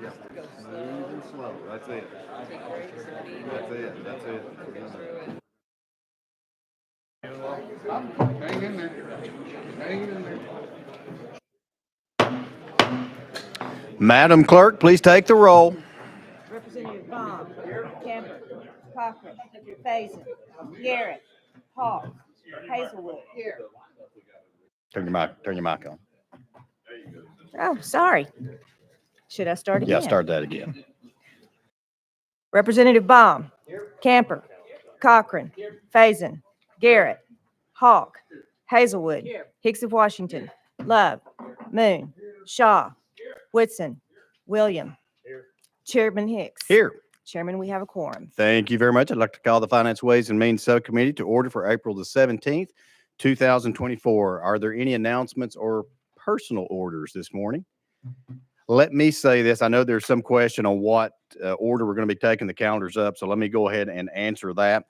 Go slow. Even slow. That's it. Take breaks and eat. That's it. That's it. Go through it. Hang in there. Hang in there. Madam Clerk, please take the roll. Representative Baum. Camper. Cochran. Faison. Garrett. Hawk. Hazelwood. Turn your mic on. Oh, sorry. Should I start again? Yeah, start that again. Representative Baum. Camper. Cochran. Faison. Garrett. Hawk. Hazelwood. Hicks of Washington. Love. Moon. Shaw. Whitson. William. Chairman Hicks. Here. Chairman, we have a quorum. Thank you very much. I'd like to call the Finance, Ways, and Means Subcommittee to order for April the 17th, 2024. Are there any announcements or personal orders this morning? Let me say this. I know there's some question on what order we're going to be taking the calendars up, so let me go ahead and answer that.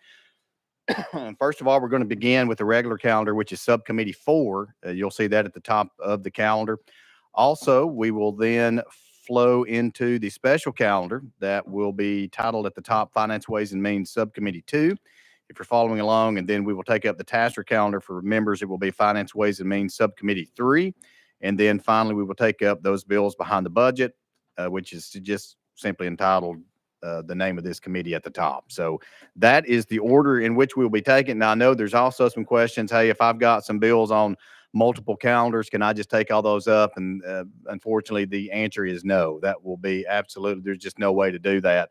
First of all, we're going to begin with the regular calendar, which is Subcommittee 4. You'll see that at the top of the calendar. Also, we will then flow into the special calendar that will be titled at the top, Finance, Ways, and Means Subcommittee 2. If you're following along, and then we will take up the TASER calendar for members. It will be Finance, Ways, and Means Subcommittee 3. And then finally, we will take up those bills behind the budget, which is just simply entitled the name of this committee at the top. So that is the order in which we'll be taking. Now, I know there's also some questions. Hey, if I've got some bills on multiple calendars, can I just take all those up? And unfortunately, the answer is no. That will be absolutely, there's just no way to do that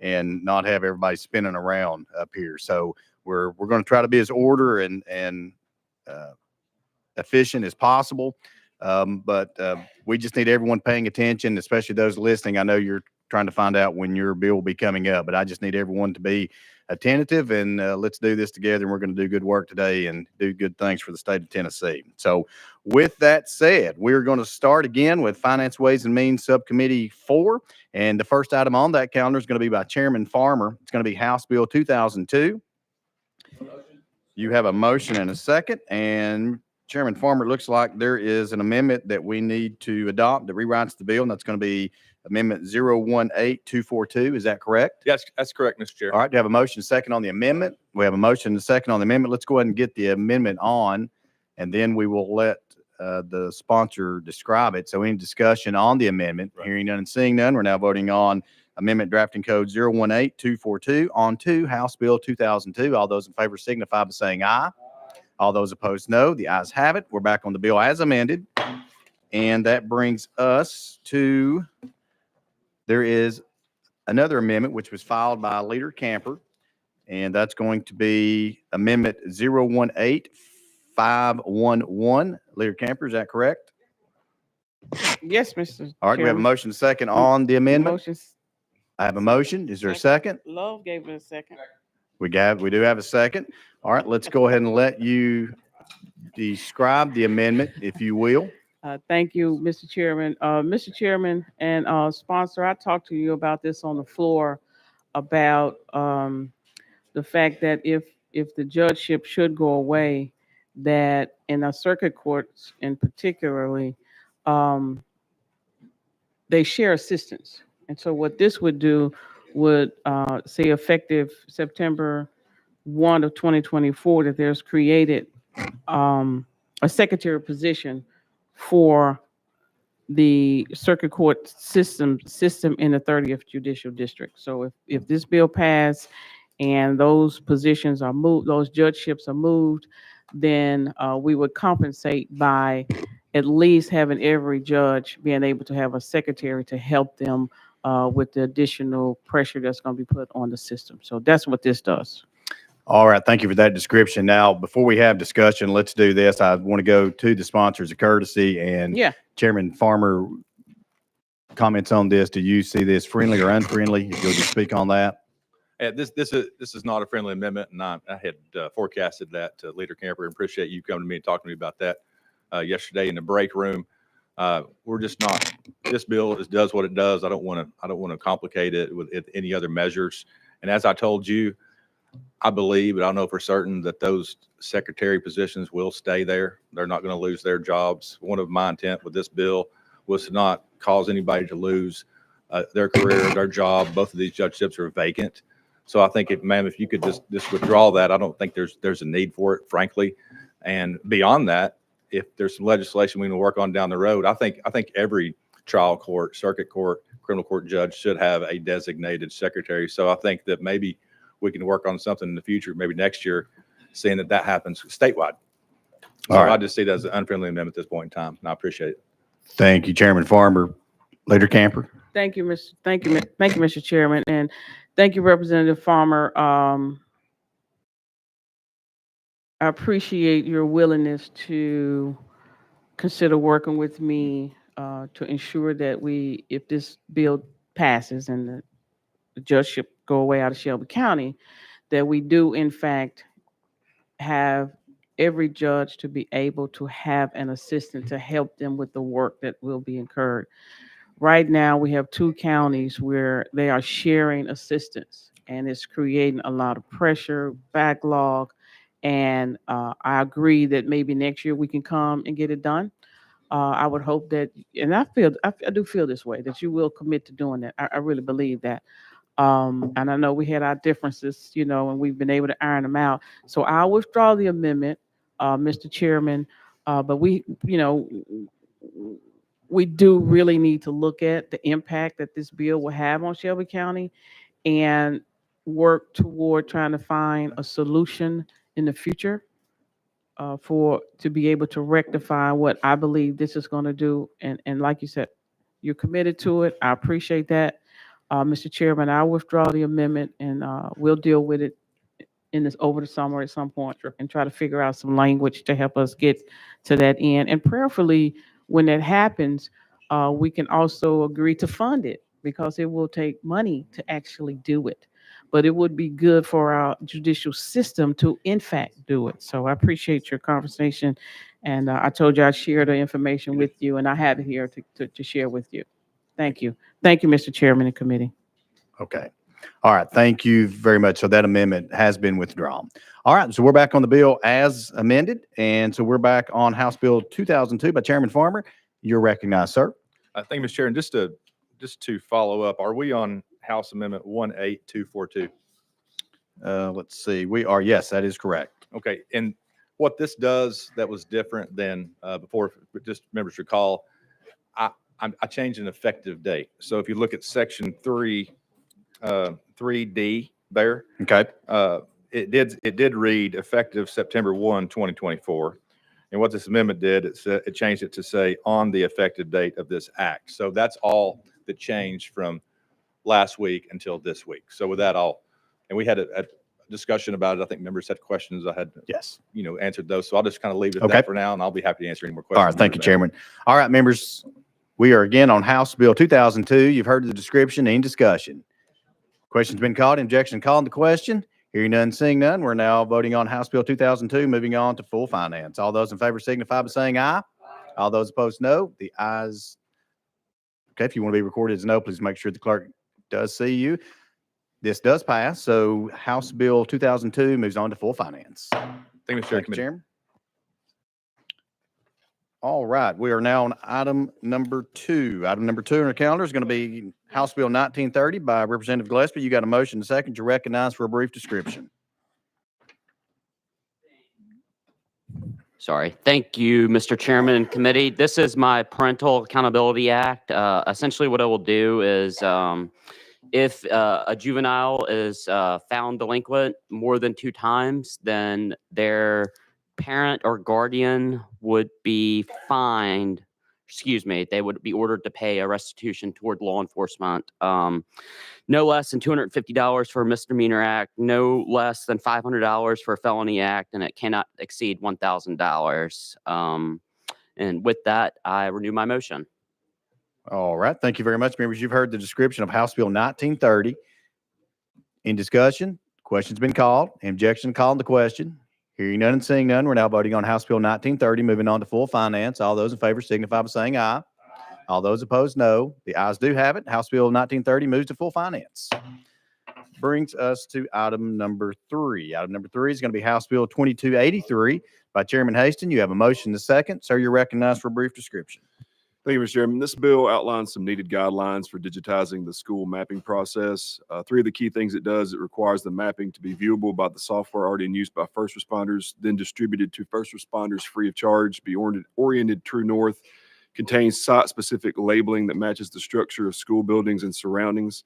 and not have everybody spinning around up here. So we're going to try to be as order and efficient as possible. But we just need everyone paying attention, especially those listening. I know you're trying to find out when your bill will be coming up, but I just need everyone to be attentive, and let's do this together. And we're going to do good work today and do good things for the state of Tennessee. So with that said, we're going to start again with Finance, Ways, and Means Subcommittee 4. And the first item on that calendar is going to be by Chairman Farmer. It's going to be House Bill 2002. You have a motion and a second. And Chairman Farmer, it looks like there is an amendment that we need to adopt that rewrites the bill, and that's going to be Amendment 018242. Is that correct? Yes, that's correct, Mr. Chair. All right. Do you have a motion second on the amendment? We have a motion and a second on the amendment. Let's go ahead and get the amendment on, and then we will let the sponsor describe it. So any discussion on the amendment? Right. Hearing none and seeing none, we're now voting on Amendment Drafting Code 018242 on to House Bill 2002. All those in favor signify by saying aye. All those opposed, no. The ayes have it. We're back on the bill as amended. And that brings us to, there is another amendment which was filed by Leader Camper, and that's going to be Amendment 018511. Leader Camper, is that correct? Yes, Mr. All right, we have a motion second on the amendment. Motions. I have a motion. Is there a second? Love gave it a second. We do have a second. All right, let's go ahead and let you describe the amendment, if you will. Thank you, Mr. Chairman. Mr. Chairman and sponsor, I talked to you about this on the floor about the fact that if the judgeship should go away, that in our circuit courts in particularly, they share assistants. And so what this would do would say effective September 1 of 2024, that there's created a secretary position for the circuit court system in the 30th Judicial District. So if this bill passed and those positions are moved, those judgeships are moved, then we would compensate by at least having every judge being able to have a secretary to help them with the additional pressure that's going to be put on the system. So that's what this does. All right. Thank you for that description. Now, before we have discussion, let's do this. I want to go to the sponsors of courtesy, and Chairman Farmer comments on this. Do you see this friendly or unfriendly? If you'll just speak on that. This is not a friendly amendment, and I had forecasted that to Leader Camper, and appreciate you coming to me and talking to me about that yesterday in the break room. We're just not. This bill does what it does. I don't want to complicate it with any other measures. And as I told you, I believe, but I don't know for certain, that those secretary positions will stay there. They're not going to lose their jobs. One of my intent with this bill was to not cause anybody to lose their career, their job. Both of these judgeships are vacant. So I think, ma'am, if you could just withdraw that, I don't think there's a need for it, frankly. And beyond that, if there's some legislation we can work on down the road, I think every trial court, circuit court, criminal court judge should have a designated secretary. So I think that maybe we can work on something in the future, maybe next year, seeing that happens statewide. So All right. I just see it as an unfriendly amendment at this point in time, and I appreciate it. Thank you, Chairman Farmer. Leader Camper. Thank you, Mr. Chairman, and thank you, Representative Farmer. I appreciate your willingness to consider working with me to ensure that if this bill passes and the judgeship go away out of Shelby County, that we do in fact have every judge to be able to have an assistant to help them with the work that will be incurred. Right now, we have 2 counties where they are sharing assistants, and it's creating a lot of pressure, backlog, and I agree that maybe next year we can come and get it done. I would hope that, and I do feel this way, that you will commit to doing that. I really believe that. And I know we had our differences, and we've been able to iron them out. So I'll withdraw the amendment, Mr. Chairman. But we do really need to look at the impact that this bill will have on Shelby County and work toward trying to find a solution in the future to be able to rectify what I believe this is going to do. And like you said, you're committed to it. I appreciate that. Mr. Chairman, I'll withdraw the amendment, and we'll deal with it over the summer at some point and try to figure out some language to help us get to that end. And prayerfully, when that happens, we can also agree to fund it, because it will take money to actually do it. But it would be good for our judicial system to, in fact, do it. So I appreciate your conversation. And I told you I'd share the information with you, and I have it here to share with you. Thank you. Thank you, Mr. Chairman and committee. Okay. All right. Thank you very much. So that amendment has been withdrawn. All right. So we're back on the bill as amended. And so we're back on House Bill 2002 by Chairman Farmer. You're recognized, sir. Thank you, Mr. Chair. And just to follow up, are we on House Amendment 18242? Let's see. We are. Yes, that is correct. Okay. And what this does that was different than before, just members recall, I changed an effective date. So if you look at Section 3D there, Okay. it did read effective September 1, 2024. And what this amendment did, it changed it to say on the effective date of this act. So that's all that changed from last week until this week. So with that all, and we had a discussion about it. I think members had questions. I had, Yes. answered those. So I'll just kind of leave it at Okay. that for now, and I'll be happy to answer any more questions. All right. Thank you, Chairman. All right, members. We are again on House Bill 2002. You've heard the description. Any discussion? Question's been called. Objection called on the question. Hearing none, seeing none. We're now voting on House Bill 2002, moving on to full finance. All those in favor signify by saying aye. All those opposed, no. The ayes. Okay, if you want to be recorded as no, please make sure the clerk does see you. This does pass. So House Bill 2002 moves on to full finance. Thank you, Mr. Thank you, Chairman. Chairman. All right, we are now on item number 2. Item number 2 on our calendar is going to be House Bill 1930 by Representative Gillespie. You got a motion and a second. You recognize for a brief description. Sorry. Thank you, Mr. Chairman and committee. This is my Parental Accountability Act. Essentially what it will do is if a juvenile is found delinquent more than 2 times, then their parent or guardian would be fined. They would be ordered to pay a restitution toward law enforcement. No less than $250 for a misdemeanor act, no less than $500 for a felony act, and it cannot exceed $1,000. And with that, I renew my motion. All right, thank you very much, members. You've heard the description of House Bill 1930. In discussion, question's been called. Objection called on the question. Hearing none and seeing none, we're now voting on House Bill 1930, moving on to full finance. All those in favor signify by saying aye. All those opposed, no. The ayes do have it. House Bill 1930 moves to full finance. Brings us to item number 3. Item number 3 is going to be House Bill 2283 by Chairman Haston. You have a motion to second. Sir, you're recognized for a brief description. Thank you, Mr. Chairman. This bill outlines some needed guidelines for digitizing the school mapping process. Three of the key things it does, it requires the mapping to be viewable by the software already in use by first responders, then distributed to first responders free of charge, be oriented true north, contains site-specific labeling that matches the structure of school buildings and surroundings.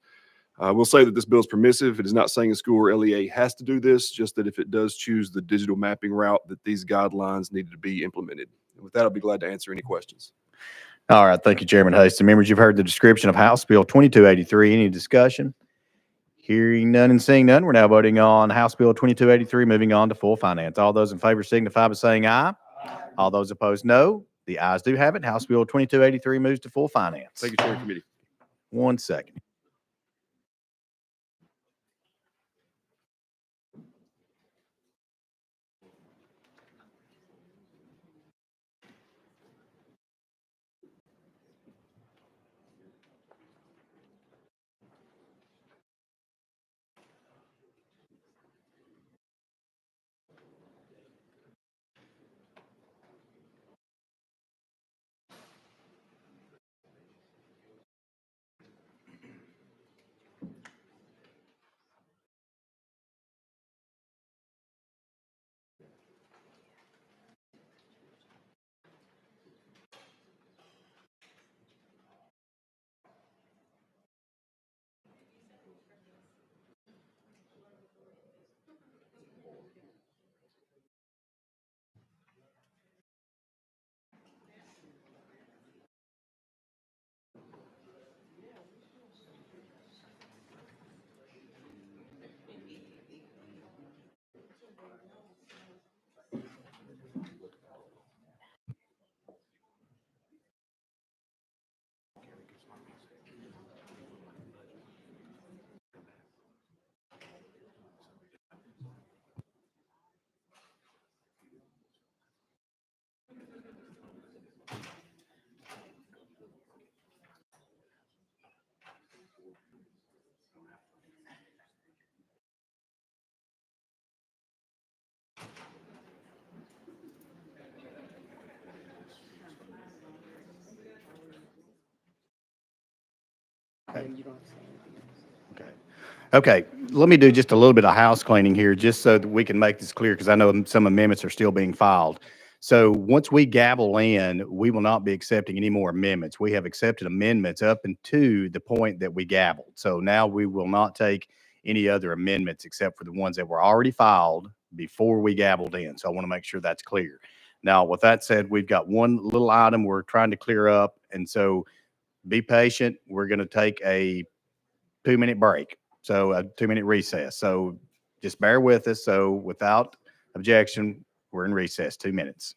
We'll say that this bill is permissive. It is not saying a school or LEA has to do this, just that if it does choose the digital mapping route, that these guidelines needed to be implemented. And with that, I'll be glad to answer any questions. All right, thank you, Chairman Hasty. Members, you've heard the description of House Bill 2283. Any discussion? Hearing none and seeing none, we're now voting on House Bill 2283, moving on to full finance. All those in favor signify by saying aye. All those opposed, no. The ayes do have it. House Bill 2283 moves to full finance. Thank you, Chair and Committee. 1 second. Okay, let me do just a little bit of house cleaning here, just so that we can make this clear, because I know some amendments are still being filed. So once we gavel in, we will not be accepting any more amendments. We have accepted amendments up until the point that we gavelled. So now we will not take any other amendments except for the ones that were already filed before we gavelled in. So I want to make sure that's clear. Now, with that said, we've got one little item we're trying to clear up, and so be patient. We're going to take a 2-minute break. So a 2-minute recess. So just bear with us. So without objection, we're in recess, 2 minutes.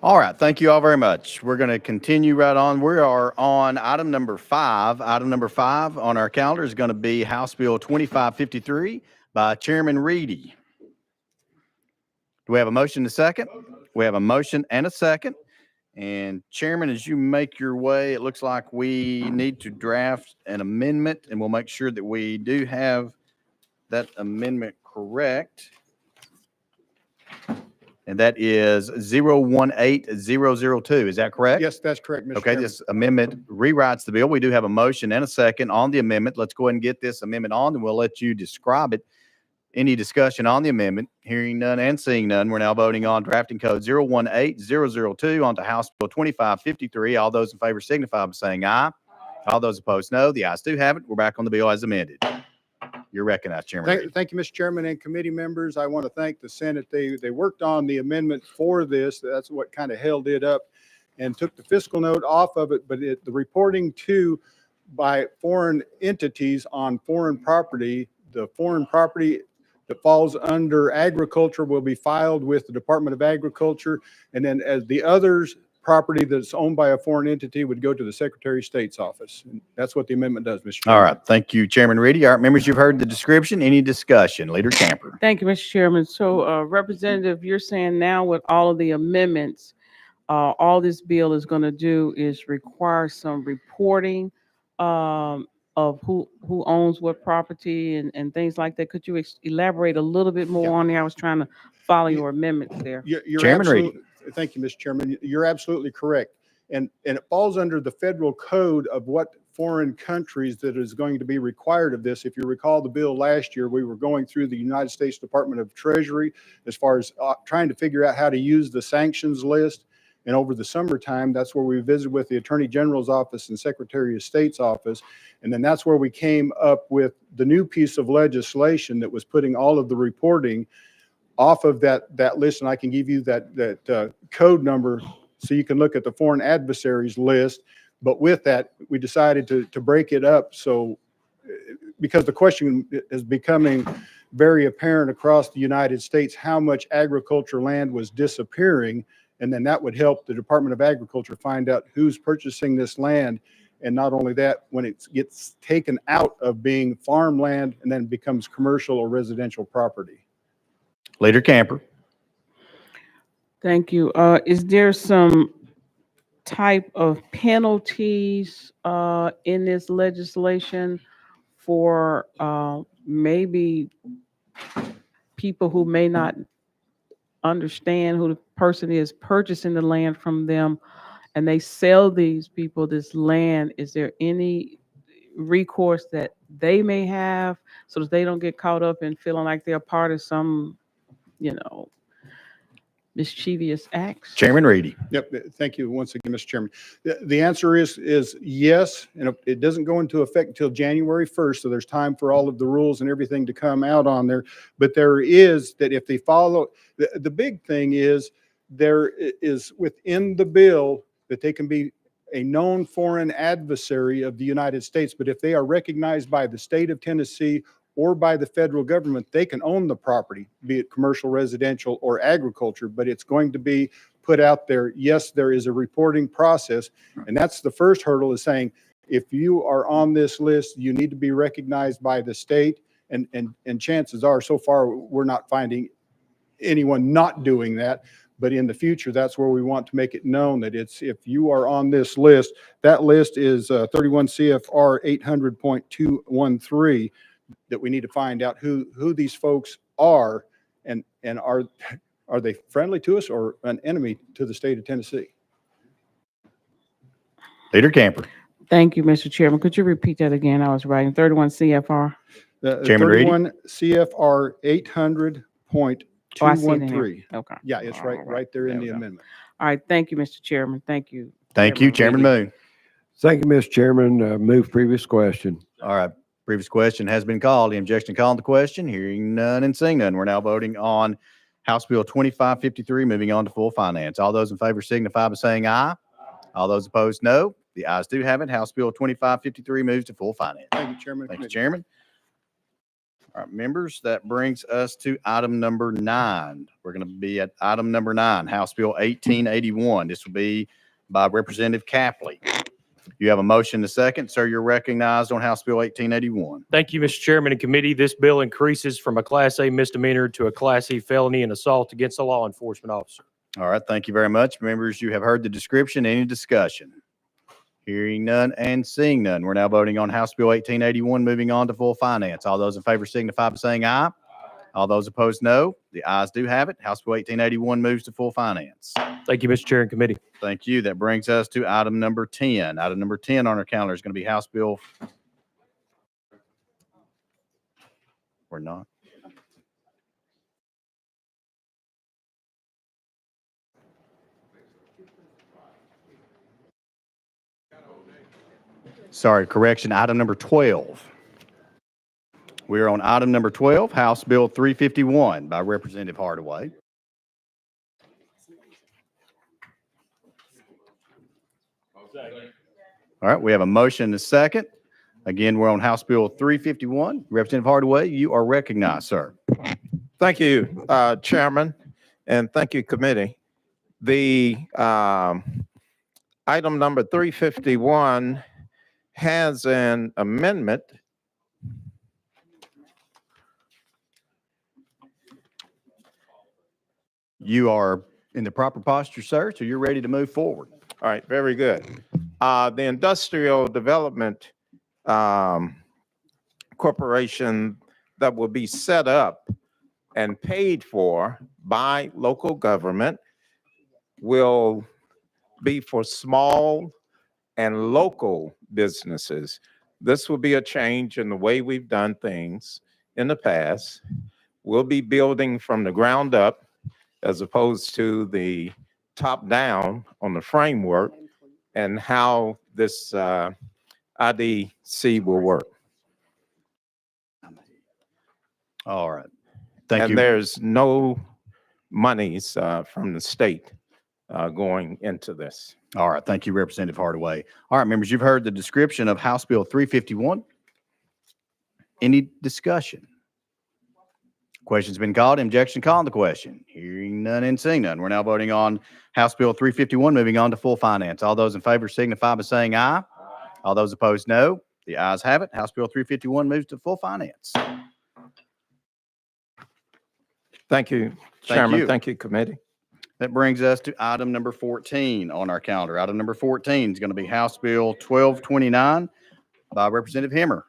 All right, thank you all very much. We're going to continue right on. We are on item number 5. Item number 5 on our calendar is going to be House Bill 2553 by Chairman Reedy. Do we have a motion and a second? We have a motion and a second. And Chairman, as you make your way, it looks like we need to draft an amendment, and we'll make sure that we do have that amendment correct. And that is 018002. Is that correct? Yes, that's correct, Mr. Okay, Chairman. this amendment rewrites the bill. We do have a motion and a second on the amendment. Let's go ahead and get this amendment on, and we'll let you describe it. Any discussion on the amendment? Hearing none and seeing none, we're now voting on drafting code 018002 onto House Bill 2553. All those in favor signify by saying aye. All those opposed, no. The ayes do have it. We're back on the bill as amended. You're recognized, Chairman Reedy. Thank you, Mr. Chairman and committee members. I want to thank the Senate. They worked on the amendment for this. That's what kind of held it up and took the fiscal note off of it. But the reporting by foreign entities on foreign property, the foreign property that falls under agriculture will be filed with the Department of Agriculture. And then as the others, property that's owned by a foreign entity would go to the Secretary of State's office. And that's what the amendment does, Mr. Chairman. All right. Thank you, Chairman Reedy. All right, members, you've heard the description. Any discussion? Leader Camper. Thank you, Mr. Chairman. So, Representative, you're saying now with all of the amendments, all this bill is going to do is require some reporting of who owns what property and things like that. Could you elaborate a little bit more on there? I was trying to follow your amendments there. You're Chairman Reedy. Thank you, Mr. Chairman. You're absolutely correct. And it falls under the federal code of what foreign countries that is going to be required of this. If you recall the bill last year, we were going through the United States Department of Treasury as far as trying to figure out how to use the sanctions list. And over the summertime, that's where we visited with the Attorney General's office and Secretary of State's office. And then that's where we came up with the new piece of legislation that was putting all of the reporting off of that list. And I can give you that code number so you can look at the foreign adversaries list. But with that, we decided to break it up. So because the question is becoming very apparent across the United States, how much agriculture land was disappearing. And then that would help the Department of Agriculture find out who's purchasing this land. And not only that, when it gets taken out of being farmland and then becomes commercial or residential property. Leader Camper. Thank you. Is there some type of penalties in this legislation for maybe people who may not understand who the person is purchasing the land from them, and they sell these people this land? Is there any recourse that they may have so that they don't get caught up in feeling like they're part of some, mischievous acts? Chairman Reedy. Yep. Thank you once again, Mr. Chairman. The answer is yes, and it doesn't go into effect until January 1st, so there's time for all of the rules and everything to come out on there. But there is that if they follow, the big thing is there is within the bill that they can be a known foreign adversary of the United States. But if they are recognized by the state of Tennessee or by the federal government, they can own the property, be it commercial, residential, or agriculture, but it's going to be put out there. Yes, there is a reporting process, and that's the first hurdle, is saying, if you are on this list, you need to be recognized by the state, and chances are, so far, we're not finding anyone not doing that, but in the future, that's where we want to make it known that if you are on this list, that list is 31 CFR 800.213, that we need to find out who these folks are, and are they friendly to us or an enemy to the state of Tennessee? Leader Camper. Thank you, Mr. Chairman. Could you repeat that again? I was writing 31 CFR. Chairman Reedy. 31 CFR 800.213. Oh, I see it in here. Okay. Yeah, it's right there in the amendment. All right. Thank you, Mr. Chairman. Thank you. Thank you, Chairman Moon. Thank you, Mr. Chairman. Move previous question. All right. Previous question has been called. Any objection to calling the question? Hearing none and seeing none. We're now voting on House Bill 2553, moving on to full finance. All those in favor signify by saying aye. All those opposed, no. The ayes do have it. House Bill 2553 moves to full finance. Thank you, Chairman. Thank you, Chairman. All right, members, that brings us to item number 9. We're going to be at item number 9, House Bill 1881. This will be by Representative Capley. You have a motion and a second. Sir, you're recognized on House Bill 1881. Thank you, Mr. Chairman and committee. This bill increases from a Class A misdemeanor to a Class E felony and assault against a law enforcement officer. All right, thank you very much. Members, you have heard the description. Any discussion? Hearing none and seeing none. We're now voting on House Bill 1881, moving on to full finance. All those in favor signify by saying aye. All those opposed, no. The ayes do have it. House Bill 1881 moves to full finance. Thank you, Mr. Chair and committee. Thank you. That brings us to item number 10. Item number 10 on our calendar is going to be House Bill. We're not. Sorry, correction, item number 12. We are on item number 12, House Bill 351 by Representative Hardaway. All right, we have a motion and a second. Again, we're on House Bill 351. Representative Hardaway, you are recognized, sir. Thank you, Chairman, and thank you, committee. The item number 351 has an amendment. You are in the proper posture, sir, so you're ready to move forward. All right, very good. The Industrial Development Corporation that will be set up and paid for by local government will be for small and local businesses. This will be a change in the way we've done things in the past. We'll be building from the ground up as opposed to the top down on the framework and how this IDC will work. All right. Thank you. And there's no monies from the state going into this. All right. Thank you, Representative Hardaway. All right, members, you've heard the description of House Bill 351. Any discussion? Question's been called. Objection called on the question. Hearing none and seeing none. We're now voting on House Bill 351, moving on to full finance. All those in favor signify by saying aye. All those opposed, no. The ayes have it. House Bill 351 moves to full finance. Thank you, Chairman. you. Thank you, committee. That brings us to item number 14 on our calendar. Item number 14 is going to be House Bill 1229 by Representative Hemmer.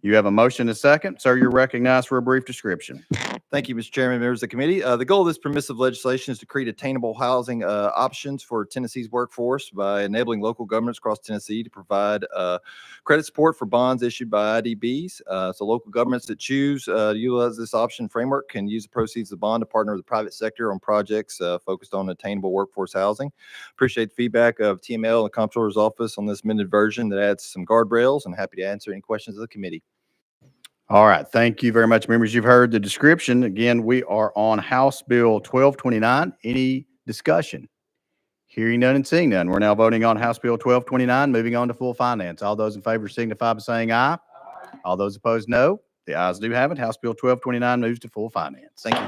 You have a motion and a second. Sir, you're recognized for a brief description. Thank you, Mr. Chairman, members of the committee. The goal of this permissive legislation is to create attainable housing options for Tennessee's workforce by enabling local governments across Tennessee to provide credit support for bonds issued by IDBs. So local governments that choose to utilize this option framework can use the proceeds of the bond to partner with the private sector on projects focused on attainable workforce housing. Appreciate the feedback of TML and the Comptroller's Office on this amended version that adds some guardrails, and happy to answer any questions of the committee. All right. Thank you very much, members. You've heard the description. Again, we are on House Bill 1229. Any discussion? Hearing none and seeing none. We're now voting on House Bill 1229, moving on to full finance. All those in favor signify by saying aye. All those opposed, no. The ayes do have it. House Bill 1229 moves to full finance. Thank you.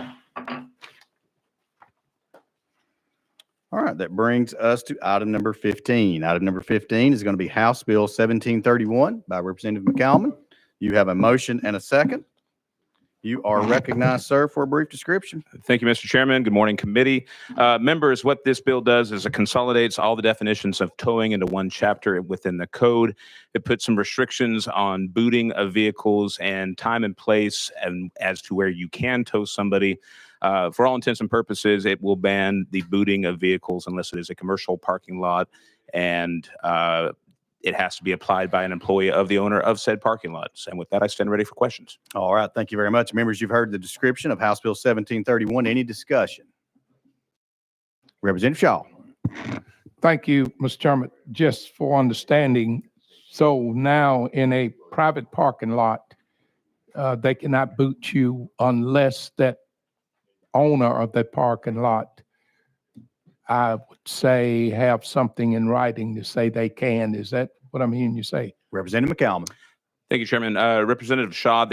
All right. That brings us to item number 15. Item number 15 is going to be House Bill 1731 by Representative McCalman. You have a motion and a second. You are recognized, sir, for a brief description. Thank you, Mr. Chairman. Good morning, committee. Members, what this bill does is it consolidates all the definitions of towing into one chapter within the code. It puts some restrictions on booting of vehicles and time and place and as to where you can tow somebody. For all intents and purposes, it will ban the booting of vehicles unless it is a commercial parking lot, and it has to be applied by an employee of the owner of said parking lots. And with that, I stand ready for questions. All right. Thank you very much. Members, you've heard the description of House Bill 1731. Any discussion? Representative Shaw. Thank you, Mr. Chairman. Just for understanding, so now in a private parking lot, they cannot boot you unless that owner of that parking lot, I would say, have something in writing to say they can. Is that what I'm hearing you say? Representative McCalman. Thank you, Chairman. Representative Shaw,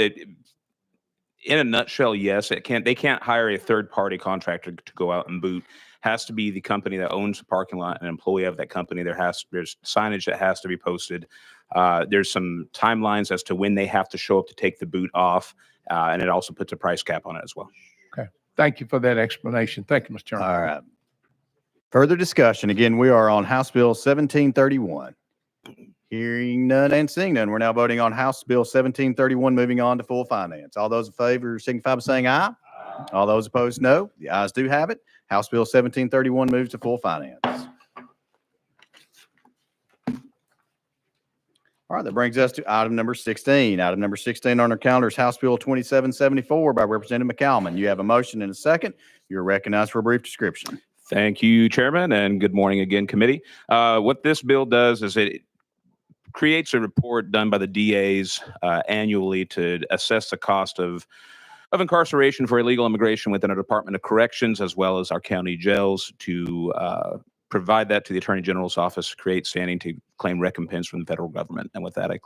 in a nutshell, yes, they can't hire a third-party contractor to go out and boot. Has to be the company that owns the parking lot, an employee of that company. There's signage that has to be posted. There's some timelines as to when they have to show up to take the boot off, and it also puts a price cap on it as well. Okay. Thank you for that explanation. Thank you, Mr. Chairman. All right. Further discussion. Again, we are on House Bill 1731. Hearing none and seeing none, we're now voting on House Bill 1731, moving on to full finance. All those in favor signify by saying aye. All those opposed, no. The ayes do have it. House Bill 1731 moves to full finance. All right, that brings us to item number 16. Item number 16 on our calendar is House Bill 2774 by Representative McCalman. You have a motion and a second. You're recognized for a brief description. Thank you, Chairman, and good morning again, committee. What this bill does is it creates a report done by the DAs annually to assess the cost of incarceration for illegal immigration within our Department of Corrections, as well as our county jails, to provide that to the Attorney General's office, create standing to claim recompense from the federal government. And with that, I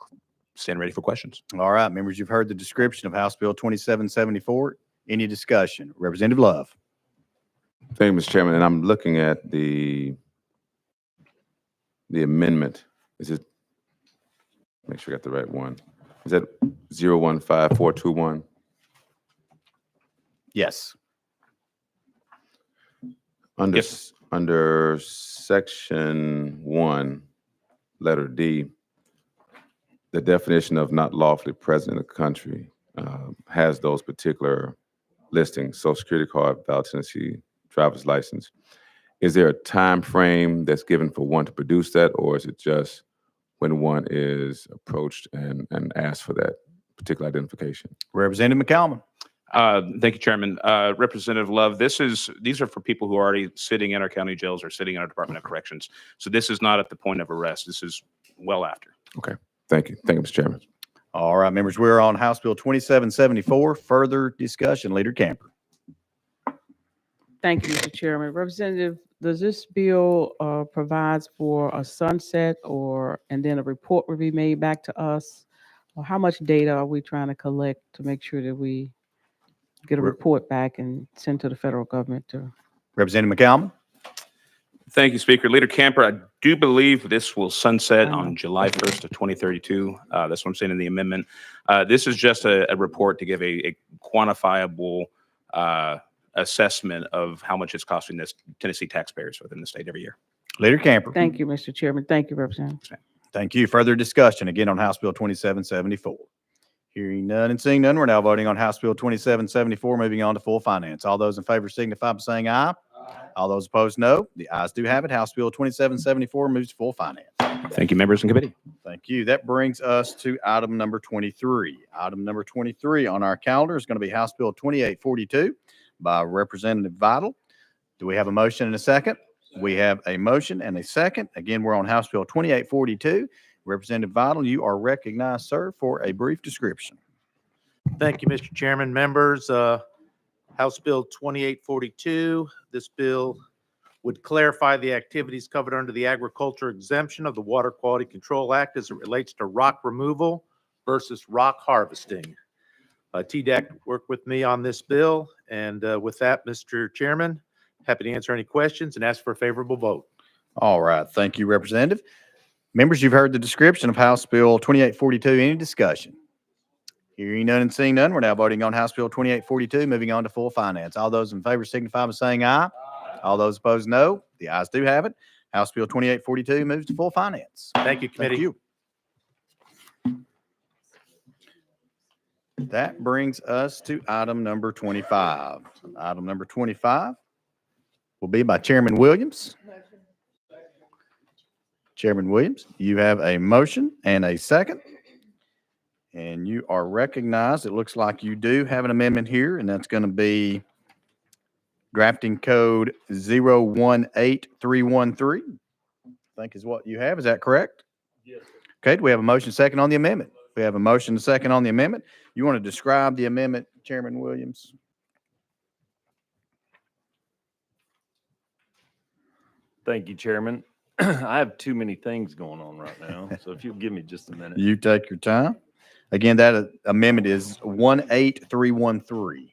stand ready for questions. All right, members, you've heard the description of House Bill 2774. Any discussion? Representative Love. Thank you, Mr. Chairman. And I'm looking at the amendment. Is it, make sure I got the right one. Is that 015421? Yes. Under section 1, letter D, the definition of not lawfully present in the country has those particular listings: Social Security card, valid Tennessee driver's license. Is there a time frame that's given for one to produce that, or is it just when one is approached and asked for that particular identification? Representative McCalman. Thank you, Chairman. Representative Love, these are for people who are already sitting in our county jails or sitting in our Department of Corrections. So this is not at the point of arrest. This is well after. Okay. Thank you. Thank you, Mr. Chairman. All right, members, we're on House Bill 2774. Further discussion. Leader Camper. Thank you, Mr. Chairman. Representative, does this bill provides for a sunset and then a report will be made back to us? Or how much data are we trying to collect to make sure that we get a report back and send to the federal government to? Representative McCalman. Thank you, Speaker. Leader Camper, I do believe this will sunset on July 1st of 2032. That's what I'm saying in the amendment. This is just a report to give a quantifiable assessment of how much it's costing this Tennessee taxpayers within the state every year. Leader Camper. Thank you, Mr. Chairman. Thank you, Representative. Thank you. Further discussion again on House Bill 2774. Hearing none and seeing none, we're now voting on House Bill 2774, moving on to full finance. All those in favor signify by saying aye. All those opposed, no. The ayes do have it. House Bill 2774 moves to full finance. Thank you, members and committee. Thank you. That brings us to item number 23. Item number 23 on our calendar is going to be House Bill 2842 by Representative Vital. Do we have a motion and a second? We have a motion and a second. Again, we're on House Bill 2842. Representative Vital, you are recognized, sir, for a brief description. Thank you, Mr. Chairman. Members, House Bill 2842. This bill would clarify the activities covered under the agriculture exemption of the Water Quality Control Act as it relates to rock removal versus rock harvesting. TDEC worked with me on this bill, and with that, Mr. Chairman, happy to answer any questions and ask for a favorable vote. All right. Thank you, Representative. Members, you've heard the description of House Bill 2842. Any discussion? Hearing none and seeing none, we're now voting on House Bill 2842, moving on to full finance. All those in favor signify by saying aye. All those opposed, no. The ayes do have it. House Bill 2842 moves to full finance. Thank you, committee. Thank you. That brings us to item number 25. Item number 25 will be by Chairman Williams. Chairman Williams, you have a motion and a second, and you are recognized. It looks like you do have an amendment here, and that's going to be drafting code 018313. I think is what you have. Is that correct? Yes. Okay. Do we have a motion second on the amendment? We have a motion second on the amendment. You want to describe the amendment, Chairman Williams? Thank you, Chairman. I have too many things going on right now, so if you'll give me just a minute. You take your time. Again, that amendment is 18313.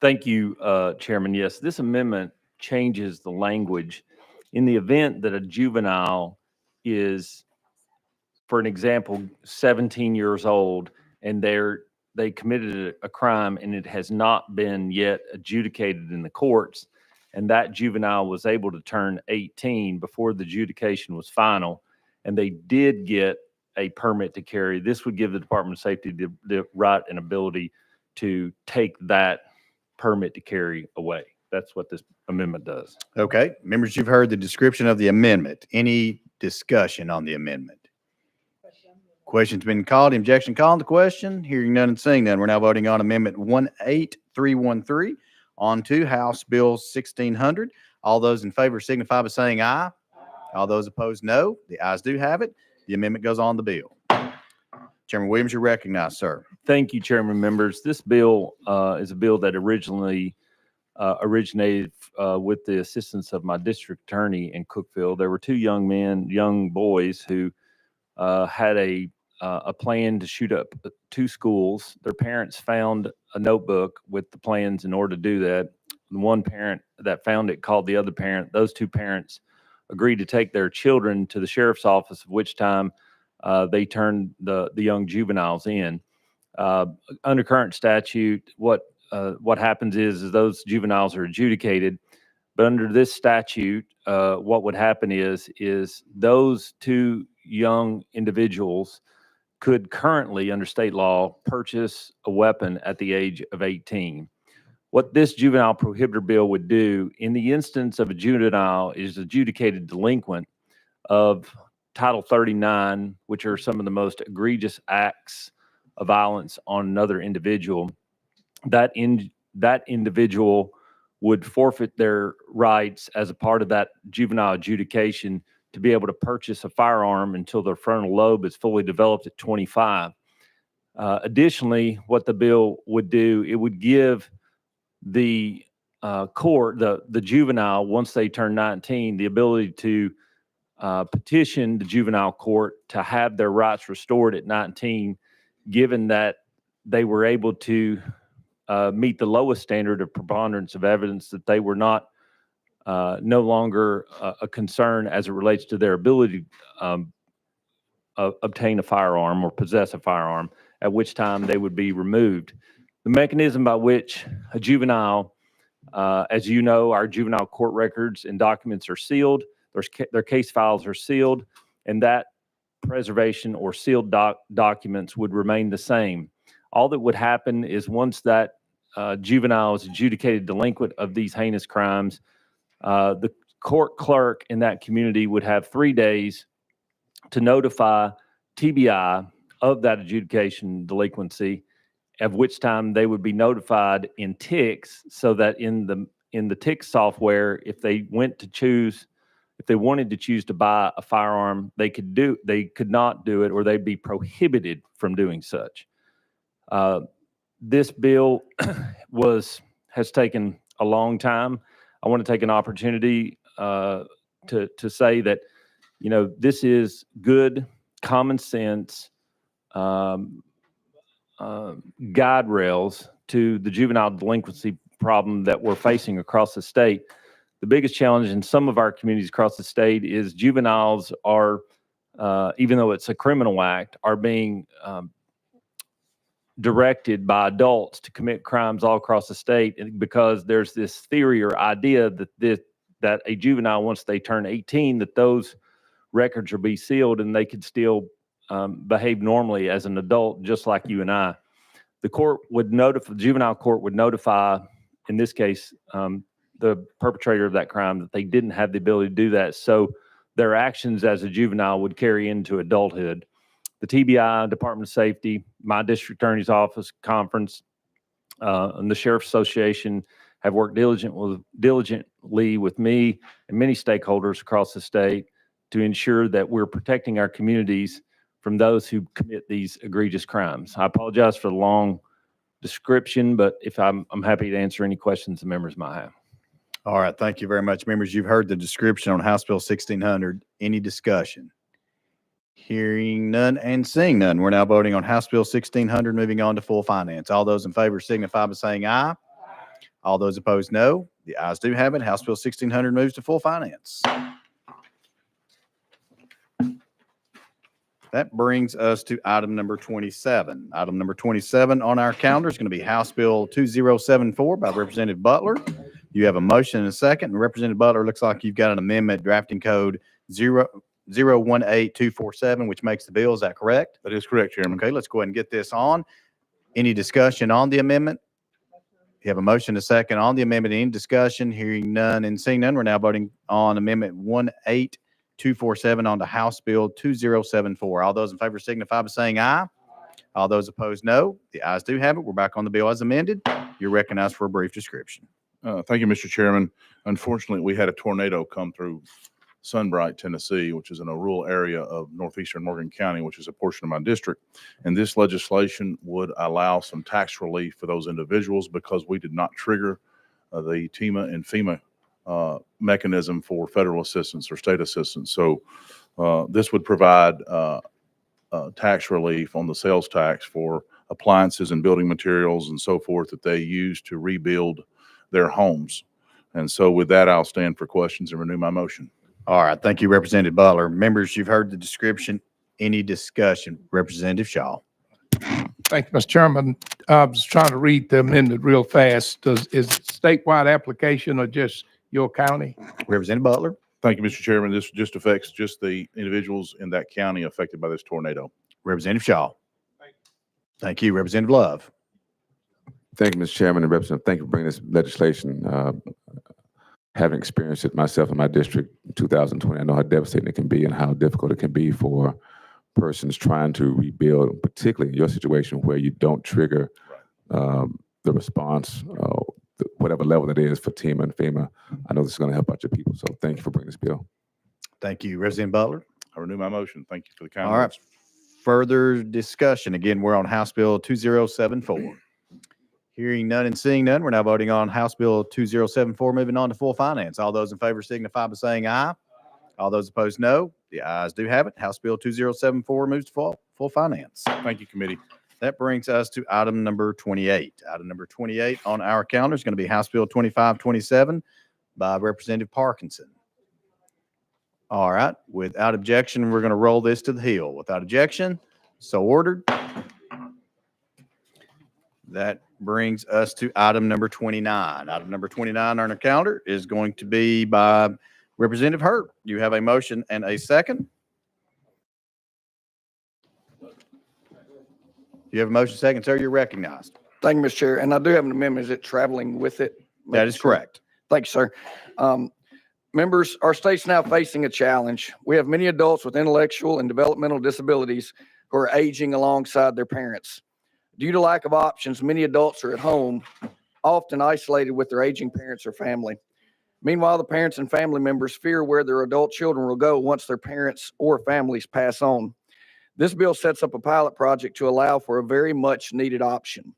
Thank you, Chairman. Yes, this amendment changes the language in the event that a juvenile is, for an example, 17 years old and they committed a crime and it has not been yet adjudicated in the courts, and that juvenile was able to turn 18 before the adjudication was final, and they did get a permit to carry. This would give the Department of Safety the right and ability to take that permit to carry away. That's what this amendment does. Okay, members, you've heard the description of the amendment. Any discussion on the amendment? Question's been called. Objection called on the question. Hearing none and seeing none, we're now voting on Amendment 18313 on to House Bill 1600. All those in favor signify by saying aye. All those opposed, no. The ayes do have it. The amendment goes on the bill. Chairman Williams, you're recognized, sir. Thank you, Chairman, members. This bill is a bill that originally originated with the assistance of my district attorney in Cookeville. There were two young boys who had a plan to shoot up two schools. Their parents found a notebook with the plans in order to do that. The one parent that found it called the other parent. Those two parents agreed to take their children to the sheriff's office, at which time they turned the young juveniles in. Under current statute, what happens is those juveniles are adjudicated. But under this statute, what would happen is those two young individuals could currently, under state law, purchase a weapon at the age of 18. What this juvenile prohibitor bill would do in the instance of a juvenile is adjudicated delinquent of Title 39, which are some of the most egregious acts of violence on another individual, that individual would forfeit their rights as a part of that juvenile adjudication to be able to purchase a firearm until their frontal lobe is fully developed at 25. Additionally, what the bill would do, it would give the court, the juvenile, once they turn 19, the ability to petition the juvenile court to have their rights restored at 19, given that they were able to meet the lowest standard of preponderance of evidence, that they were not no longer a concern as it relates to their ability to obtain a firearm or possess a firearm, at which time they would be removed. The mechanism by which a juvenile, as you know, our juvenile court records and documents are sealed, their case files are sealed, and that preservation or sealed documents would remain the same. All that would happen is once that juvenile is adjudicated delinquent of these heinous crimes, the court clerk in that community would have 3 days to notify TBI of that adjudication delinquency, at which time they would be notified in TICS, so that in the TICS software, if they wanted to choose to buy a firearm, they could not do it, or they'd be prohibited from doing such. This bill has taken a long time. I want to take an opportunity to say that, this is good, common sense guide rails to the juvenile delinquency problem that we're facing across the state. The biggest challenge in some of our communities across the state is juveniles are, even though it's a criminal act, are being directed by adults to commit crimes all across the state, because there's this theory or idea that a juvenile, once they turn 18, that those records will be sealed and they could still behave normally as an adult, just like you and I. The juvenile court would notify, in this case, the perpetrator of that crime, that they didn't have the ability to do that. So their actions as a juvenile would carry into adulthood. The TBI, Department of Safety, my district attorney's office, conference, and the Sheriff's Association have worked diligently with me and many stakeholders across the state to ensure that we're protecting our communities from those who commit these egregious crimes. I apologize for the long description, but if I'm happy to answer any questions the members might have. All right, thank you very much. Members, you've heard the description on House Bill 1600. Any discussion? Hearing none and seeing none, we're now voting on House Bill 1600, moving on to full finance. All those in favor signify by saying aye. All those opposed, no. The ayes do have it. House Bill 1600 moves to full finance. That brings us to item number 27. Item number 27 on our calendar is going to be House Bill 2074 by Representative Butler. You have a motion and a second. And Representative Butler, looks like you've got an amendment drafting code 018247, which makes the bill. Is that correct? That is correct, Chairman. Okay, let's go ahead and get this on. Any discussion on the amendment? You have a motion and a second on the amendment. Any discussion? Hearing none and seeing none, we're now voting on Amendment 18247 on to House Bill 2074. All those in favor signify by saying aye. All those opposed, no. The ayes do have it. We're back on the bill as amended. You're recognized for a brief description. Thank you, Mr. Chairman. Unfortunately, we had a tornado come through Sunbright, Tennessee, which is in a rural area of northeastern Morgan County, which is a portion of my district. And this legislation would allow some tax relief for those individuals because we did not trigger the TEMA and FEMA mechanism for federal assistance or state assistance. So this would provide tax relief on the sales tax for appliances and building materials and so forth that they use to rebuild their homes. And so with that, I'll stand for questions and renew my motion. All right. Thank you, Representative Butler. Members, you've heard the description. Any discussion? Representative Shaw. Thank you, Mr. Chairman. I was trying to read the amendment real fast. Is it statewide application or just your county? Representative Butler. Thank you, Mr. Chairman. This just affects just the individuals in that county affected by this tornado. Representative Shaw. Thank you. Representative Love. Thank you, Mr. Chairman and Representative. Thank you for bringing this legislation. Having experienced it myself in my district in 2020, I know how devastating it can be and how difficult it can be for persons trying to rebuild, particularly in your situation where you don't trigger the response, whatever level it is for TEMA and FEMA. I know this is going to help out your people. So thank you for bringing this bill. Thank you. Representative Butler. I renew my motion. Thank you for the kind All right. words. Further discussion. Again, we're on House Bill 2074. Hearing none and seeing none, we're now voting on House Bill 2074, moving on to full finance. All those in favor signify by saying aye. All those opposed, no. The ayes do have it. House Bill 2074 moves to full finance. Thank you, committee. That brings us to item number 28. Item number 28 on our calendar is going to be House Bill 2527 by Representative Parkinson. All right. Without objection, we're going to roll this to the Hill. Without objection, so ordered. That brings us to item number 29. Item number 29 on our calendar is going to be by Representative Hurt. You have a motion and a second. You have a motion second, sir. You're recognized. Thank you, Mr. Chair. And I do have an amendment. Is it traveling with it? That is correct. Thank you, sir. Members, our state's now facing a challenge. We have many adults with intellectual and developmental disabilities who are aging alongside their parents. Due to lack of options, many adults are at home, often isolated with their aging parents or family. Meanwhile, the parents and family members fear where their adult children will go once their parents or families pass on. This bill sets up a pilot project to allow for a very much needed option,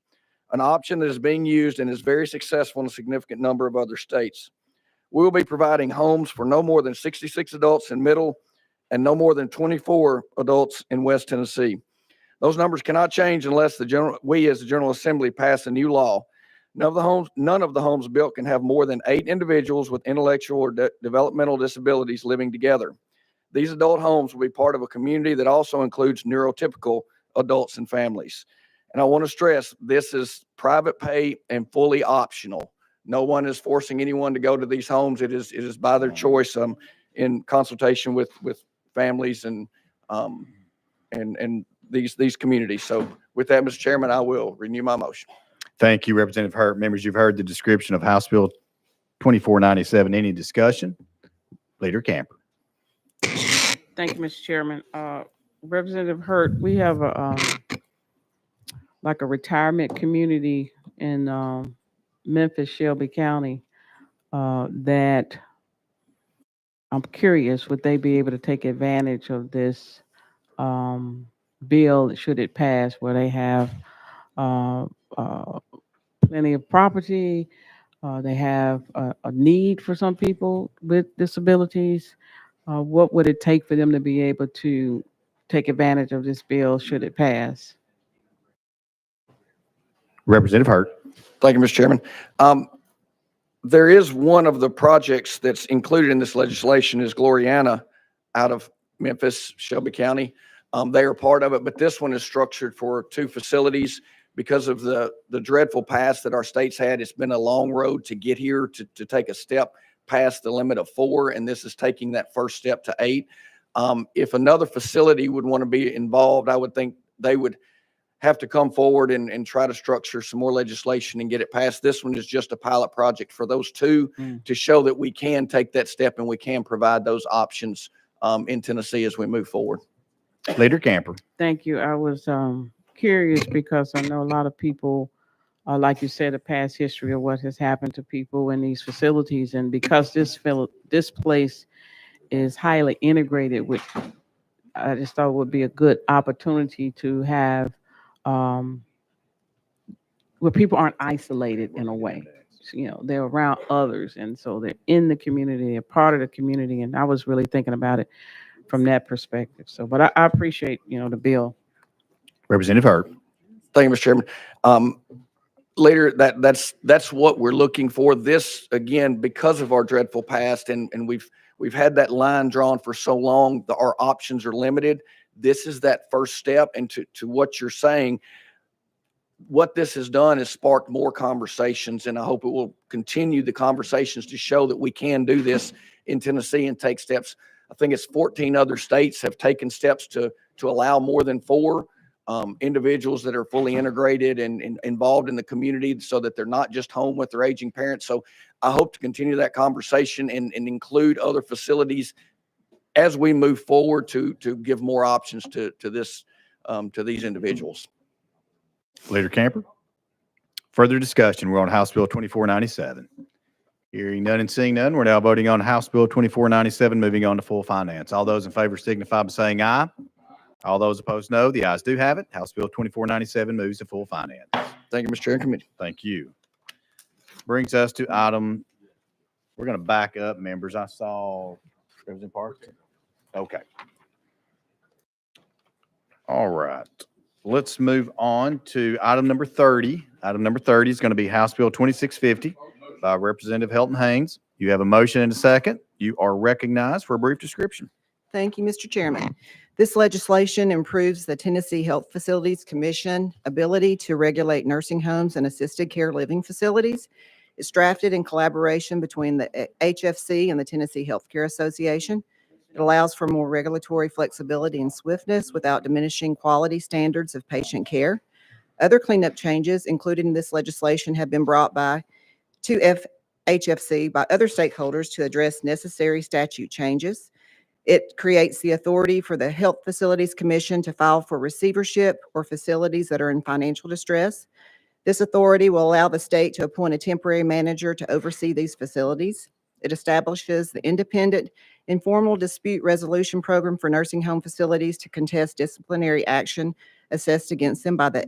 an option that is being used and is very successful in a significant number of other states. We will be providing homes for no more than 66 adults in Middle and no more than 24 adults in West Tennessee. Those numbers cannot change unless we as the General Assembly pass a new law. None of the homes built can have more than 8 individuals with intellectual or developmental disabilities living together. These adult homes will be part of a community that also includes neurotypical adults and families. And I want to stress, this is private pay and fully optional. No one is forcing anyone to go to these homes. It is by their choice, in consultation with families and these communities. So with that, Mr. Chairman, I will renew my motion. Thank you, Representative Hurt. Members, you've heard the description of House Bill 2497. Any discussion? Leader Camper. Thank you, Mr. Chairman. Representative Hurt, we have a retirement community in Memphis, Shelby County that I'm curious, would they be able to take advantage of this bill should it pass, where they have plenty of property, They have a need for some people with disabilities. What would it take for them to be able to take advantage of this bill should it pass? Representative Hurt. Thank you, Mr. Chairman. There is one of the projects that's included in this legislation is Gloriana out of Memphis, Shelby County. They are part of it, but this one is structured for 2 facilities because of the dreadful past that our state's had. It's been a long road to get here to take a step past the limit of 4, and this is taking that first step to 8. If another facility would want to be involved, I would think they would have to come forward and try to structure some more legislation and get it passed. This one is just a pilot project for those 2 to show that we can take that step and we can provide those options in Tennessee as we move forward. Leader Camper. Thank you. I was curious because I know a lot of people, like you said, a past history of what has happened to people in these facilities. And because this place is highly integrated with, I just thought it would be a good opportunity to have where people aren't isolated in a way. You know, they're around others, and so they're in the community, they're part of the community. And I was really thinking about it from that perspective. So, but I appreciate, the bill. Representative Hurt. Thank you, Mr. Chairman. Later, that's what we're looking for. This, again, because of our dreadful past, and we've had that line drawn for so long, our options are limited. This is that first step. And to what you're saying, what this has done is sparked more conversations, and I hope it will continue the conversations to show that we can do this in Tennessee and take steps. I think it's 14 other states have taken steps to allow more than 4 individuals that are fully integrated and involved in the community so that they're not just home with their aging parents. So I hope to continue that conversation and include other facilities as we move forward to give more options to these individuals. Leader Camper. Further discussion. We're on House Bill 2497. Hearing none and seeing none, we're now voting on House Bill 2497, moving on to full finance. All those in favor signify by saying aye. All those opposed, no. The ayes do have it. House Bill 2497 moves to full finance. Thank you, Mr. Chair and Committee. Thank you. Brings us to item, we're going to back up, members. I saw Representative Parks. Okay. All right. Let's move on to item number 30. Item number 30 is going to be House Bill 2650 by Representative Helton Haynes. You have a motion and a second. You are recognized for a brief description. Thank you, Mr. Chairman. This legislation improves the Tennessee Health Facilities Commission ability to regulate nursing homes and assisted care living facilities. It's drafted in collaboration between the HFC and the Tennessee Healthcare Association. It allows for more regulatory flexibility and swiftness without diminishing quality standards of patient care. Other cleanup changes included in this legislation have been brought to HFC by other stakeholders to address necessary statute changes. It creates the authority for the Health Facilities Commission to file for receivership or facilities that are in financial distress. This authority will allow the state to appoint a temporary manager to oversee these facilities. It establishes the independent informal dispute resolution program for nursing home facilities to contest disciplinary action assessed against them by the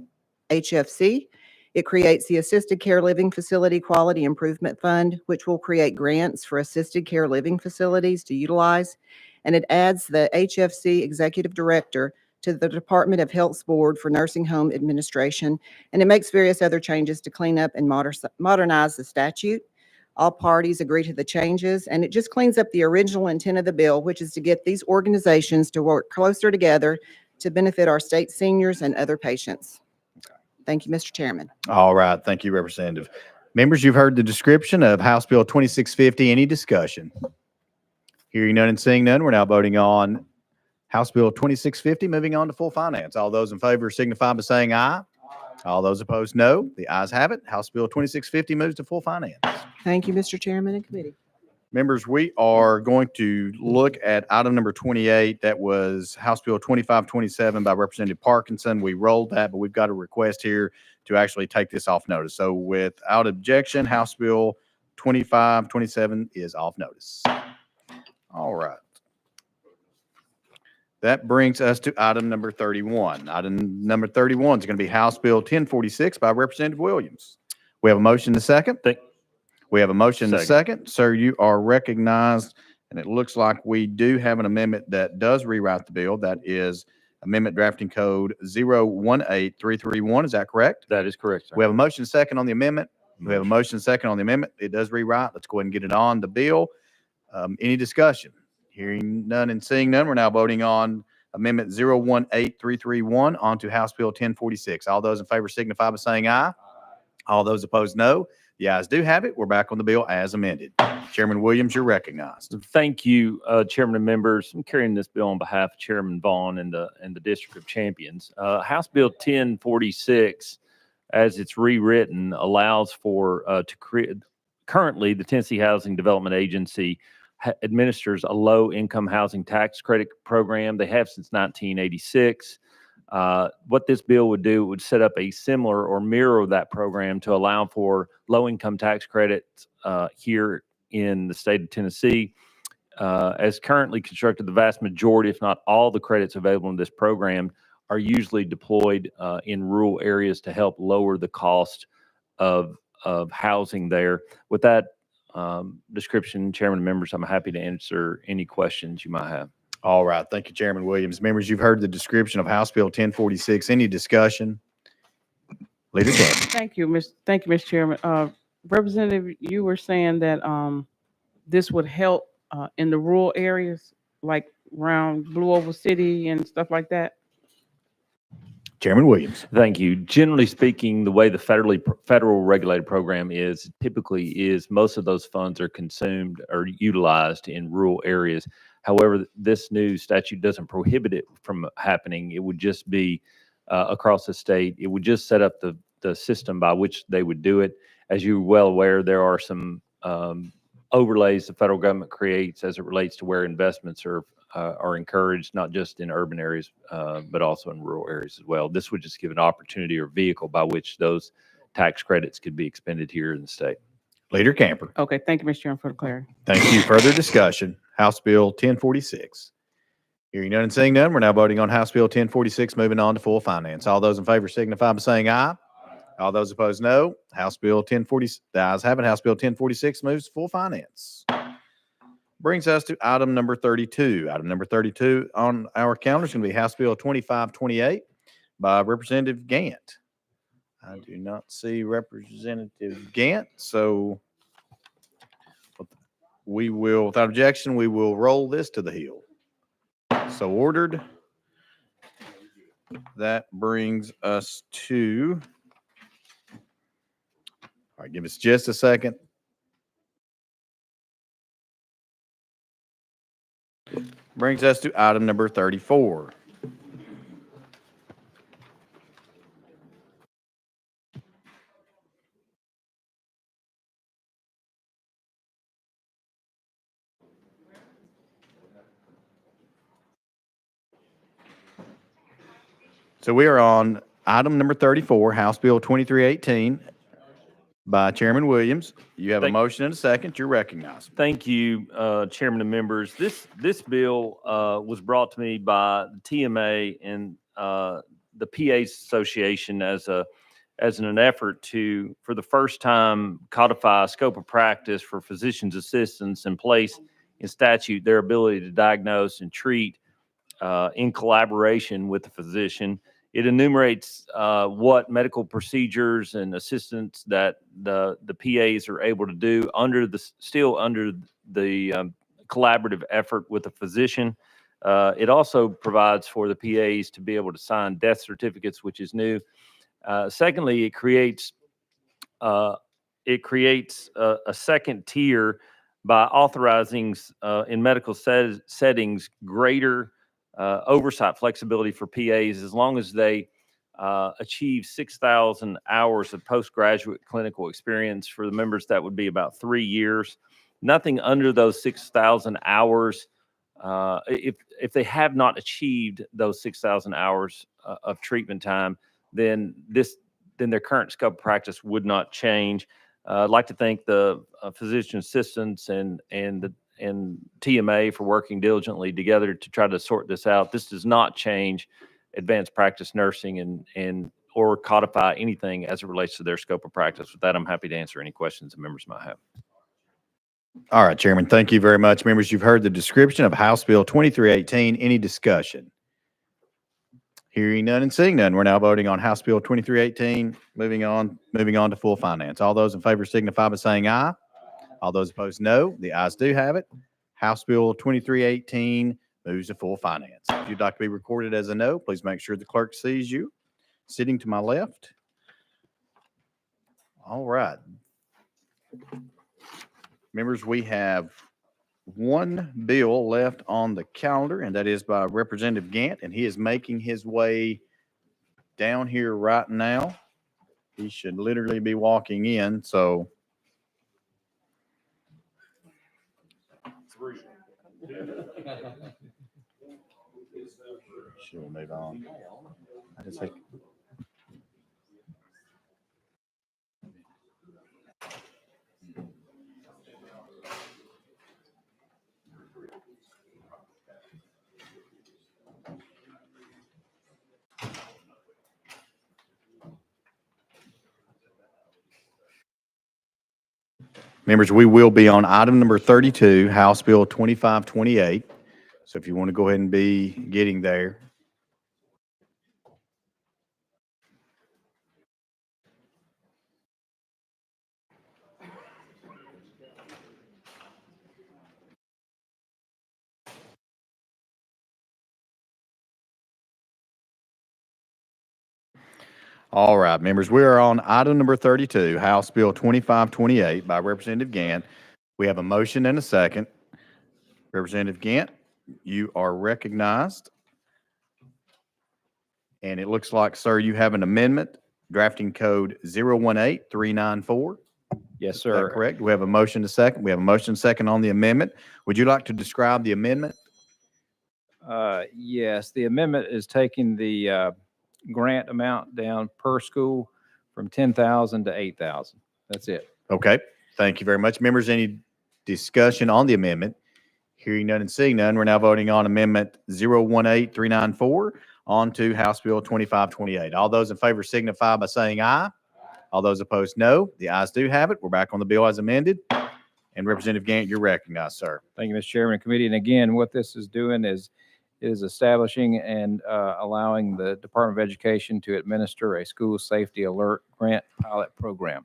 HFC. It creates the Assisted Care Living Facility Quality Improvement Fund, which will create grants for assisted care living facilities to utilize. And it adds the HFC Executive Director to the Department of Health's Board for Nursing Home Administration. And it makes various other changes to clean up and modernize the statute. All parties agree to the changes, and it just cleans up the original intent of the bill, which is to get these organizations to work closer together to benefit our state seniors and other patients. Thank you, Mr. Chairman. All right. Thank you, Representative. Members, you've heard the description of House Bill 2650. Any discussion? Hearing none and seeing none, we're now voting on House Bill 2650, moving on to full finance. All those in favor signify by saying aye. All those opposed, no. The ayes have it. House Bill 2650 moves to full finance. Thank you, Mr. Chairman and Committee. Members, we are going to look at item number 28. That was House Bill 2527 by Representative Parkinson. We rolled that, but we've got a request here to actually take this off notice. So without objection, House Bill 2527 is off notice. All right. That brings us to item number 31. Item number 31 is going to be House Bill 1046 by Representative Williams. We have a motion and a second. We have a motion and a Second. second. Sir, you are recognized. And it looks like we do have an amendment that does rewrite the bill. That is Amendment Drafting Code 018331. Is that correct? That is correct, sir. We have a motion and a second on the amendment. We have a motion and a second on the amendment. It does rewrite. Let's go ahead and get it on the bill. Any discussion? Hearing none and seeing none, we're now voting on Amendment 018331 onto House Bill 1046. All those in favor signify by saying aye. All those opposed, no. The ayes do have it. We're back on the bill as amended. Chairman Williams, you're recognized. Thank you, Chairman and members. I'm carrying this bill on behalf of Chairman Vaughn and the District of Champions. House Bill 1046, as it's rewritten, allows for to create. Currently, the Tennessee Housing Development Agency administers a low-income housing tax credit program. They have since 1986. What this bill would do would set up a similar or mirror of that program to allow for low-income tax credits here in the state of Tennessee. As currently constructed, the vast majority, if not all, the credits available in this program are usually deployed in rural areas to help lower the cost of housing there. With that description, Chairman and members, I'm happy to answer any questions you might have. All right. Thank you, Chairman Williams. Members, you've heard the description of House Bill 1046. Any discussion? Leader King. Thank you, Mr. Chairman. Representative, you were saying that this would help in the rural areas, like around Blue Oval City and stuff like that? Chairman Williams. Thank you. Generally speaking, the way the federal regulated program is typically is most of those funds are consumed or utilized in rural areas. However, this new statute doesn't prohibit it from happening. It would just be across the state. It would just set up the system by which they would do it. As you're well aware, there are some overlays the federal government creates as it relates to where investments are encouraged, not just in urban areas, but also in rural areas as well. This would just give an opportunity or vehicle by which those tax credits could be expended here in the state. Leader Camper. Okay, thank you, Mr. Chairman, for the clarity. Thank you. Further discussion. House Bill 1046. Hearing none and seeing none, we're now voting on House Bill 1046, moving on to full finance. All those in favor signify by saying aye. All those opposed, no. House Bill 1040, the ayes have it. House Bill 1046 moves to full finance. Brings us to item number 32. Item number 32 on our calendar is going to be House Bill 2528 by Representative Gant. I do not see Representative Gant, so we will, without objection, we will roll this to the Hill. So ordered. That brings us to, all right, give us just a second. Brings us to item number 34. So we are on item number 34, House Bill 2318 by Chairman Williams. You have a motion and a second. You're recognized. Thank you, Chairman and members. This bill was brought to me by the TMA and the PAs Association as an effort to, for the first time, codify a scope of practice for physicians' assistants and place in statute their ability to diagnose and treat in collaboration with the physician. It enumerates what medical procedures and assistance that the PAs are able to do still under the collaborative effort with the physician. It also provides for the PAs to be able to sign death certificates, which is new. Secondly, it creates a second tier by authorizing in medical settings greater oversight flexibility for PAs as long as they achieve 6,000 hours of postgraduate clinical experience. For the members, that would be about 3 years. Nothing under those 6,000 hours. If they have not achieved those 6,000 hours of treatment time, then their current scope of practice would not change. I'd like to thank the physician assistants and TMA for working diligently together to try to sort this out. This does not change advanced practice nursing or codify anything as it relates to their scope of practice. With that, I'm happy to answer any questions the members might have. All right, Chairman, thank you very much. Members, you've heard the description of House Bill 2318. Any discussion? Hearing none and seeing none, we're now voting on House Bill 2318. Moving on to full finance. All those in favor signify by saying aye. All those opposed, no. The ayes do have it. House Bill 2318 moves to full finance. If you'd like to be recorded as a no, please make sure the clerk sees you. Sitting to my left. All right. Members, we have one bill left on the calendar, and that is by Representative Gant, and he is making his way down here right now. He should literally be walking in, so. She'll move on. I just think. Members, we will be on item number 32, House Bill 2528. So if you want to go ahead and be getting there. All right, members, we are on item number 32, House Bill 2528 by Representative Gant. We have a motion and a second. Representative Gant, you are recognized. And it looks like, sir, you have an amendment, drafting code 018394. Yes, Is sir. that correct? We have a motion to second. We have a motion second on the amendment. Would you like to describe the amendment? Yes, the amendment is taking the grant amount down per school from 10,000 to 8,000. That's it. Okay, thank you very much. Members, any discussion on the amendment? Hearing none and seeing none, we're now voting on amendment 018394 on to House Bill 2528. All those in favor signify by saying aye. All those opposed, no. The ayes do have it. We're back on the bill as amended. And Representative Gant, you're recognized, sir. Thank you, Mr. Chairman and committee. And again, what this is doing is establishing and allowing the Department of Education to administer a school safety alert grant pilot program.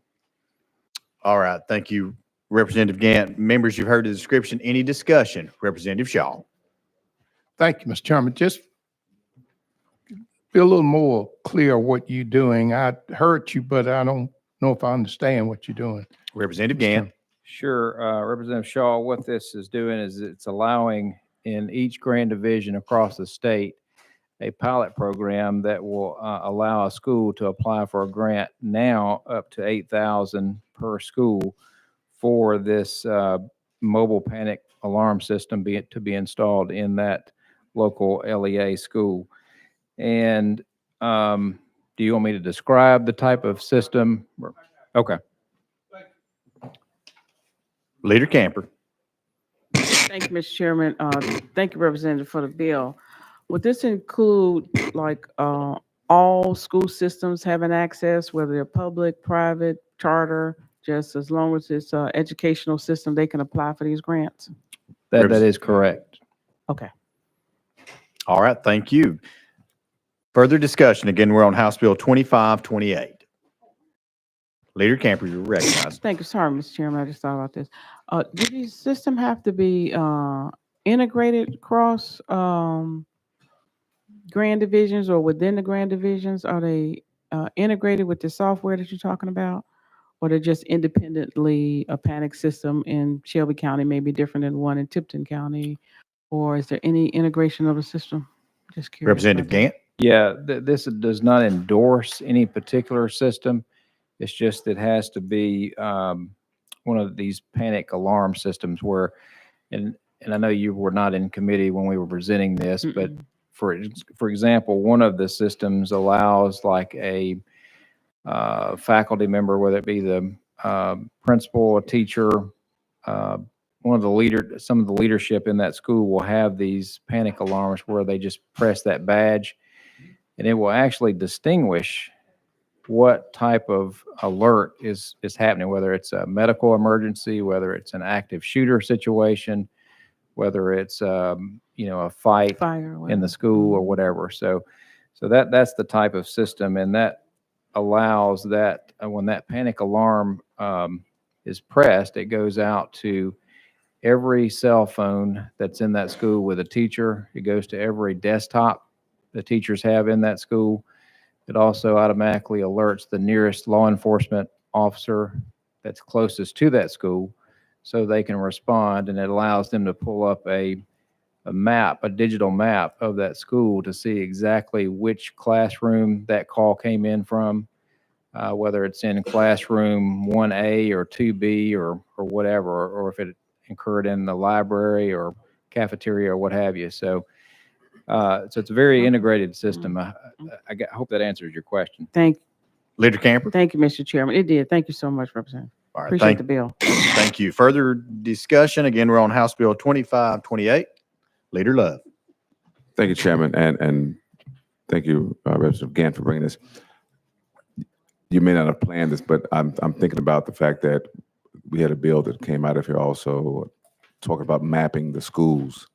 All right, thank you, Representative Gant. Members, you've heard the description. Any discussion? Representative Shaw. Thank you, Mr. Chairman. Just be a little more clear what you're doing. I heard you, but I don't know if I understand what you're doing. Representative Gant. Sure, Representative Shaw, what this is doing is it's allowing in each grand division across the state a pilot program that will allow a school to apply for a grant now up to 8,000 per school for this mobile panic alarm system to be installed in that local LEA school. And do you want me to describe the type of system? Okay. Leader Camper. Thank you, Mr. Chairman. Thank you, Representative, for the bill. Would this include like all school systems having access, whether they're public, private, charter, just as long as it's an educational system, they can apply for these grants? That is correct. Okay. All right, thank you. Further discussion. Again, we're on House Bill 2528. Leader Camper, you're recognized. Thank you. Sorry, Mr. Chairman, I just thought about this. Do these systems have to be integrated across grand divisions or within the grand divisions? Are they integrated with the software that you're talking about? Or they're just independently a panic system in Shelby County may be different than one in Tipton County? Or is there any integration of the system? Just curious. Representative Gant. Yeah, this does not endorse any particular system. It's just it has to be one of these panic alarm systems where, and I know you were not in committee when we were presenting this, but for example, one of the systems allows like a faculty member, whether it be the principal, a teacher, one of the some of the leadership in that school will have these panic alarms where they just press that badge and it will actually distinguish what type of alert is happening, whether it's a medical emergency, whether it's an active shooter situation, whether it's a fight Fire. in the school or whatever. So that's the type of system, and that allows that when that panic alarm is pressed, it goes out to every cell phone that's in that school with a teacher. It goes to every desktop the teachers have in that school. It also automatically alerts the nearest law enforcement officer that's closest to that school so they can respond, and it allows them to pull up a map, a digital map of that school to see exactly which classroom that call came in from, whether it's in classroom 1A or 2B or whatever, or if it occurred in the library or cafeteria or what have you. So it's a very integrated system. I hope that answers your question. Thank Leader Camper. Thank you, Mr. Chairman. It did. Thank you so much, Representative. All right, Appreciate the bill. Thank you. Further discussion. Again, we're on House Bill 2528. Leader Love. Thank you, Chairman, and thank you, Representative Gant, for bringing this. You may not have planned this, but I'm thinking about the fact that we had a bill that came out of here also talking about mapping the schools.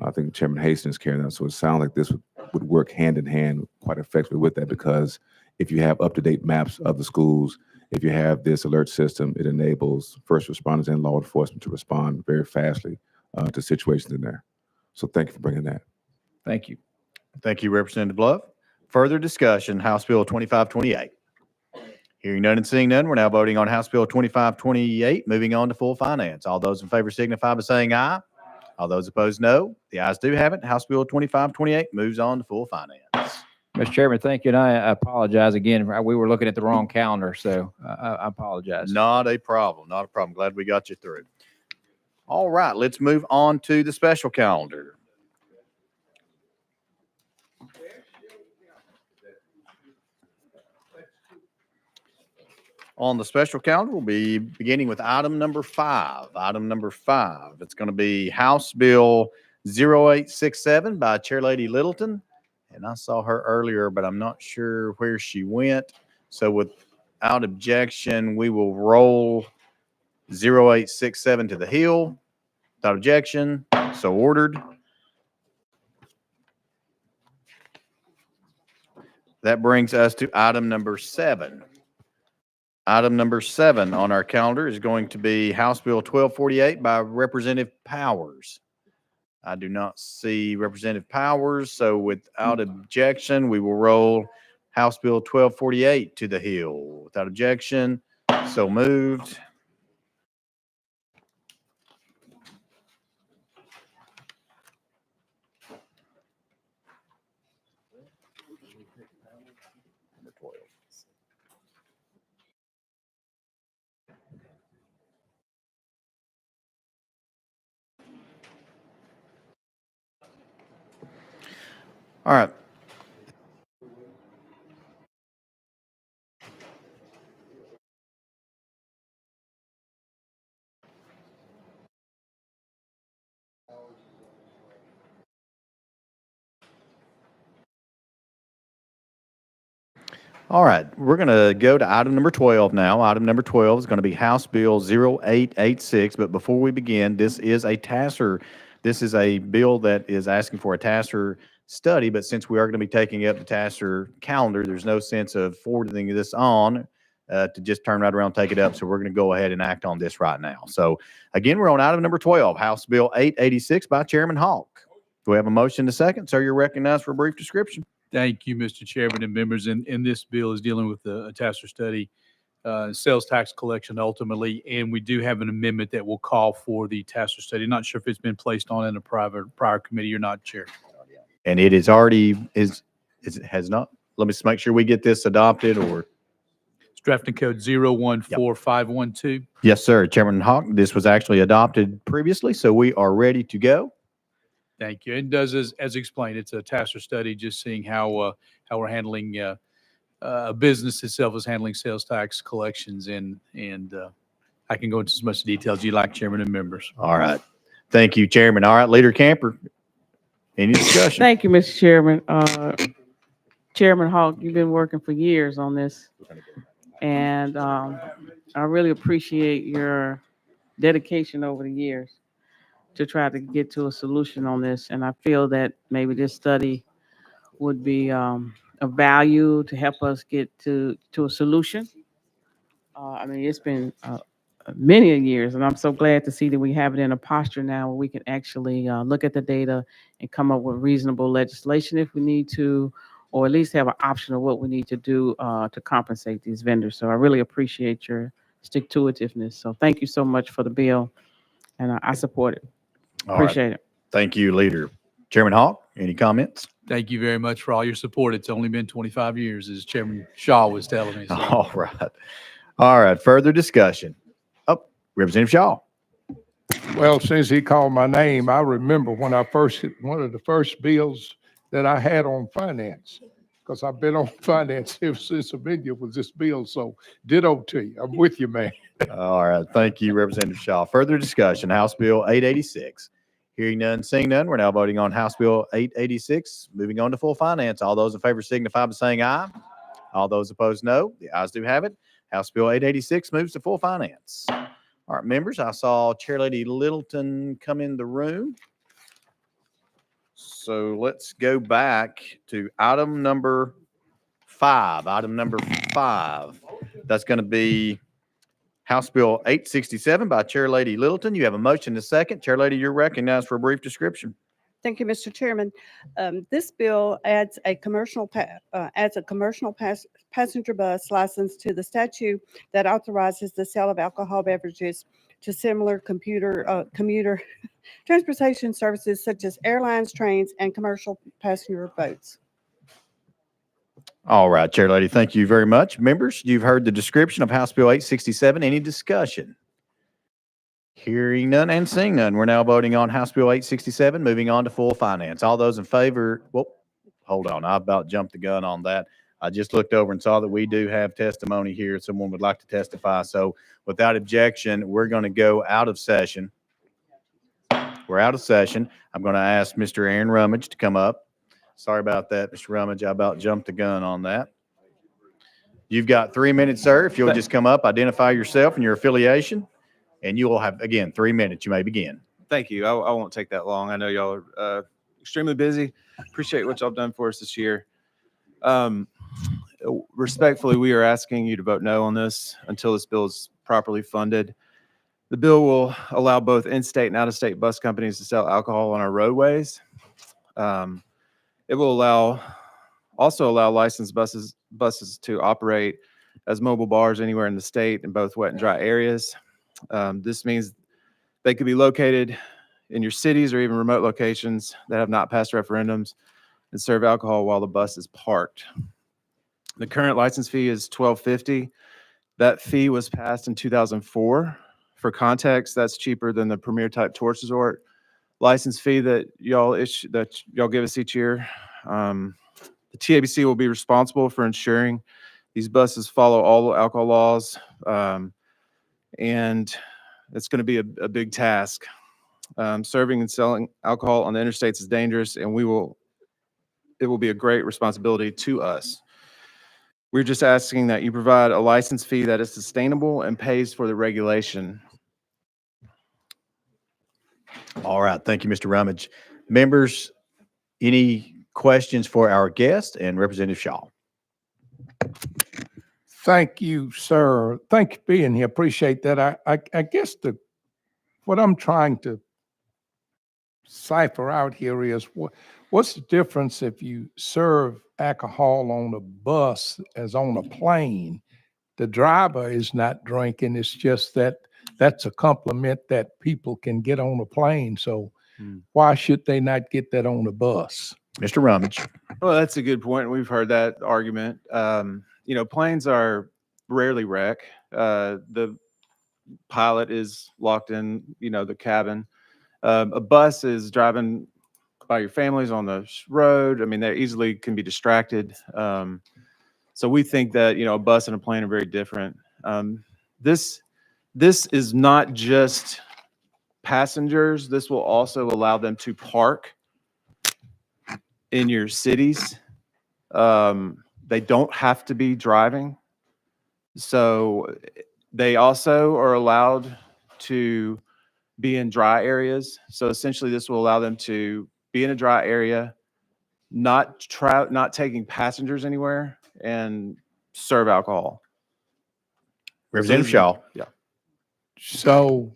I think Chairman Hastings carrying that, so it sounds like this would work hand in hand quite effectively with that, because if you have up-to-date maps of the schools, if you have this alert system, it enables first responders and law enforcement to respond very fastly to situations in there. So thank you for bringing that. Thank you. Thank you, Representative Love. Further discussion, House Bill 2528. Hearing none and seeing none, we're now voting on House Bill 2528, moving on to full finance. All those in favor signify by saying aye. All those opposed, no. The ayes do have it. House Bill 2528 moves on to full finance. Mr. Chairman, thank you, and I apologize again. We were looking at the wrong calendar, so I apologize. Not a problem. Not a problem. Glad we got you through. All right, let's move on to the special calendar. On the special calendar, we'll be beginning with item number 5. Item number 5, it's going to be House Bill 0867 by Chair Lady Littleton. And I saw her earlier, but I'm not sure where she went. So without objection, we will roll 0867 to the Hill. Without objection, so ordered. That brings us to item number 7. Item number 7 on our calendar is going to be House Bill 1248 by Representative Powers. I do not see Representative Powers, so without objection, we will roll House Bill 1248 to the Hill. Without objection, so moved. All right. All right, we're going to go to item number 12 now. Item number 12 is going to be House Bill 0886. But before we begin, this is a TASER. This is a bill that is asking for a TASER study. But since we are going to be taking up the TASER calendar, there's no sense of forwarding this on to just turn right around and take it up. So we're going to go ahead and act on this right now. So again, we're on item number 12, House Bill 886 by Chairman Hawk. Do we have a motion to second? Sir, you're recognized for a brief description. Thank you, Mr. Chairman and members. And this bill is dealing with a TASER study, sales tax collection ultimately, and we do have an amendment that will call for the TASER study. Not sure if it's been placed on in a prior committee or not, Chair. And it is already, it has not, let me just make sure we get this adopted or. It's drafting code 014512. Yes, sir. Chairman Hawk, this was actually adopted previously, so we are ready to go. Thank you. It does, as explained, it's a TASER study, just seeing how we're handling, a business itself is handling sales tax collections, and I can go into as much detail as you like, Chairman and members. All right. Thank you, Chairman. All right, Leader Camper, any discussion? Thank you, Mr. Chairman. Chairman Hawk, you've been working for years on this, and I really appreciate your dedication over the years to try to get to a solution on this. And I feel that maybe this study would be of value to help us get to a solution. I mean, it's been many a years, and I'm so glad to see that we have it in a posture now where we can actually look at the data and come up with reasonable legislation if we need to, or at least have an option of what we need to do to compensate these vendors. So I really appreciate your stick-to-itiveness. So thank you so much for the bill, and I support it. All right. Appreciate it. Thank you, Leader. Chairman Hawk, any comments? Thank you very much for all your support. It's only been 25 years, as Chairman Shaw was telling me. So. All right. All right. Further discussion. Oh, Representative Shaw. Well, since he called my name, I remember when one of the first bills that I had on finance, because I've been on finance ever since I've been here with this bill. So ditto to you. I'm with you, man. All right. Thank you, Representative Shaw. Further discussion, House Bill 886. Hearing none, seeing none, we're now voting on House Bill 886. Moving on to full finance. All those in favor signify by saying aye. All those opposed, no. The ayes do have it. House Bill 886 moves to full finance. All right, members, I saw Chair Lady Littleton come in the room. So let's go back to item number 5. Item number 5. That's going to be House Bill 867 by Chair Lady Littleton. You have a motion and a second. Chair Lady, you're recognized for a brief description. Thank you, Mr. Chairman. This bill adds a commercial passenger bus license to the statute that authorizes the sale of alcohol beverages to similar commuter transportation services such as airlines, trains, and commercial passenger boats. All right, Chair Lady, thank you very much. Members, you've heard the description of House Bill 867. Any discussion? Hearing none and seeing none, we're now voting on House Bill 867, moving on to full finance. All those in favor, well, hold on, I about jumped the gun on that. I just looked over and saw that we do have testimony here. Someone would like to testify. So without objection, we're going to go out of session. We're out of session. I'm going to ask Mr. Aaron Rummage to come up. Sorry about that, Mr. Rummage. I about jumped the gun on that. You've got 3 minutes, sir. If you'll just come up, identify yourself and your affiliation, and you will have, again, 3 minutes. You may begin. Thank you. I won't take that long. I know y'all are extremely busy. Appreciate what y'all done for us this year. Respectfully, we are asking you to vote no on this until this bill is properly funded. The bill will allow both in-state and out-of-state bus companies to sell alcohol on our roadways. It will also allow licensed buses to operate as mobile bars anywhere in the state in both wet and dry areas. This means they could be located in your cities or even remote locations that have not passed referendums and serve alcohol while the bus is parked. The current license fee is $12.50. That fee was passed in 2004. For context, that's cheaper than the Premier Type Tourist Resort license fee that y'all give us each year. The TABC will be responsible for ensuring these buses follow all alcohol laws, and it's going to be a big task. Serving and selling alcohol on the interstates is dangerous, and it will be a great responsibility to us. We're just asking that you provide a license fee that is sustainable and pays for the regulation. All right. Thank you, Mr. Rummage. Members, any questions for our guest and Representative Shaw? Thank you, sir. Thank you for being here. Appreciate that. I guess what I'm trying to cipher out here is what's the difference if you serve alcohol on a bus as on a plane? The driver is not drinking. It's just that's a compliment that people can get on a plane. So why should they not get that on the bus? Mr. Rummage. Well, that's a good point. We've heard that argument. Planes are rarely wreck. The pilot is locked in, the cabin. A bus is driving by your families on the road. I mean, they easily can be distracted. So we think that, a bus and a plane are very different. This is not just passengers. This will also allow them to park in your cities They don't have to be driving. So they also are allowed to be in dry areas. So essentially this will allow them to be in a dry area, not taking passengers anywhere, and serve alcohol. Representative Shaw. Yeah. So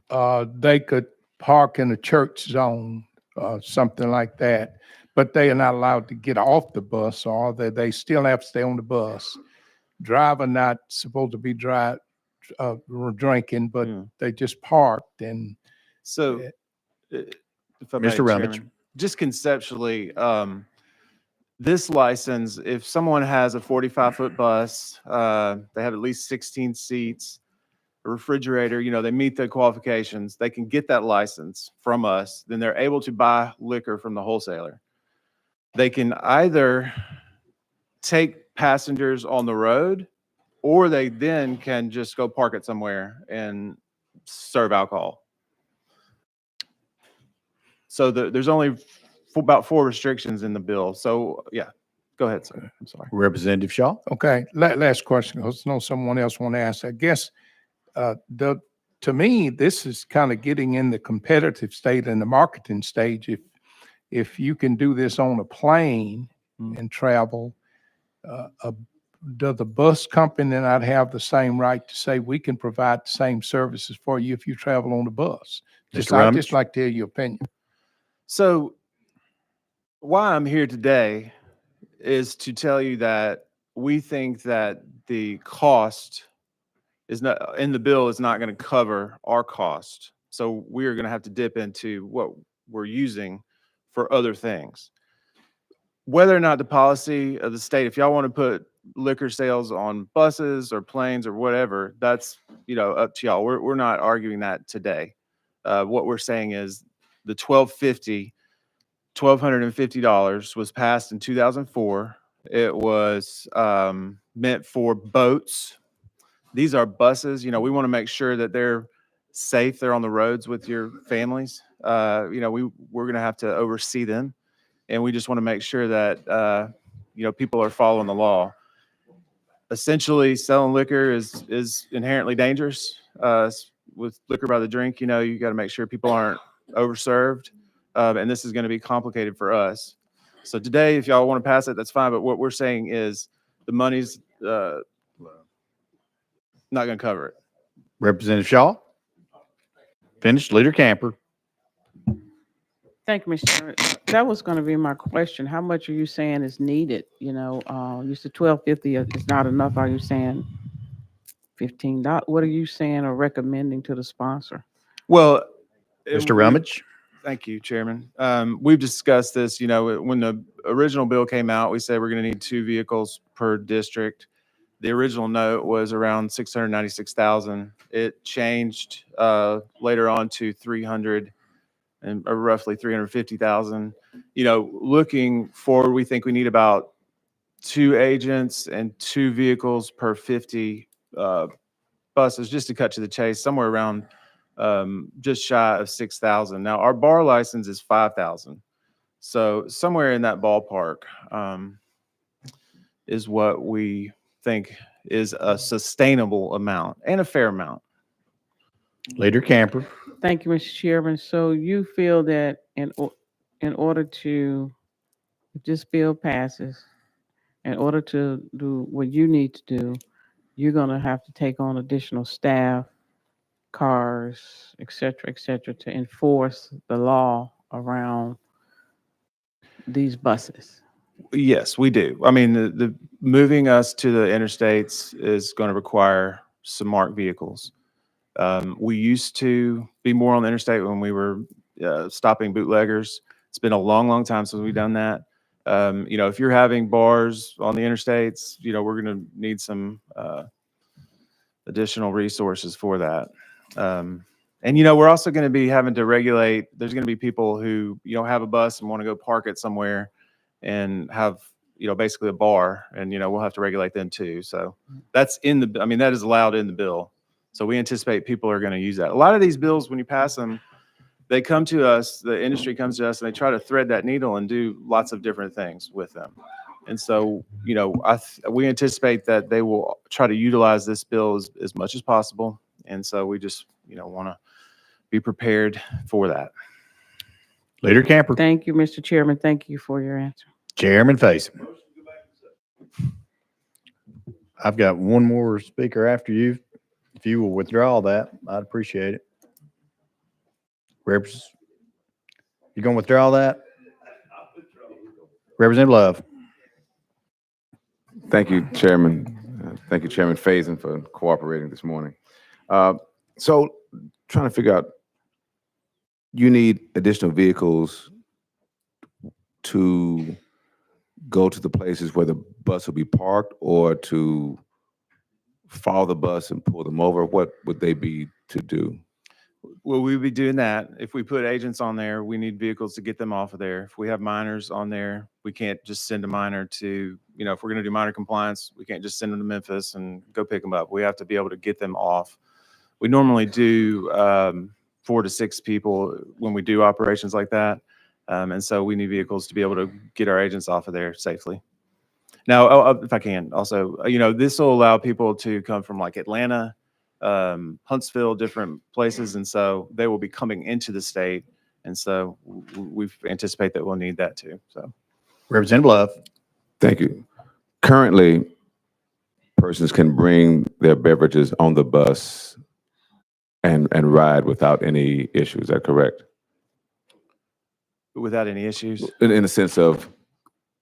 they could park in a church zone, something like that, but they are not allowed to get off the bus, or they still have to stay on the bus. Driver not supposed to be drinking, but they just parked. And so, if I may, Mr. Rummage. Chairman, just conceptually, this license, if someone has a 45-foot bus, they have at least 16 seats, a refrigerator, they meet the qualifications, they can get that license from us, then they're able to buy liquor from the wholesaler. They can either take passengers on the road, or they then can just go park it somewhere and serve alcohol. So there's only about 4 restrictions in the bill. So yeah, go ahead, sir. I'm sorry. Representative Shaw. Okay, last question, because I know someone else want to ask. I guess to me, this is kind of getting in the competitive state and the marketing stage. If you can do this on a plane and travel, does the bus company not have the same right to say we can provide the same services for you if you travel on the bus? I'd just like to hear your opinion. So why I'm here today is to tell you that we think that the cost is not in the bill is not going to cover our cost. So we are going to have to dip into what we're using for other things. Whether or not the policy of the state, if y'all want to put liquor sales on buses or planes or whatever, that's up to y'all. We're not arguing that today. What we're saying is the $1,250 was passed in 2004. It was meant for boats. These are buses. We want to make sure that they're safe. They're on the roads with your families. We're going to have to oversee them, and we just want to make sure that people are following the law. Essentially, selling liquor is inherently dangerous. With liquor by the drink, you got to make sure people aren't overserved, and this is going to be complicated for us. So today, if y'all want to pass it, that's fine. But what we're saying is the money's not going to cover it. Representative Shaw. Finished. Leader Camper. Thank you, Mr. Chairman. That was going to be my question. How much are you saying is needed? You said $1,250 is not enough. Are you saying $15? What are you saying or recommending to the sponsor? Well, Mr. Rummage. Thank you, Chairman. We've discussed this. When the original bill came out, we said we're going to need 2 vehicles per district. The original note was around $696,000. It changed later on to 300 and roughly 350,000. Looking forward, we think we need about 2 agents and 2 vehicles per 50 buses, just to cut to the chase, somewhere around just shy of 6,000. Now our bar license is 5,000. So somewhere in that ballpark is what we think is a sustainable amount and a fair amount. Leader Camper. Thank you, Mr. Chairman. So you feel that in order to, if this bill passes, in order to do what you need to do, you're going to have to take on additional staff, cars, et cetera, to enforce the law around these buses. Yes, we do. I mean, the moving us to the interstates is going to require some marked vehicles. We used to be more on the interstate when we were stopping bootleggers. It's been a long, long time since we've done that. If you're having bars on the interstates, we're going to need some additional resources for that. We're also going to be having to regulate. There's going to be people who have a bus and want to go park it somewhere and have basically a bar, and we'll have to regulate them too. So that's that is allowed in the bill. So we anticipate people are going to use that. A lot of these bills, when you pass them, they come to us, the industry comes to us, and they try to thread that needle and do lots of different things with them. And so, we anticipate that they will try to utilize this bill as much as possible. And so we just, want to be prepared for that. Leader Camper. Thank you, Mr. Chairman. Thank you for your answer. Chairman Faison. I've got one more speaker after you. If you will withdraw that, I'd appreciate it. You going to withdraw that? Representative Love. Thank you, Chairman. Thank you, Chairman Faison, for cooperating this morning. So trying to figure out, you need additional vehicles to go to the places where the bus will be parked, or to follow the bus and pull them over? What would they be to do? Well, we'd be doing that. If we put agents on there, we need vehicles to get them off of there. If we have minors on there, we can't just send a minor to, if we're going to do minor compliance, we can't just send them to Memphis and go pick them up. We have to be able to get them off. We normally do 4 to 6 people when we do operations like that. And so we need vehicles to be able to get our agents off of there safely. Now, if I can also, this will allow people to come from like Atlanta, Huntsville, different places. And so they will be coming into the state. And so we anticipate that we'll need that too. So, Representative Love. Thank you. Currently, persons can bring their beverages on the bus and ride without any issue. Is that correct? Without any issues? In the sense of,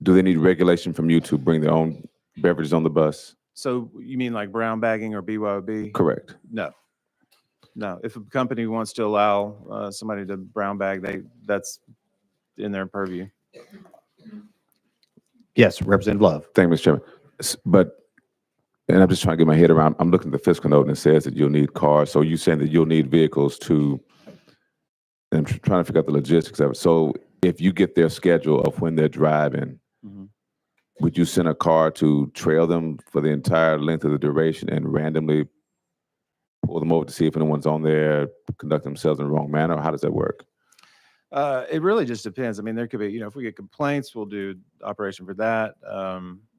do they need regulation from you to bring their own beverages on the bus? So you mean like brown bagging or BYOB? Correct. No. If a company wants to allow somebody to brown bag, that's in their purview. Yes, Representative Love. Thank you, Mr. Chairman. And I'm just trying to get my head around, I'm looking at the fiscal note and it says that you'll need cars. So you're saying that you'll need vehicles to, and I'm trying to figure out the logistics of it. So if you get their schedule of when they're driving, would you send a car to trail them for the entire length of the duration and randomly pull them over to see if anyone's on there, conduct themselves in the wrong manner? Or how does that work? It really just depends. I mean, there could be, if we get complaints, we'll do operation for that.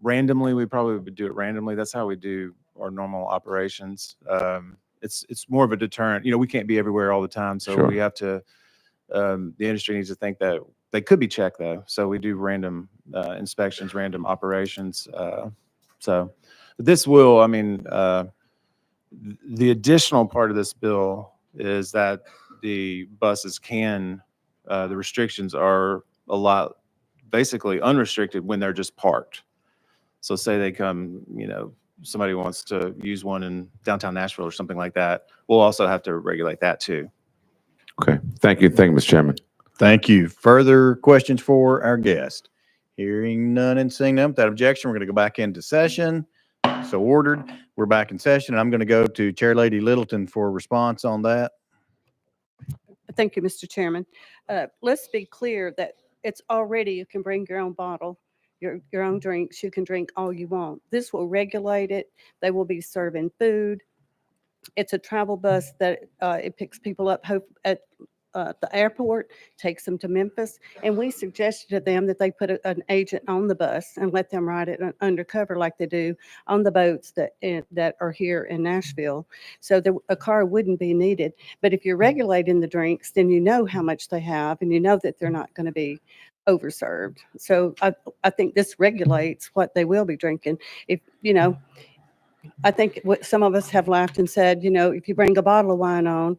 Randomly, we probably would do it randomly. That's how we do our normal operations. It's more of a deterrent. We can't be everywhere all the time. So Sure. we have to, the industry needs to think that they could be checked though. So we do random inspections, random operations. So this will, the additional part of this bill is that the buses can, the restrictions are a lot, basically unrestricted when they're just parked. So say they come, somebody wants to use one in downtown Nashville or something like that. We'll also have to regulate that too. Okay. Thank you. Thank you, Mr. Chairman. Thank you. Further questions for our guest? Hearing none and seeing none, without objection, we're going to go back into session. So ordered. We're back in session, and I'm going to go to Chair Lady Littleton for a response on that. Thank you, Mr. Chairman. Let's be clear that it's already, you can bring your own bottle, your own drinks. You can drink all you want. This will regulate it. They will be serving food. It's a travel bus that it picks people up at the airport, takes them to Memphis, and we suggested to them that they put an agent on the bus and let them ride it undercover like they do on the boats that are here in Nashville. So a car wouldn't be needed. But if you're regulating the drinks, then you know how much they have, and you know that they're not going to be overserved. So I think this regulates what they will be drinking. If I think what some of us have laughed and said, if you bring a bottle of wine on,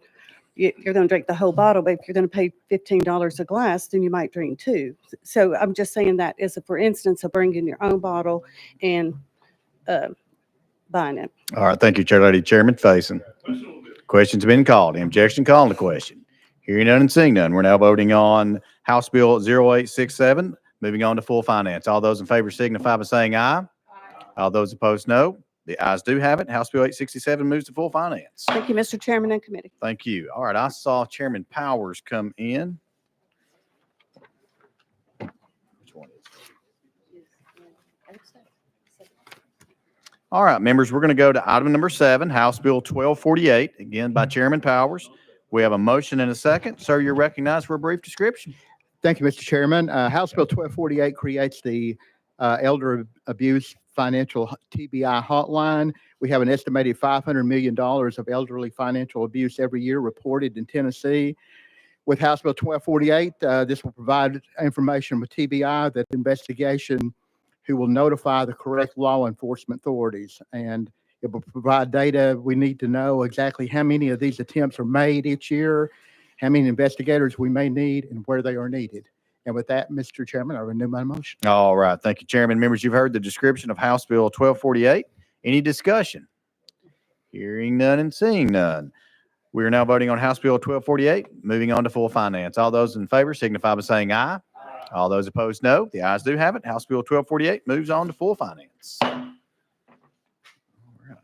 you're going to drink the whole bottle, but if you're going to pay $15 a glass, then you might drink 2. So I'm just saying that as a for instance of bringing your own bottle and buying it. All right. Thank you, Chair Lady. Chairman Faison. Question's been called. The objection calling the question. Hearing none and seeing none, we're now voting on House Bill 0867, moving on to full finance. All those in favor signify by saying aye. All those opposed, no. The ayes do have it. House Bill 867 moves to full finance. Thank you, Mr. Chairman and committee. Thank you. All right. I saw Chairman Powers come in. Which one is it? All right, members, we're going to go to item number 7, House Bill 1248, again by Chairman Powers. We have a motion and a second. Sir, you're recognized for a brief description. Thank you, Mr. Chairman. House Bill 1248 creates the elder abuse financial TBI hotline. We have an estimated $500 million of elderly financial abuse every year reported in Tennessee. With House Bill 1248, this will provide information with TBI that investigation who will notify the correct law enforcement authorities. And it will provide data. We need to know exactly how many of these attempts are made each year, how many investigators we may need, and where they are needed. And with that, Mr. Chairman, I renew my motion. All right. Thank you, Chairman. Members, you've heard the description of House Bill 1248. Any discussion? Hearing none and seeing none. We are now voting on House Bill 1248, moving on to full finance. All those in favor signify by saying aye. All those opposed, no. The ayes do have it. House Bill 1248 moves on to full finance. All right.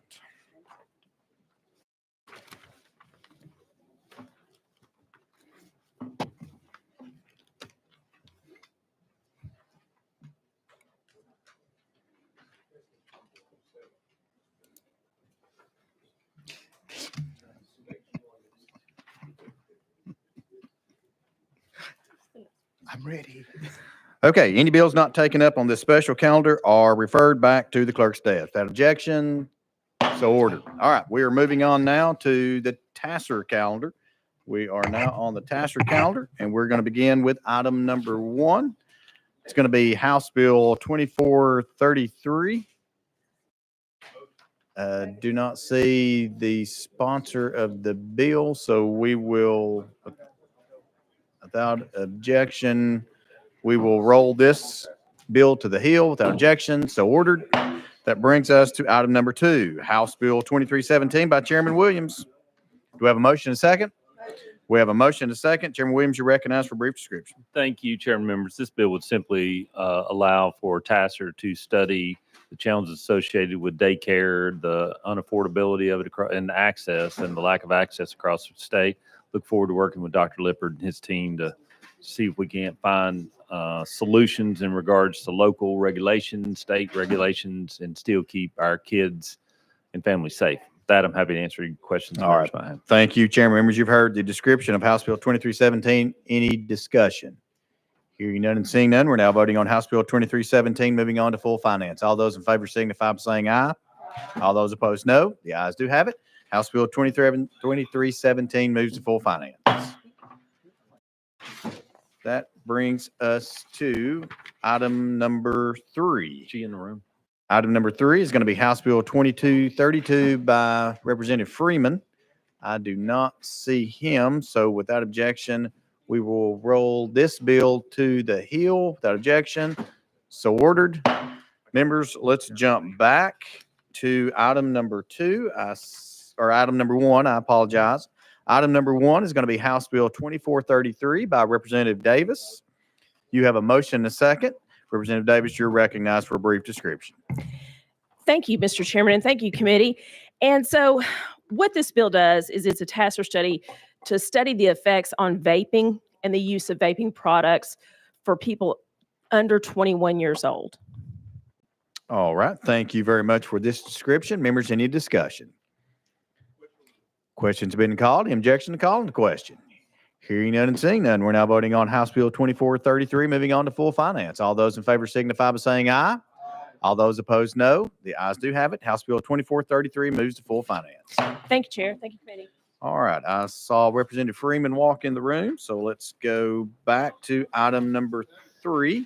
I'm ready. Okay, any bills not taken up on this special calendar are referred back to the clerk's desk. Without objection, so ordered. All right, we are moving on now to the TASSER calendar. We are now on the TASSER calendar, and we're going to begin with item number 1. It's going to be House Bill 2433. Do not see the sponsor of the bill, so we will, without objection, we will roll this bill to the hill without objection. So ordered. That brings us to item number 2, House Bill 2317 by Chairman Williams. Do we have a motion and a second? We have a motion and a second. Chairman Williams, you're recognized for a brief description. Thank you, Chairman members. This bill would simply allow for TASSER to study the challenges associated with daycare, the unaffordability of it and access and the lack of access across the state. Look forward to working with Dr. Lippard and his team to see if we can't find solutions in regards to local regulations, state regulations, and still keep our kids and families safe. With that, I'm happy to answer any questions. All right. Thank you, Chairman members. You've heard the description of House Bill 2317. Any discussion? Hearing none and seeing none, we're now voting on House Bill 2317, moving on to full finance. All those in favor signify by saying aye. All those opposed, no. The ayes do have it. House Bill 2317 moves to full finance. That brings us to item number 3. She in the room? Item number 3 is going to be House Bill 2232 by Representative Freeman. I do not see him, so without objection, we will roll this bill to the hill without objection. So ordered. Members, let's jump back to item number 2, or item number 1, I apologize. Item number 1 is going to be House Bill 2433 by Representative Davis. You have a motion and a second. Representative Davis, you're recognized for a brief description. Thank you, Mr. Chairman, and thank you, committee. And so what this bill does is it's a TASSER study to study the effects on vaping and the use of vaping products for people under 21 years old. All right. Thank you very much for this description. Members, any discussion? Question's been called. Any objection to calling the question? Hearing none and seeing none, we're now voting on House Bill 2433, moving on to full finance. All those in favor signify by saying aye. All those opposed, no. The ayes do have it. House Bill 2433 moves to full finance. Thank you, Chair. Thank you, committee. All right. I saw Representative Freeman walk in the room, so let's go back to item number 3.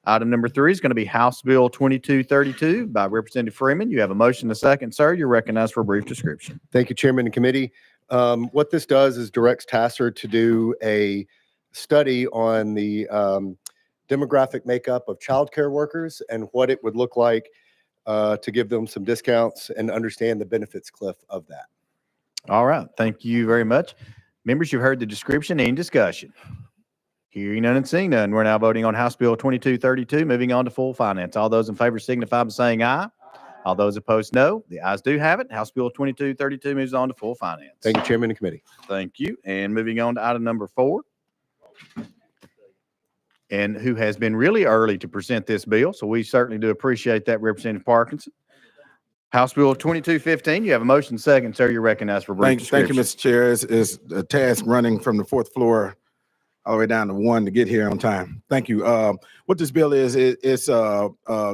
Item number 3 is going to be House Bill 2232 by Representative Freeman. You have a motion and a second, sir. You're recognized for a brief description. Thank you, Chairman and committee. What this does is directs TASSER to do a study on the demographic makeup of childcare workers and what it would look like to give them some discounts and understand the benefits cliff of that. All right. Thank you very much. Members, you've heard the description. Any discussion? Hearing none and seeing none, we're now voting on House Bill 2232, moving on to full finance. All those in favor signify by saying aye. All those opposed, no. The ayes do have it. House Bill 2232 moves on to full finance. Thank you, Chairman and committee. Thank you. And moving on to item number 4. And who has been really early to present this bill, so we certainly do appreciate that, Representative Parkinson. House Bill 2215, you have a motion second, sir. You're recognized for a brief Thank you, description. Mr. Chair. It's a task running from the 4th floor all the way down to 1 to get here on time. Thank you. What this bill is, it's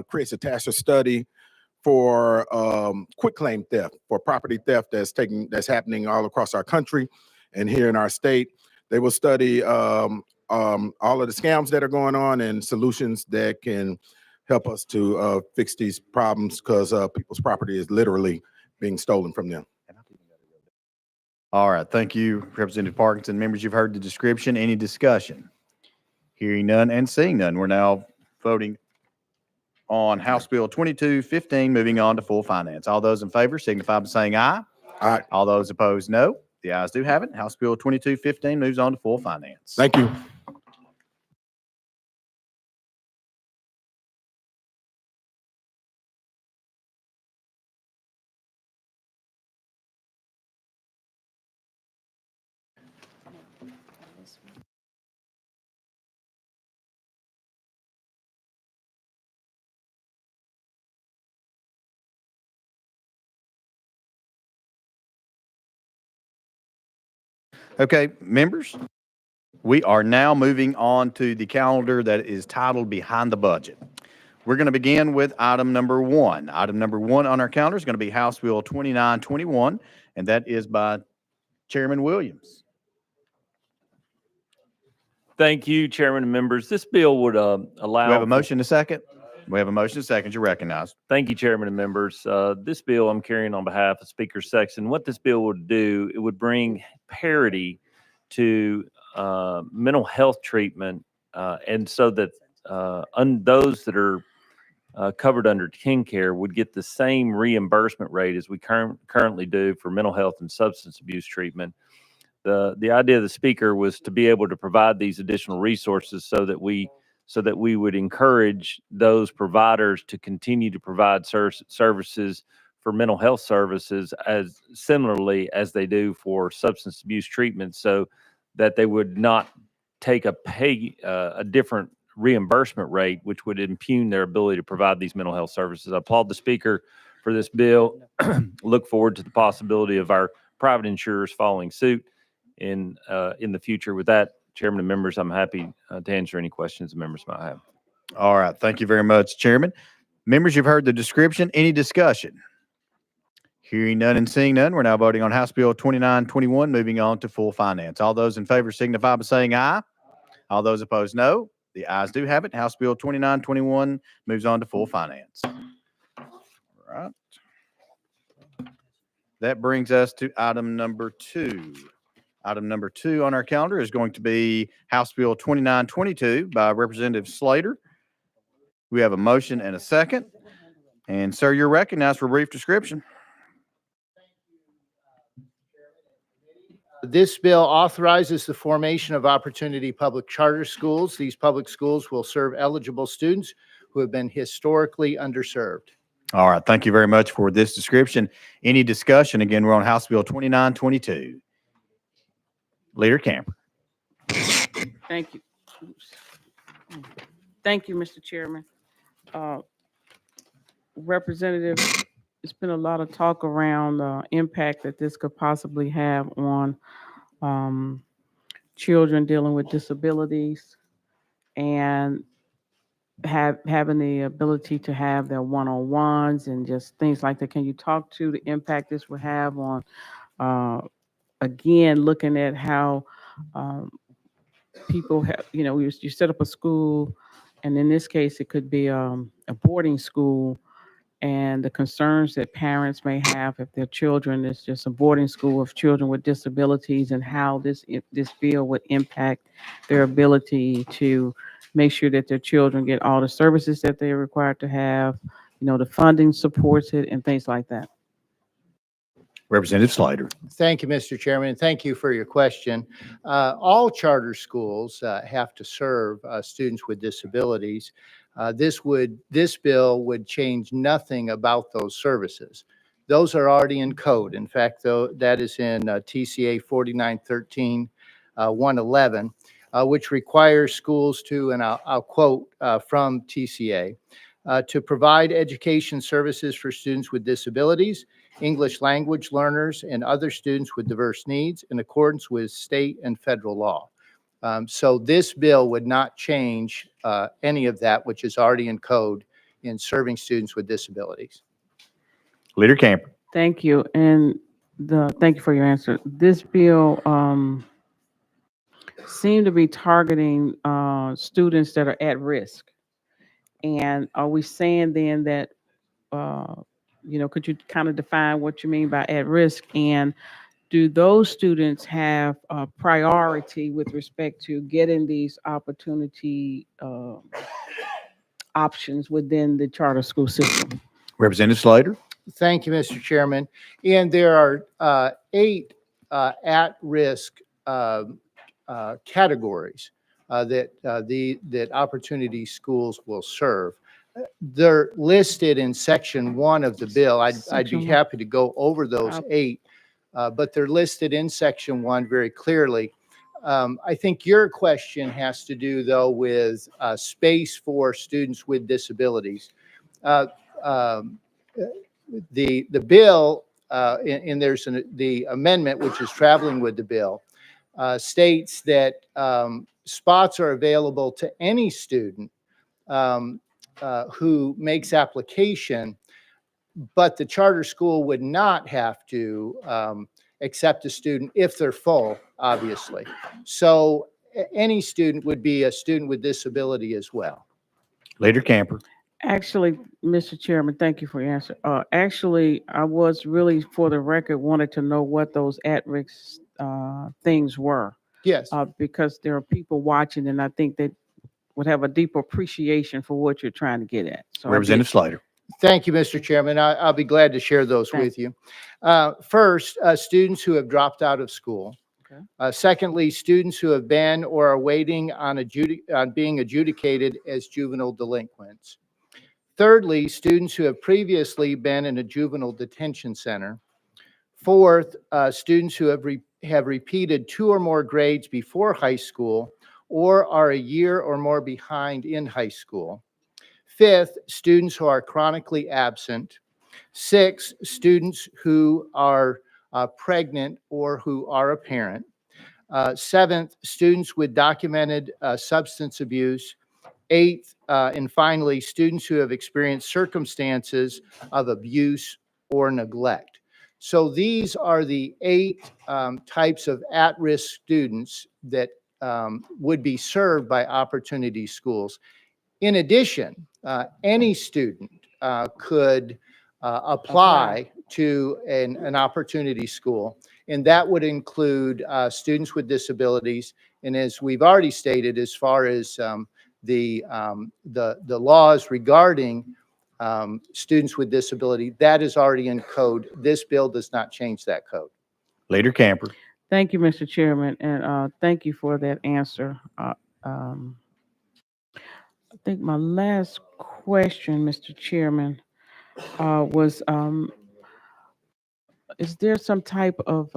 creates a task or study for quitclaim theft, for property theft that's happening all across our country and here in our state. They will study all of the scams that are going on and solutions that can help us to fix these problems, because people's property is literally being stolen from them. All right, thank you, Representative Parkinson. Members, you've heard the description. Any discussion? Hearing none and seeing none, we're now voting on House Bill 2215, moving on to full finance. All those in favor signify by saying aye. Aye. All those opposed, no. The ayes do have it. House Bill 2215 moves on to full finance. Thank you. Okay, members, we are now moving on to the calendar that is titled Behind the Budget. We're going to begin with item number 1. Item number 1 on our calendar is going to be House Bill 2921, and that is by Chairman Williams. Thank you, Chairman and members. This bill would allow. We have a motion to second. We have a motion to second. You're recognized. Thank you, Chairman and members. This bill I'm carrying on behalf of Speaker Sexton. What this bill would do, it would bring parity to mental health treatment, and so that those that are covered under TennCare would get the same reimbursement rate as we currently do for mental health and substance abuse treatment. The idea of the speaker was to be able to provide these additional resources so that we would encourage those providers to continue to provide services for mental health services as similarly as they do for substance abuse treatment, so that they would not take a different reimbursement rate, which would impugn their ability to provide these mental health services. I applaud the speaker for this bill. Look forward to the possibility of our private insurers following suit in the future. With that, Chairman and members, I'm happy to answer any questions the members might have. All right. Thank you very much, Chairman. Members, you've heard the description. Any discussion? Hearing none and seeing none, we're now voting on House Bill 2921, moving on to full finance. All those in favor signify by saying aye. All those opposed, no. The ayes do have it. House Bill 2921 moves on to full finance. All right. That brings us to item number 2. Item number 2 on our calendar is going to be House Bill 2922 by Representative Slater. We have a motion and a second. And sir, you're recognized for a brief description. This bill authorizes the formation of opportunity public charter schools. These public schools will serve eligible students who have been historically underserved. All right. Thank you very much for this description. Any discussion? Again, we're on House Bill 2922. Leader Camper. Thank you. Thank you, Mr. Chairman. Representative, there's been a lot of talk around the impact that this could possibly have on children dealing with disabilities and having the ability to have their one-on-ones and just things like that. Can you talk to the impact this would have on, again, looking at how people have, you set up a school, and in this case, it could be a boarding school, and the concerns that parents may have if their children is just a boarding school of children with disabilities, and how this bill would impact their ability to make sure that their children get all the services that they're required to have, the funding supports it and things like that. Representative Slater. Thank you, Mr. Chairman, and thank you for your question. All charter schools have to serve students with disabilities. This bill would change nothing about those services. Those are already in code. In fact, though, that is in TCA 4913-111, which requires schools to, and I'll quote from TCA, to provide education services for students with disabilities, English language learners, and other students with diverse needs in accordance with state and federal law. So this bill would not change any of that, which is already in code in serving students with disabilities. Leader Camper. Thank you. And thank you for your answer. This bill seemed to be targeting students that are at risk. And are we saying then that, could you kind of define what you mean by at risk? And do those students have priority with respect to getting these opportunity options within the charter school system? Representative Slater. Thank you, Mr. Chairman. And there are 8 at-risk categories that opportunity schools will serve. They're listed in section 1 of the bill. I'd be Section 1. happy to go over those 8, but they're listed in section 1 very clearly. I think your question has to do, though, with space for students with disabilities. The bill, and there's the amendment, which is traveling with the bill, states that spots are available to any student who makes application, but the charter school would not have to accept a student if they're full, obviously. So any student would be a student with disability as well. Leader Camper. Actually, Mr. Chairman, thank you for your answer. Actually, I was really, for the record, wanted to know what those at-risk things were. Yes. Because there are people watching, and I think they would have a deep appreciation for what you're trying to get at. So Representative Slater. Thank you, Mr. Chairman. I'll be glad to share those with you. First, students who have dropped out of school. Okay. Secondly, students who have been or are waiting on being adjudicated as juvenile delinquents. Thirdly, students who have previously been in a juvenile detention center. Fourth, students who have repeated 2 or more grades before high school or are a year or more behind in high school. Fifth, students who are chronically absent. 6, students who are pregnant or who are a parent. 7th, students with documented substance abuse. 8th, and finally, students who have experienced circumstances of abuse or neglect. So these are the 8 types of at-risk students that would be served by opportunity schools. In addition, any student could apply to an opportunity school, and that would include students with disabilities. And as we've already stated, as far as the laws regarding students with disability, that is already in code. This bill does not change that code. Leader Camper. Thank you, Mr. Chairman, and thank you for that answer. I think my last question, Mr. Chairman, was, is there some type of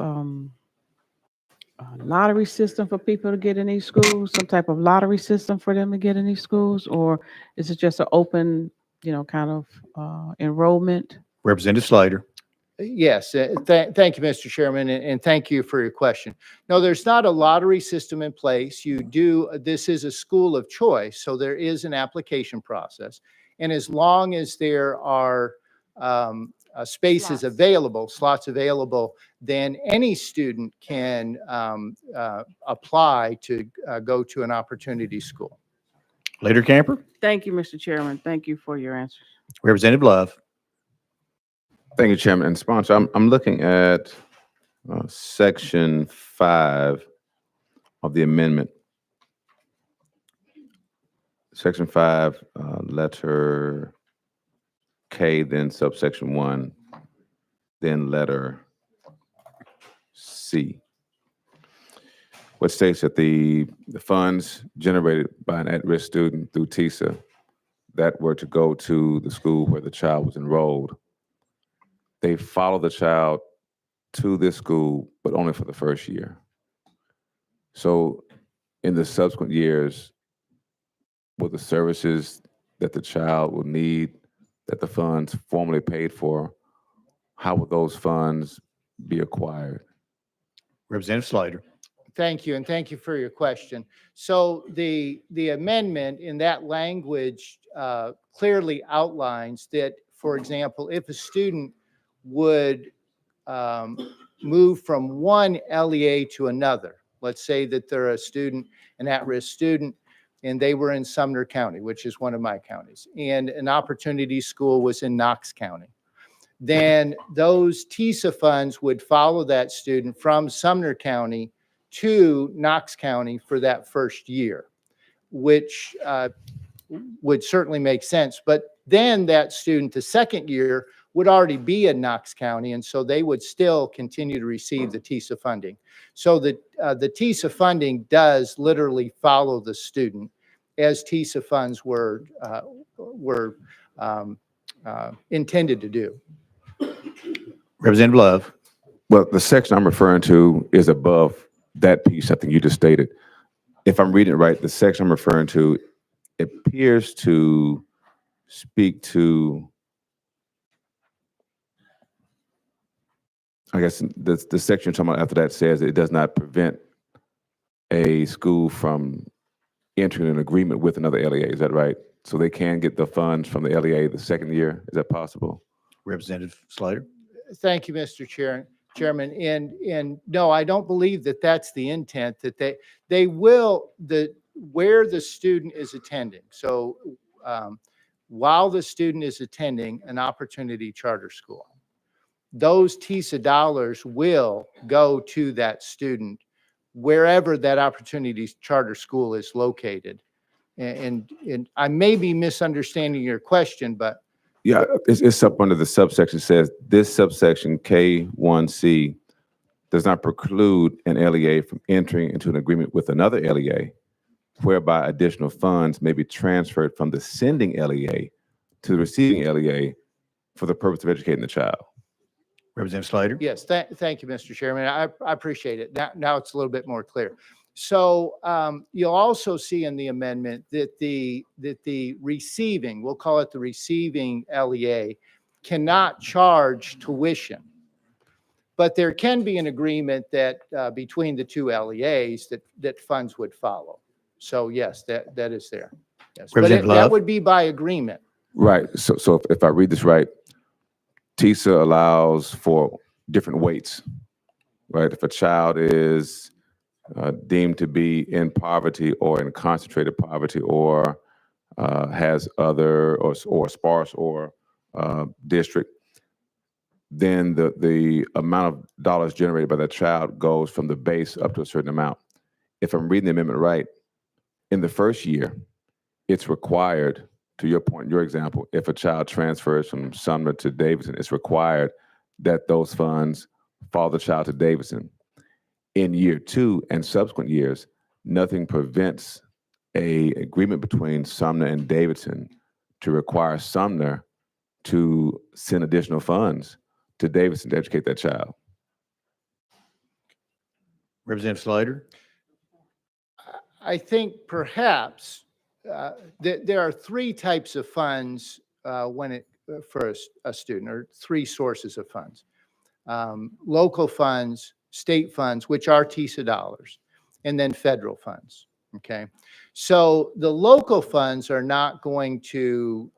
lottery system for people to get in these schools? Some type of lottery system for them to get in these schools? Or is it just an open, kind of enrollment? Representative Slater. Yes, thank you, Mr. Chairman, and thank you for your question. No, there's not a lottery system in place. This is a school of choice, so there is an application process. And as long as there are spaces available, slots available, then any student can apply to go to an opportunity school. Leader Camper. Thank you, Mr. Chairman. Thank you for your answers. Representative Love. Thank you, Chairman and Sponsor. I'm looking at section 5 of the amendment. Section 5, letter K, then subsection 1, then letter C, which states that the funds generated by an at-risk student through TISA that were to go to the school where the child was enrolled, they follow the child to this school, but only for the first year. So in the subsequent years, will the services that the child will need, that the funds formerly paid for, how will those funds be acquired? Representative Slater. Thank you, and thank you for your question. So the amendment in that language clearly outlines that, for example, if a student would move from one LEA to another, let's say that they're a student, an at-risk student, and they were in Sumner County, which is one of my counties, and an opportunity school was in Knox County, then those TISA funds would follow that student from Sumner County to Knox County for that first year, which would certainly make sense. But then that student, the second year, would already be in Knox County, and so they would still continue to receive the TISA funding. So the TISA funding does literally follow the student, as TISA funds were intended to do. Representative Love. Well, the section I'm referring to is above that piece, I think you just stated. If I'm reading it right, the section I'm referring to appears to speak to, I guess the section you're talking about after that says it does not prevent a school from entering an agreement with another LEA. Is that right? So they can get the funds from the LEA the second year. Is that possible? Representative Slater. Thank you, Mr. Chairman. And no, I don't believe that that's the intent, that they will, where the student is attending. So while the student is attending an opportunity charter school, those TISA dollars will go to that student wherever that opportunity charter school is located. And I may be misunderstanding your question, but Yeah, it's up under the subsection says this subsection K1C does not preclude an LEA from entering into an agreement with another LEA whereby additional funds may be transferred from the sending LEA to the receiving LEA for the purpose of educating the child. Representative Slater. yes, thank you, Mr. Chairman. I appreciate it. Now it's a little bit more clear. So you'll also see in the amendment that the receiving, we'll call it the receiving LEA, cannot charge tuition. But there can be an agreement that between the two LEAs that funds would follow. So yes, that is there. Yes, but Representative that Love. would be by agreement. Right. So if I read this right, TISA allows for different weights, right? If a child is deemed to be in poverty or in concentrated poverty or has other or sparse or district, then the amount of dollars generated by that child goes from the base up to a certain amount. If I'm reading the amendment right, in the first year, it's required, to your point, your example, if a child transfers from Sumner to Davidson, it's required that those funds follow the child to Davidson. In year 2 and subsequent years, nothing prevents an agreement between Sumner and Davidson to require Sumner to send additional funds to Davidson to educate that child. Representative Slater. I think perhaps there are three types of funds for a student, or three sources of funds. Local funds, state funds, which are TISA dollars, and then federal funds, okay? So the local funds are not going to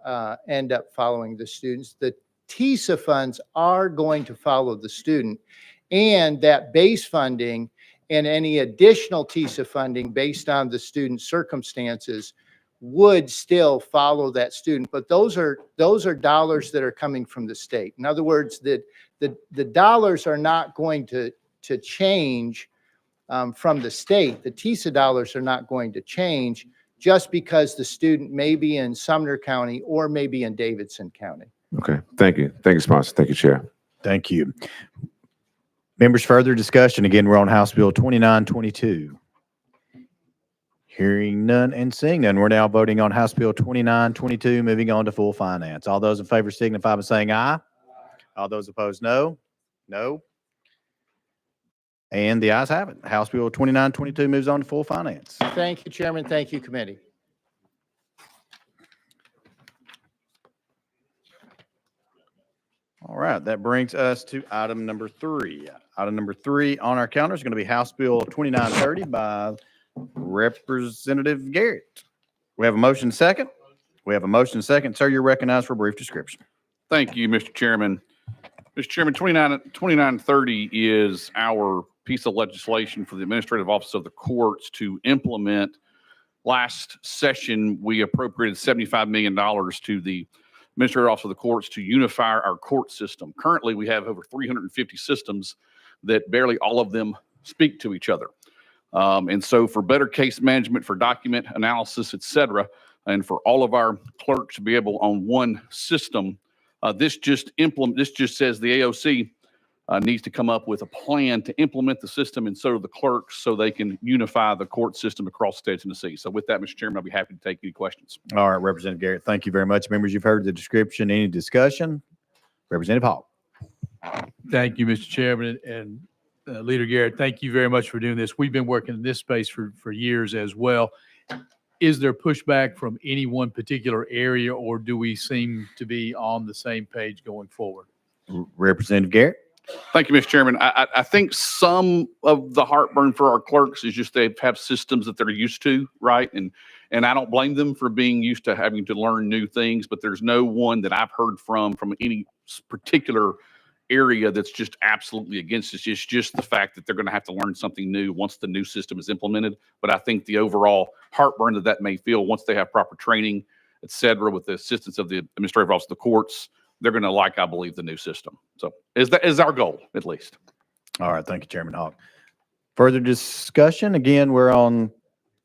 end up following the students. The TISA funds are going to follow the student, and that base funding and any additional TISA funding based on the student's circumstances would still follow that student. But those are dollars that are coming from the state. In other words, the dollars are not going to change from the state. The TISA dollars are not going to change just because the student may be in Sumner County or maybe in Davidson County. Okay, thank you. Thank you, sponsor. Thank you, Chair. Thank you. Members, further discussion. Again, we're on House Bill 2922. Hearing none and seeing none, we're now voting on House Bill 2922, moving on to full finance. All those in favor signify by saying aye. All those opposed, no. No. And the ayes have it. House Bill 2922 moves on to full finance. Thank you, Chairman. Thank you, committee. All right, that brings us to item number 3. Item number 3 on our calendar is going to be House Bill 2930 by Representative Garrett. We have a motion second. We have a motion second. Sir, you're recognized for a brief description. Thank you, Mr. Chairman. Mr. Chairman, 2930 is our piece of legislation for the Administrative Office of the Courts to implement. Last session, we appropriated $75 million to the Administrative Office of the Courts to unify our court system. Currently, we have over 350 systems that barely all of them speak to each other. And so for better case management, for document analysis, et cetera, and for all of our clerks to be able on one system, this just says the AOC needs to come up with a plan to implement the system, and so do the clerks, so they can unify the court system across the state of Tennessee. So with that, Mr. Chairman, I'll be happy to take any questions. All right, Representative Garrett, thank you very much. Members, you've heard the description. Any discussion? Representative Hall. Thank you, Mr. Chairman, and Leader Garrett, thank you very much for doing this. We've been working in this space for years as well. Is there pushback from any one particular area, or do we seem to be on the same page going forward? Representative Garrett. Thank you, Mr. Chairman. I think some of the heartburn for our clerks is just they have systems that they're used to, right? And I don't blame them for being used to having to learn new things, but there's no one that I've heard from any particular area that's just absolutely against it. It's just the fact that they're going to have to learn something new once the new system is implemented. But I think the overall heartburn that may feel once they have proper training, et cetera, with the assistance of the Administrative Office of the Courts, they're going to like, I believe, the new system. So that is our goal, at least. All right. Thank you, Chairman Hawk. Further discussion? Again,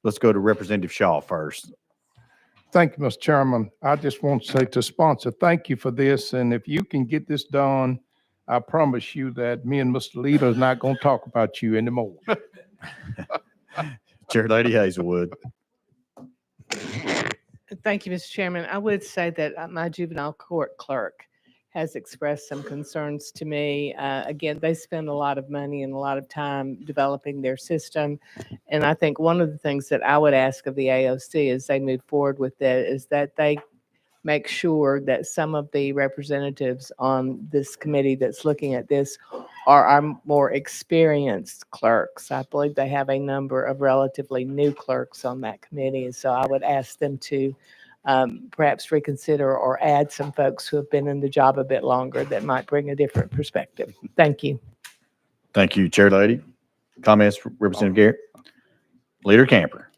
let's go to Representative Shaw first. Thank you, Mr. Chairman. I just want to say to sponsor, thank you for this. And if you can get this done, I promise you that me and Mr. Leader is not going to talk about you anymore. Chair Lady Hazelwood. Thank you, Mr. Chairman. I would say that my juvenile court clerk has expressed some concerns to me. Again, they spend a lot of money and a lot of time developing their system. And I think one of the things that I would ask of the AOC as they move forward with that is that they make sure that some of the representatives on this committee that's looking at this are our more experienced clerks. I believe they have a number of relatively new clerks on that committee. And so I would ask them to perhaps reconsider or add some folks who have been in the job a bit longer that might bring a different perspective. Thank you. Thank you, Chair Lady. Comments, Representative Garrett? Leader Camper.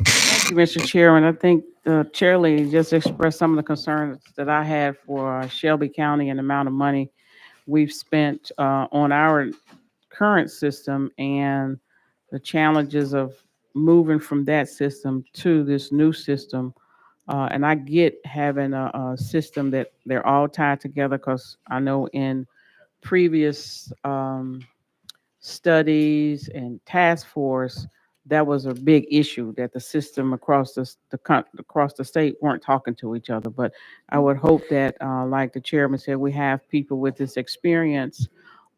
Thank you, Mr. Chairman. I think the chair lady just expressed some of the concerns that I had for Shelby County and the amount of money we've spent on our current system and the challenges of moving from that system to this new system. And I get having a system that they're all tied together, because I know in previous studies and task force, that was a big issue, that the system across the state weren't talking to each other. But I would hope that, like the chairman said, we have people with this experience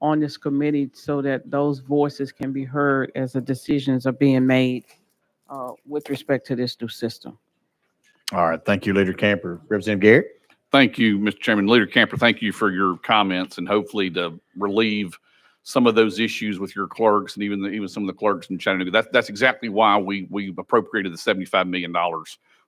on this committee so that those voices can be heard as the decisions are being made with respect to this new system. All right. Thank you, Leader Camper. Representative Garrett. Thank you, Mr. Chairman. Leader Camper, thank you for your comments, and hopefully to relieve some of those issues with your clerks and even some of the clerks in Chattanooga. That's exactly why we appropriated the $75 million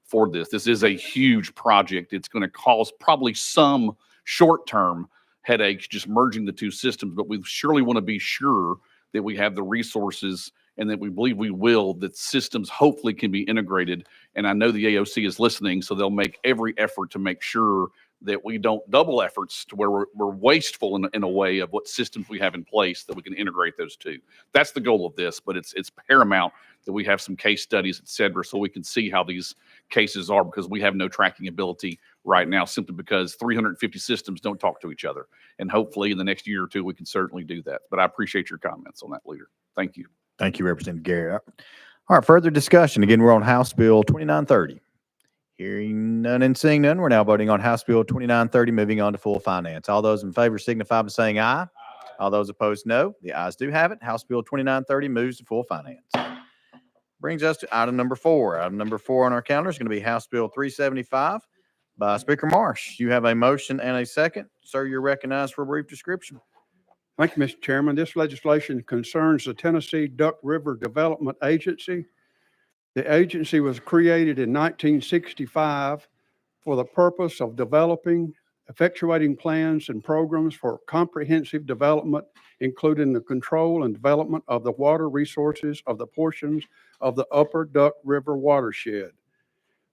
for this. This is a huge project. It's going to cause probably some short-term headaches just merging the two systems, but we surely want to be sure that we have the resources, and that we believe we will, that systems hopefully can be integrated. And I know the AOC is listening, so they'll make every effort to make sure that we don't double efforts to where we're wasteful in a way of what systems we have in place, that we can integrate those two. That's the goal of this, but it's paramount that we have some case studies, et cetera, so we can see how these cases are, because we have no tracking ability right now, simply because 350 systems don't talk to each other. And hopefully in the next year or two, we can certainly do that. But I appreciate your comments on that, Leader. Thank you. Thank you, Representative Garrett. All right, further discussion. Again, we're on House Bill 2930. Hearing none and seeing none, we're now voting on House Bill 2930, moving on to full finance. All those in favor signify by saying aye. All those opposed, no. The ayes do have it. House Bill 2930 moves to full finance. Brings us to item number 4. Item number 4 on our calendar is going to be House Bill 375 by Speaker Marsh. You have a motion and a second. Sir, you're recognized for a brief description. Thank you, Mr. Chairman. This legislation concerns the Tennessee Duck River Development Agency. The agency was created in 1965 for the purpose of developing, effectuating plans and programs for comprehensive development, including the control and development of the water resources of the portions of the Upper Duck River watershed.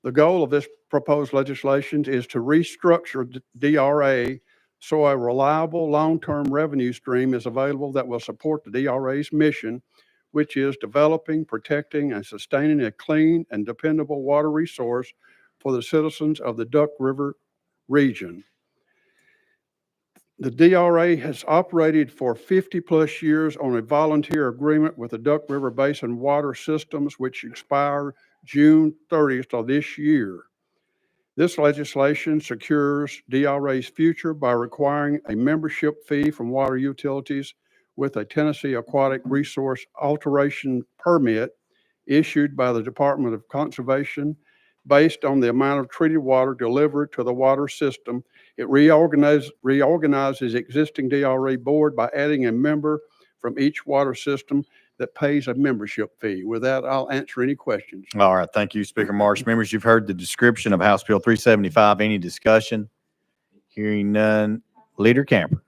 The goal of this proposed legislation is to restructure DRA so a reliable long-term revenue stream is available that will support the DRA's mission, which is developing, protecting, and sustaining a clean and dependable water resource for the citizens of the Duck River region. The DRA has operated for 50-plus years on a volunteer agreement with the Duck River Basin Water Systems, which expire June 30th of this year. This legislation secures DRA's future by requiring a membership fee from water utilities with a Tennessee Aquatic Resource Alteration Permit issued by the Department of Conservation based on the amount of treated water delivered to the water system. It reorganizes existing DRA board by adding a member from each water system that pays a membership fee. With that, I'll answer any questions. All right. Thank you, Speaker Marsh. Members, you've heard the description of House Bill 375. Any discussion? Hearing none. Leader Camper.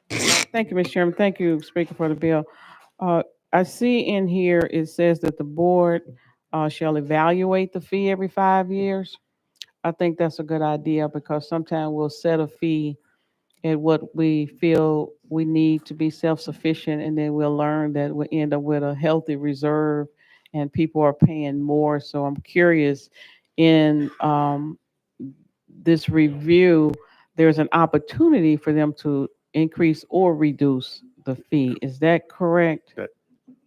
Thank you, Mr. Chairman. Thank you, Speaker, for the bill. I see in here, it says that the board shall evaluate the fee every 5 years. I think that's a good idea because sometimes we'll set a fee at what we feel we need to be self-sufficient, and then we'll learn that we end up with a healthy reserve and people are paying more. So I'm curious, in this review, there's an opportunity for them to increase or reduce the fee. Is that correct?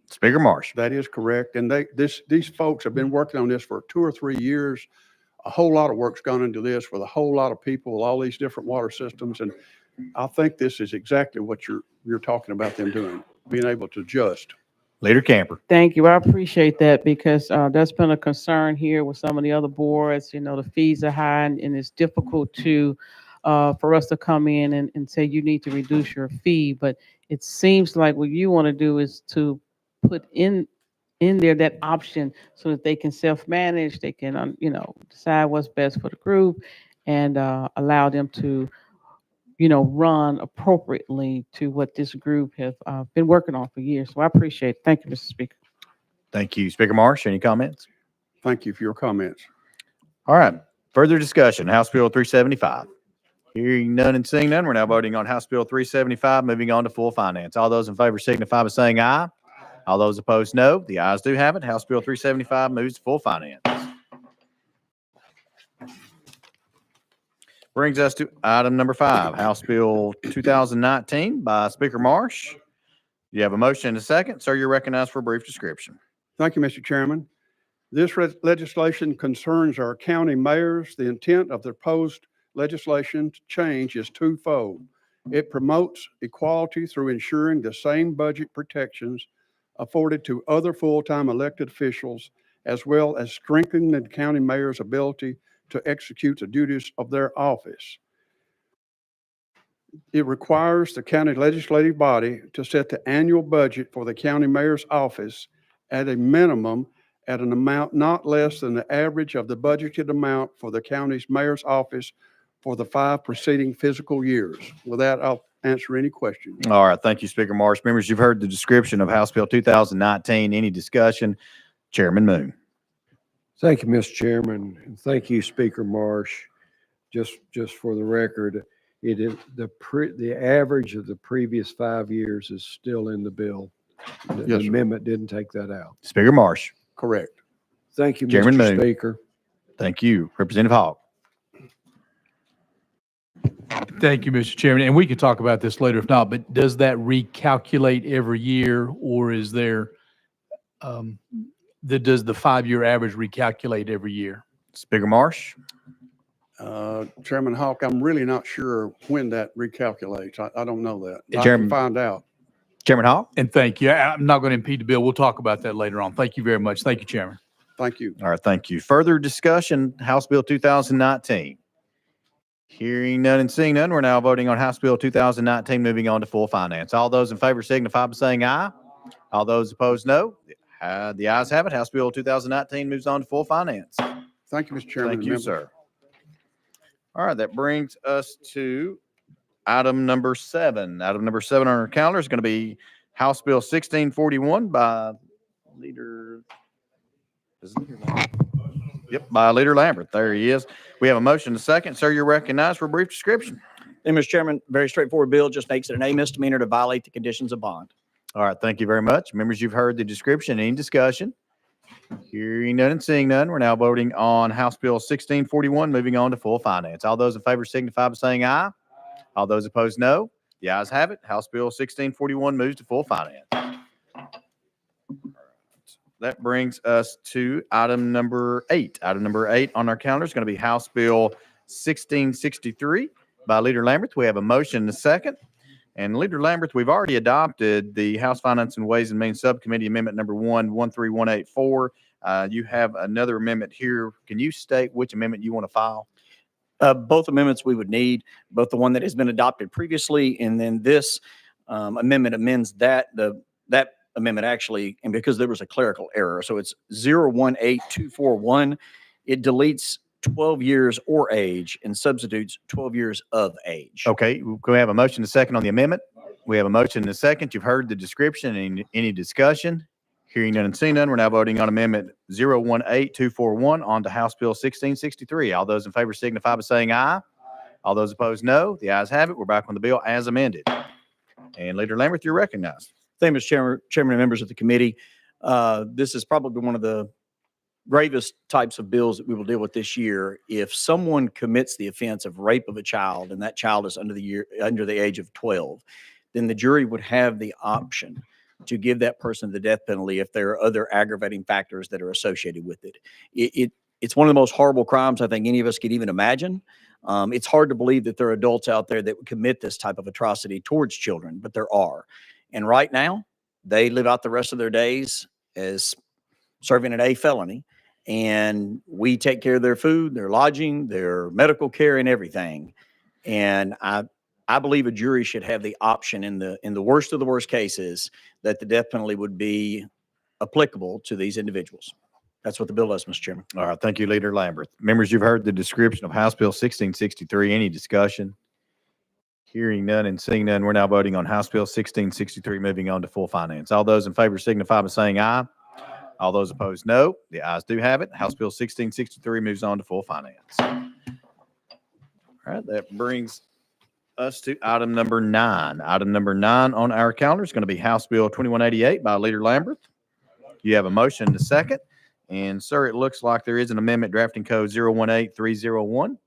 Speaker Marsh. That is correct. And these folks have been working on this for 2 or 3 years. A whole lot of work's gone into this with a whole lot of people, all these different water systems. And I think this is exactly what you're talking about them doing, being able to adjust. Leader Camper. Thank you. I appreciate that because that's been a concern here with some of the other boards. You know, the fees are high and it's difficult to for us to come in and say you need to reduce your fee. But it seems like what you want to do is to put in there that option so that they can self-manage, they can, decide what's best for the group and allow them to, run appropriately to what this group have been working on for years. So I appreciate it. Thank you, Mr. Speaker. Thank you. Speaker Marsh, any comments? Thank you for your comments. All right. Further discussion, House Bill 375. Hearing none and seeing none, we're now voting on House Bill 375, moving on to full finance. All those in favor signify by saying aye. All those opposed, no. The ayes do have it. House Bill 375 moves to full finance. Brings us to item number 5, House Bill 2019 by Speaker Marsh. You have a motion and a second. Sir, you're recognized for a brief description. Thank you, Mr. Chairman. This legislation concerns our county mayors. The intent of the proposed legislation change is twofold. It promotes equality through ensuring the same budget protections afforded to other full-time elected officials, as well as strengthening the county mayor's ability to execute the duties of their office. It requires the county legislative body to set the annual budget for the county mayor's office at a minimum at an amount not less than the average of the budgeted amount for the county's mayor's office for the 5 preceding fiscal years. With that, I'll answer any questions. All right. Thank you, Speaker Marsh. Members, you've heard the description of House Bill 2019. Any discussion? Chairman Moon. Thank you, Mr. Chairman. And thank you, Speaker Marsh. Just for the record, it is the average of the previous 5 years is still in the bill. The amendment didn't take that out. Speaker Marsh. Correct. Thank you, Chairman Mr. Moon. Speaker. Thank you. Representative Hawk. Thank you, Mr. Chairman. And we could talk about this later if not, but does that recalculate every year, or is there, does the 5-year average recalculate every year? Speaker Marsh. Chairman Hawk, I'm really not sure when that recalculates. I don't know that. I Chairman, can find out. Chairman Hawk. And thank you. I'm not going to impede the bill. We'll talk about that later on. Thank you very much. Thank you, Chairman. Thank you. All right. Thank you. Further discussion, House Bill 2019. Hearing none and seeing none, we're now voting on House Bill 2019, moving on to full finance. All those in favor signify by saying aye. All those opposed, no. The ayes have it. House Bill 2019 moves on to full finance. Thank you, Mr. Chairman. Thank and you, members. sir. All right, that brings us to item number 7. Item number 7 on our calendar is going to be House Bill 1641 by Leader. Is it Leader Lambert? Yep, by Leader Lambert. There he is. We have a motion to second. Sir, you're recognized for a brief description. Thank you, Mr. Chairman, very straightforward bill, just makes it an A misdemeanor to violate the conditions of bond. All right, thank you very much. Members, you've heard the description. Any discussion? Hearing none and seeing none, we're now voting on House Bill 1641, moving on to full finance. All those in favor signify by saying aye. All those opposed, no. The ayes have it. House Bill 1641 moves to full finance. That brings us to item number 8. Item number 8 on our calendar is going to be House Bill 1663 by Leader Lambert. We have a motion and a second. And Leader Lambert, we've already adopted the House Finance and Ways and Means Subcommittee Amendment number 13184. You have another amendment here. Can you state which amendment you want to file? Both amendments we would need, both the one that has been adopted previously, and then this amendment amends that amendment actually, and because there was a clerical error. So it's 018241. It deletes 12 years or age and substitutes 12 years of age. Okay, we have a motion and a second on the amendment. We have a motion and a second. You've heard the description. Any discussion? Hearing none and seeing none, we're now voting on amendment 018241 on to House Bill 1663. All those in favor signify by saying aye. All those opposed, no. The ayes have it. We're back on the bill as amended. And Leader Lambert, you're recognized. Thank you, Mr. Chairman and members of the committee. This is probably one of the gravest types of bills that we will deal with this year. If someone commits the offense of rape of a child and that child is under the age of 12, then the jury would have the option to give that person the death penalty if there are other aggravating factors that are associated with it. It's one of the most horrible crimes I think any of us could even imagine. It's hard to believe that there are adults out there that would commit this type of atrocity towards children, but there are. And right now, they live out the rest of their days as serving an A felony. And we take care of their food, their lodging, their medical care, and everything. And I believe a jury should have the option in the worst of the worst cases that the death penalty would be applicable to these individuals. That's what the bill does, Mr. Chairman. All right, thank you, Leader Lambert. Members, you've heard the description of House Bill 1663. Any discussion? Hearing none and seeing none, we're now voting on House Bill 1663, moving on to full finance. All those in favor signify by saying aye. All those opposed, no. The ayes do have it. House Bill 1663 moves on to full finance. All right, that brings us to item number 9. Item number 9 on our calendar is going to be House Bill 2188 by Leader Lambert. You have a motion and a second. And, sir, it looks like there is an amendment drafting code 018301. Do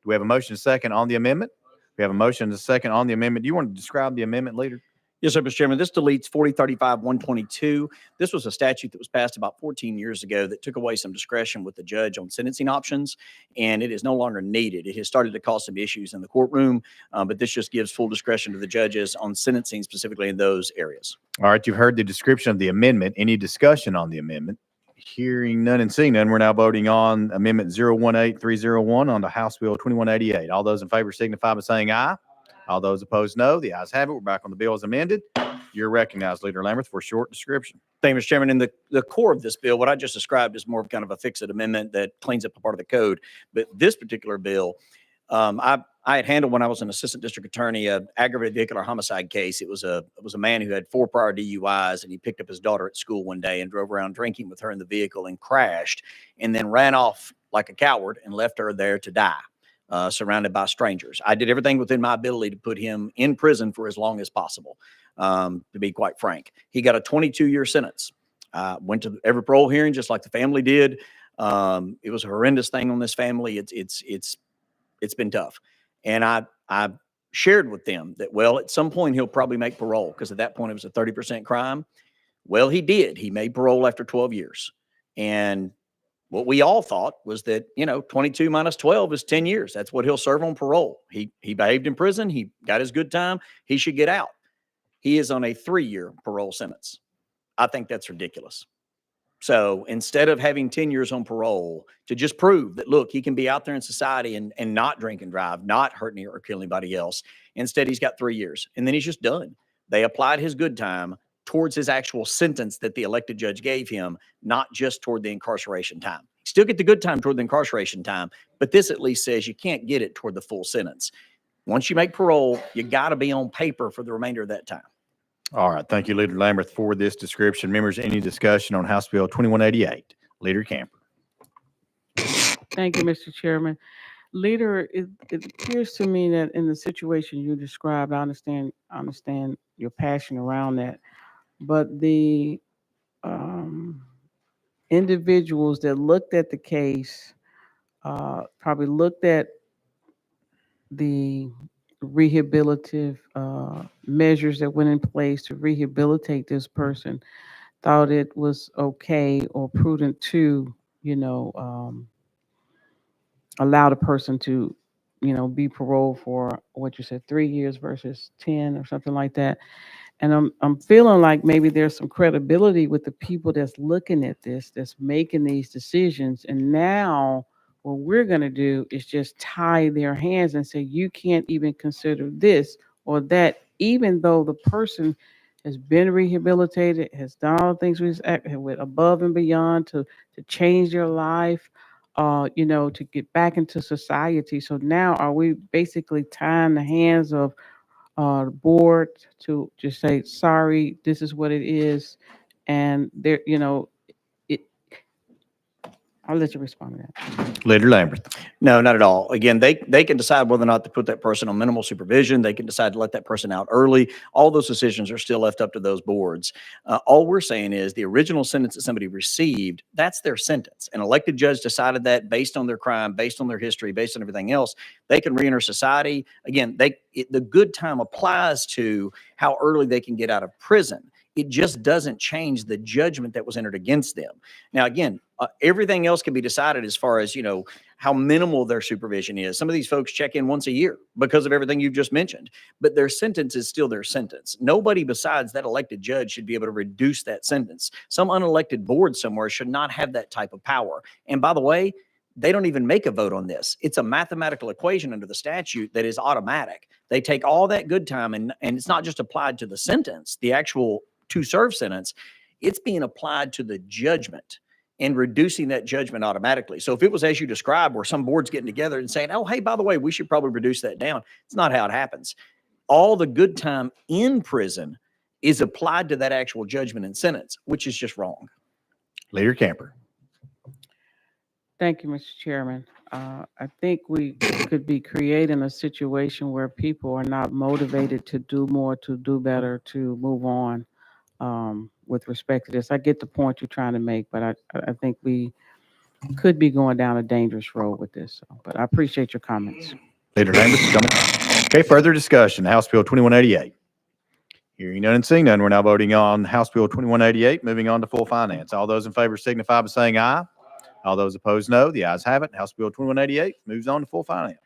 we have a motion and a second on the amendment? We have a motion and a second on the amendment. Do you want to describe the amendment, Leader? Yes, sir, Mr. Chairman. This deletes 4035-122. This was a statute that was passed about 14 years ago that took away some discretion with the judge on sentencing options, and it is no longer needed. It has started to cause some issues in the courtroom, but this just gives full discretion to the judges on sentencing specifically in those areas. All right, you've heard the description of the amendment. Any discussion on the amendment? Hearing none and seeing none, we're now voting on Amendment 018301 on the House Bill 2188. All those in favor signify by saying aye. All those opposed, no. The ayes have it. We're back on the bill as amended. You're recognized, Leader Lambert, for a short description. Thank you, Mr. Chairman. And the core of this bill, what I just described is more of kind of a fix-it amendment that cleans up a part of the code. But this particular bill, I had handled when I was an assistant district attorney, an aggravated vehicular homicide case. It was a man who had 4 prior DUIs, and he picked up his daughter at school one day and drove around drinking with her in the vehicle and crashed, and then ran off like a coward and left her there to die. Surrounded by strangers. I did everything within my ability to put him in prison for as long as possible, to be quite frank. He got a 22-year sentence. Went to every parole hearing just like the family did. It was a horrendous thing on this family. It's been tough. And I shared with them that, well, at some point he'll probably make parole because at that point it was a 30% crime. Well, he did. He made parole after 12 years. And what we all thought was that, 22 minus 12 is 10 years. That's what he'll serve on parole. He behaved in prison. He got his good time. He should get out. He is on a 3-year parole sentence. I think that's ridiculous. So instead of having 10 years on parole to just prove that, look, he can be out there in society and not drink and drive, not hurt or kill anybody else, instead he's got 3 years and then he's just done. They applied his good time towards his actual sentence that the elected judge gave him, not just toward the incarceration time. Still get the good time toward the incarceration time, but this at least says you can't get it toward the full sentence. Once you make parole, you got to be on paper for the remainder of that time. All right. Thank you, Leader Lambert, for this description. Members, any discussion on House Bill 2188? Leader Camper. Thank you, Mr. Chairman. Leader, it appears to me that in the situation you described, I understand your passion around that, but the individuals that looked at the case probably looked at the rehabilitative measures that went in place to rehabilitate this person, thought it was okay or prudent to, allow the person to, be paroled for what you said, 3 years versus 10 or something like that. And I'm feeling like maybe there's some credibility with the people that's looking at this, that's making these decisions. And now what we're going to do is just tie their hands and say, you can't even consider this or that, even though the person has been rehabilitated, has done all the things we went above and beyond to change their life, to get back into society. So now are we basically tying the hands of the board to just say, sorry, this is what it is. And there, I'll let you respond to that. Leader Lambert. No, not at all. Again, they can decide whether or not to put that person on minimal supervision. They can decide to let that person out early. All those decisions are still left up to those boards. All we're saying is the original sentence that somebody received, that's their sentence. An elected judge decided that based on their crime, based on their history, based on everything else, they can reenter society. Again, the good time applies to how early they can get out of prison. It just doesn't change the judgment that was entered against them. Now, again, everything else can be decided as far as, how minimal their supervision is. Some of these folks check in once a year because of everything you just mentioned, but their sentence is still their sentence. Nobody besides that elected judge should be able to reduce that sentence. Some unelected board somewhere should not have that type of power. And by the way, they don't even make a vote on this. It's a mathematical equation under the statute that is automatic. They take all that good time and it's not just applied to the sentence, the actual to serve sentence, it's being applied to the judgment and reducing that judgment automatically. So if it was as you described, where some board's getting together and saying, oh, hey, by the way, we should probably reduce that down. It's not how it happens. All the good time in prison is applied to that actual judgment and sentence, which is just wrong. Leader Camper. Thank you, Mr. Chairman. I think we could be creating a situation where people are not motivated to do more, to do better, to move on. With respect to this, I get the point you're trying to make, but I think we could be going down a dangerous road with this. But I appreciate your comments. Leader Lambert's coming. Okay, further discussion, House Bill 2188. Hearing none and seeing none, we're now voting on House Bill 2188, moving on to full finance. All those in favor signify by saying aye. All those opposed, no. The ayes have it. House Bill 2188 moves on to full finance.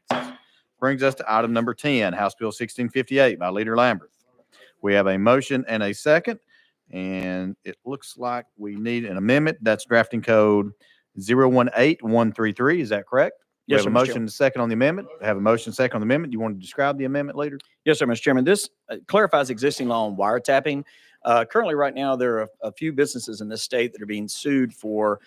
Brings us to item number 10, House Bill 1658 by Leader Lambert. We have a motion and a second. And it looks like we need an amendment. That's drafting code 018133. Is that correct? Yes, We sir, have a Mr. motion Chairman. and a second on the amendment. I have a motion second on the amendment. You want to describe the amendment, Leader? Yes, sir, Mr. Chairman. This clarifies existing law on wiretapping. Currently, right now, there are a few businesses in this state that are being sued for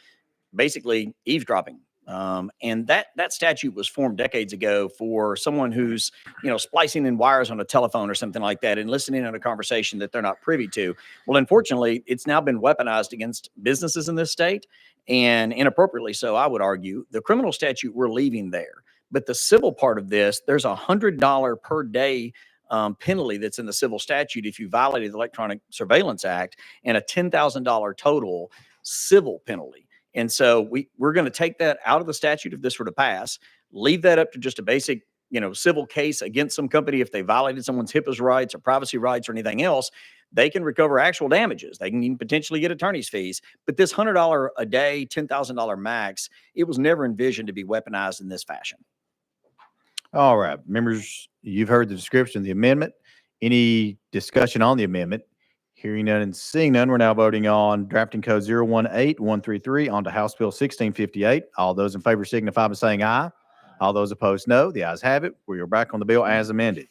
basically eavesdropping. And that statute was formed decades ago for someone who's, splicing in wires on a telephone or something like that and listening in a conversation that they're not privy to. Well, unfortunately, it's now been weaponized against businesses in this state, and inappropriately so, I would argue. The criminal statute, we're leaving there. But the civil part of this, there's $100 per day penalty that's in the civil statute if you violated the Electronic Surveillance Act, and a $10,000 total civil penalty. And so we're going to take that out of the statute if this were to pass, leave that up to just a basic, civil case against some company if they violated someone's HIPAA rights or privacy rights or anything else. They can recover actual damages. They can even potentially get attorney's fees. But this $100 a day, $10,000 max, it was never envisioned to be weaponized in this fashion. All right, members, you've heard the description of the amendment. Any discussion on the amendment? Hearing none and seeing none, we're now voting on drafting code 018133 onto House Bill 1658. All those in favor signify by saying aye. All those opposed, no. The ayes have it. We are back on the bill as amended.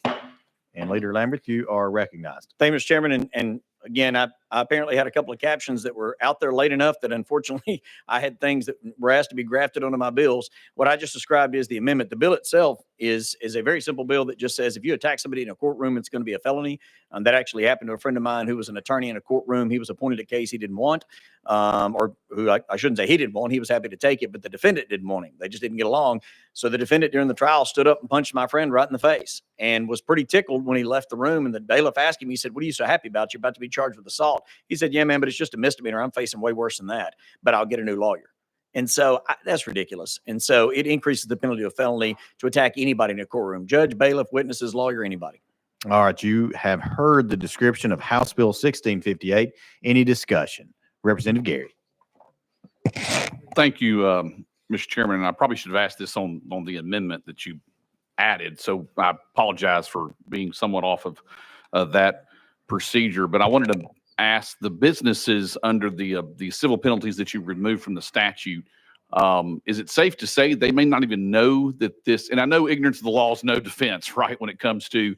And Leader Lambert, you are recognized. Thank you, Mr. Chairman. And again, I apparently had a couple of captions that were out there late enough that unfortunately I had things that were asked to be grafted onto my bills. What I just described is the amendment. The bill itself is a very simple bill that just says if you attack somebody in a courtroom, it's going to be a felony. That actually happened to a friend of mine who was an attorney in a courtroom. He was appointed a case he didn't want, or who I shouldn't say he didn't want. He was happy to take it, but the defendant didn't want him. They just didn't get along. So the defendant during the trial stood up and punched my friend right in the face and was pretty tickled when he left the room. And the bailiff asked him, he said, "What are you so happy about? You're about to be charged with assault." He said, "Yeah, man, but it's just a misdemeanor. I'm facing way worse than that, but I'll get a new lawyer." And so that's ridiculous. And so it increases the penalty of felony to attack anybody in a courtroom, judge, bailiff, witnesses, lawyer, anybody. All right, you have heard the description of House Bill 1658. Any discussion? Representative Gary. Thank you, Mr. Chairman. And I probably should have asked this on the amendment that you added. So I apologize for being somewhat off of that procedure. But I wanted to ask the businesses under the civil penalties that you removed from the statute. Is it safe to say they may not even know that this, and I know ignorance of the law is no defense, right, when it comes to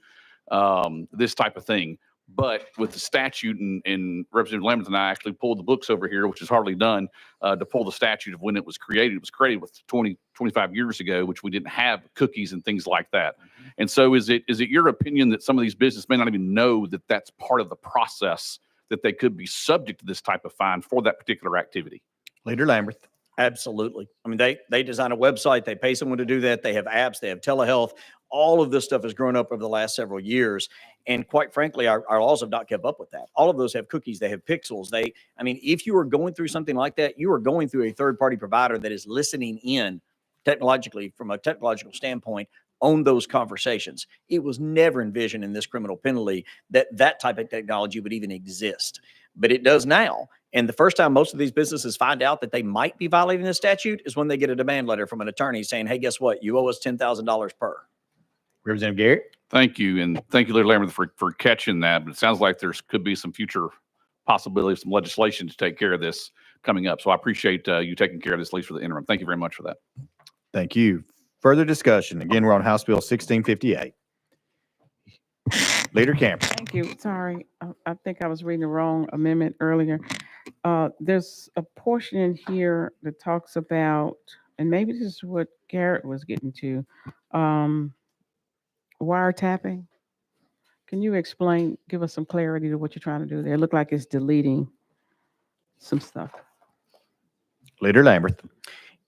this type of thing. But with the statute, and Representative Lambert and I actually pulled the books over here, which is hardly done, to pull the statute of when it was created. It was created with 25 years ago, which we didn't have cookies and things like that. And so is it your opinion that some of these businesses may not even know that that's part of the process, that they could be subject to this type of fine for that particular activity? Leader Lambert. Absolutely. I mean, they design a website, they pay someone to do that. They have apps, they have telehealth. All of this stuff has grown up over the last several years. And quite frankly, our laws have not kept up with that. All of those have cookies, they have pixels. I mean, if you are going through something like that, you are going through a third-party provider that is listening in technologically, from a technological standpoint, on those conversations. It was never envisioned in this criminal penalty that type of technology would even exist. But it does now. And the first time most of these businesses find out that they might be violating the statute is when they get a demand letter from an attorney saying, "Hey, guess what? You owe us $10,000 per." Representative Garrett. Thank you. And thank you, Leader Lambert, for catching that. But it sounds like there could be some future possibility of some legislation to take care of this coming up. So I appreciate you taking care of this, at least for the interim. Thank you very much for that. Thank you. Further discussion. Again, we're on House Bill 1658. Leader Camper. Thank you. Sorry, I think I was reading the wrong amendment earlier. There's a portion in here that talks about, and maybe this is what Garrett was getting to, wiretapping. Can you explain, give us some clarity to what you're trying to do there? It looked like it's deleting some stuff. Leader Lambert.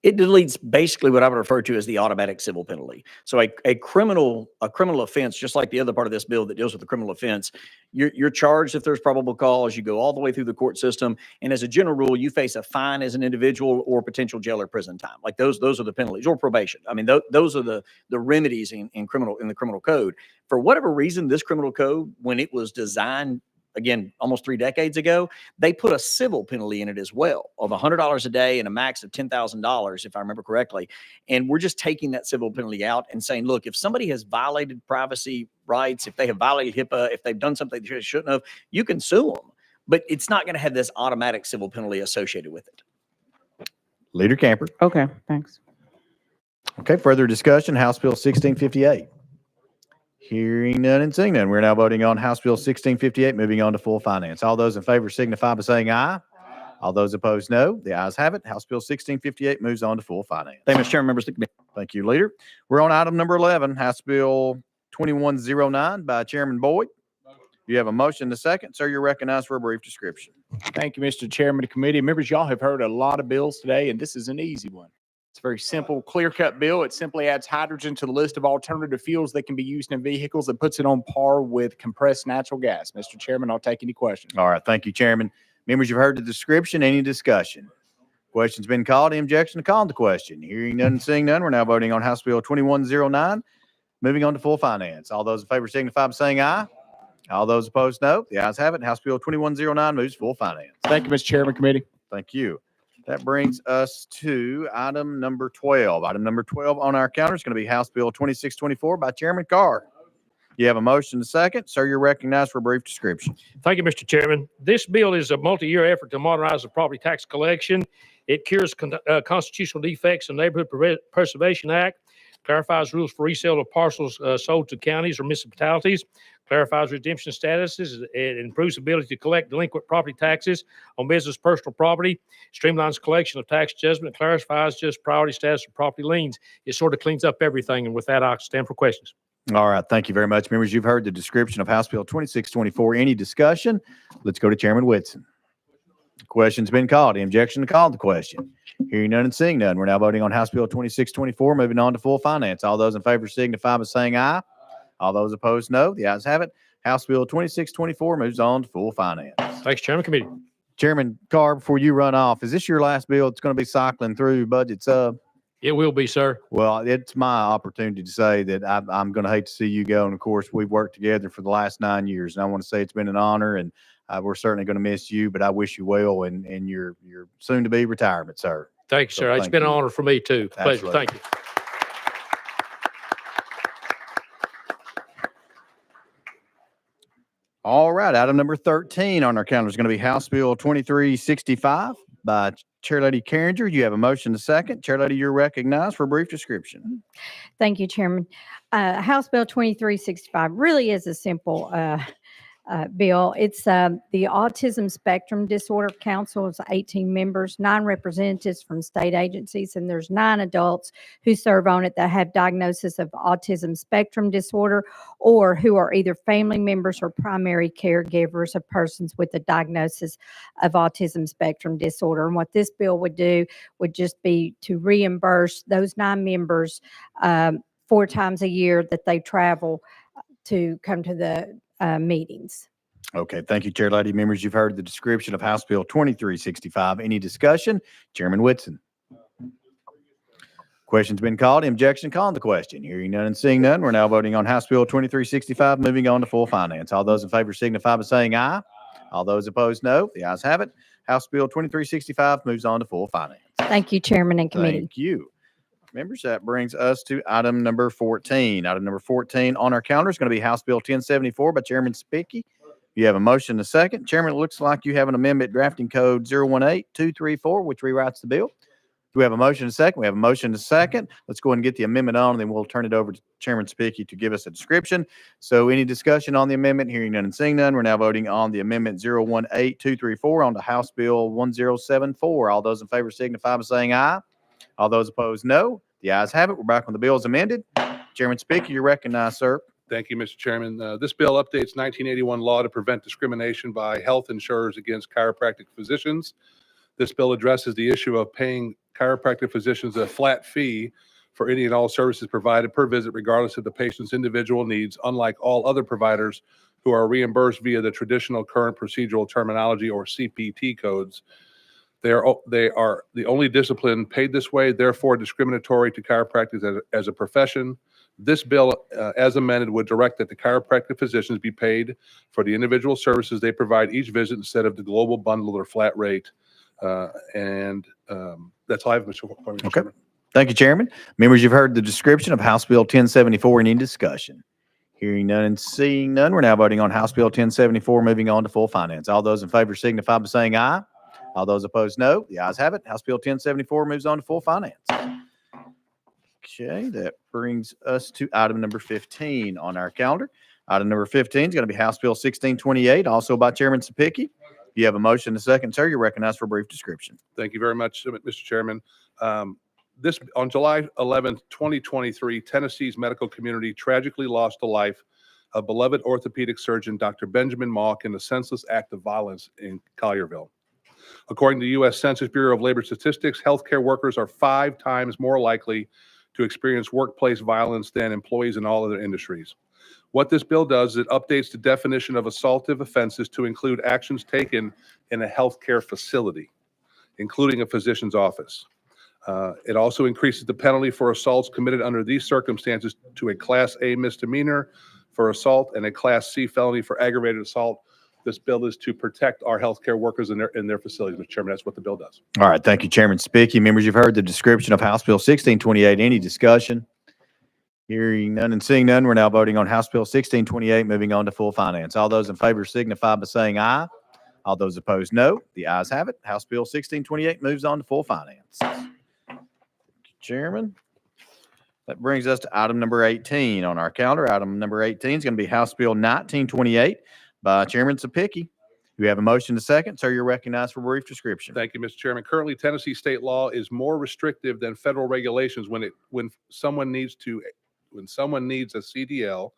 It deletes basically what I would refer to as the automatic civil penalty. So a criminal offense, just like the other part of this bill that deals with the criminal offense, you're charged if there's probable cause. You go all the way through the court system, and as a general rule, you face a fine as an individual or potential jail or prison time. Like those are the penalties, or probation. I mean, those are the remedies in the criminal code. For whatever reason, this criminal code, when it was designed, again, almost 3 decades ago, they put a civil penalty in it as well of $100 a day and a max of $10,000, if I remember correctly. And we're just taking that civil penalty out and saying, look, if somebody has violated privacy rights, if they have violated HIPAA, if they've done something they shouldn't have, you can sue them. But it's not going to have this automatic civil penalty associated with it. Leader Camper. Okay, thanks. Okay, further discussion, House Bill 1658. Hearing none and seeing none, we're now voting on House Bill 1658, moving on to full finance. All those in favor signify by saying aye. All those opposed, no. The ayes have it. House Bill 1658 moves on to full finance. Thank you, Mr. Chairman, members of the committee. Thank you, Leader. We're on item number 11, House Bill 2109 by Chairman Boyd. You have a motion to second. Sir, you're recognized for a brief description. Thank you, Mr. Chairman of the committee. Members, y'all have heard a lot of bills today, and this is an easy one. It's a very simple, clear-cut bill. It simply adds hydrogen to the list of alternative fuels that can be used in vehicles and puts it on par with compressed natural gas. Mr. Chairman, I'll take any questions. All right. Thank you, Chairman. Members, you've heard the description. Any discussion? Question's been called. Any objection to calling the question? Hearing none and seeing none, we're now voting on House Bill 2109, moving on to full finance. All those in favor signify by saying aye. All those opposed, no. The ayes have it. House Bill 2109 moves full finance. Thank you, Mr. Chairman, committee. Thank you. That brings us to item number 12. Item number 12 on our counter is going to be House Bill 2624 by Chairman Carr. You have a motion to second. Sir, you're recognized for a brief description. Thank you, Mr. Chairman. This bill is a multi-year effort to modernize the property tax collection. It cures constitutional defects in the Neighborhood Preservation Act, clarifies rules for resale of parcels sold to counties or municipalities, clarifies redemption statuses, it improves the ability to collect delinquent property taxes on business personal property, streamlines collection of tax judgment, clarifies just priority status of property liens. It sort of cleans up everything, and with that, I'll stand for questions. All right. Thank you very much, members. You've heard the description of House Bill 2624. Any discussion? Let's go to Chairman Whitson. Question's been called. Any objection to call the question? Hearing none and seeing none. We're now voting on House Bill 2624. Moving on to full finance. All those in favor signify by saying aye. All those opposed, no. The ayes have it. House Bill 2624 moves on to full finance. Thanks, Chairman. Committee. Chairman Carr, before you run off, is this your last bill that's going to be cycling through budget sub? It will be, sir. Well, it's my opportunity to say that I'm going to hate to see you go. And of course, we've worked together for the last 9 years. And I want to say it's been an honor, and we're certainly going to miss you, but I wish you well in your soon to be retirement, sir. Thank you, sir. It's been an honor for me too. Pleasure. Absolutely. Thank you. All right. Item number 13 on our calendar is going to be House Bill 2365 by Chair Lady Carringer. You have a motion to second. Chair Lady, you're recognized for a brief description. Thank you, Chairman. House Bill 2365 really is a simple bill. It's the Autism Spectrum Disorder Council. It's 18 members, 9 representatives from state agencies, and there's 9 adults who serve on it that have diagnosis of autism spectrum disorder or who are either family members or primary caregivers of persons with a diagnosis of autism spectrum disorder. And what this bill would do would just be to reimburse those 9 members 4 times a year that they travel to come to the meetings. Okay. Thank you, Chair Lady. Members, you've heard the description of House Bill 2365. Any discussion? Chairman Whitson. Question's been called. Any objection? Calling the question. Hearing none and seeing none. We're now voting on House Bill 2365. Moving on to full finance. All those in favor signify by saying aye. All those opposed, no. The ayes have it. House Bill 2365 moves on to full finance. Thank you, Chairman and Committee. Thank you. Members, that brings us to item number 14. Item number 14 on our calendar is going to be House Bill 1074 by Chairman Spicky. You have a motion to second. Chairman, it looks like you have an amendment drafting code 018234, which rewrites the bill. Do we have a motion to second? We have a motion to second. Let's go ahead and get the amendment on, and then we'll turn it over to Chairman Spicky to give us a description. So any discussion on the amendment? Hearing none and seeing none, we're now voting on the amendment 018234 on to House Bill 1074. All those in favor signify by saying aye. All those opposed, no. The ayes have it. We're back on the bill as amended. Chairman Spicky, you're recognized, sir. Thank you, Mr. Chairman. This bill updates 1981 law to prevent discrimination by health insurers against chiropractic physicians. This bill addresses the issue of paying chiropractic physicians a flat fee for any and all services provided per visit, regardless of the patient's individual needs, unlike all other providers who are reimbursed via the traditional current procedural terminology or CPT codes. They are the only discipline paid this way, therefore discriminatory to chiropractic as a profession. This bill, as amended, would direct that the chiropractic physicians be paid for the individual services they provide each visit instead of the global bundle or flat rate. That's all I have, Mr. Okay. Chairman. Thank you, Chairman. Members, you've heard the description of House Bill 1074. Any discussion? Hearing none and seeing none, we're now voting on House Bill 1074, moving on to full finance. All those in favor signify by saying aye. All those opposed, no. The ayes have it. House Bill 1074 moves on to full finance. Okay, that brings us to item number 15 on our calendar. Item number 15 is going to be House Bill 1628, also by Chairman Sapicki. You have a motion to second, sir. You're recognized for a brief description. Thank you very much, Mr. Chairman. On July 11th, 2023, Tennessee's medical community tragically lost the life of beloved orthopedic surgeon Dr. Benjamin Malk in a senseless act of violence in Collierville. According to the U.S. Census Bureau of Labor Statistics, healthcare workers are 5 times more likely to experience workplace violence than employees in all other industries. What this bill does is it updates the definition of assaultive offenses to include actions taken in a healthcare facility, including a physician's office. It also increases the penalty for assaults committed under these circumstances to a Class A misdemeanor for assault and a Class C felony for aggravated assault. This bill is to protect our healthcare workers in their facilities, Mr. Chairman. That's what the bill does. All right. Thank you, Chairman Spicky. Members, you've heard the description of House Bill 1628. Any discussion? Hearing none and seeing none, we're now voting on House Bill 1628, moving on to full finance. All those in favor signify by saying aye. All those opposed, no. The ayes have it. House Bill 1628 moves on to full finance. Chairman, that brings us to item number 18 on our calendar. Item number 18 is going to be House Bill 1928 by Chairman Subcommittee. We have a motion to second. Sir, you're recognized for a brief description. Thank you, Mr. Chairman. Currently, Tennessee state law is more restrictive than federal regulations when someone needs a CDL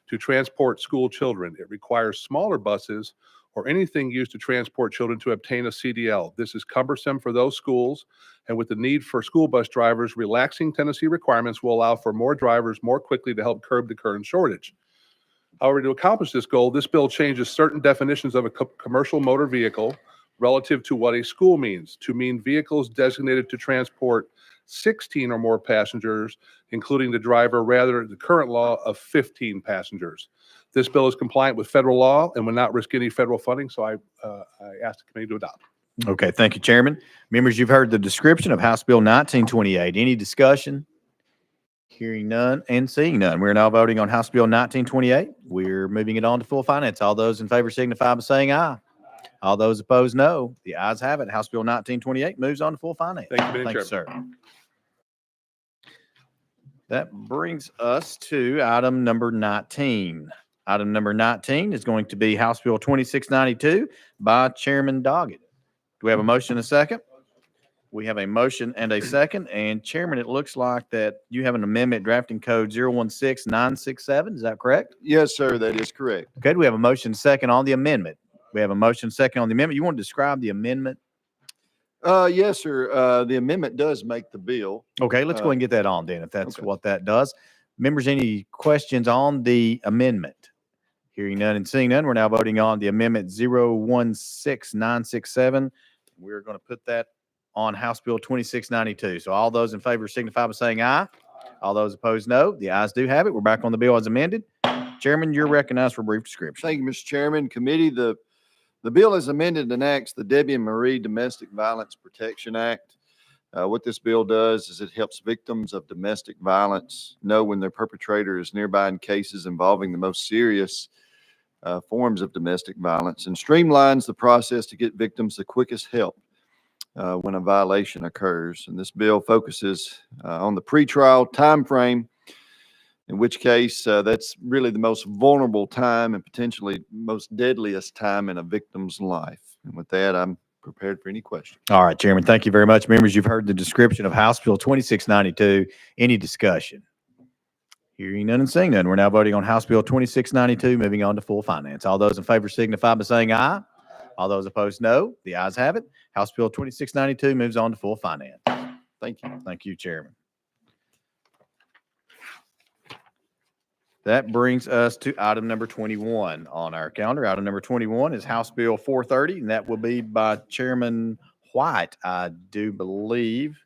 to transport school children. It requires smaller buses or anything used to transport children to obtain a CDL. This is cumbersome for those schools, and with the need for school bus drivers, relaxing Tennessee requirements will allow for more drivers more quickly to help curb the current shortage. However, to accomplish this goal, this bill changes certain definitions of a commercial motor vehicle relative to what a school means, to mean vehicles designated to transport 16 or more passengers, including the driver, rather than the current law of 15 passengers. This bill is compliant with federal law and will not risk any federal funding, so I ask the committee to adopt. Okay, thank you, Chairman. Members, you've heard the description of House Bill 1928. Any discussion? Hearing none and seeing none. We're now voting on House Bill 1928. We're moving it on to full finance. All those in favor signify by saying aye. All those opposed, no. The ayes have it. House Bill 1928 moves on to full finance. Thank you, Madam Thank you, Chairman. sir. That brings us to item number 19. Item number 19 is going to be House Bill 2692 by Chairman Doggett. Do we have a motion and a second? We have a motion and a second. And Chairman, it looks like that you have an amendment drafting code 016967. Is that correct? Yes, sir, that is correct. Okay, do we have a motion second on the amendment? We have a motion second on the amendment. You want to describe the amendment? Yes, sir. The amendment does make the bill. Okay, let's go ahead and get that on then, if that's okay. what that does. Members, any questions on the amendment? Hearing none and seeing none, we're now voting on the amendment 016967. We're going to put that on House Bill 2692. So all those in favor signify by saying aye. All those opposed, no. The ayes do have it. We're back on the bill as amended. Chairman, you're recognized for a brief description. Thank you, Mr. Chairman. Committee, the bill as amended enacts the Debbie and Marie Domestic Violence Protection Act. What this bill does is it helps victims of domestic violence know when their perpetrator is nearby in cases involving the most serious forms of domestic violence, and streamlines the process to get victims the quickest help when a violation occurs. And this bill focuses on the pretrial time frame, in which case that's really the most vulnerable time and potentially most deadliest time in a victim's life. And with that, I'm prepared for any questions. All right, Chairman, thank you very much. Members, you've heard the description of House Bill 2692. Any discussion? Hearing none and seeing none, we're now voting on House Bill 2692, moving on to full finance. All those in favor signify by saying aye. All those opposed, no. The ayes have it. House Bill 2692 moves on to full finance. Thank you. Thank you, Chairman. That brings us to item number 21 on our calendar. Item number 21 is House Bill 430, and that will be by Chairman White, I do believe.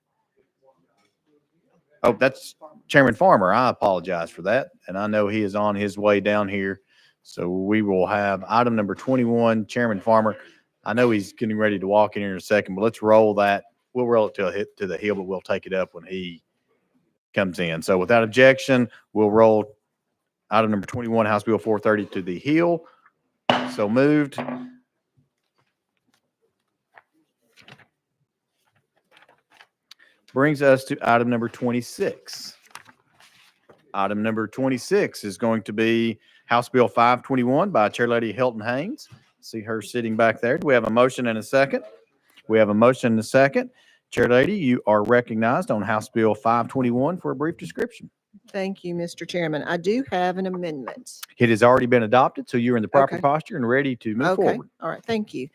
Oh, that's Chairman Farmer. I apologize for that. And I know he is on his way down here. So we will have item number 21, Chairman Farmer. I know he's getting ready to walk in here in a second, but let's roll that. We'll roll it to the hill, but we'll take it up when he comes in. So without objection, we'll roll item number 21, House Bill 430 to the hill. So moved. Brings us to item number 26. Item number 26 is going to be House Bill 521 by Chair Lady Hilton Haynes. See her sitting back there. Do we have a motion and a second? We have a motion and a second. Chair Lady, you are recognized on House Bill 521 for a brief description. Thank you, Mr. Chairman. I do have an amendment. It has already been adopted, so you're in the proper Okay. posture and ready to move Okay, forward. all right, thank you.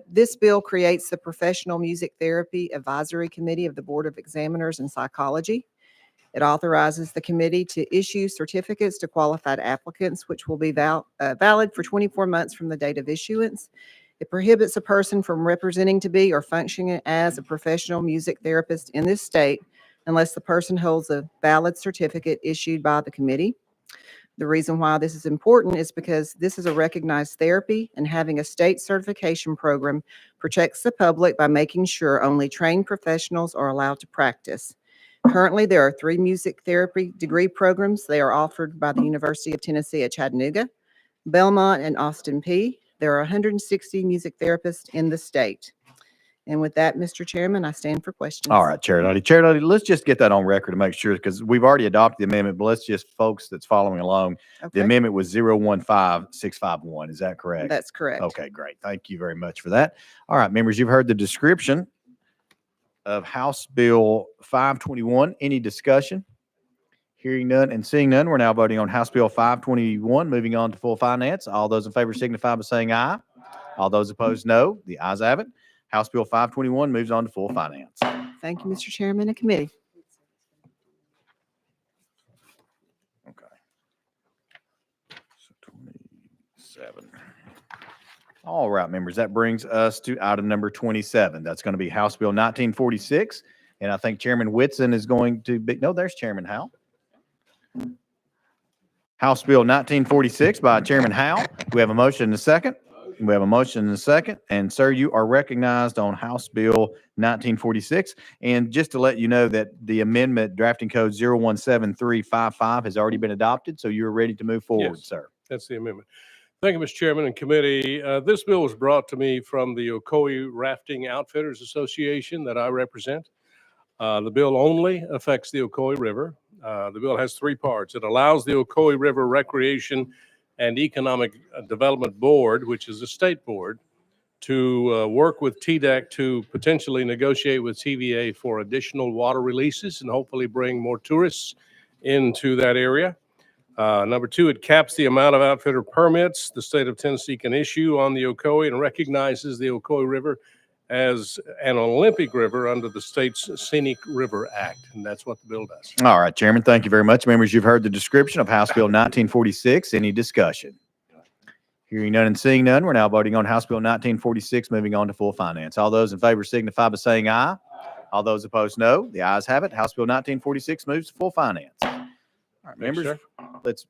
This bill creates the Professional Music Therapy Advisory Committee of the Board of Examiners in Psychology. It authorizes the committee to issue certificates to qualified applicants, which will be valid for 24 months from the date of issuance. It prohibits a person from representing to be or functioning as a professional music therapist in this state unless the person holds a valid certificate issued by the committee. The reason why this is important is because this is a recognized therapy, and having a state certification program protects the public by making sure only trained professionals are allowed to practice. Currently, there are 3 music therapy degree programs. They are offered by the University of Tennessee at Chattanooga, Belmont, and Austin Peay. There are 160 music therapists in the state. And with that, Mr. Chairman, I stand for questions. All right, Chair Dudley. Chair Dudley, let's just get that on record to make sure, because we've already adopted the amendment, but let's just, folks that's following along, the Okay. amendment was 015651. Is that correct? That's correct. Okay, great. Thank you very much for that. All right, members, you've heard the description of House Bill 521. Any discussion? Hearing none and seeing none, we're now voting on House Bill 521, moving on to full finance. All those in favor signify by saying aye. All those opposed, no. The ayes have it. House Bill 521 moves on to full finance. Thank you, Mr. Chairman and committee. Okay. So 27. All right, members, that brings us to item number 27. That's going to be House Bill 1946. And I think Chairman Whitson is going to be, no, there's Chairman Howell. House Bill 1946 by Chairman Howell. We have a motion and a second. We have a motion and a second. And sir, you are recognized on House Bill 1946. And just to let you know that the amendment drafting code 017355 has already been adopted. So you're ready to move forward, Yes. sir. That's the amendment. Thank you, Mr. Chairman and committee. This bill was brought to me from the Ocoee Rafting Outfitters Association that I represent. The bill only affects the Ocoee River. The bill has 3 parts. It allows the Ocoee River Recreation and Economic Development Board, which is a state board, to work with TDEC to potentially negotiate with TVA for additional water releases and hopefully bring more tourists into that area. Number 2, it caps the amount of outfitter permits the state of Tennessee can issue on the Ocoee and recognizes the Ocoee River as an Olympic river under the state's Scenic River Act. And that's what the bill does. All right, Chairman, thank you very much. Members, you've heard the description of House Bill 1946. Any discussion? Hearing none and seeing none, we're now voting on House Bill 1946, moving on to full finance. All those in favor signify by saying aye. All those opposed, no. The ayes have it. House Bill 1946 moves to full finance. All right, Thanks, members, sir. let's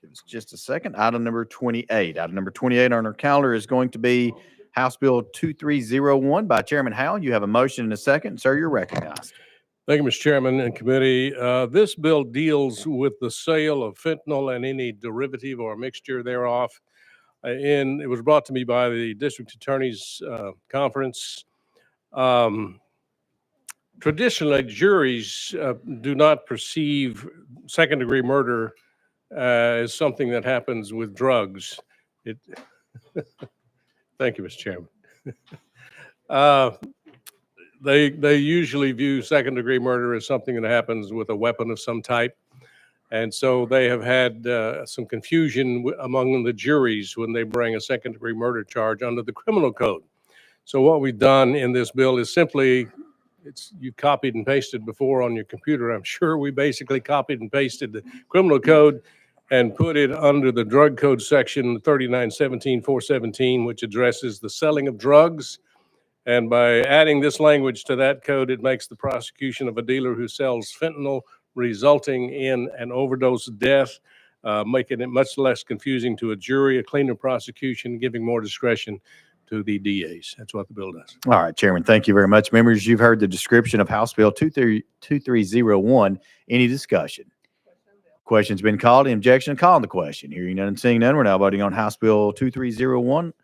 give us just a second. Item number 28. Item number 28 on our calendar is going to be House Bill 2301 by Chairman Howell. You have a motion and a second. Sir, you're recognized. Thank you, Mr. Chairman and committee. This bill deals with the sale of fentanyl and any derivative or mixture thereof. And it was brought to me by the district attorney's conference. Traditionally, juries do not perceive second-degree murder as something that happens with drugs. Thank you, Mr. Chairman. They usually view second-degree murder as something that happens with a weapon of some type. And so they have had some confusion among the juries when they bring a second-degree murder charge under the criminal code. So what we've done in this bill is simply, you copied and pasted before on your computer, I'm sure. We basically copied and pasted the criminal code and put it under the drug code section 3917-417, which addresses the selling of drugs. And by adding this language to that code, it makes the prosecution of a dealer who sells fentanyl resulting in an overdose death, making it much less confusing to a jury, a cleaner prosecution, giving more discretion to the DAs. That's what the bill does. All right, Chairman, thank you very much. Members, you've heard the description of House Bill 2301. Any discussion? Question's been called. Any objection? Calling the question. Hearing none and seeing none, we're now voting on House Bill 2301.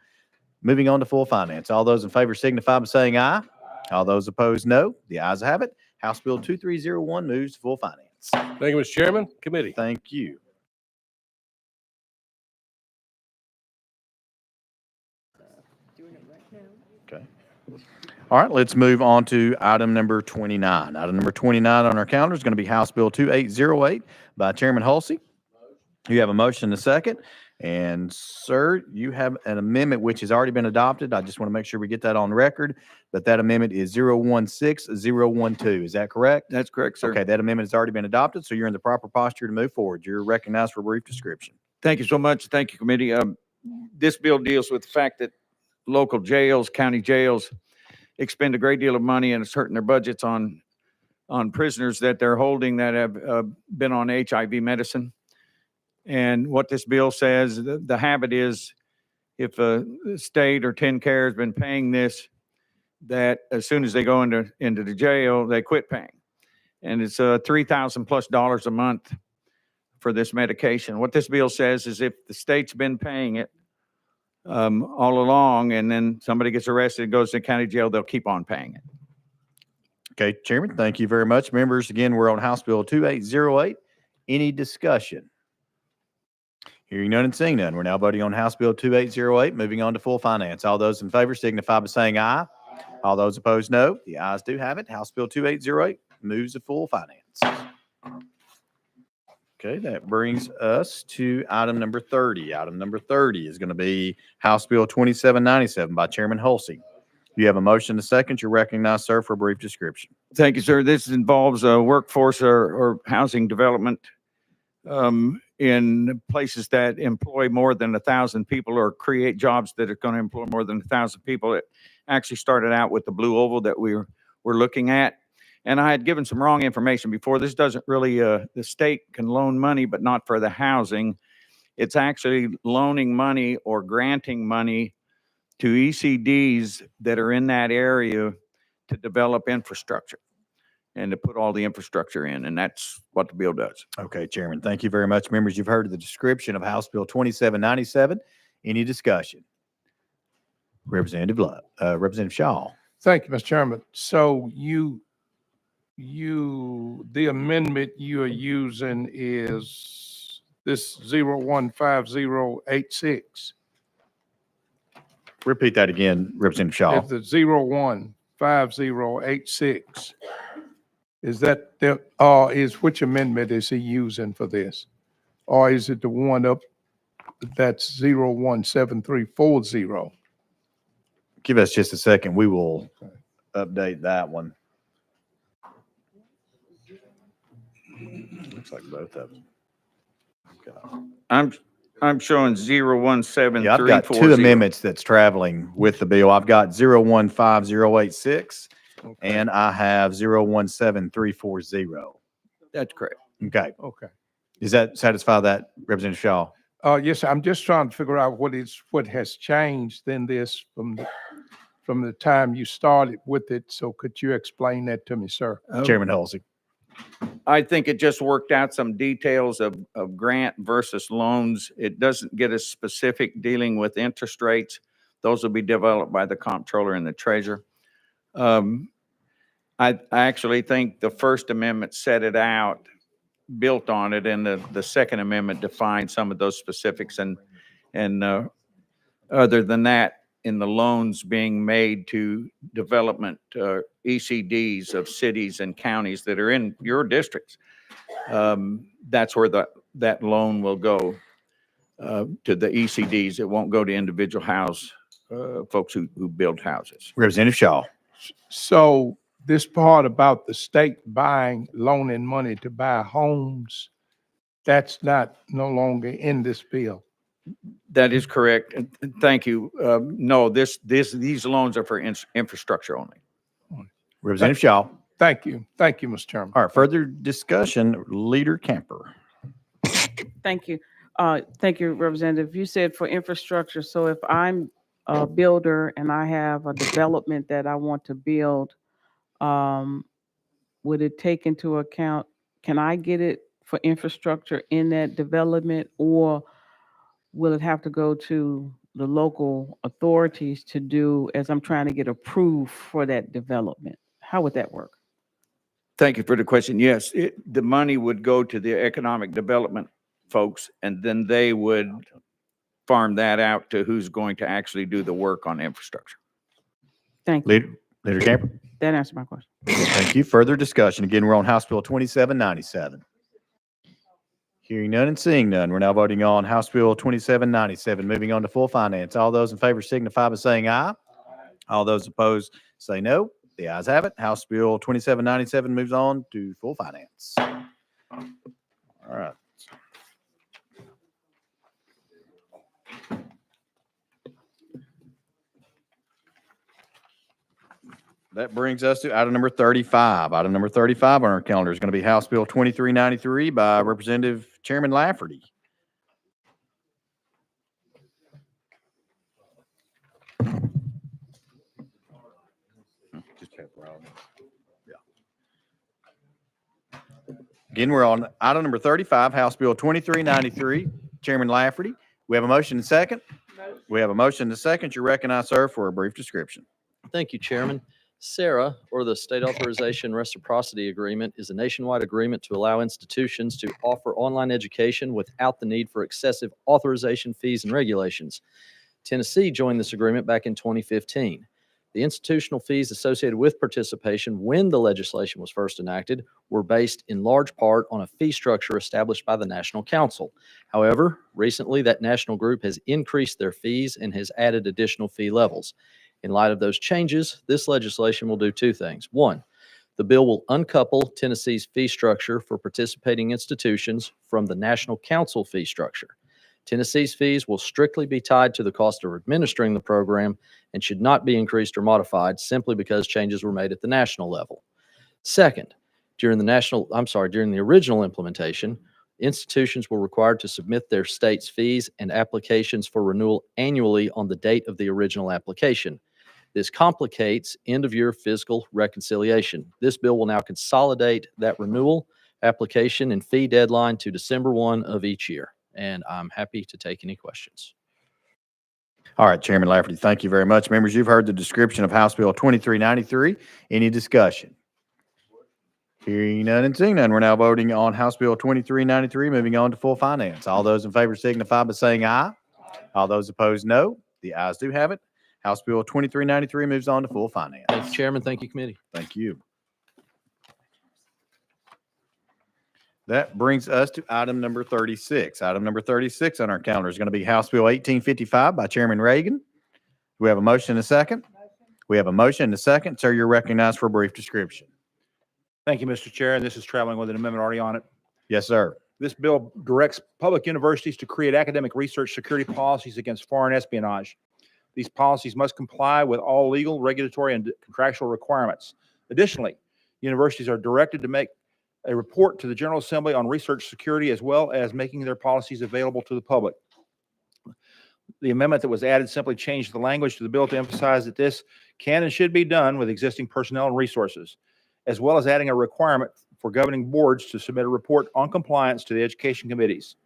Moving on to full finance. All those in favor signify by saying aye. All those opposed, no. The ayes have it. House Bill 2301 moves to full finance. Thank you, Mr. Chairman. Committee. Thank you. Okay. All right, let's move on to item number 29. Item number 29 on our calendar is going to be House Bill 2808 by Chairman Hulsey. You have a motion and a second. And sir, you have an amendment which has already been adopted. I just want to make sure we get that on record, but that amendment is 016012. Is that correct? That's correct, sir. Okay, that amendment has already been adopted, so you're in the proper posture to move forward. You're recognized for a brief description. Thank you so much. Thank you, committee. This bill deals with the fact that local jails, county jails, expend a great deal of money and it's hurting their budgets on prisoners that they're holding that have been on HIV medicine. And what this bill says, the habit is if a state or TennCare has been paying this, that as soon as they go into the jail, they quit paying. And it's $3,000+ a month for this medication. What this bill says is if the state's been paying it all along, and then somebody gets arrested, goes to county jail, they'll keep on paying it. Okay, Chairman, thank you very much. Members, again, we're on House Bill 2808. Any discussion? Hearing none and seeing none, we're now voting on House Bill 2808, moving on to full finance. All those in favor signify by saying aye. All those opposed, no. The ayes do have it. House Bill 2808 moves to full finance. Okay, that brings us to item number 30. Item number 30 is going to be House Bill 2797 by Chairman Hulsey. You have a motion to second. You're recognized, sir, for a brief description. Thank you, sir. This involves workforce or housing development in places that employ more than 1,000 people or create jobs that are going to employ more than 1,000 people. It actually started out with the Blue Oval that we're looking at. And I had given some wrong information before. This doesn't really, the state can loan money, but not for the housing. It's actually loaning money or granting money to ECDs that are in that area to develop infrastructure and to put all the infrastructure in. And that's what the bill does. Okay, Chairman, thank you very much. Members, you've heard the description of House Bill 2797. Any discussion? Representative Love, Representative Shaw. Thank you, Mr. Chairman. So the amendment you are using is this 015086. Repeat that again, Representative Shaw. It's the 015086. Is that the, which amendment is he using for this? Or is it the one up that's 017340? Give us just a second. We will update that one. Looks like both of them. Okay. I'm showing 017340. Yeah, I've got two amendments that's traveling with the bill. I've got 015086 and I have 017340. That's correct. Okay. Okay. Does that satisfy that, Representative Shaw? Yes, I'm just trying to figure out what has changed in this from the time you started with it. So could you explain that to me, sir? Chairman Hulsey. I think it just worked out some details of grant versus loans. It doesn't get as specific dealing with interest rates. Those will be developed by the comptroller and the treasurer. I actually think the First Amendment set it out, built on it, and the Second Amendment defined some of those specifics. And other than that, in the loans being made to development ECDs of cities and counties that are in your districts, that's where that loan will go to the ECDs. It won't go to individual folks who build houses. Representative Shaw. So this part about the state loaning money to buy homes, that's no longer in this bill. That is correct. And thank you. No, these loans are for infrastructure only. Representative Shaw. Thank you. Thank you, Mr. Chairman. All right, further discussion, Leader Camper. Thank you. Thank you, Representative. You said for infrastructure. So if I'm a builder and I have a development that I want to build, would it take into account, can I get it for infrastructure in that development, or will it have to go to the local authorities to do as I'm trying to get approved for that development? How would that work? Thank you for the question. Yes, the money would go to the economic development folks, and then they would farm that out to who's going to actually do the work on infrastructure. Thank you. Leader Camper. That answered my question. Thank you. Further discussion. Again, we're on House Bill 2797. Hearing none and seeing none, we're now voting on House Bill 2797. Moving on to full finance. All those in favor signify by saying aye. All those opposed say no. The ayes have it. House Bill 2797 moves on to full finance. All right. That brings us to item number 35. Item number 35 on our calendar is going to be House Bill 2393 by Representative Chairman Lafferty. Again, we're on item number 35, House Bill 2393. Chairman Lafferty, we have a motion and second. We have a motion and second. You recognize, sir, for a brief description. Thank you, Chairman. SARA, or the State Authorization Reciprocity Agreement, is a nationwide agreement to allow institutions to offer online education without the need for excessive authorization fees and regulations. Tennessee joined this agreement back in 2015. The institutional fees associated with participation when the legislation was first enacted were based in large part on a fee structure established by the National Council. However, recently that national group has increased their fees and has added additional fee levels. In light of those changes, this legislation will do two things. One, the bill will uncouple Tennessee's fee structure for participating institutions from the National Council fee structure. Tennessee's fees will strictly be tied to the cost of administering the program and should not be increased or modified simply because changes were made at the national level. Second, during the original implementation, institutions were required to submit their state's fees and applications for renewal annually on the date of the original application. This complicates end-of-year fiscal reconciliation. This bill will now consolidate that renewal, application, and fee deadline to December 1 of each year. And I'm happy to take any questions. All right, Chairman Lafferty, thank you very much. Members, you've heard the description of House Bill 2393. Any discussion? Hearing none and seeing none, we're now voting on House Bill 2393, moving on to full finance. All those in favor signify by saying aye. All those opposed, no. The ayes do have it. House Bill 2393 moves on to full finance. Thank you, Chairman. Thank you, committee. Thank you. That brings us to item number 36. Item number 36 on our calendar is going to be House Bill 1855 by Chairman Reagan. Do we have a motion and a second? We have a motion and a second. Sir, you're recognized for a brief description. Thank you, Mr. Chair. And this is traveling with an amendment already on it. Yes, sir. This bill directs public universities to create academic research security policies against foreign espionage. These policies must comply with all legal, regulatory, and contractual requirements. Additionally, universities are directed to make a report to the General Assembly on research security, as well as making their policies available to the public. The amendment that was added simply changed the language to the bill to emphasize that this can and should be done with existing personnel and resources, as well as adding a requirement for governing boards to submit a report on compliance to the education committees.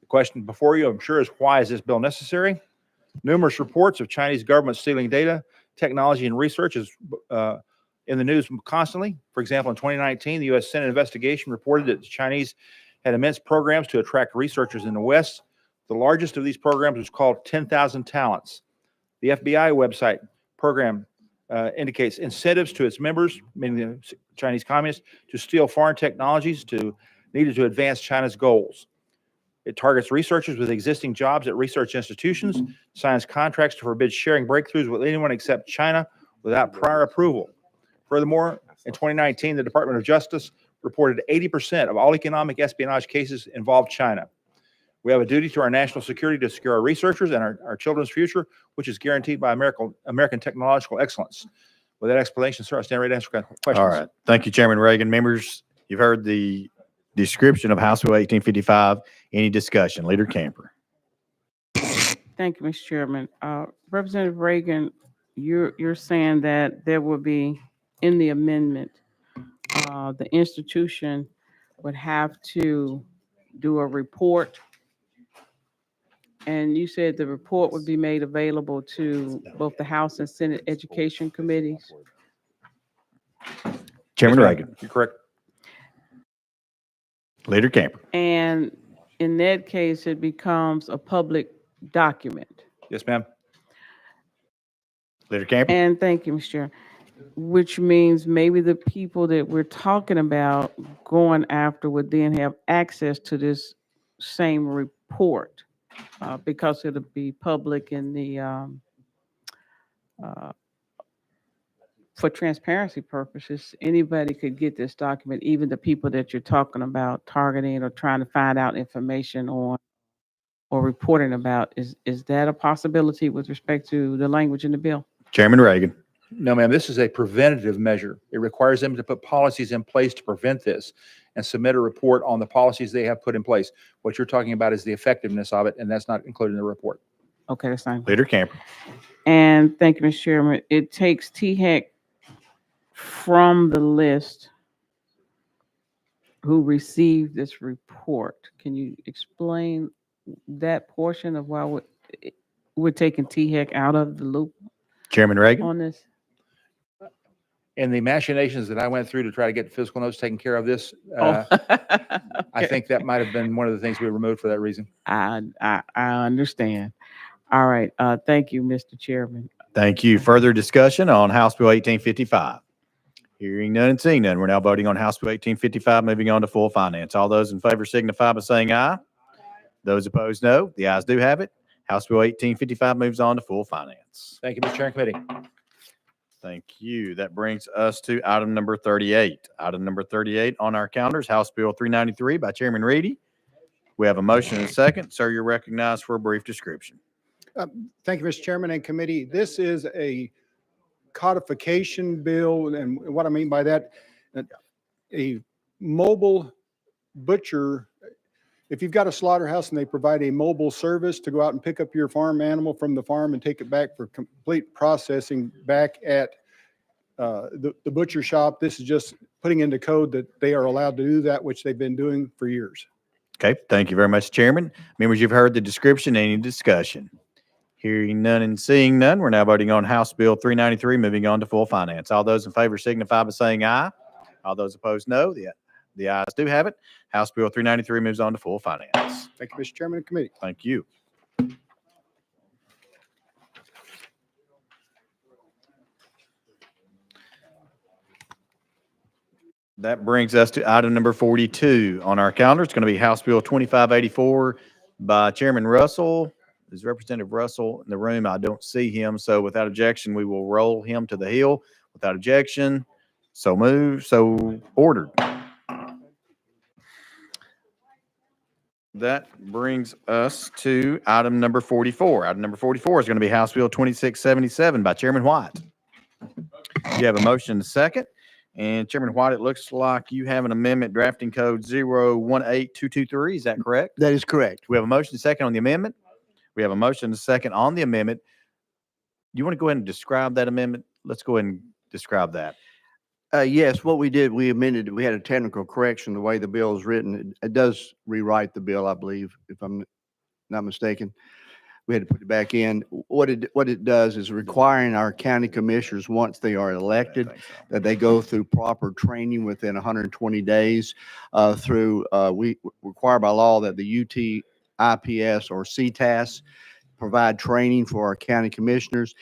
The question before you, I'm sure, is why is this bill necessary? Numerous reports of Chinese government stealing data, technology, and research is in the news constantly. For example, in 2019, the U.S. Senate investigation reported that the Chinese had immense programs to attract researchers in the West. The largest of these programs was called 10,000 Talents. The FBI website program indicates incentives to its members, meaning the Chinese communists, to steal foreign technologies needed to advance China's goals. It targets researchers with existing jobs at research institutions, signs contracts to forbid sharing breakthroughs with anyone except China without prior approval. Furthermore, in 2019, the Department of Justice reported 80% of all economic espionage cases involved China. We have a duty to our national security to secure our researchers and our children's future, which is guaranteed by American technological excellence. With that explanation, sir, I stand ready to answer questions. All right. Thank you, Chairman Reagan. Members, you've heard the description of House Bill 1855. Any discussion? Leader Camper. Thank you, Mr. Chairman. Representative Reagan, you're saying that there will be, in the amendment, the institution would have to do a report, and you said the report would be made available to both the House and Senate Education Committees? Chairman Reagan. You're correct. Leader Camper. And in that case, it becomes a public document. Yes, ma'am. Leader Camper. And thank you, Mr. Chair. Which means maybe the people that we're talking about going after would then have access to this same report because it'll be public in the for transparency purposes. Anybody could get this document, even the people that you're talking about targeting or trying to find out information on or reporting about. Is that a possibility with respect to the language in the bill? Chairman Reagan. No, ma'am. This is a preventative measure. It requires them to put policies in place to prevent this and submit a report on the policies they have put in place. What you're talking about is the effectiveness of it, and that's not included in the report. Okay, that's fine. Leader Camper. And thank you, Mr. Chairman. It takes THEC from the list who received this report. Can you explain that portion of why we're taking THEC out of the loop Chairman Reagan? on this? And the machinations that I went through to try to get the physical notes taken care of this, Oh. I think that might have been one of the things we removed for that reason. I understand. All right. Thank you, Mr. Chairman. Thank you. Further discussion on House Bill 1855? Hearing none and seeing none, we're now voting on House Bill 1855, moving on to full finance. All those in favor signify by saying aye. Those opposed, no. The ayes do have it. House Bill 1855 moves on to full finance. Thank you, Mr. Chair and committee. Thank you. That brings us to item number 38. Item number 38 on our calendars, House Bill 393 by Chairman Reedy. We have a motion and a second. Sir, you're recognized for a brief description. Thank you, Mr. Chairman and committee. This is a codification bill, and what I mean by that, a mobile butcher, if you've got a slaughterhouse and they provide a mobile service to go out and pick up your farm animal from the farm and take it back for complete processing back at the butcher shop, this is just putting into code that they are allowed to do that, which they've been doing for years. Okay, thank you very much, Chairman. Members, you've heard the description. Any discussion? Hearing none and seeing none, we're now voting on House Bill 393, moving on to full finance. All those in favor signify by saying aye. All those opposed, no. The ayes do have it. House Bill 393 moves on to full finance. Thank you, Mr. Chairman and committee. Thank you. That brings us to item number 42 on our calendar. It's going to be House Bill 2584 by Chairman Russell. Is Representative Russell in the room? I don't see him. So without objection, we will roll him to the hill. Without objection, so moved, so ordered. That brings us to item number 44. Item number 44 is going to be House Bill 2677 by Chairman White. You have a motion and a second. And Chairman White, it looks like you have an amendment drafting code 018223. Is that correct? That is correct. We have a motion and a second on the amendment. We have a motion and a second on the amendment. You want to go ahead and describe that amendment? Let's go ahead and describe that. Yes, what we did, we amended, we had a technical correction, the way the bill is written. It does rewrite the bill, I believe, if I'm not mistaken. We had to put it back in. What it does is requiring our county commissioners, once they are elected, that they go through proper training within 120 days we require by law that the UT IPS or CTAS provide training for our county commissioners,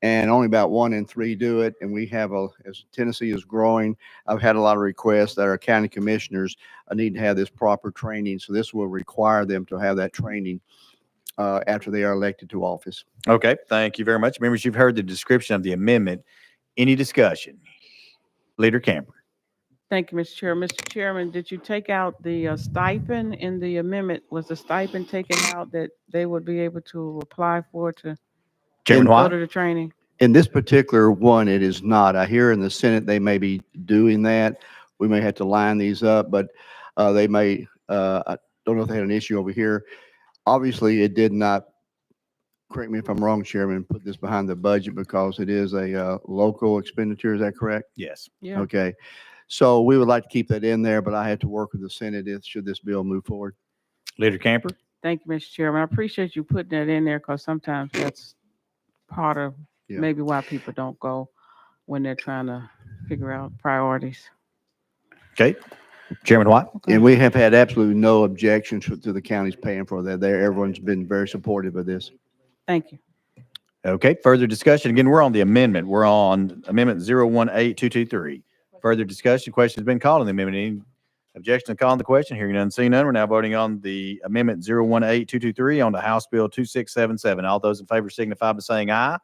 and only about 1 in 3 do it. And we have as Tennessee is growing, I've had a lot of requests that our county commissioners need to have this proper training. So this will require them to have that training after they are elected to office. Okay, thank you very much. Members, you've heard the description of the amendment. Any discussion? Leader Camper. Thank you, Mr. Chair. Mr. Chairman, did you take out the stipend in the amendment? Was the stipend taken out that they would be able to apply for to Chairman go White? to the training? In this particular one, it is not. I hear in the Senate they may be doing that. We may have to line these up, but they may, I don't know if they had an issue over here. Obviously, it did not, correct me if I'm wrong, Chairman, put this behind the budget because it is a local expenditure. Is that correct? Yes. Yeah. Okay. So we would like to keep that in there, but I had to work with the Senate should this bill move forward. Leader Camper. Thank you, Mr. Chairman. I appreciate you putting that in there because sometimes that's part of maybe why people don't go when they're trying to figure out priorities. Okay. Chairman White. And we have had absolutely no objections to the counties paying for that. Everyone's been very supportive of this. Thank you. Okay, further discussion. Again, we're on the amendment. We're on Amendment 018223. Further discussion. Question has been called on the amendment. Any objection to calling the question? Hearing none, seeing none. We're now voting on the Amendment 018223 on the House Bill 2677. All those in favor signify by saying aye.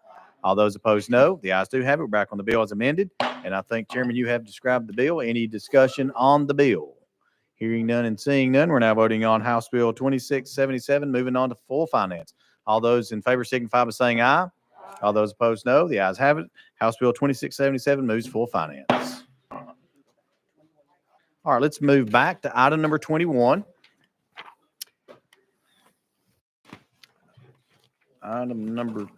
All those opposed, no. The ayes do have it. We're back on the bill as amended. And I think, Chairman, you have described the bill. Any discussion on the bill? Hearing none and seeing none, we're now voting on House Bill 2677, moving on to full finance. All those in favor signify by saying aye. All those opposed, no. The ayes have it. House Bill 2677 moves to full finance. All right, let's move back to item number 21. Item number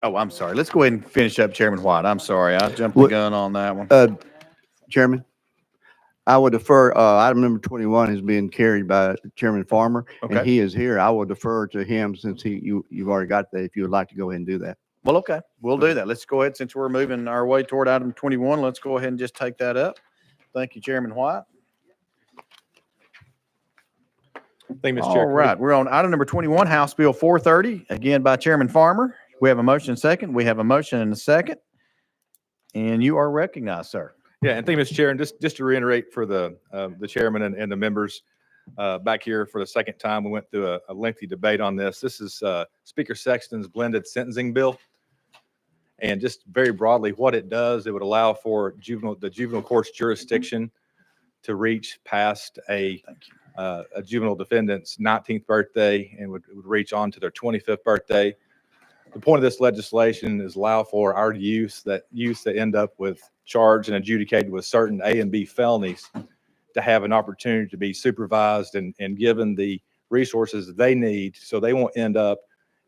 Oh, I'm sorry. Let's go ahead and finish up Chairman White. I'm sorry. I jumped the What- gun on that one. Chairman, I would defer, item number 21 is being carried by Chairman Farmer, and Okay. he is here. I will defer to him since you've already got that, if you would like to go ahead and do that. Well, okay, we'll do that. Let's go ahead, since we're moving our way toward item 21, let's go ahead and just take that up. Thank you, Chairman White. Thank you, Mr. All Chair. right, we're on item number 21, House Bill 430, again by Chairman Farmer. We have a motion and second. We have a motion and a second. And you are recognized, sir. Yeah, and thank you, Mr. Chair. And just to reiterate for the chairman and the members back here for the second time, we went through a lengthy debate on this. This is Speaker Sexton's blended sentencing bill. And just very broadly, what it does, it would allow for the juvenile court's jurisdiction to reach past a juvenile defendant's 19th birthday and would reach on to their 25th birthday. The point of this legislation is allow for our youth that end up with charged and adjudicated with certain A and B felonies to have an opportunity to be supervised and given the resources they need so they won't end up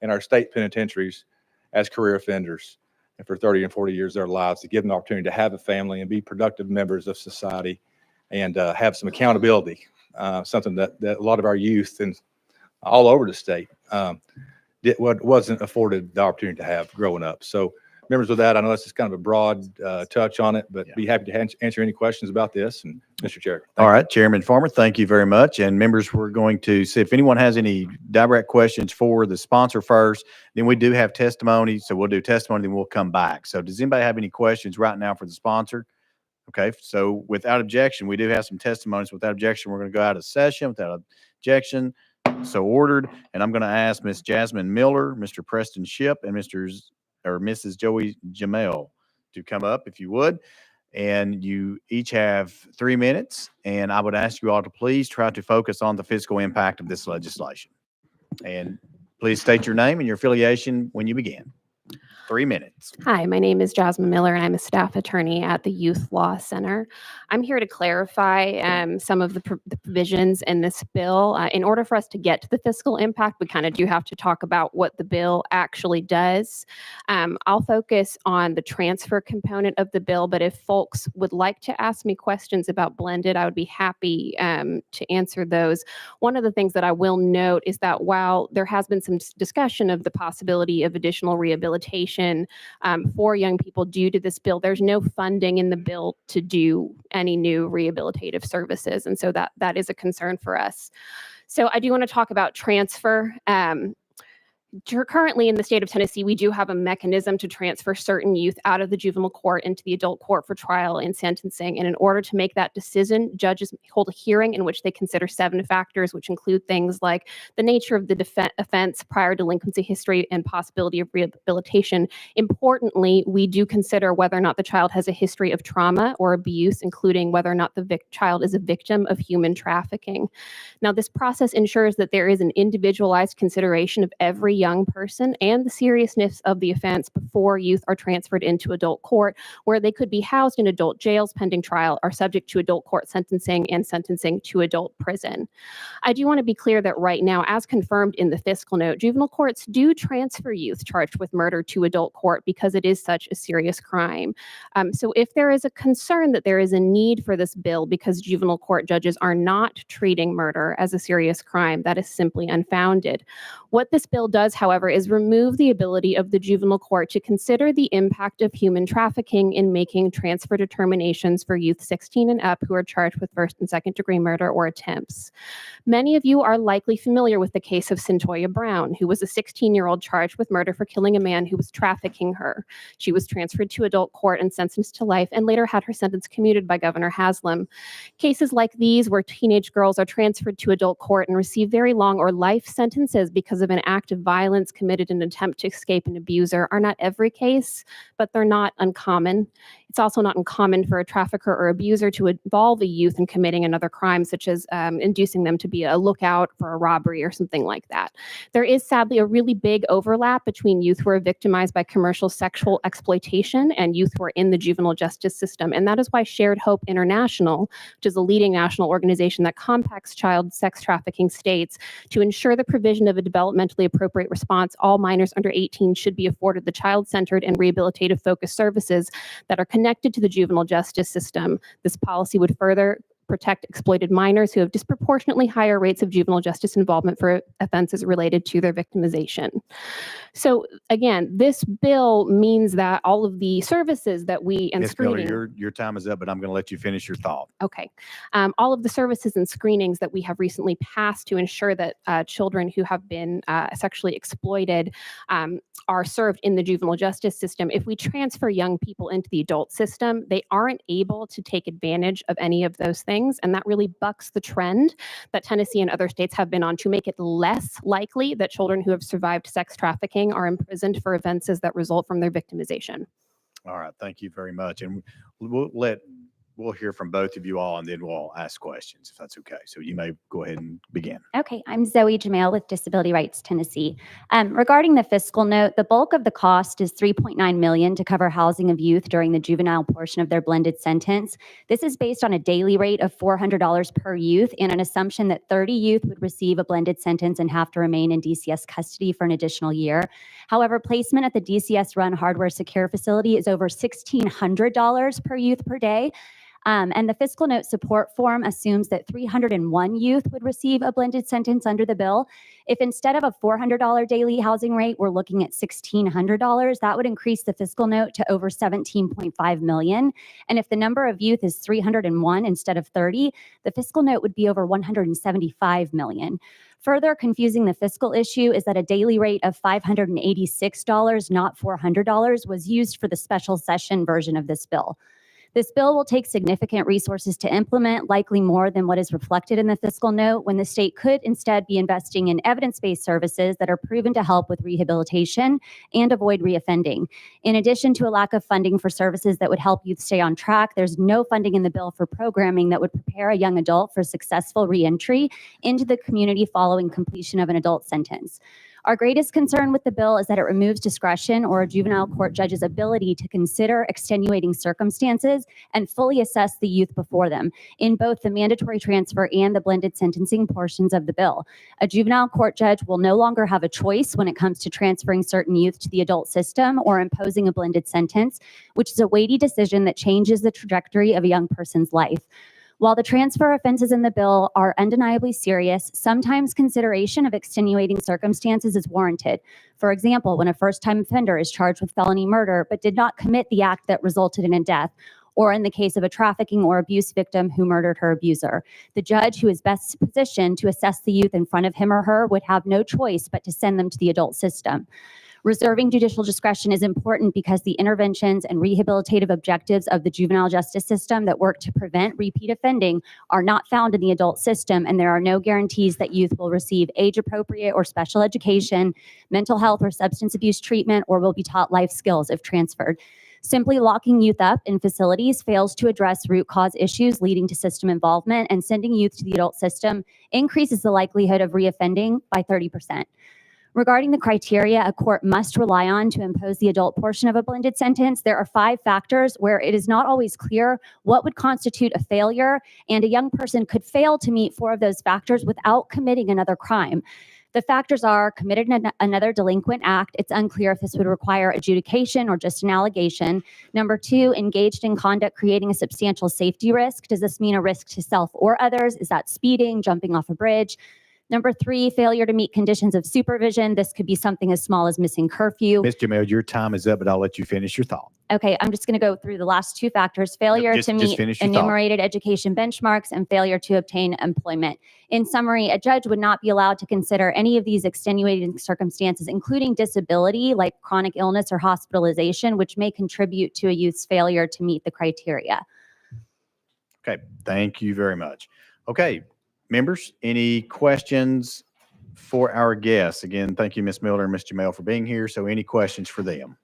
in our state penitentiaries as career offenders and for 30 and 40 years of their lives, to give them the opportunity to have a family and be productive members of society and have some accountability, something that a lot of our youth and all over the state wasn't afforded the opportunity to have growing up. So members of that, I know this is kind of a broad touch on it, but be happy to answer any questions about this. And Mr. Chair. All right, Chairman Farmer, thank you very much. And members, we're going to see if anyone has any direct questions for the sponsor first. Then we do have testimony, so we'll do testimony, then we'll come back. So does anybody have any questions right now for the sponsor? Okay, so without objection, we do have some testimonies. Without objection, we're going to go out of session. Without objection, so ordered. And I'm going to ask Ms. Jasmine Miller, Mr. Preston Shipp, and Mrs. Joey Jamel to come up if you would. And you each have 3 minutes. And I would ask you all to please try to focus on the fiscal impact of this legislation. And please state your name and your affiliation when you begin. 3 minutes. Hi, my name is Jasmine Miller, and I'm a staff attorney at the Youth Law Center. I'm here to clarify some of the provisions in this bill. In order for us to get to the fiscal impact, we kind of do have to talk about what the bill actually does. I'll focus on the transfer component of the bill, but if folks would like to ask me questions about blended, I would be happy to answer those. One of the things that I will note is that while there has been some discussion of the possibility of additional rehabilitation for young people due to this bill, there's no funding in the bill to do any new rehabilitative services. And so that is a concern for us. So I do want to talk about transfer. Currently in the state of Tennessee, we do have a mechanism to transfer certain youth out of the juvenile court into the adult court for trial and sentencing. And in order to make that decision, judges hold a hearing in which they consider 7 factors, which include things like the nature of the offense, prior delinquency history, and possibility of rehabilitation. Importantly, we do consider whether or not the child has a history of trauma or abuse, including whether or not the child is a victim of human trafficking. Now, this process ensures that there is an individualized consideration of every young person and the seriousness of the offense before youth are transferred into adult court, where they could be housed in adult jails pending trial, are subject to adult court sentencing and sentencing to adult prison. I do want to be clear that right now, as confirmed in the fiscal note, juvenile courts do transfer youth charged with murder to adult court because it is such a serious crime. So if there is a concern that there is a need for this bill because juvenile court judges are not treating murder as a serious crime, that is simply unfounded. What this bill does, however, is remove the ability of the juvenile court to consider the impact of human trafficking in making transfer determinations for youth 16 and up who are charged with first and second degree murder or attempts. Many of you are likely familiar with the case of Centoya Brown, who was a 16-year-old charged with murder for killing a man who was trafficking her. She was transferred to adult court and sentenced to life, and later had her sentence commuted by Governor Haslam. Cases like these, where teenage girls are transferred to adult court and receive very long or life sentences because of an act of violence committed in an attempt to escape an abuser, are not every case, but they're not uncommon. It's also not uncommon for a trafficker or abuser to involve a youth in committing another crime, such as inducing them to be a lookout for a robbery or something like that. There is sadly a really big overlap between youth who are victimized by commercial sexual exploitation and youth who are in the juvenile justice system. And that is why Shared Hope International, which is a leading national organization that compacts child sex trafficking states to ensure the provision of a developmentally appropriate response, all minors under 18 should be afforded the child-centered and rehabilitative focused services that are connected to the juvenile justice system. This policy would further protect exploited minors who have disproportionately higher rates of juvenile justice involvement for offenses related to their victimization. So again, this bill means that all of the services that we and Ms. Miller, screening. your time is up, but I'm going to let you finish your thought. Okay. All of the services and screenings that we have recently passed to ensure that children who have been sexually exploited are served in the juvenile justice system. If we transfer young people into the adult system, they aren't able to take advantage of any of those things. And that really bucks the trend that Tennessee and other states have been on to make it less likely that children who have survived sex trafficking are imprisoned for offenses that result from their victimization. All right. Thank you very much. And we'll hear from both of you all, and then we'll ask questions if that's okay. So you may go ahead and begin. Okay, I'm Zoe Jamail with Disability Rights Tennessee. Regarding the fiscal note, the bulk of the cost is $3.9 million to cover housing of youth during the juvenile portion of their blended sentence. This is based on a daily rate of $400 per youth and an assumption that 30 youth would receive a blended sentence and have to remain in DCS custody for an additional year. However, placement at the DCS-run hardware secure facility is over $1,600 per youth per day. And the fiscal note support form assumes that 301 youth would receive a blended sentence under the bill. If instead of a $400 daily housing rate, we're looking at $1,600, that would increase the fiscal note to over $17.5 million. And if the number of youth is 301 instead of 30, the fiscal note would be over $175 million. Further confusing the fiscal issue is that a daily rate of $586, not $400, was used for the special session version of this bill. This bill will take significant resources to implement, likely more than what is reflected in the fiscal note, when the state could instead be investing in evidence-based services that are proven to help with rehabilitation and avoid reoffending. In addition to a lack of funding for services that would help youth stay on track, there's no funding in the bill for programming that would prepare a young adult for successful reentry into the community following completion of an adult sentence. Our greatest concern with the bill is that it removes discretion or a juvenile court judge's ability to consider extenuating circumstances and fully assess the youth before them in both the mandatory transfer and the blended sentencing portions of the bill. A juvenile court judge will no longer have a choice when it comes to transferring certain youth to the adult system or imposing a blended sentence, which is a weighty decision that changes the trajectory of a young person's life. While the transfer offenses in the bill are undeniably serious, sometimes consideration of extenuating circumstances is warranted. For example, when a first-time offender is charged with felony murder but did not commit the act that resulted in a death, or in the case of a trafficking or abuse victim who murdered her abuser. The judge who is best positioned to assess the youth in front of him or her would have no choice but to send them to the adult system. Reserving judicial discretion is important because the interventions and rehabilitative objectives of the juvenile justice system that work to prevent repeat offending are not found in the adult system, and there are no guarantees that youth will receive age-appropriate or special education, mental health or substance abuse treatment, or will be taught life skills if transferred. Simply locking youth up in facilities fails to address root cause issues leading to system involvement, and sending youth to the adult system increases the likelihood of reoffending by 30%. Regarding the criteria a court must rely on to impose the adult portion of a blended sentence, there are 5 factors where it is not always clear what would constitute a failure, and a young person could fail to meet 4 of those factors without committing another crime. The factors are committed another delinquent act. It's unclear if this would require adjudication or just an allegation. Number 2, engaged in conduct creating a substantial safety risk. Does this mean a risk to self or others? Is that speeding, jumping off a bridge? Number 3, failure to meet conditions of supervision. This could be something as small as missing curfew. Ms. Jamel, your time is up, but I'll let you finish your thought. Okay, I'm just going to go through the last 2 factors: failure Just to meet finish your thought. enumerated education benchmarks and failure to obtain employment. In summary, a judge would not be allowed to consider any of these extenuating circumstances, including disability like chronic illness or hospitalization, which may contribute to a youth's failure to meet the criteria. Okay, thank you very much. Okay, members, any questions for our guests? Again, thank you, Ms. Miller and Ms. Jamel, for being here. So any questions for them?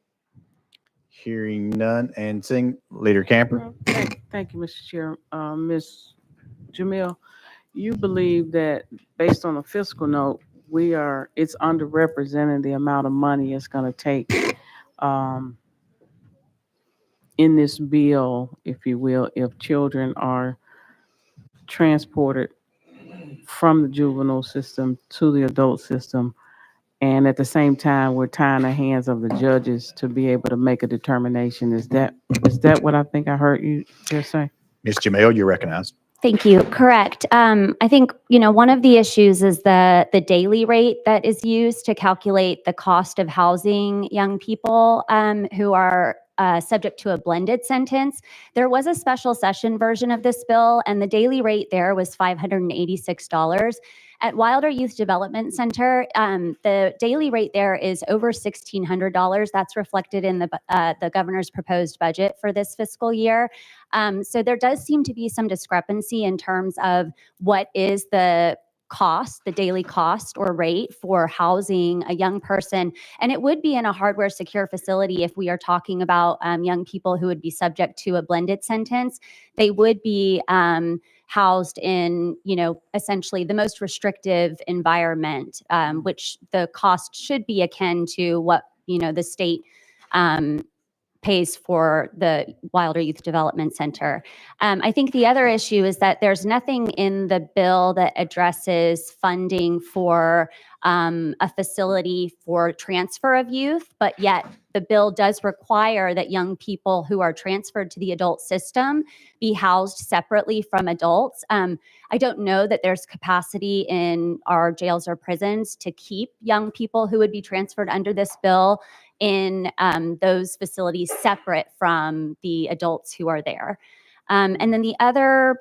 Hearing none and seeing Leader Camper. Thank you, Mr. Chair. Ms. Jamil, you believe that based on the fiscal note, it's underrepresented the amount of money it's going to take in this bill, if you will, if children are transported from the juvenile system to the adult system. And at the same time, we're tying the hands of the judges to be able to make a determination. Is that what I think I heard you just say? Ms. Jamel, you're recognized. Thank you. Correct. I think, one of the issues is the daily rate that is used to calculate the cost of housing young people who are subject to a blended sentence. There was a special session version of this bill, and the daily rate there was $586. At Wilder Youth Development Center, the daily rate there is over $1,600. That's reflected in the governor's proposed budget for this fiscal year. So there does seem to be some discrepancy in terms of what is the cost, the daily cost or rate for housing a young person. And it would be in a hardware secure facility if we are talking about young people who would be subject to a blended sentence. They would be housed in, essentially the most restrictive environment, which the cost should be akin to what, the state pays for the Wilder Youth Development Center. I think the other issue is that there's nothing in the bill that addresses funding for a facility for transfer of youth, but yet the bill does require that young people who are transferred to the adult system be housed separately from adults. I don't know that there's capacity in our jails or prisons to keep young people who would be transferred under this bill in those facilities separate from the adults who are there. And then the other,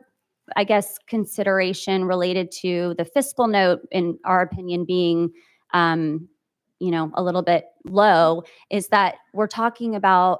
I guess, consideration related to the fiscal note, in our opinion, being, a little bit low, is that we're talking about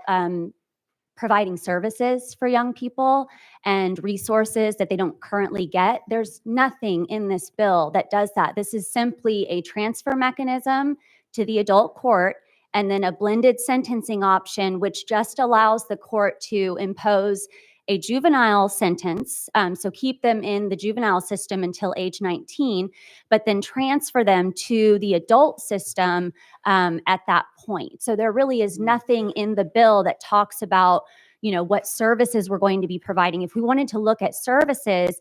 providing services for young people and resources that they don't currently get. There's nothing in this bill that does that. This is simply a transfer mechanism to the adult court, and then a blended sentencing option, which just allows the court to impose a juvenile sentence, so keep them in the juvenile system until age 19, but then transfer them to the adult system at that point. So there really is nothing in the bill that talks about what services we're going to be providing. If we wanted to look at services,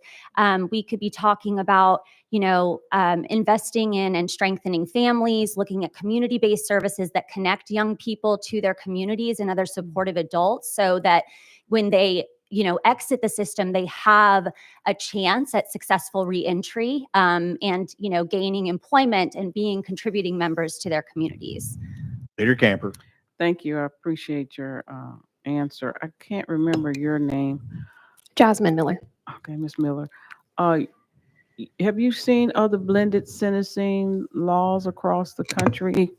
we could be talking about investing in and strengthening families, looking at community-based services that connect young people to their communities and other supportive adults, so that when they exit the system, they have a chance at successful reentry and gaining employment and being contributing members to their communities. Leader Camper. Thank you. I appreciate your answer. I can't remember your name. Jasmine Miller. Okay, Ms. Miller. Have you seen other blended sentencing laws across the country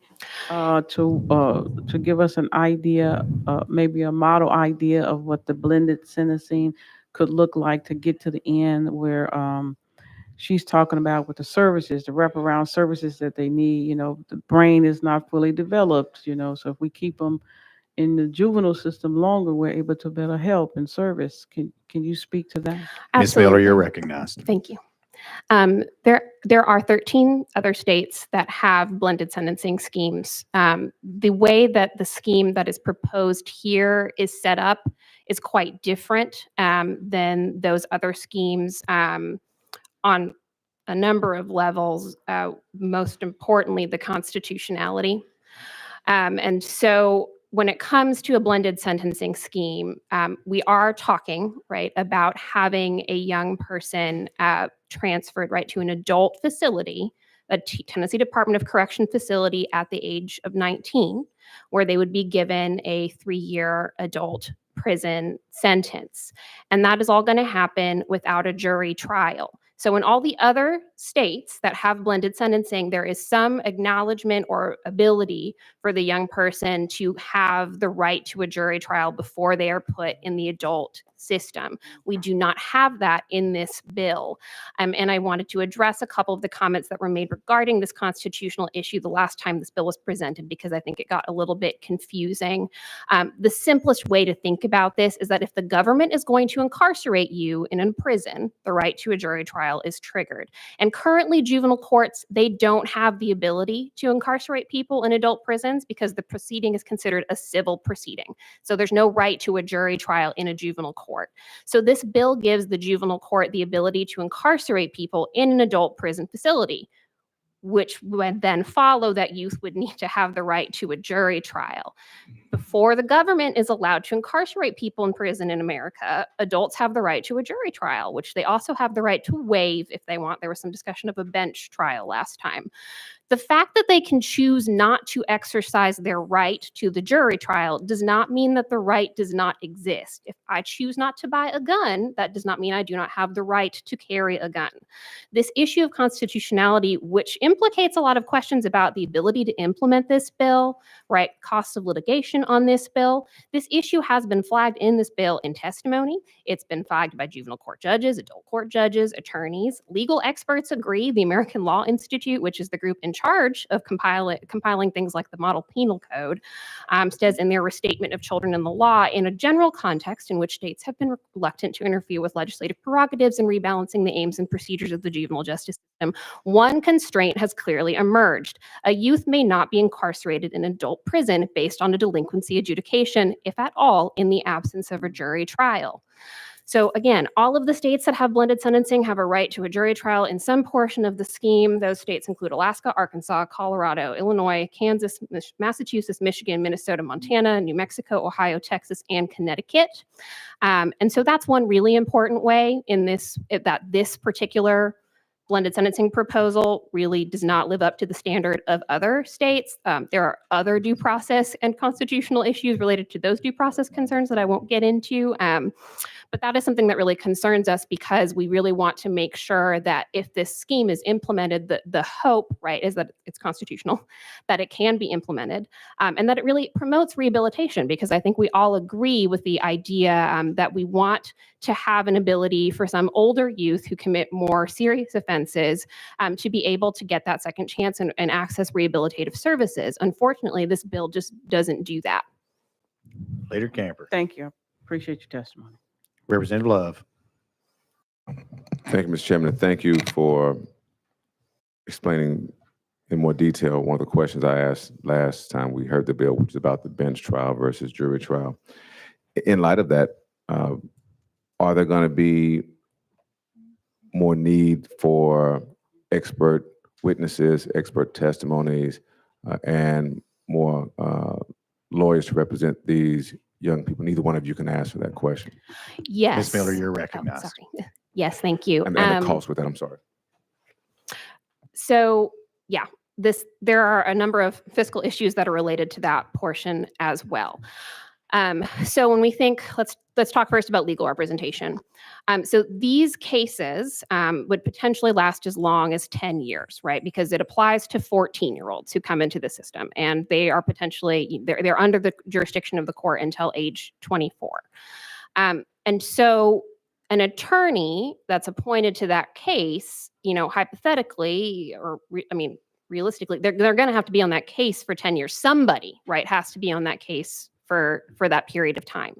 to give us an idea, maybe a model idea of what the blended sentencing could look like to get to the end where she's talking about with the services, the wraparound services that they need? The brain is not fully developed, so if we keep them in the juvenile system longer, we're able to better help and service. Can you speak to that? Ms. Miller, you're recognized. Thank you. There are 13 other states that have blended sentencing schemes. The way that the scheme that is proposed here is set up is quite different than those other schemes on a number of levels, most importantly, the constitutionality. And so when it comes to a blended sentencing scheme, we are talking, right, about having a young person transferred, right, to an adult facility, a Tennessee Department of Correction facility at the age of 19, where they would be given a 3-year adult prison sentence. And that is all going to happen without a jury trial. So in all the other states that have blended sentencing, there is some acknowledgement or ability for the young person to have the right to a jury trial before they are put in the adult system. We do not have that in this bill. And I wanted to address a couple of the comments that were made regarding this constitutional issue the last time this bill was presented, because I think it got a little bit confusing. The simplest way to think about this is that if the government is going to incarcerate you in a prison, the right to a jury trial is triggered. And currently, juvenile courts, they don't have the ability to incarcerate people in adult prisons because the proceeding is considered a civil proceeding. So there's no right to a jury trial in a juvenile court. So this bill gives the juvenile court the ability to incarcerate people in an adult prison facility, which would then follow that youth would need to have the right to a jury trial. Before the government is allowed to incarcerate people in prison in America, adults have the right to a jury trial, which they also have the right to waive if they want. There was some discussion of a bench trial last time. The fact that they can choose not to exercise their right to the jury trial does not mean that the right does not exist. If I choose not to buy a gun, that does not mean I do not have the right to carry a gun. This issue of constitutionality, which implicates a lot of questions about the ability to implement this bill, right, costs of litigation on this bill, this issue has been flagged in this bill in testimony. It's been flagged by juvenile court judges, adult court judges, attorneys. Legal experts agree. The American Law Institute, which is the group in charge of compiling things like the Model Penal Code, says in their Restatement of Children in the Law, in a general context in which states have been reluctant to interfere with legislative prerogatives and rebalancing the aims and procedures of the juvenile justice system, one constraint has clearly emerged. A youth may not be incarcerated in adult prison based on a delinquency adjudication, if at all, in the absence of a jury trial. So again, all of the states that have blended sentencing have a right to a jury trial in some portion of the scheme. Those states include Alaska, Arkansas, Colorado, Illinois, Kansas, Massachusetts, Michigan, Minnesota, Montana, New Mexico, Ohio, Texas, and Connecticut. And so that's one really important way in this, that this particular blended sentencing proposal really does not live up to the standard of other states. There are other due process and constitutional issues related to those due process concerns that I won't get into. But that is something that really concerns us because we really want to make sure that if this scheme is implemented, the hope, right, is that it's constitutional, that it can be implemented, and that it really promotes rehabilitation, because I think we all agree with the idea that we want to have an ability for some older youth who commit more serious offenses to be able to get that second chance and access rehabilitative services. Unfortunately, this bill just doesn't do that. Leader Camper. Thank you. Appreciate your testimony. Representative Love. Thank you, Mr. Chairman, and thank you for explaining in more detail one of the questions I asked last time we heard the bill, which is about the bench trial versus jury trial. In light of that, are there going to be more need for expert witnesses, expert testimonies, and more lawyers to represent these young people? Neither one of you can answer that question. Yes. Ms. Miller, you're Oh, recognized. sorry. Yes, thank you. And the cost with that, I'm sorry. So yeah, there are a number of fiscal issues that are related to that portion as well. So when we think, let's talk first about legal representation. So these cases would potentially last as long as 10 years, right? Because it applies to 14-year-olds who come into the system, and they are potentially, they're under the jurisdiction of the court until age 24. And so an attorney that's appointed to that case, hypothetically, or realistically, they're going to have to be on that case for 10 years. Somebody, right, has to be on that case for that period of time.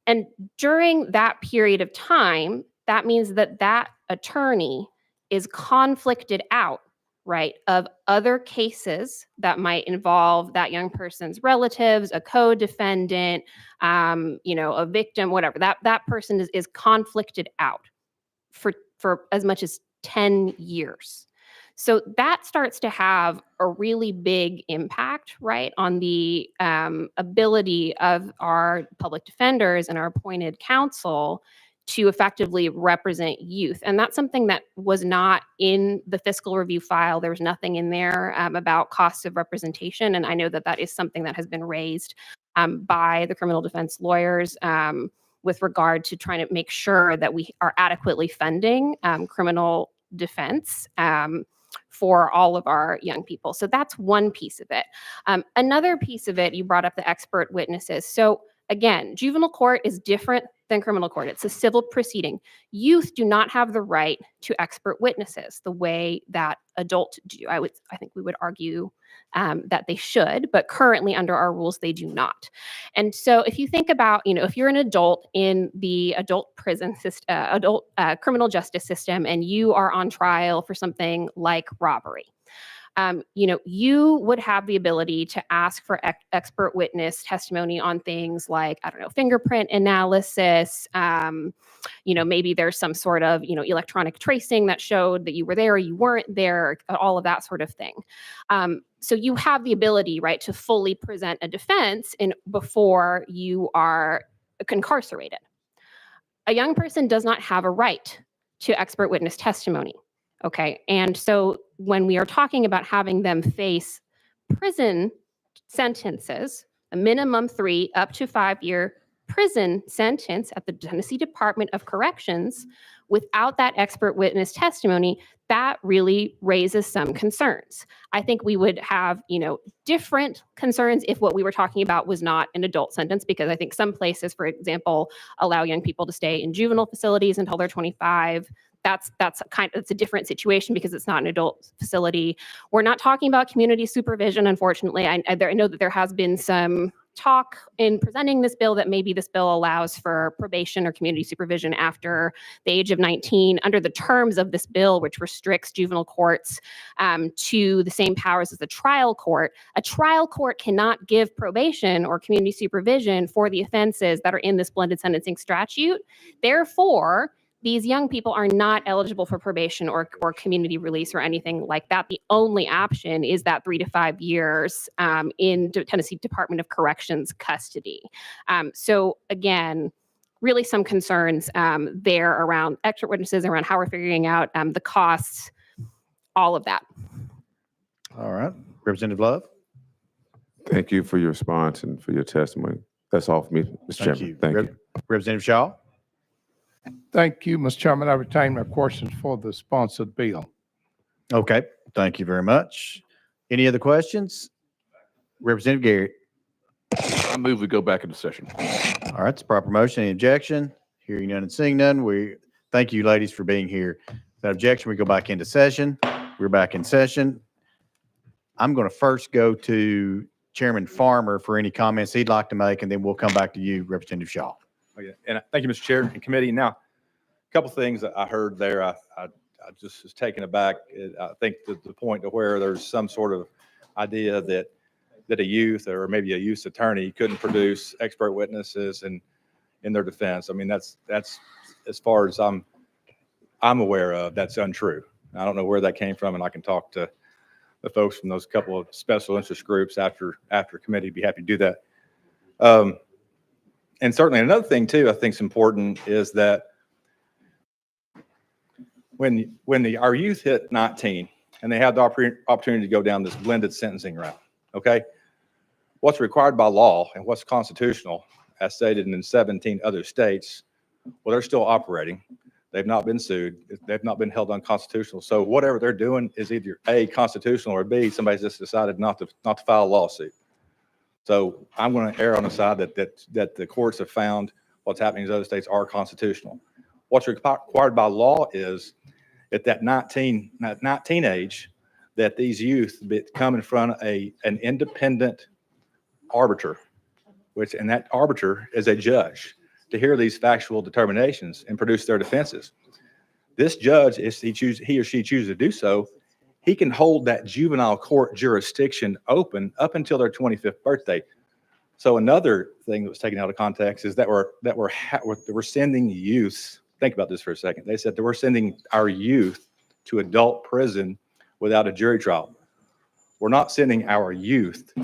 And during that period of time, that means that that attorney is conflicted out, right, of other cases that might involve that young person's relatives, a co-defendant, a victim, whatever. That person is conflicted out for as much as 10 years. So that starts to have a really big impact, right, on the ability of our public defenders and our appointed counsel to effectively represent youth. And that's something that was not in the fiscal review file. There was nothing in there about costs of representation. And I know that that is something that has been raised by the criminal defense lawyers with regard to trying to make sure that we are adequately funding criminal defense for all of our young people. So that's one piece of it. Another piece of it, you brought up the expert witnesses. So Again, juvenile court is different than criminal court. It's a civil proceeding. Youth do not have the right to expert witnesses the way that adults do. I think we would argue that they should, but currently under our rules, they do not. And so if you think about, if you're an adult in the adult prison system, adult criminal justice system, and you are on trial for something like robbery, you would have the ability to ask for expert witness testimony on things like, I don't know, fingerprint analysis. Maybe there's some sort of, electronic tracing that showed that you were there or you weren't there, all of that sort of thing. So you have the ability, right, to fully present a defense before you are incarcerated. A young person does not have a right to expert witness testimony. Okay. And so when we are talking about having them face prison sentences, a minimum 3 up to 5-year prison sentence at the Tennessee Department of Corrections, without that expert witness testimony, that really raises some concerns. I think we would have, different concerns if what we were talking about was not an adult sentence, because I think some places, for example, allow young people to stay in juvenile facilities until they're 25. That's a different situation because it's not an adult facility. We're not talking about community supervision, unfortunately. I know that there has been some talk in presenting this bill that maybe this bill allows for probation or community supervision after the age of 19 under the terms of this bill, which restricts juvenile courts to the same powers as the trial court. A trial court cannot give probation or community supervision for the offenses that are in this blended sentencing statute. Therefore, these young people are not eligible for probation or community release or anything like that. The only option is that 3 to 5 years in Tennessee Department of Corrections custody. So again, really some concerns there around expert witnesses, around how we're figuring out the costs, all of that. All right. Representative Love? Thank you for your response and for your testimony. That's all for me, Mr. Chairman. Thank you. Representative Shaw? Thank you, Mr. Chairman. I retain my questions for the sponsored bill. Okay. Thank you very much. Any other questions? Representative Garrett? I move we go back into session. All right. It's a proper motion. Any objection? Hearing none and seeing none. We thank you, ladies, for being here. Without objection, we go back into session. We're back in session. I'm going to first go to Chairman Farmer for any comments he'd like to make, and then we'll come back to you, Representative Shaw. Okay. And thank you, Mr. Chair and committee. Now, a couple things that I heard there, I just was taken aback. I think to the point to where there's some sort of idea that a youth or maybe a youth attorney couldn't produce expert witnesses in their defense. I mean, that's as far as I'm aware of, that's untrue. I don't know where that came from, and I can talk to the folks from those couple of special interest groups after committee. Be happy to do that. And certainly another thing too, I think is important is that when our youth hit 19 and they have the opportunity to go down this blended sentencing route, okay, what's required by law and what's constitutional, as stated in 17 other states, well, they're still operating. They've not been sued. They've not been held unconstitutional. So whatever they're doing is either A, constitutional, or B, somebody's just decided not to file a lawsuit. So I'm going to err on the side that the courts have found what's happening in other states are constitutional. What's required by law is at that 19 age that these youth come in front of an independent arbiter, and that arbiter is a judge to hear these factual determinations and produce their defenses. This judge, if he or she chooses to do so, he can hold that juvenile court jurisdiction open up until their 25th birthday. So another thing that was taken out of context is that we're sending youth. Think about this for a second. They said that we're sending our youth to adult prison without a jury trial. We're not sending our youth.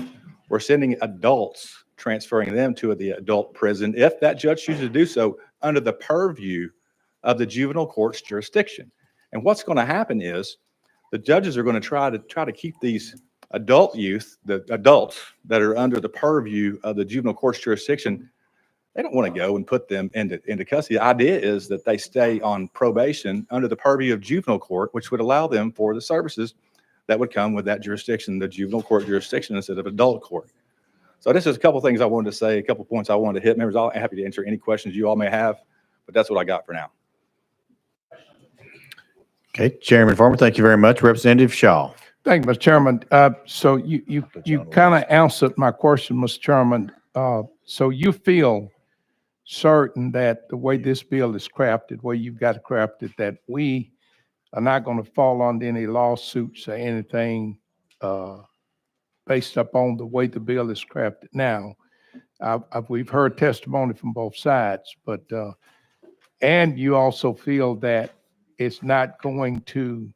We're sending adults, transferring them to the adult prison if that judge chooses to do so under the purview of the juvenile court's jurisdiction. And what's going to happen is the judges are going to try to keep these adult youth, the adults that are under the purview of the juvenile court's jurisdiction. They don't want to go and put them into custody. The idea is that they stay on probation under the purview of juvenile court, which would allow them for the services that would come with that jurisdiction, the juvenile court jurisdiction instead of adult court. So this is a couple things I wanted to say, a couple points I wanted to hit. Members, I'm happy to answer any questions you all may have, but that's what I got for now. Okay, Chairman Farmer, thank you very much. Representative Shaw. Thank you, Mr. Chairman. So you kind of answered my question, Mr. Chairman. So you feel certain that the way this bill is crafted, where you've got it crafted, that we are not going to fall under any lawsuits or anything based upon the way the bill is crafted now. We've heard testimony from both sides, but and you also feel that it's not going to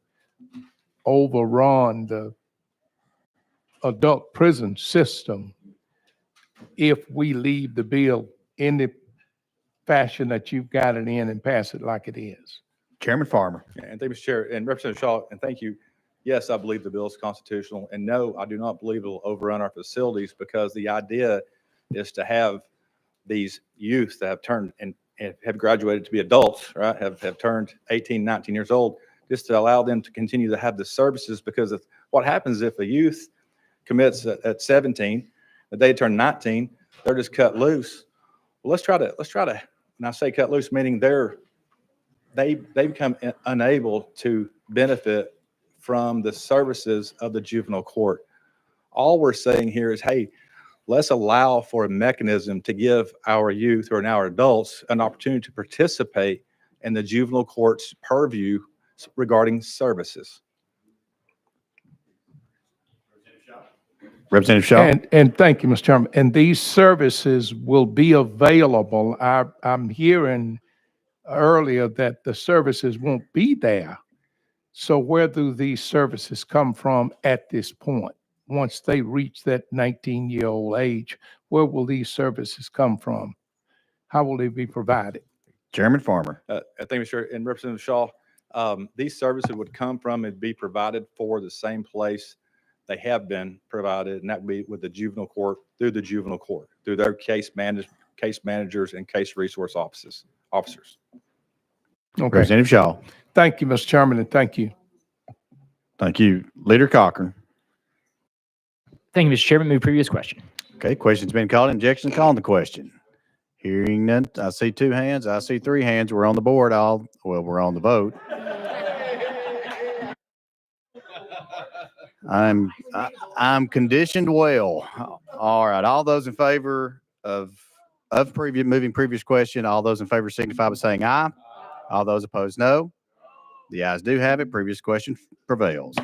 overrun the adult prison system if we leave the bill in the fashion that you've got it in and pass it like it is. Chairman Farmer. And thank you, Mr. Chair, and Representative Shaw, and thank you. Yes, I believe the bill is constitutional, and no, I do not believe it will overrun our facilities, because the idea is to have these youth that have turned and have graduated to be adults, right, have turned 18, 19 years old, just to allow them to continue to have the services, because of what happens if a youth commits at 17, the day they turn 19, they're just cut loose. Well, let's try to, and I say cut loose, meaning they become unable to benefit from the services of the juvenile court. All we're saying here is, hey, let's allow for a mechanism to give our youth or now our adults an opportunity to participate in the juvenile court's purview regarding services. Representative Shaw. And thank you, Mr. Chairman. And these services will be available. I'm hearing earlier that the services won't be there. So where do these services come from at this point? Once they reach that 19-year-old age, where will these services come from? How will they be provided? Chairman Farmer. Thank you, Mr. And Representative Shaw. These services would come from and be provided for the same place they have been provided, and that would be with the juvenile court, through the juvenile court, through their case managers and case resource officers. Okay. Representative Shaw. Thank you, Mr. Chairman, and thank you. Thank you. Leader Cochran. Thank you, Mr. Chairman. Move previous question. Okay, question's been called. Objection calling the question. Hearing none, I see 2 hands. I see 3 hands. We're on the board. We're on the vote. I'm conditioned well. All right. All those in favor of moving previous question, all those in favor signify by saying aye. All those opposed, no. The ayes do have it. Previous question prevails.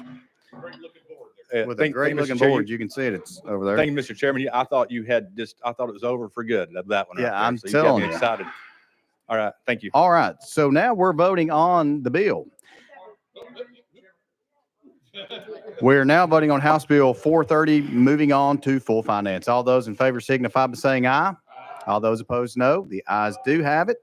With a great looking board, you can see it. It's over there. Thank you, Mr. Chairman. I thought it was over for good. That one. Yeah, right I'm so telling you. Got me excited. All right. Thank you. All right. So now we're voting on the bill. We're now voting on House Bill 430, moving on to full finance. All those in favor signify by saying aye. All those opposed, no. The ayes do have it.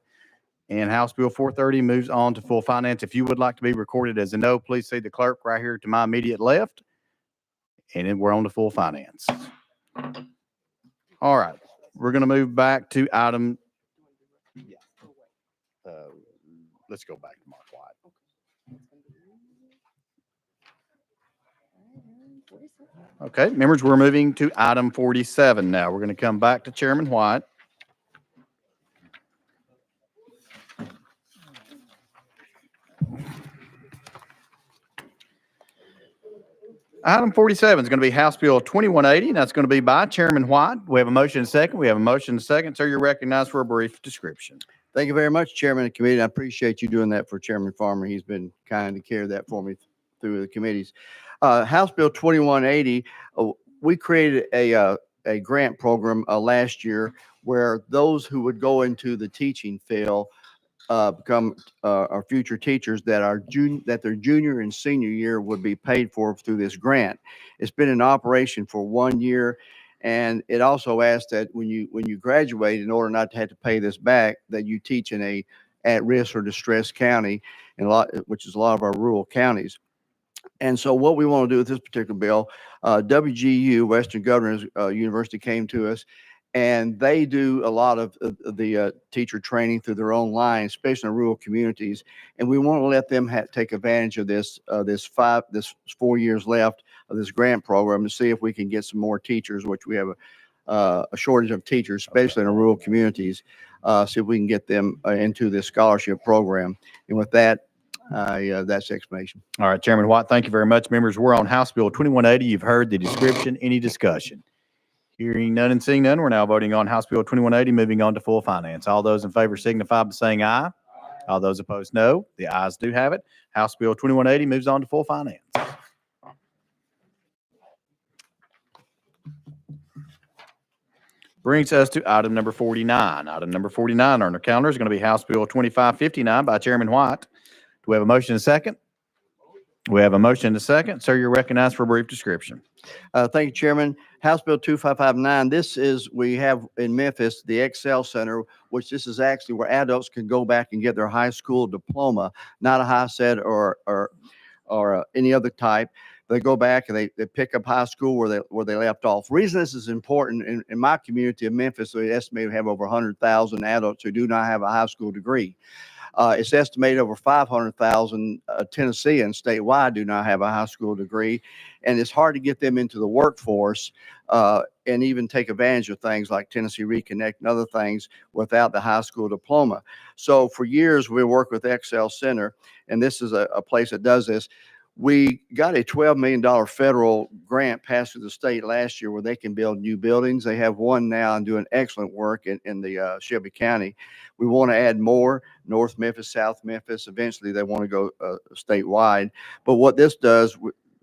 And House Bill 430 moves on to full finance. If you would like to be recorded as a no, please see the clerk right here to my immediate left. And then we're on to full finance. All right. We're going to move back to item. Let's go back to Mark White. Okay, members, we're moving to item 47 now. We're going to come back to Chairman White. Item 47 is going to be House Bill 2180, and that's going to be by Chairman White. We have a motion and a second. We have a motion and a second. Sir, you're recognized for a brief description. Thank you very much, Chairman of the committee. I appreciate you doing that for Chairman Farmer. He's been kind to carry that for me through the committees. House Bill 2180, we created a grant program last year where those who would go into the teaching field become our future teachers that their junior and senior year would be paid for through this grant. It's been in operation for 1 year, and it also asks that when you graduate, in order not to have to pay this back, that you teach in a at-risk or distressed county, which is a lot of our rural counties. And so what we want to do with this particular bill, WGU, Western Governors University, came to us, and they do a lot of the teacher training through their own line, especially in rural communities. And we want to let them take advantage of this 4 years left of this grant program to see if we can get some more teachers, which we have a shortage of teachers, especially in the rural communities. See if we can get them into this scholarship program. And with that, that's the explanation. All right, Chairman Watt, thank you very much. Members, we're on House Bill 2180. You've heard the description. Any discussion? Hearing none and seeing none, we're now voting on House Bill 2180, moving on to full finance. All those in favor signify by saying aye. All those opposed, no. The ayes do have it. House Bill 2180 moves on to full finance. Brings us to item number 49. Item number 49 on our calendar is going to be House Bill 2559 by Chairman White. Do we have a motion and a second? We have a motion and a second. Sir, you're recognized for a brief description. Thank you, Chairman. House Bill 2559. This is, we have in Memphis, the Excel Center, which this is actually where adults can go back and get their high school diploma, not a high set or any other type. They go back and they pick up high school where they left off. Reason this is important in my community of Memphis, we estimate we have over 100,000 adults who do not have a high school degree. It's estimated over 500,000 Tennesseans statewide do not have a high school degree, and it's hard to get them into the workforce and even take advantage of things like Tennessee Reconnect and other things without the high school diploma. So for years, we worked with Excel Center, and this is a place that does this. We got a $12 million federal grant passed through the state last year where they can build new buildings. They have one now and doing excellent work in the Shelby County. We want to add more, North Memphis, South Memphis. Eventually, they want to go statewide. But what this does,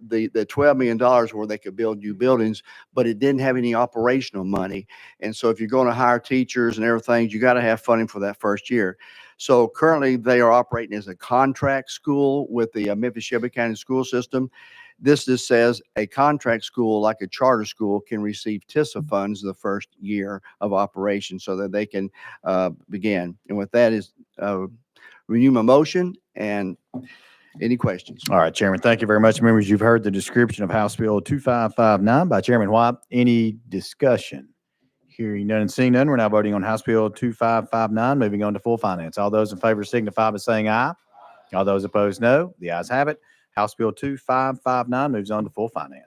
the $12 million where they could build new buildings, but it didn't have any operational money. And so if you're going to hire teachers and everything, you got to have funding for that first year. So currently they are operating as a contract school with the Memphis Shelby County school system. This just says a contract school, like a charter school, can receive TISA funds the first year of operation so that they can begin. And with that is renew my motion and any questions? All right, Chairman, thank you very much. Members, you've heard the description of House Bill 2559 by Chairman White. Any discussion? Hearing none and seeing none, we're now voting on House Bill 2559, moving on to full finance. All those in favor signify by saying aye. All those opposed, no. The ayes have it. House Bill 2559 moves on to full finance.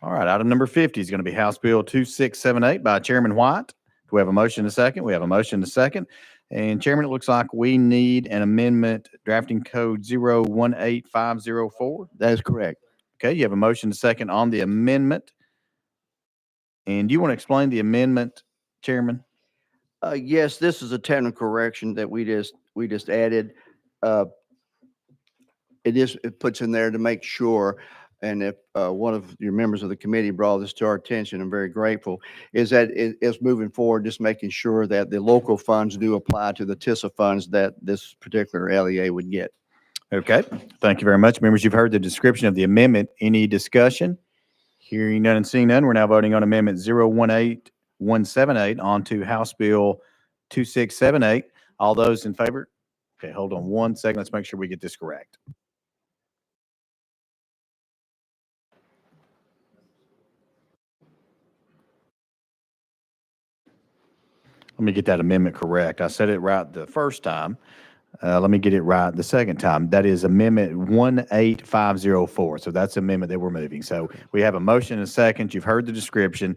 All right, item number 50 is going to be House Bill 2678 by Chairman White. Do we have a motion and a second? We have a motion and a second. And Chairman, it looks like we need an amendment, drafting code 018504. That is correct. Okay, you have a motion and a second on the amendment. And do you want to explain the amendment, Chairman? Yes, this is a technical correction that we just added. It puts in there to make sure, and if one of your members of the committee brought this to our attention, I'm very grateful, is that it's moving forward, just making sure that the local funds do apply to the TISA funds that this particular LEA would get. Okay, thank you very much. Members, you've heard the description of the amendment. Any discussion? Hearing none and seeing none, we're now voting on Amendment 018178 onto House Bill 2678. All those in favor? Okay, hold on one second. Let's make sure we get this correct. Let me get that amendment correct. I said it right the first time. Let me get it right the second time. That is Amendment 18504. So that's the amendment that we're moving. So we have a motion and a second. You've heard the description.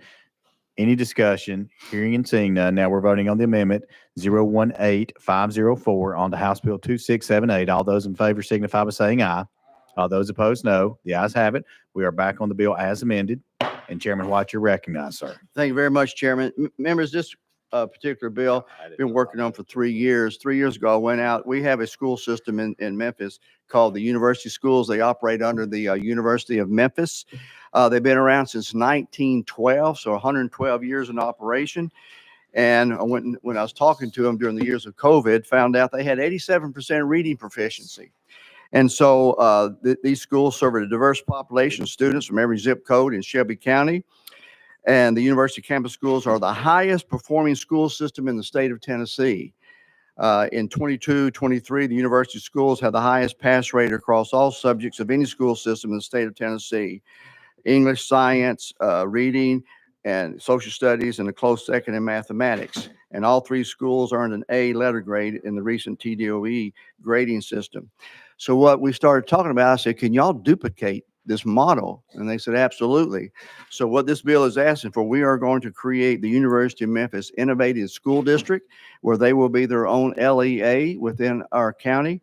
Any discussion? Hearing and seeing none. Now we're voting on the amendment 018504 on to House Bill 2678. All those in favor signify by saying aye. All those opposed, no. The ayes have it. We are back on the bill as amended. And Chairman White, you're recognized, sir. Thank you very much, Chairman. Members, this particular bill been working on for 3 years. 3 years ago, I went out. We have a school system in Memphis called the University Schools. They operate under the University of Memphis. They've been around since 1912, so 112 years in operation. And when I was talking to them during the years of COVID, found out they had 87% reading proficiency. And so these schools serve a diverse population of students from every zip code in Shelby County. And the University Campus Schools are the highest performing school system in the state of Tennessee. In 22-23, the University Schools have the highest pass rate across all subjects of any school system in the state of Tennessee. English, science, reading, and social studies, and a close second in mathematics. And all three schools earned an A letter grade in the recent TDOE grading system. So what we started talking about, I said, can y'all duplicate this model? And they said, absolutely. So what this bill is asking for, we are going to create the University of Memphis Innovative School District, where they will be their own LEA within our county,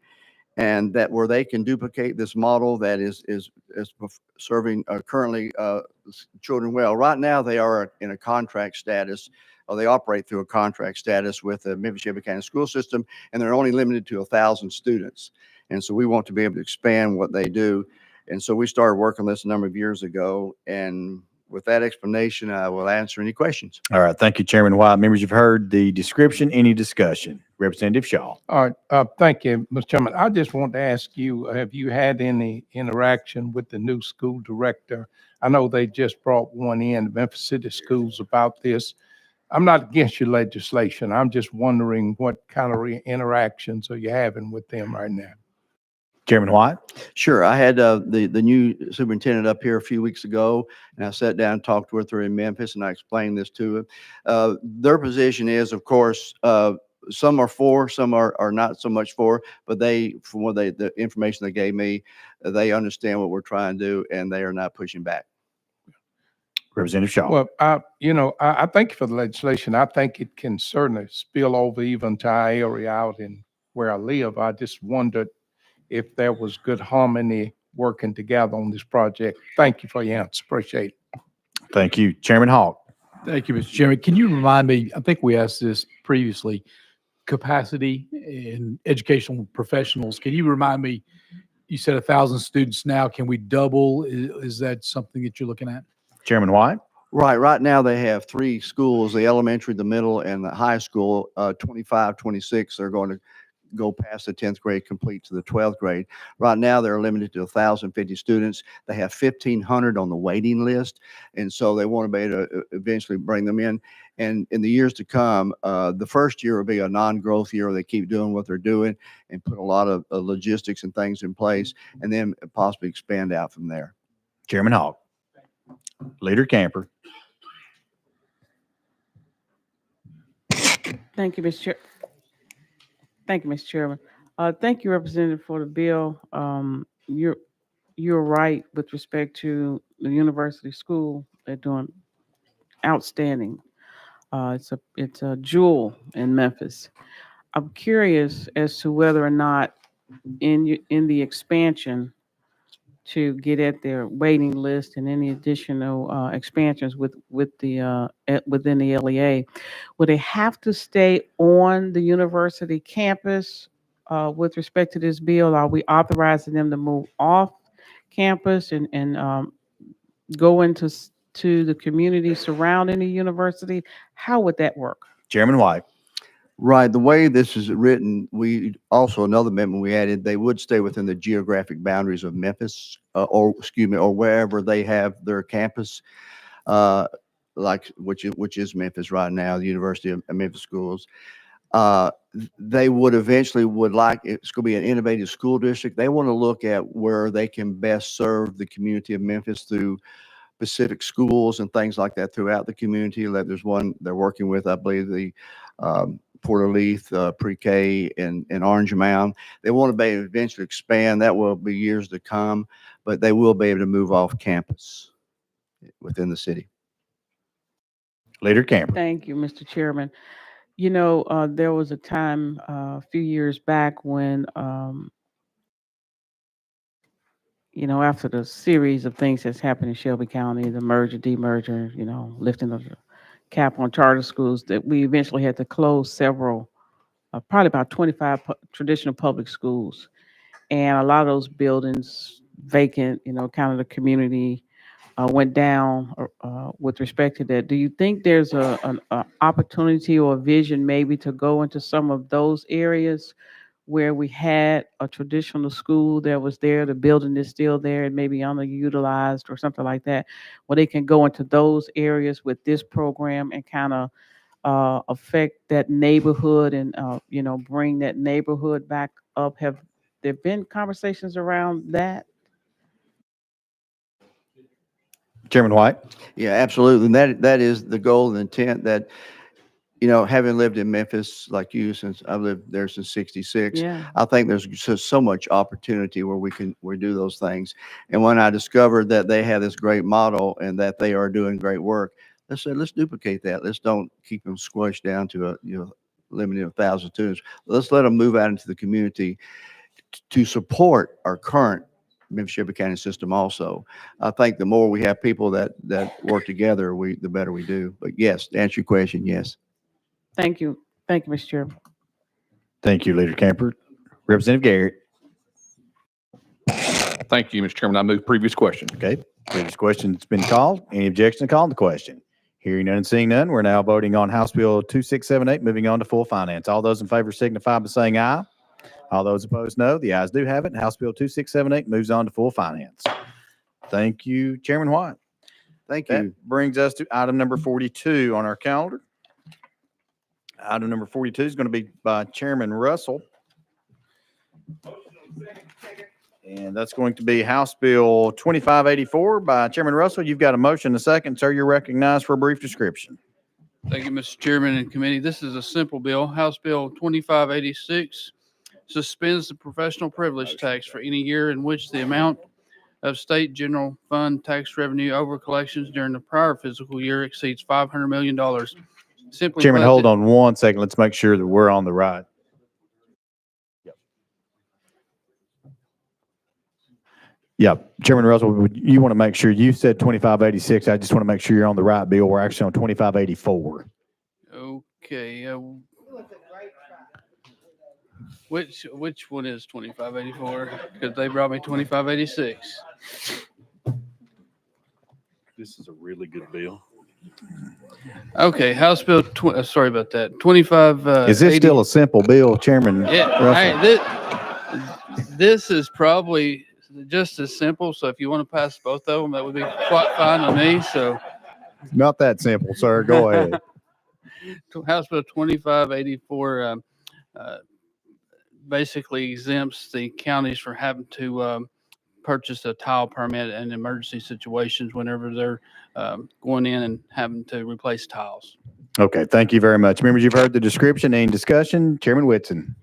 and that where they can duplicate this model that is serving currently children well. Right now, they are in a contract status, or they operate through a contract status with the Memphis Shelby County School System, and they're only limited to 1,000 students. And so we want to be able to expand what they do. And so we started working on this a number of years ago. And with that explanation, I will answer any questions. All right. Thank you, Chairman White. Members, you've heard the description. Any discussion? Representative Shaw. All right, thank you, Mr. Chairman. I just want to ask you, have you had any interaction with the new school director? I know they just brought one in, Memphis City Schools, about this. I'm not against your legislation. I'm just wondering what kind of interactions are you having with them right now? Chairman White. Sure. I had the new superintendent up here a few weeks ago, and I sat down and talked with her in Memphis, and I explained this to him. Their position is, of course, some are for, some are not so much for, but from what the information they gave me, they understand what we're trying to do, and they are not pushing back. Representative Shaw. Well, I thank you for the legislation. I think it can certainly spill over even to our area out in where I live. I just wondered if there was good harmony working together on this project. Thank you for your answer. Appreciate it. Thank you. Chairman Hawk. Thank you, Mr. Chairman. Can you remind me, I think we asked this previously, capacity in educational professionals. Can you remind me, you said 1,000 students now, can we double? Is that something that you're looking at? Chairman White. Right now they have 3 schools, the elementary, the middle, and the high school. 25, 26 are going to go past the 10th grade, complete to the 12th grade. Right now, they're limited to 1,050 students. They have 1,500 on the waiting list. And so they want to be able to eventually bring them in. And in the years to come, the first year will be a non-growth year. They keep doing what they're doing and put a lot of logistics and things in place, and then possibly expand out from there. Chairman Hawk. Leader Camper. Thank you, Mr. Chair. Thank you, Mr. Chairman. Thank you, Representative, for the bill. You're right with respect to the university school. They're doing outstanding. It's a jewel in Memphis. I'm curious as to whether or not in the expansion to get at their waiting list and any additional expansions within the LEA, would they have to stay on the university campus with respect to this bill? Are we authorizing them to move off campus and go into the community surrounding the university? How would that work? Chairman White. Right. The way this is written, we also, another amendment we added, they would stay within the geographic boundaries of Memphis, or wherever they have their campus, which is Memphis right now, the University of Memphis Schools. They would eventually it's going to be an innovative school district. They want to look at where they can best serve the community of Memphis through specific schools and things like that throughout the community. Like there's one they're working with, I believe, the Porter Leith pre-K in Orange Mound. They want to be able to eventually expand. That will be years to come, but they will be able to move off campus within the city. Leader Camper. Thank you, Mr. Chairman. There was a time a few years back when, after the series of things that's happened in Shelby County, the merger, demerger, lifting of the cap on charter schools, that we eventually had to close several, probably about 25 traditional public schools. And a lot of those buildings vacant, kind of the community went down with respect to that. Do you think there's an opportunity or a vision maybe to go into some of those areas where we had a traditional school that was there, the building is still there and maybe underutilized or something like that, where they can go into those areas with this program and kind of affect that neighborhood and, bring that neighborhood back up? Have there been conversations around that? Chairman White. Yeah, absolutely. And that is the goal and intent, that you know, having lived in Memphis like you since I've lived there since 66, Yeah. I think there's so much opportunity where we do those things. And when I discovered that they have this great model and that they are doing great work, I said, let's duplicate that. Let's don't keep them squished down to a, you know, limited 1,000 students. Let's let them move out into the community to support our current Memphis Shelby County system also. I think the more we have people that work together, the better we do. But yes, to answer your question, yes. Thank you. Thank you, Mr. Chairman. Thank you, Leader Camper. Representative Garrett. Thank you, Mr. Chairman. I move previous question. Okay, previous question's been called. Any objection to calling the question? Hearing none and seeing none, we're now voting on House Bill 2678, moving on to full finance. All those in favor signify by saying aye. All those opposed, no. The ayes do have it. House Bill 2678 moves on to full finance. Thank you, Chairman White. Thank That you. brings us to item number 42 on our calendar. Item number 42 is going to be by Chairman Russell. And that's going to be House Bill 2584 by Chairman Russell. You've got a motion and a second. Sir, you're recognized for a brief description. Thank you, Mr. Chairman and committee. This is a simple bill. House Bill 2586 suspends the professional privilege tax for any year in which the amount of state general fund tax revenue over collections during the prior fiscal year exceeds $500 million. Simply Chairman, put, hold on one second. Let's make sure that we're on the right. Yeah, Chairman Russell, you want to make sure you said 2586. I just want to make sure you're on the right bill. We're actually on 2584. Okay. Which one is 2584? Because they brought me 2586. This is a really good bill. Okay, House Bill, sorry about that, 25. Is this still a simple bill, Chairman Russell? Hey, this is probably just as simple, so if you want to pass both of them, that would be quite fine with me, so. Not that simple, sir. Go ahead. House Bill 2584 basically exempts the counties from having to purchase a tile permit in emergency situations whenever they're going in and having to replace tiles. Okay, thank you very much. Members, you've heard the description. Any discussion? Chairman Whitson.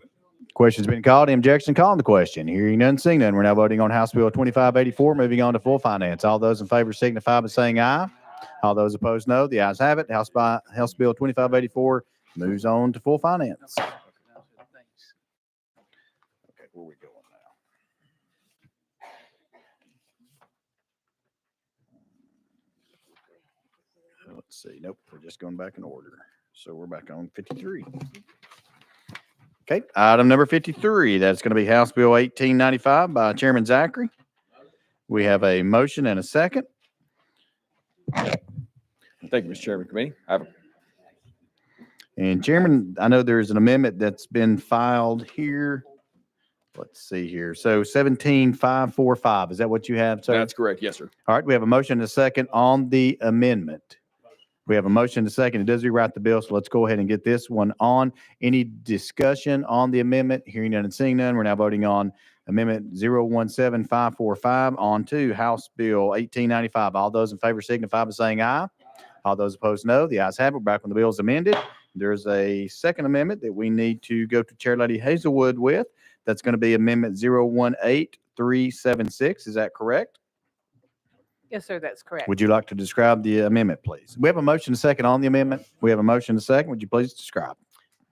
Question's been called. Any objection? Calling the question. Hearing none, seeing none. We're now voting on House Bill 2584, moving on to full finance. All those in favor signify by saying aye. All those opposed, no. The ayes have it. House Bill 2584 moves on to full finance. Okay, where are we going now? Let's see. Nope, we're just going back in order. So we're back on 53. Okay, item number 53. That's going to be House Bill 1895 by Chairman Zachary. We have a motion and a second. Thank you, Mr. Chairman, committee. And Chairman, I know there's an amendment that's been filed here. Let's see here. So 17545, is that what you have, sir? That's correct. Yes, sir. All right, we have a motion and a second on the amendment. We have a motion and a second. It does rewrite the bill, so let's go ahead and get this one on. Any discussion on the amendment? Hearing none and seeing none, we're now voting on Amendment 017545 on to House Bill 1895. All those in favor signify by saying aye. All those opposed, no. The ayes have it. We're back when the bill is amended. There's a second amendment that we need to go to Chair Lady Hazelwood with. That's going to be Amendment 018376. Is that correct? Yes, sir, that's correct. Would you like to describe the amendment, please? We have a motion and a second on the amendment. We have a motion and a second. Would you please describe?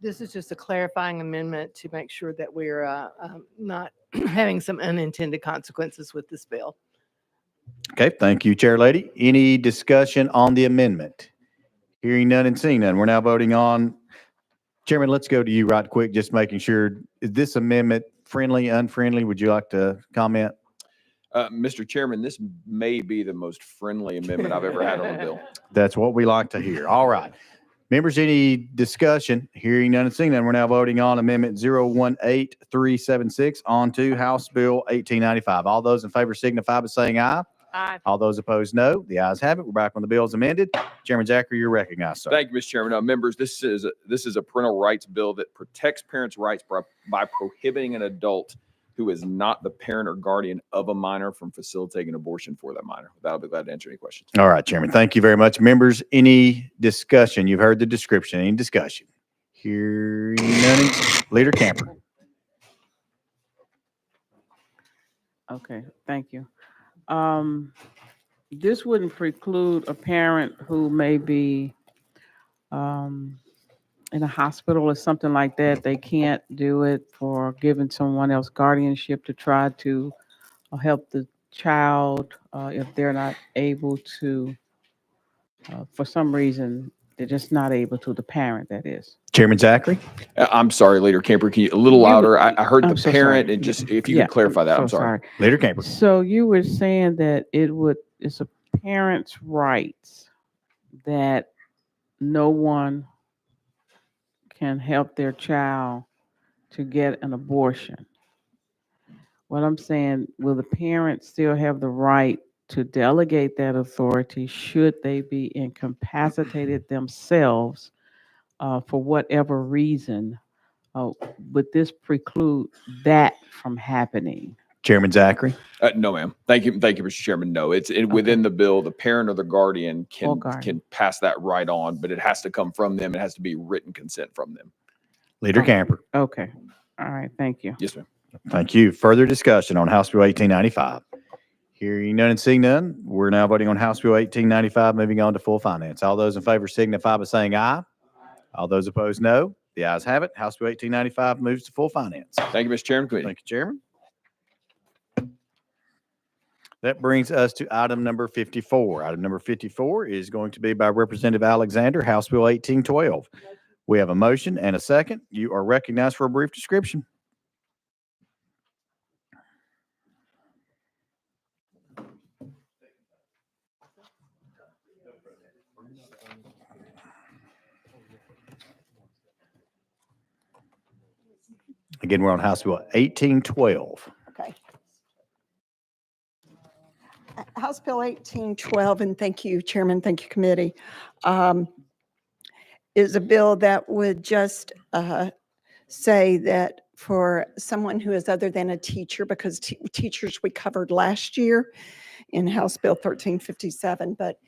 This is just a clarifying amendment to make sure that we're not having some unintended consequences with this bill. Okay, thank you, Chair Lady. Any discussion on the amendment? Hearing none and seeing none. We're now voting on. Chairman, let's go to you right quick, just making sure. Is this amendment friendly, unfriendly? Would you like to comment? Mr. Chairman, this may be the most friendly amendment I've ever had on a bill. That's what we like to hear. All right. Members, any discussion? Hearing none and seeing none, we're now voting on Amendment 018376 on to House Bill 1895. All those in favor signify by saying aye. Aye. All those opposed, no. The ayes have it. We're back when the bill is amended. Chairman Zachary, you're recognized, sir. Thank you, Mr. Chairman. Members, this is a parental rights bill that protects parents' rights by prohibiting an adult who is not the parent or guardian of a minor from facilitating an abortion for that minor. I'll be glad to answer any questions. All right, Chairman. Thank you very much. Members, any discussion? You've heard the description. Any discussion? Hearing none. Leader Camper. Okay, thank you. This wouldn't preclude a parent who may be in a hospital or something like that. They can't do it for giving someone else guardianship to try to help the child if they're not able to, for some reason, they're just not able to, the parent, that is. Chairman Zachary. I'm sorry, Leader Camper. Can you a little louder? I heard I'm the so parent sorry. and just if you Yeah, could clarify that. I'm so sorry. Leader Camper. So you were saying that it's a parent's rights that no one can help their child to get an abortion. What I'm saying, will the parent still have the right to delegate that authority should they be incapacitated themselves for whatever reason? Would this preclude that from happening? Chairman Zachary. No, ma'am. Thank you, Mr. Chairman. No, it's within the bill. The parent or the guardian can pass that right on, but it has to come from them. It has to be written consent from them. Leader Camper. Okay. All right. Thank you. Yes, ma'am. Thank you. Further discussion on House Bill 1895. Hearing none and seeing none, we're now voting on House Bill 1895, moving on to full finance. All those in favor signify by saying aye. All those opposed, no. The ayes have it. House Bill 1895 moves to full finance. Thank you, Mr. Chairman. Committee. Thank you, Chairman. That brings us to item number 54. Item number 54 is going to be by Representative Alexander, House Bill 1812. We have a motion and a second. You are recognized for a brief description. Again, we're on House Bill 1812. Okay. House Bill 1812, and thank you, Chairman, thank you, committee, is a bill that would just say that for someone who is other than a teacher, because teachers we covered last year in House Bill 1357, but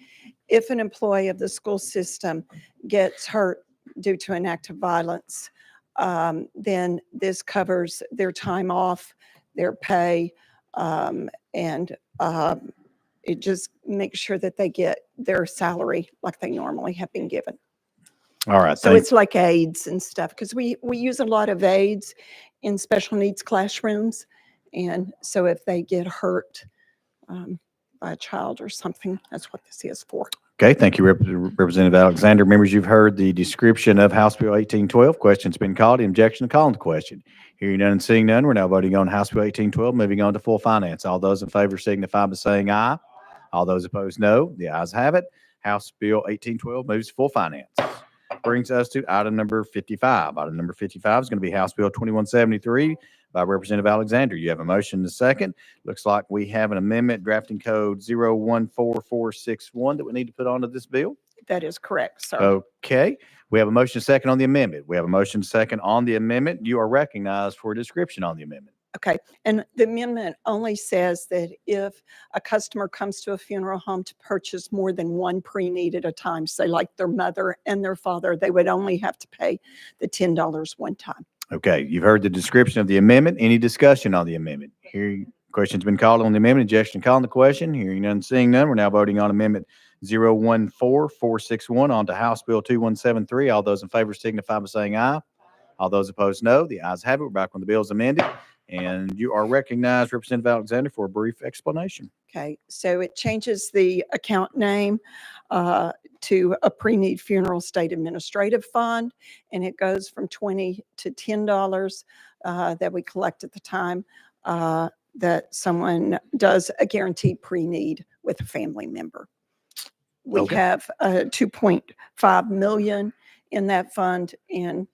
if an employee of the school system gets hurt due to an act of violence, then this covers their time off, their pay, and it just makes sure that they get their salary like they normally have been given. All right. So it's like aides and stuff, because we use a lot of aides in special needs classrooms. And so if they get hurt by a child or something, that's what this is for. Okay, thank you, Representative Alexander. Members, you've heard the description of House Bill 1812. Question's been called. Objection to calling the question. Hearing none and seeing none, we're now voting on House Bill 1812, moving on to full finance. All those in favor signify by saying aye. All those opposed, no. The ayes have it. House Bill 1812 moves to full finance. Brings us to item number 55. Item number 55 is going to be House Bill 2173 by Representative Alexander. You have a motion and a second. Looks like we have an amendment drafting code 014461 that we need to put onto this bill. That is correct, sir. Okay. We have a motion and a second on the amendment. We have a motion and a second on the amendment. You are recognized for a description on the amendment. Okay, and the amendment only says that if a customer comes to a funeral home to purchase more than one pre-need at a time, say like their mother and their father, they would only have to pay the $10 one time. Okay, you've heard the description of the amendment. Any discussion on the amendment? Hearing question's been called on the amendment. Objection to calling the question. Hearing none, seeing none. We're now voting on amendment 014461 on to House Bill 2173. All those in favor signify by saying aye. All those opposed, no. The ayes have it. We're back on the bill as amended. And you are recognized, Representative Alexander, for a brief explanation. Okay, so it changes the account name to a pre-need funeral state administrative fund, and it goes from $20 to $10 that we collect at the time that someone does a guaranteed pre-need with a family member. We have 2.5 million in that fund, and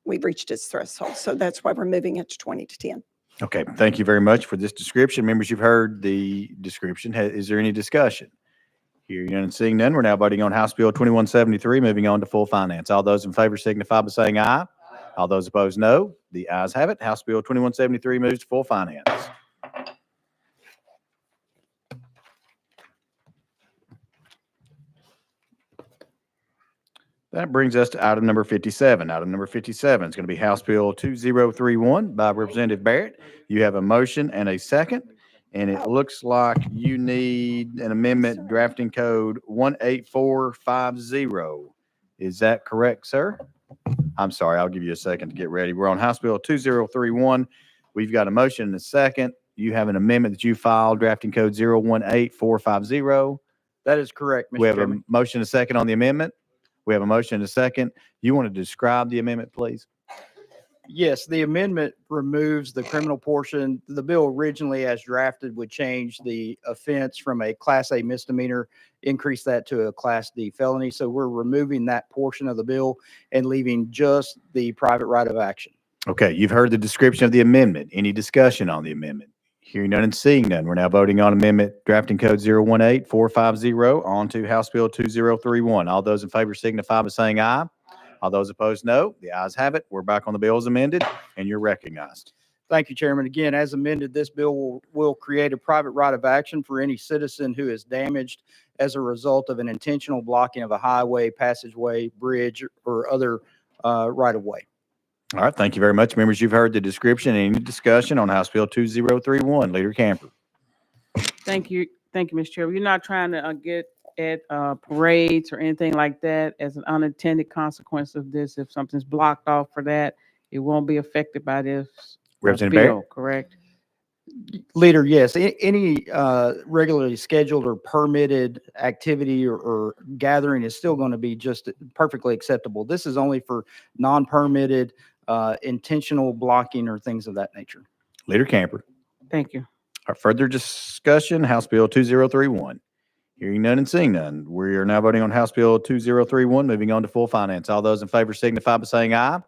we've reached its threshold. So that's why we're moving it to 20 to 10. Okay, thank you very much for this description. Members, you've heard the description. Is there any discussion? Hearing none and seeing none, we're now voting on House Bill 2173, moving on to full finance. All those in favor signify by saying aye. All those opposed, no. The ayes have it. House Bill 2173 moves to full finance. That brings us to item number 57. Item number 57 is going to be House Bill 2031 by Representative Barrett. You have a motion and a second, and it looks like you need an amendment drafting code 18450. Is that correct, sir? I'm sorry, I'll give you a second to get ready. We're on House Bill 2031. We've got a motion and a second. You have an amendment that you filed, drafting code 018450. That is correct, We Mr. have a Chairman. motion and a second on the amendment. We have a motion and a second. You want to describe the amendment, please? Yes, the amendment removes the criminal portion. The bill originally as drafted would change the offense from a Class A misdemeanor, increase that to a Class D felony. So we're removing that portion of the bill and leaving just the private right of action. Okay, you've heard the description of the amendment. Any discussion on the amendment? Hearing none and seeing none, we're now voting on amendment drafting code 018450 on to House Bill 2031. All those in favor signify by saying aye. All those opposed, no. The ayes have it. We're back on the bill as amended, and you're recognized. Thank you, Chairman. Again, as amended, this bill will create a private right of action for any citizen who is damaged as a result of an intentional blocking of a highway, passageway, bridge, or other right of way. All right, thank you very much. Members, you've heard the description. Any discussion on House Bill 2031? Leader Camper. Thank you. Thank you, Mr. Chair. You're not trying to get at parades or anything like that as an unintended consequence of this. If something's blocked off for that, it won't be affected by this Representative bill, Barrett? correct? Leader, yes, any regularly scheduled or permitted activity or gathering is still going to be just perfectly acceptable. This is only for non-permitted, intentional blocking or things of that nature. Leader Camper. Thank you. Our further discussion, House Bill 2031. Hearing none and seeing none, we are now voting on House Bill 2031, moving on to full finance. All those in favor signify by saying aye.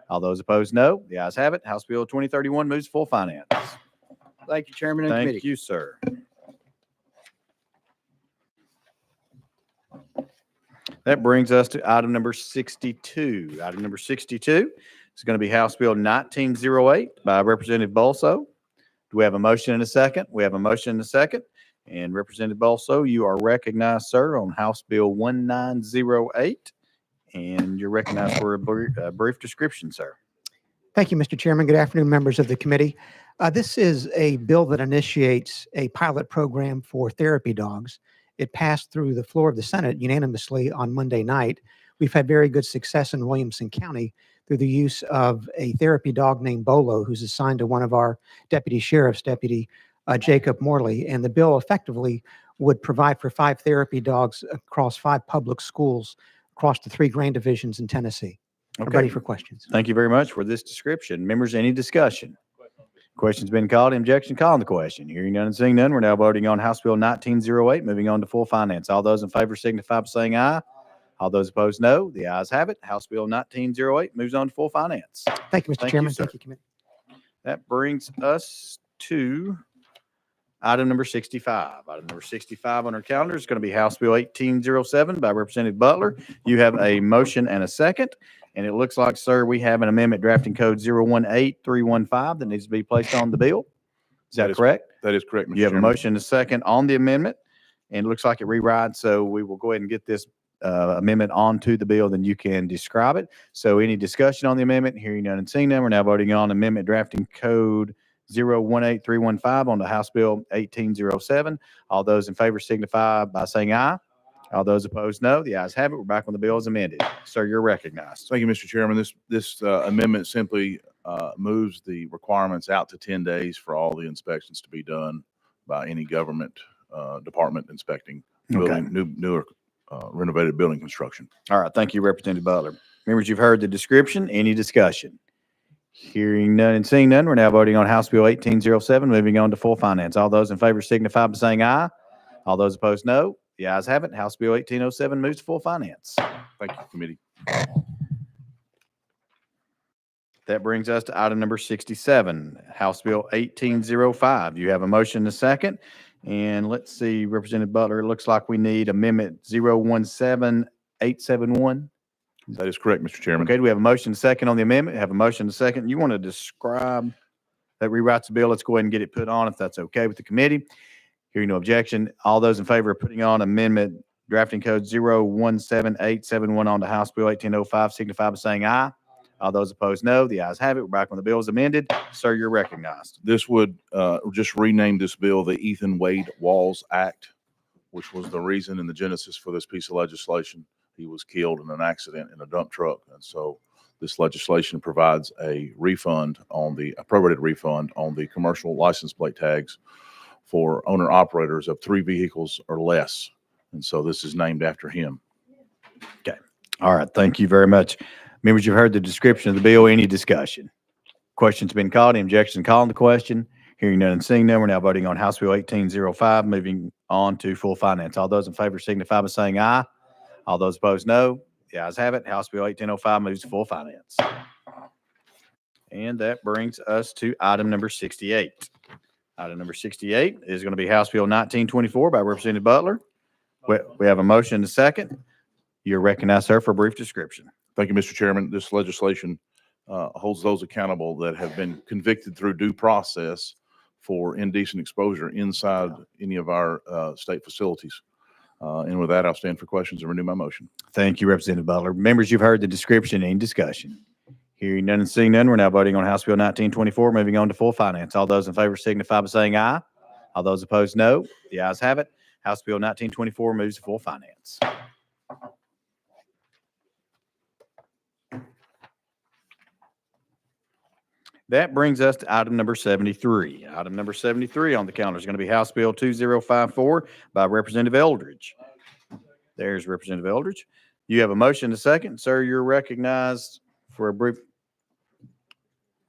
All those opposed, no. The ayes have it. House Bill 2031 moves to full finance. Thank you, Chairman and Committee. Thank you, sir. That brings us to item number 62. Item number 62 is going to be House Bill 1908 by Representative Bolso. Do we have a motion and a second? We have a motion and a second. And Representative Bolso, you are recognized, sir, on House Bill 1908. And you're recognized for a brief description, sir. Thank you, Mr. Chairman. Good afternoon, members of the committee. This is a bill that initiates a pilot program for therapy dogs. It passed through the floor of the Senate unanimously on Monday night. We've had very good success in Williamson County through the use of a therapy dog named Bolo, who's assigned to one of our deputy sheriffs, Deputy Jacob Morley. And the bill effectively would provide for 5 therapy dogs across 5 public schools across the 3 grand divisions in Tennessee. I'm ready for questions. Thank you very much for this description. Members, any discussion? Question's been called. Objection called on the question. Hearing none and seeing none, we're now voting on House Bill 1908, moving on to full finance. All those in favor signify by saying aye. All those opposed, no. The ayes have it. House Bill 1908 moves on to full finance. Thank you, Mr. Chairman. sir. Thank you, committee. That brings us to item number 65. Item number 65 on our calendar is going to be House Bill 1807 by Representative Butler. You have a motion and a second. And it looks like, sir, we have an amendment drafting code 018315 that needs to be placed on the bill. Is that correct? That is correct, Mr. You have a Chairman. motion and a second on the amendment, and it looks like it rewrites. So we will go ahead and get this amendment onto the bill, then you can describe it. So any discussion on the amendment? Hearing none and seeing none, we're now voting on amendment drafting code 018315 on the House Bill 1807. All those in favor signify by saying aye. All those opposed, no. The ayes have it. We're back on the bill as amended. Sir, you're recognized. Thank you, Mr. Chairman. This amendment simply moves the requirements out to 10 days for all the inspections to be done by any government department inspecting building, newer renovated building construction. All right. Thank you, Representative Butler. Members, you've heard the description. Any discussion? Hearing none and seeing none, we're now voting on House Bill 1807, moving on to full finance. All those in favor signify by saying aye. All those opposed, no. The ayes have it. House Bill 1807 moves to full finance. Thank you, committee. That brings us to item number 67, House Bill 1805. You have a motion and a second. And let's see, Representative Butler, it looks like we need amendment 017871. That is correct, Mr. Chairman. Okay, do we have a motion and second on the amendment? Have a motion and second. You want to describe that rewrites the bill? Let's go ahead and get it put on if that's okay with the committee. Hearing no objection. All those in favor of putting on amendment drafting code 017871 on to House Bill 1805 signify by saying aye. All those opposed, no. The ayes have it. We're back on the bill as amended. Sir, you're recognized. This would just rename this bill the Ethan Wade Walls Act, which was the reason in the genesis for this piece of legislation. He was killed in an accident in a dump truck. And so this legislation provides a refund on a prorated refund on the commercial license plate tags for owner operators of 3 vehicles or less. And so this is named after him. Okay. All right. Thank you very much. Members, you've heard the description of the bill. Any discussion? Questions been called? Any objection calling the question? Hearing none and seeing none, we're now voting on House Bill 1805, moving on to full finance. All those in favor signify by saying aye. All those opposed, no. The ayes have it. House Bill 1805 moves to full finance. And that brings us to item number 68. Item number 68 is going to be House Bill 1924 by Representative Butler. We have a motion and a second. You're recognized, sir, for a brief description. Thank you, Mr. Chairman. This legislation holds those accountable that have been convicted through due process for indecent exposure inside any of our state facilities. And with that, I'll stand for questions and renew my motion. Thank you, Representative Butler. Members, you've heard the description. Any discussion? Hearing none and seeing none, we're now voting on House Bill 1924, moving on to full finance. All those in favor signify by saying aye. All those opposed, no. The ayes have it. House Bill 1924 moves to full finance. That brings us to item number 73. Item number 73 on the calendar is going to be House Bill 2054 by Representative Eldridge. There's Representative Eldridge. You have a motion and a second. Sir, you're recognized for a brief.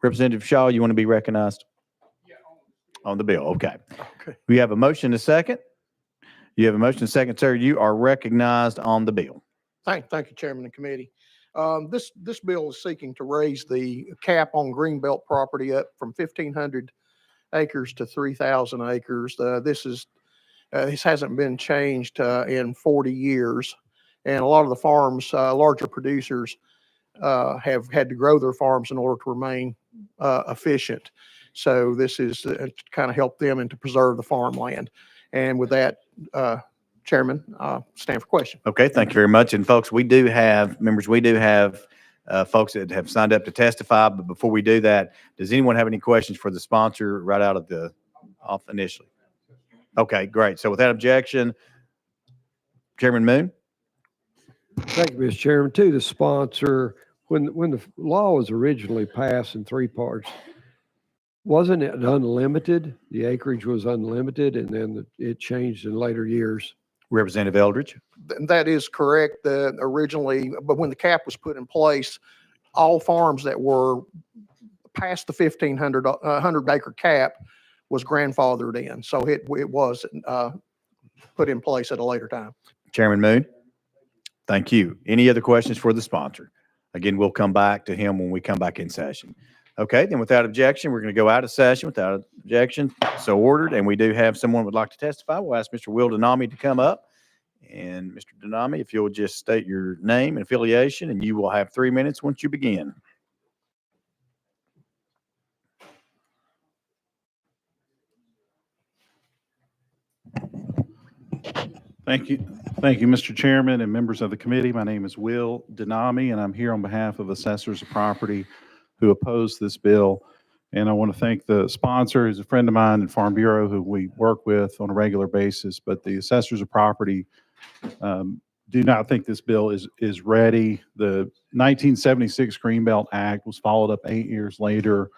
Representative Shaw, you want to be recognized? On the bill. Okay. We have a motion and a second. You have a motion and a second, sir. You are recognized on the bill. Thank you, Chairman and Committee. This bill is seeking to raise the cap on Greenbelt property up from 1,500 acres to 3,000 acres. This hasn't been changed in 40 years, and a lot of the farms, larger producers, have had to grow their farms in order to remain efficient. So this is to kind of help them and to preserve the farmland. And with that, Chairman, stand for question. Okay, thank you very much. And folks, we do have folks that have signed up to testify. But before we do that, does anyone have any questions for the sponsor right out of the off initially? Okay, great. So without objection, Chairman Moon. Thank you, Mr. Chairman. To the sponsor, when the law was originally passed in 3 parts, wasn't it unlimited? The acreage was unlimited, and then it changed in later years. Representative Eldridge. That is correct. Originally, but when the cap was put in place, all farms that were past the 1,500 acre cap was grandfathered in. So it was put in place at a later time. Chairman Moon. Thank you. Any other questions for the sponsor? Again, we'll come back to him when we come back in session. Okay, then without objection, we're going to go out of session without objection. So ordered. And we do have someone who would like to testify. We'll ask Mr. Will Denami to come up. And Mr. Denami, if you'll just state your name and affiliation, and you will have 3 minutes once you begin. Thank you. Thank you, Mr. Chairman and members of the committee. My name is Will Denami, and I'm here on behalf of assessors of property who oppose this bill. And I want to thank the sponsor, who's a friend of mine in Farm Bureau, who we work with on a regular basis. But the assessors of property do not think this bill is ready. The 1976 Greenbelt Act was followed up 8 years later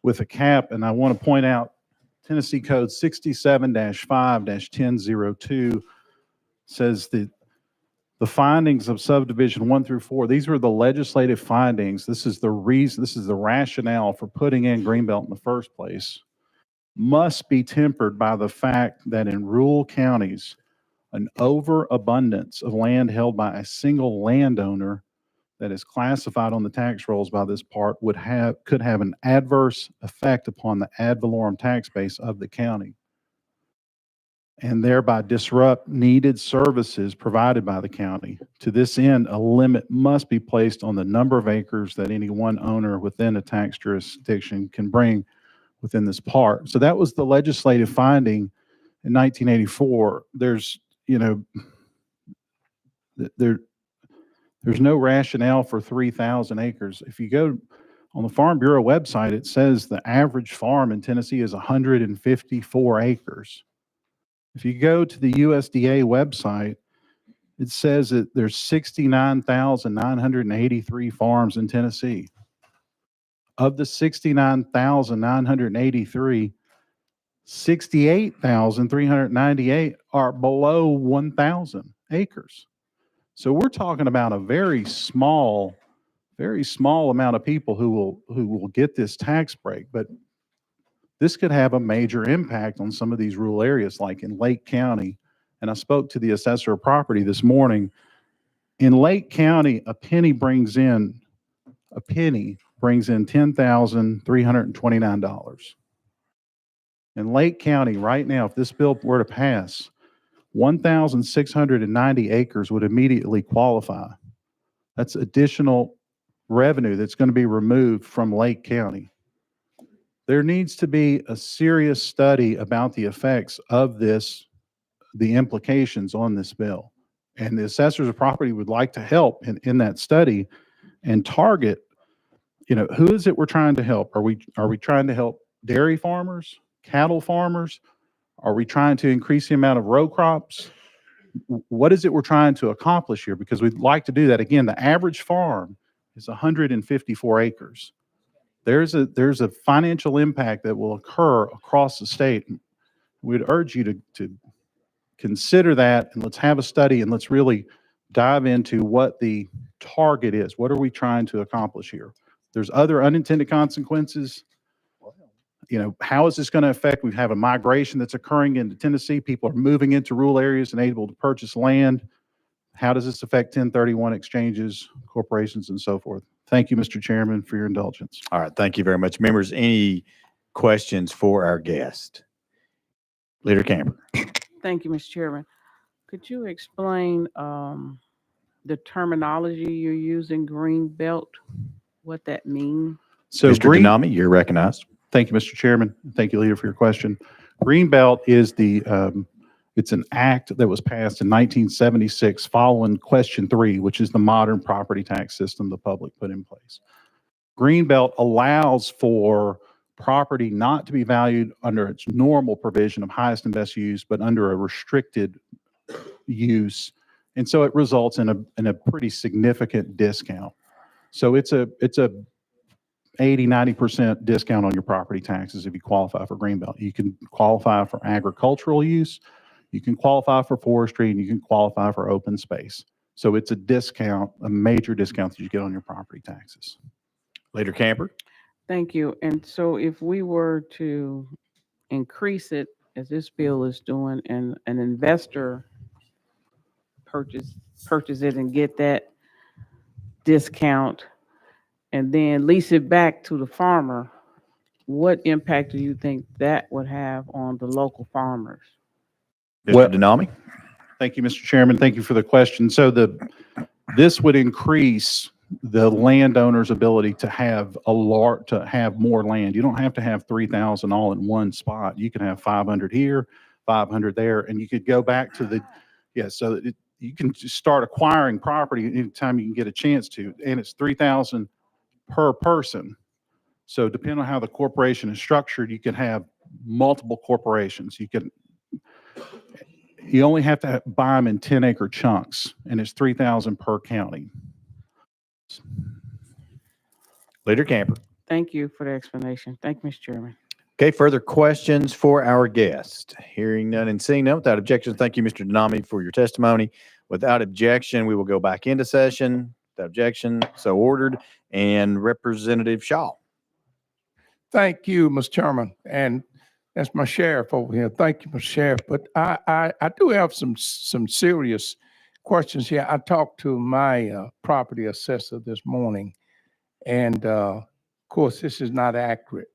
with a cap. And I want to point out Tennessee Code 67-5-1002 says that the findings of subdivision 1 through 4, these were the legislative findings. This is the reason, this is the rationale for putting in Greenbelt in the first place, must be tempered by the fact that in rural counties, an overabundance of land held by a single landowner that is classified on the tax rolls by this part could have an adverse effect upon the ad valorem tax base of the county. and thereby disrupt needed services provided by the county. To this end, a limit must be placed on the number of acres that any one owner within a tax jurisdiction can bring within this park. So that was the legislative finding in 1984. There's, there's no rationale for 3,000 acres. If you go on the Farm Bureau website, it says the average farm in Tennessee is 154 acres. If you go to the USDA website, it says that there's 69,983 farms in Tennessee. Of the 69,983, 68,398 are below 1,000 acres. So we're talking about a very small amount of people who will get this tax break. But this could have a major impact on some of these rural areas, like in Lake County. And I spoke to the assessor of property this morning. In Lake County, a penny brings in $10,329. In Lake County right now, if this bill were to pass, 1,690 acres would immediately qualify. That's additional revenue that's going to be removed from Lake County. There needs to be a serious study about the effects of this, the implications on this bill. And the assessors of property would like to help in that study and target, who is it we're trying to help? Are we trying to help dairy farmers, cattle farmers? Are we trying to increase the amount of row crops? What is it we're trying to accomplish here? Because we'd like to do that. Again, the average farm is 154 acres. There's a financial impact that will occur across the state. We'd urge you to consider that, and let's have a study, and let's really dive into what the target is. What are we trying to accomplish here? There's other unintended consequences. How is this going to affect? We have a migration that's occurring into Tennessee. People are moving into rural areas and able to purchase land. How does this affect 1031 exchanges, corporations, and so forth? Thank you, Mr. Chairman, for your indulgence. All right, thank you very much. Members, any questions for our guest? Leader Camper. Thank you, Mr. Chairman. Could you explain the terminology you're using, green belt, what that means? So Mr. Denami, you're recognized. Thank you, Mr. Chairman. Thank you, Leader, for your question. Greenbelt is it's an act that was passed in 1976 following Question 3, which is the modern property tax system the public put in place. Greenbelt allows for property not to be valued under its normal provision of highest and best use, but under a restricted use. And so it results in a pretty significant discount. So it's a 80-90% discount on your property taxes if you qualify for Greenbelt. You can qualify for agricultural use, you can qualify for forestry, and you can qualify for open space. So it's a discount, a major discount that you get on your property taxes. Leader Camper. Thank you. And so if we were to increase it, as this bill is doing, and an investor purchase it and get that discount and then lease it back to the farmer, what impact do you think that would have on the local farmers? Mr. Denami. Thank you, Mr. Chairman. Thank you for the question. So this would increase the landowner's ability to have more land. You don't have to have 3,000 all in one spot. You can have 500 here, 500 there, and you could go back to you can just start acquiring property anytime you can get a chance to, and it's 3,000 per person. So depending on how the corporation is structured, you can have multiple corporations. You only have to buy them in 10-acre chunks, and it's 3,000 per county. Leader Camper. Thank you for the explanation. Thank you, Mr. Chairman. Okay, further questions for our guest? Hearing none and seeing none, without objection, thank you, Mr. Denami, for your testimony. Without objection, we will go back into session. Without objection, so ordered. And Representative Shaw. Thank you, Mr. Chairman. And that's my sheriff over here. Thank you, Mr. Sheriff. But I do have some serious questions here. I talked to my property assessor this morning, and of course, this is not accurate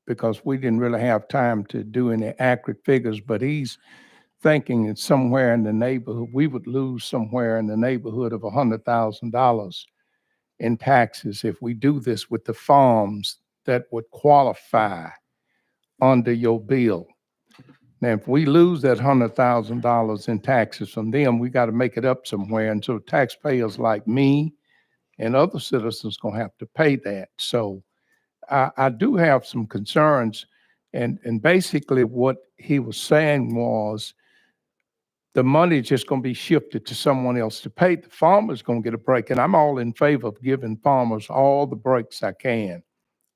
because we didn't really have time to do any accurate figures, but he's thinking that somewhere in the neighborhood, we would lose somewhere in the neighborhood of $100,000 in taxes if we do this with the farms that would qualify under your bill. Now, if we lose that $100,000 in taxes from them, we got to make it up somewhere. And so taxpayers like me and other citizens gonna have to pay that. So I do have some concerns. And basically what he was saying was the money is just gonna be shifted to someone else to pay. The farmer's gonna get a break. And I'm all in favor of giving farmers all the breaks I can.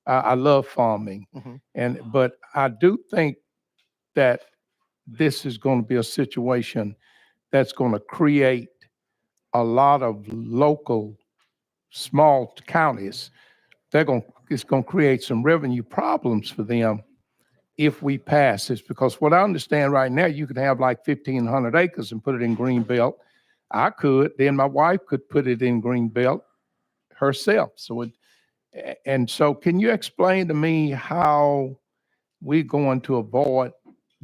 I love farming. But I do think that this is going to be a situation that's going to create a lot of local small counties. It's going to create some revenue problems for them if we pass this, because what I understand right now, you could have like 1,500 acres and put it in Greenbelt. I could, then my wife could put it in Greenbelt herself. So can you explain to me how we're going to avoid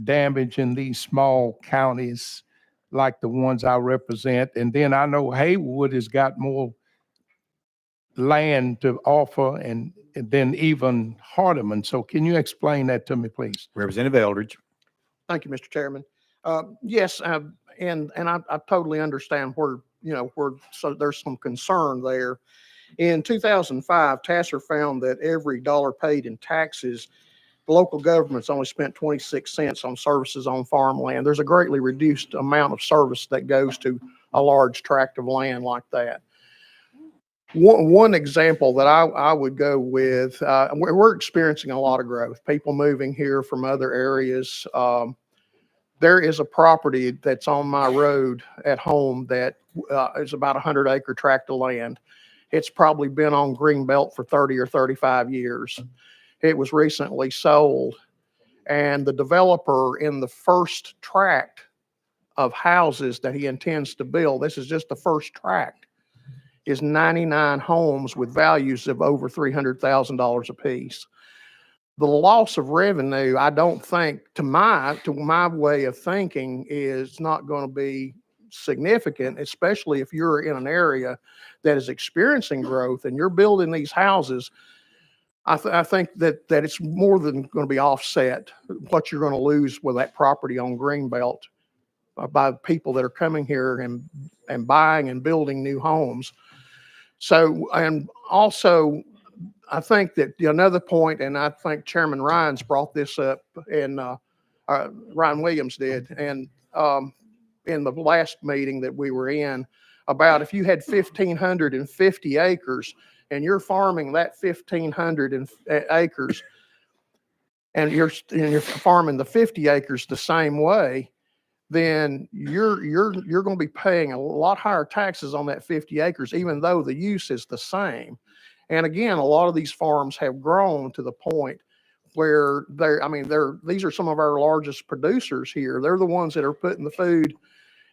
damage in these small counties like the ones I represent? And then I know Haywood has got more land to offer and than even Hardeman. So can you explain that to me, please? Representative Eldridge. Thank you, Mr. Chairman. Yes, and I totally understand where, so there's some concern there. In 2005, Tasser found that every dollar paid in taxes, the local government's only spent 26 cents on services on farmland. There's a greatly reduced amount of service that goes to a large tract of land like that. One example that I would go with, we're experiencing a lot of growth, people moving here from other areas. There is a property that's on my road at home that is about a 100-acre tract of land. It's probably been on Greenbelt for 30 or 35 years. It was recently sold, and the developer in the first tract of houses that he intends to build, this is just the first tract, is 99 homes with values of over $300,000 apiece. The loss of revenue, I don't think, to my way of thinking, is not going to be significant, especially if you're in an area that is experiencing growth and you're building these houses. I think that it's more than going to be offset what you're going to lose with that property on Greenbelt by people that are coming here and buying and building new homes. So, and also, I think that another point, and I think Chairman Ryan's brought this up, and Ryan Williams did, and in the last meeting that we were in, about if you had 1,550 acres and you're farming that 1,500 acres, and you're farming the 50 acres the same way, then you're going to be paying a lot higher taxes on that 50 acres, even though the use is the same. And again, a lot of these farms have grown to the point where these are some of our largest producers here. They're the ones that are putting the food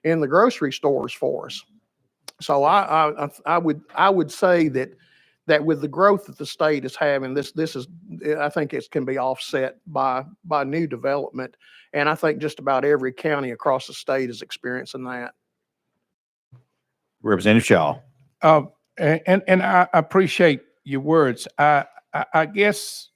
in the grocery stores for us. So I would say that with the growth that the state is having, I think it can be offset by new development. And I think just about every county across the state is experiencing that. Representative Shaw. And I appreciate your words. I guess,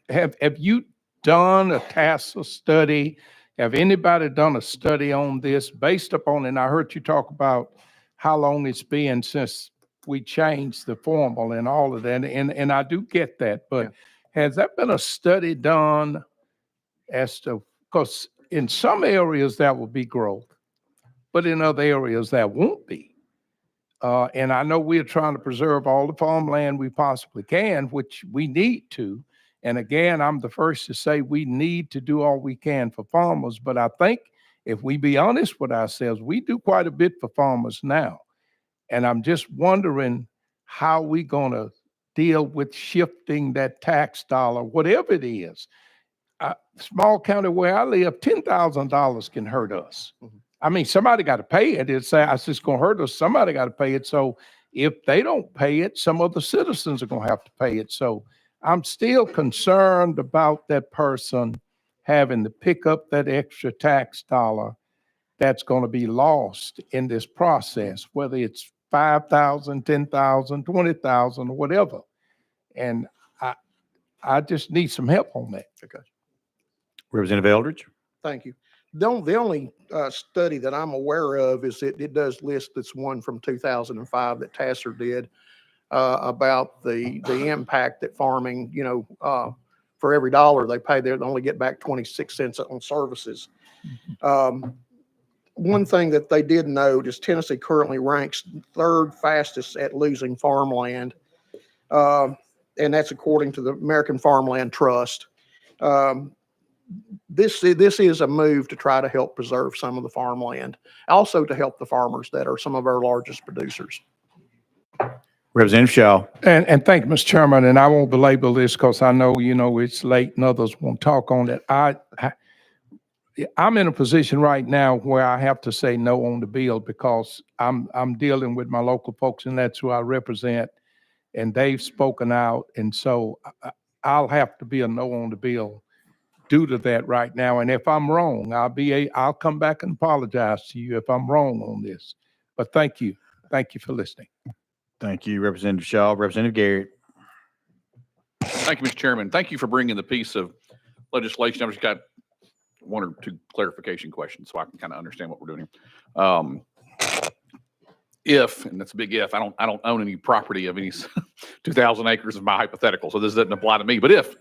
have you done a TASA study? Have anybody done a study on this based upon, and I heard you talk about how long it's been since we changed the formal and all of that, and I do get that, but has there been a study done as to, because in some areas that will be growth, but in other areas that won't be. And I know we're trying to preserve all the farmland we possibly can, which we need to. And again, I'm the first to say we need to do all we can for farmers. But I think if we be honest with ourselves, we do quite a bit for farmers now. And I'm just wondering how we going to deal with shifting that tax dollar, whatever it is. Small county where I live, $10,000 can hurt us. I mean, somebody got to pay it. It's just going to hurt us. Somebody got to pay it. So if they don't pay it, some other citizens are going to have to pay it. So I'm still concerned about that person having to pick up that extra tax dollar that's going to be lost in this process, whether it's 5,000, 10,000, 20,000, or whatever. And I just need some help on that. Okay. Representative Eldridge. Thank you. The only study that I'm aware of is it does list this one from 2005 that Tasser did about the impact that farming, for every dollar they pay, they only get back 26 cents on services. One thing that they did note is Tennessee currently ranks third fastest at losing farmland. And that's according to the American Farmland Trust. This is a move to try to help preserve some of the farmland, also to help the farmers that are some of our largest producers. Representative Shaw. And thank you, Mr. Chairman, and I won't belabor this because I know, it's late and others won't talk on it. I'm in a position right now where I have to say no on the bill because I'm dealing with my local folks and that's who I represent, and they've spoken out, and so I'll have to be a no on the bill due to that right now. And if I'm wrong, I'll come back and apologize to you if I'm wrong on this. But thank you for listening. Thank you, Representative Shaw. Representative Garrett. Thank you, Mr. Chairman. Thank you for bringing the piece of legislation. I've just got one or two clarification questions so I can kind of understand what we're doing here. If, and that's a big if, I don't own any property of any 2,000 acres of my hypothetical, so this doesn't apply to me. But if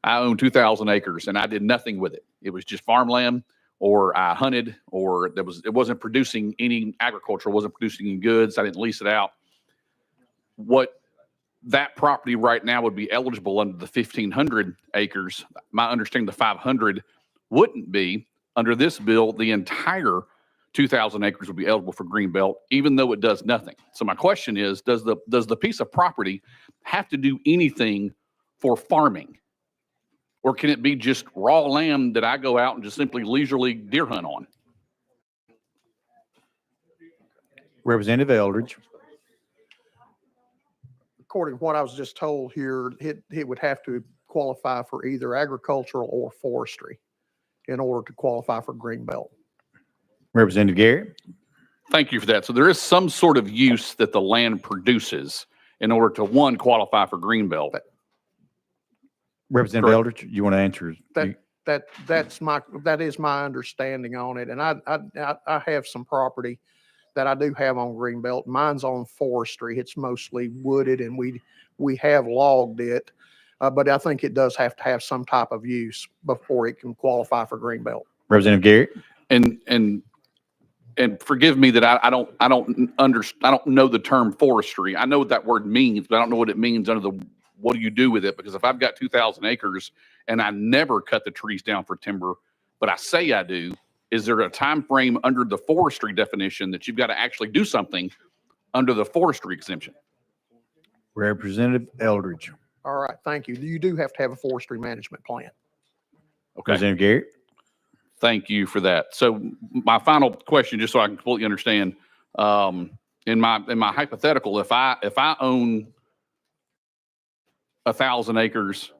I own 2,000 acres and I did nothing with it, it was just farmland, or I hunted, or it wasn't producing any agriculture, wasn't producing any goods, I didn't lease it out. What that property right now would be eligible under the 1,500 acres. My understanding, the 500 wouldn't be. Under this bill, the entire 2,000 acres would be eligible for Greenbelt, even though it does nothing. So my question is, does the piece of property have to do anything for farming? Or can it be just raw land that I go out and just simply leisurely deer hunt on? Representative Eldridge. According to what I was just told here, it would have to qualify for either agricultural or forestry in order to qualify for Greenbelt. Representative Garrett. Thank you for that. So there is some sort of use that the land produces in order to, one, qualify for Greenbelt. Representative Eldridge, you want to answer? That is my understanding on it. And I have some property that I do have on Greenbelt. Mine's on forestry. It's mostly wooded, and we have logged it. But I think it does have to have some type of use before it can qualify for Greenbelt. Representative Garrett. And forgive me that I don't know the term forestry. I know what that word means, but I don't know what it means under the what do you do with it? Because if I've got 2,000 acres and I never cut the trees down for timber, but I say I do, is there a time frame under the forestry definition that you've got to actually do something under the forestry exemption? Representative Eldridge. All right, thank you. You do have to have a forestry management plan. Okay. Representative Garrett. Thank you for that. So my final question, just so I can completely understand, in my hypothetical, if I own 1,000 acres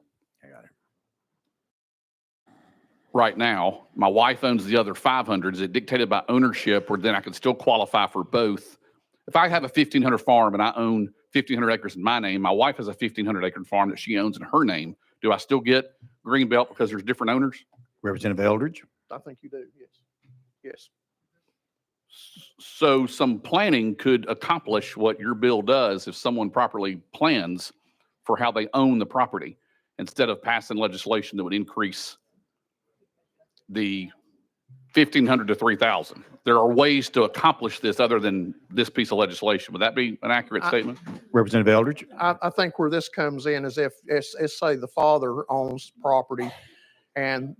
right now, my wife owns the other 500. Is it dictated by ownership, or then I can still qualify for both? If I have a 1,500 farm and I own 1,500 acres in my name, my wife has a 1,500 acre farm that she owns in her name, do I still get Greenbelt because there's different owners? Representative Eldridge. I think you do, yes. Yes. So some planning could accomplish what your bill does if someone properly plans for how they own the property, instead of passing legislation that would increase the 1,500 to 3,000. There are ways to accomplish this other than this piece of legislation. Would that be an accurate statement? Representative Eldridge. I think where this comes in is if say the father owns property and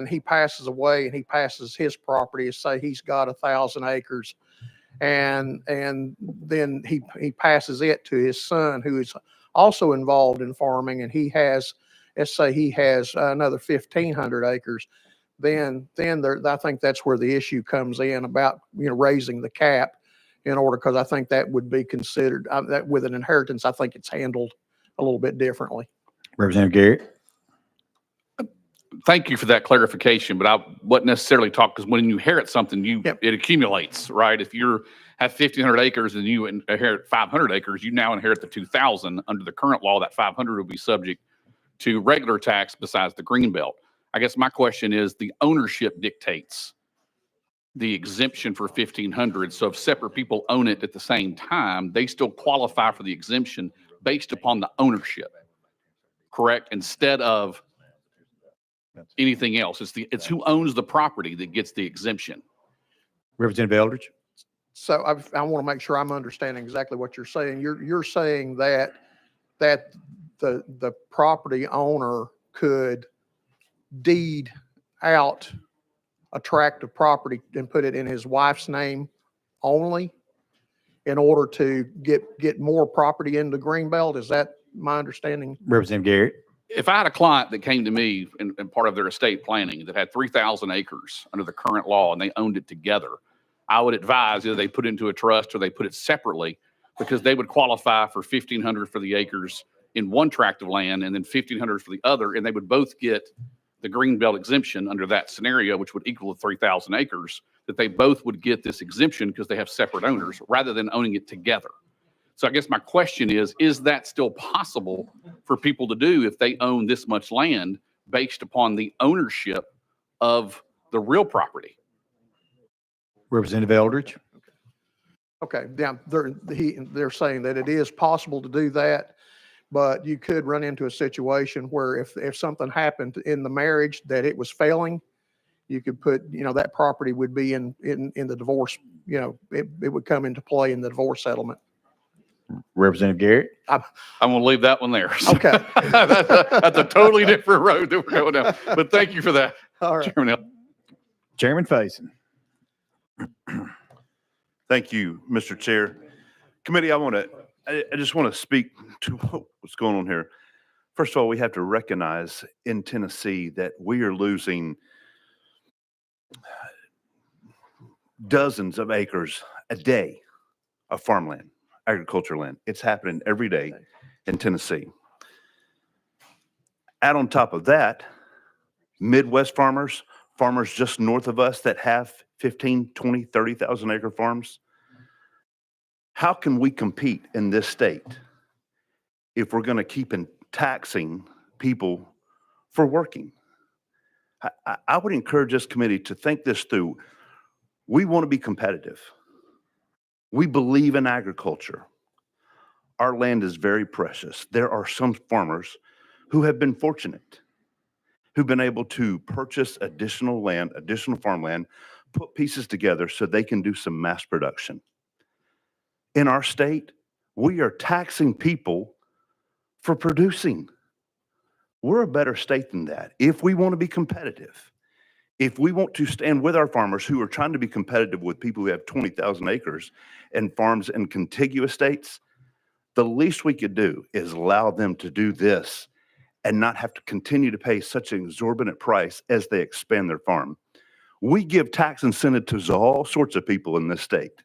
he passes away and he passes his property, say he's got 1,000 acres and then he passes it to his son, who is also involved in farming, and he has, let's say he has another 1,500 acres, then I think that's where the issue comes in about, raising the cap in order, because I think that would be considered that with an inheritance, I think it's handled a little bit differently. Representative Garrett. thank you for that clarification, but I wasn't necessarily talking, because when you inherit something, it accumulates, right? If you have 1,500 acres and you inherit 500 acres, you now inherit the 2,000. Under the current law, that 500 will be subject to regular tax besides the green belt. I guess my question is, the ownership dictates the exemption for 1,500. So if separate people own it at the same time, they still qualify for the exemption based upon the ownership, correct? Instead of anything else. It's who owns the property that gets the exemption. Representative Eldridge. So I want to make sure I'm understanding exactly what you're saying. You're saying that the property owner could deed out a tract of property and put it in his wife's name only in order to get more property into Greenbelt? Is that my understanding? Representative Garrett. If I had a client that came to me in part of their estate planning that had 3,000 acres under the current law and they owned it together, I would advise either they put it into a trust or they put it separately, because they would qualify for 1,500 for the acres in one tract of land and then 1,500 for the other, and they would both get the Greenbelt exemption under that scenario, which would equal 3,000 acres, that they both would get this exemption because they have separate owners rather than owning it together. So I guess my question is that still possible for people to do if they own this much land based upon the ownership of the real property? Representative Eldridge. Okay, yeah, they're saying that it is possible to do that, but you could run into a situation where if something happened in the marriage that it was failing, you could put, that property would be in the divorce, it would come into play in the divorce settlement. Representative Garrett. I'm going to leave that one there. Okay. That's a totally different road that we're going down. But thank you for that. All right. Chairman Faison. Thank you, Mr. Chair. Committee, I just want to speak to what's going on here. First of all, we have to recognize in Tennessee that we are losing dozens of acres a day of farmland, agriculture land. It's happening every day in Tennessee. Add on top of that, Midwest farmers just north of us that have 15, 20, 30,000 acre farms. How can we compete in this state if we're going to keep taxing people for working? I would encourage this committee to think this through. We want to be competitive. We believe in agriculture. Our land is very precious. There are some farmers who have been fortunate, who've been able to purchase additional land, additional farmland, put pieces together so they can do some mass production. In our state, we are taxing people for producing. We're a better state than that. If we want to be competitive, if we want to stand with our farmers who are trying to be competitive with people who have 20,000 acres and farms in contiguous states, the least we could do is allow them to do this and not have to continue to pay such an exorbitant price as they expand their farm. We give tax incentives to all sorts of people in this state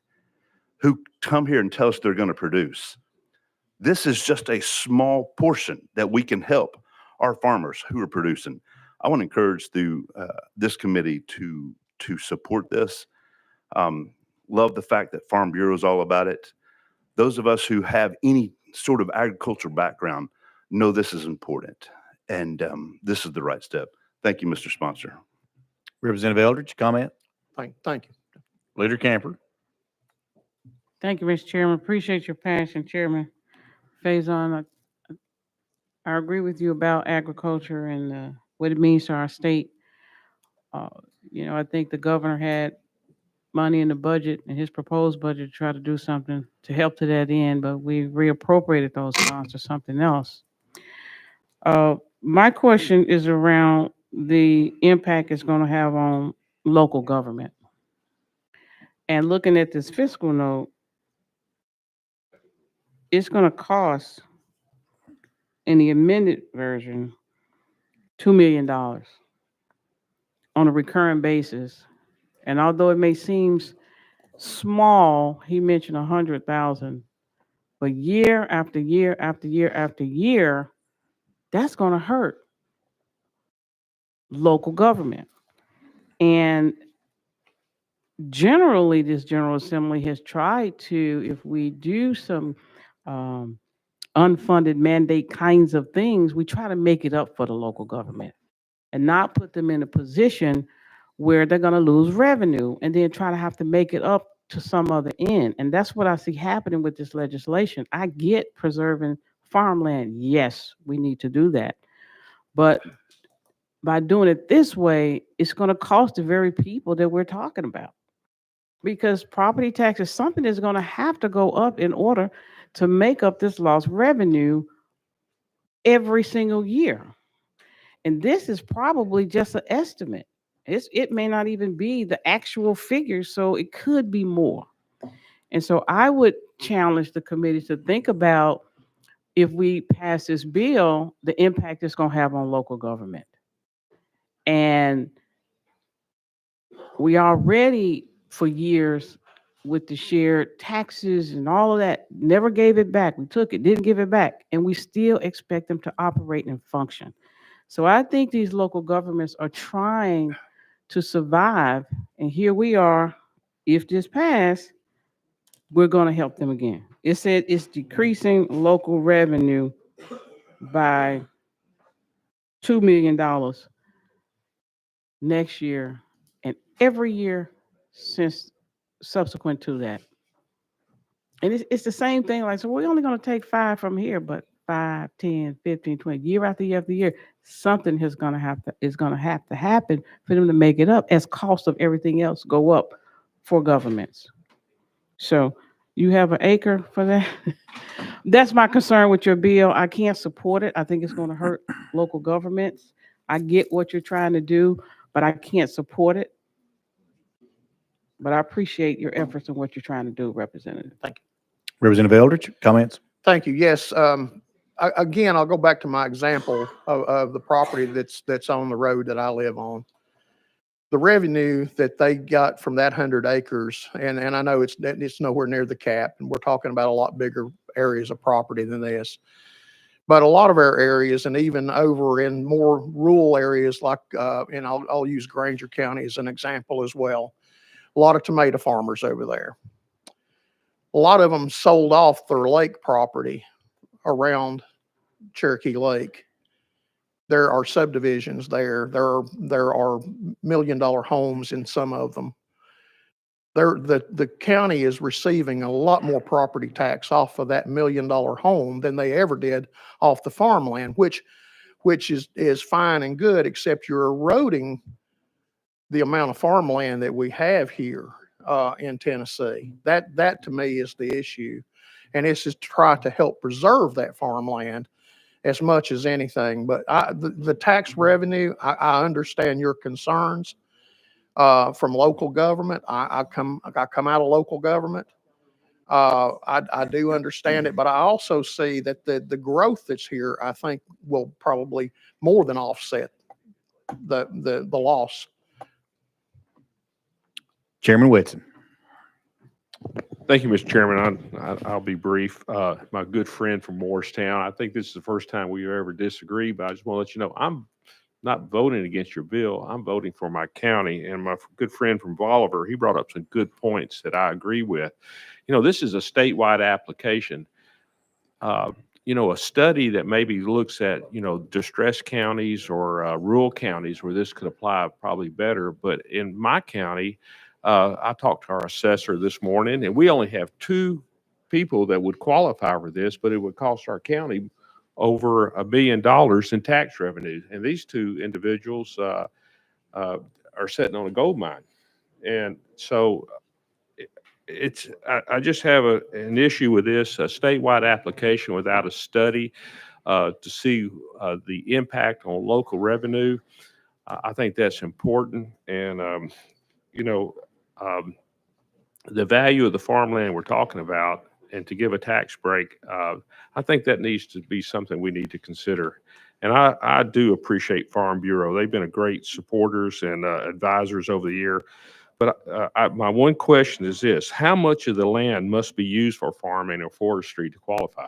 who come here and tell us they're going to produce. This is just a small portion that we can help our farmers who are producing. I want to encourage this committee to support this. Love the fact that Farm Bureau is all about it. Those of us who have any sort of agricultural background know this is important, and this is the right step. Thank you, Mr. Sponsor. Representative Eldridge, comment? Thank you. Leader Camper. Thank you, Mr. Chairman. Appreciate your passion, Chairman Faison. I agree with you about agriculture and what it means to our state. I think the governor had money in the budget, in his proposed budget, to try to do something to help to that end, but we reappropriated those funds to something else. My question is around the impact it's going to have on local government. And looking at this fiscal note, it's going to cost, in the amended version, $2 million on a recurring basis. And although it may seem small, he mentioned 100,000, but year after year after year after year, that's going to hurt local government. And generally, this General Assembly has tried to, if we do some unfunded mandate kinds of things, we try to make it up for the local government and not put them in a position where they're going to lose revenue and then try to have to make it up to some other end. And that's what I see happening with this legislation. I get preserving farmland. Yes, we need to do that. But by doing it this way, it's going to cost the very people that we're talking about. Because property tax is something that's going to have to go up in order to make up this lost revenue every single year. And this is probably just an estimate. It may not even be the actual figure, so it could be more. And so I would challenge the committee to think about, if we pass this bill, the impact it's going to have on local government. And we already, for years, with the shared taxes and all of that, never gave it back. We took it, didn't give it back, and we still expect them to operate and function. So I think these local governments are trying to survive, and here we are. If this passed, we're going to help them again. It said it's decreasing local revenue by $2 million next year and every year since subsequent to that. And it's the same thing. Like, so we're only going to take 5 from here, but 5, 10, 15, 20, year after year after year, something is going to have to happen for them to make it up, as cost of everything else go up for governments. So you have an acre for that. That's my concern with your bill. I can't support it. I think it's going to hurt local governments. I get what you're trying to do, but I can't support it. But I appreciate your efforts and what you're trying to do, Representative. Thank you. Representative Eldridge, comments? Thank you. Yes. Again, I'll go back to my example of the property that's on the road that I live on. The revenue that they got from that 100 acres, and I know it's nowhere near the cap, and we're talking about a lot bigger areas of property than this. But a lot of our areas, and even over in more rural areas like, and I'll use Granger County as an example as well. A lot of tomato farmers over there. A lot of them sold off their lake property around Cherokee Lake. There are subdivisions there. There are $1 million homes in some of them. The county is receiving a lot more property tax off of that $1 million home than they ever did off the farmland, which is fine and good, except you're eroding the amount of farmland that we have here in Tennessee. That to me is the issue. And this is to try to help preserve that farmland as much as anything. But the tax revenue, I understand your concerns from local government. I come out of local government. I do understand it, but I also see that the growth that's here, I think, will probably more than offset the loss. Chairman Whitson. Thank you, Mr. Chairman. I'll be brief. My good friend from Morristown, I think this is the first time we ever disagree, but I just want to let you know, I'm not voting against your bill. I'm voting for my county. And my good friend from Bolivar, he brought up some good points that I agree with. You know, this is a statewide application. You know, a study that maybe looks at, you know, distressed counties or rural counties where this could apply probably better. But in my county, I talked to our assessor this morning, and we only have 2 people that would qualify for this, but it would cost our county over $1 billion in tax revenue. And these 2 individuals are sitting on a gold mine. And so I just have an issue with this, a statewide application without a study to see the impact on local revenue. I think that's important. And, you know, the value of the farmland we're talking about, and to give a tax break, I think that needs to be something we need to consider. And I do appreciate Farm Bureau. They've been a great supporters and advisors over the year. But my one question is this: how much of the land must be used for farming or forestry to qualify?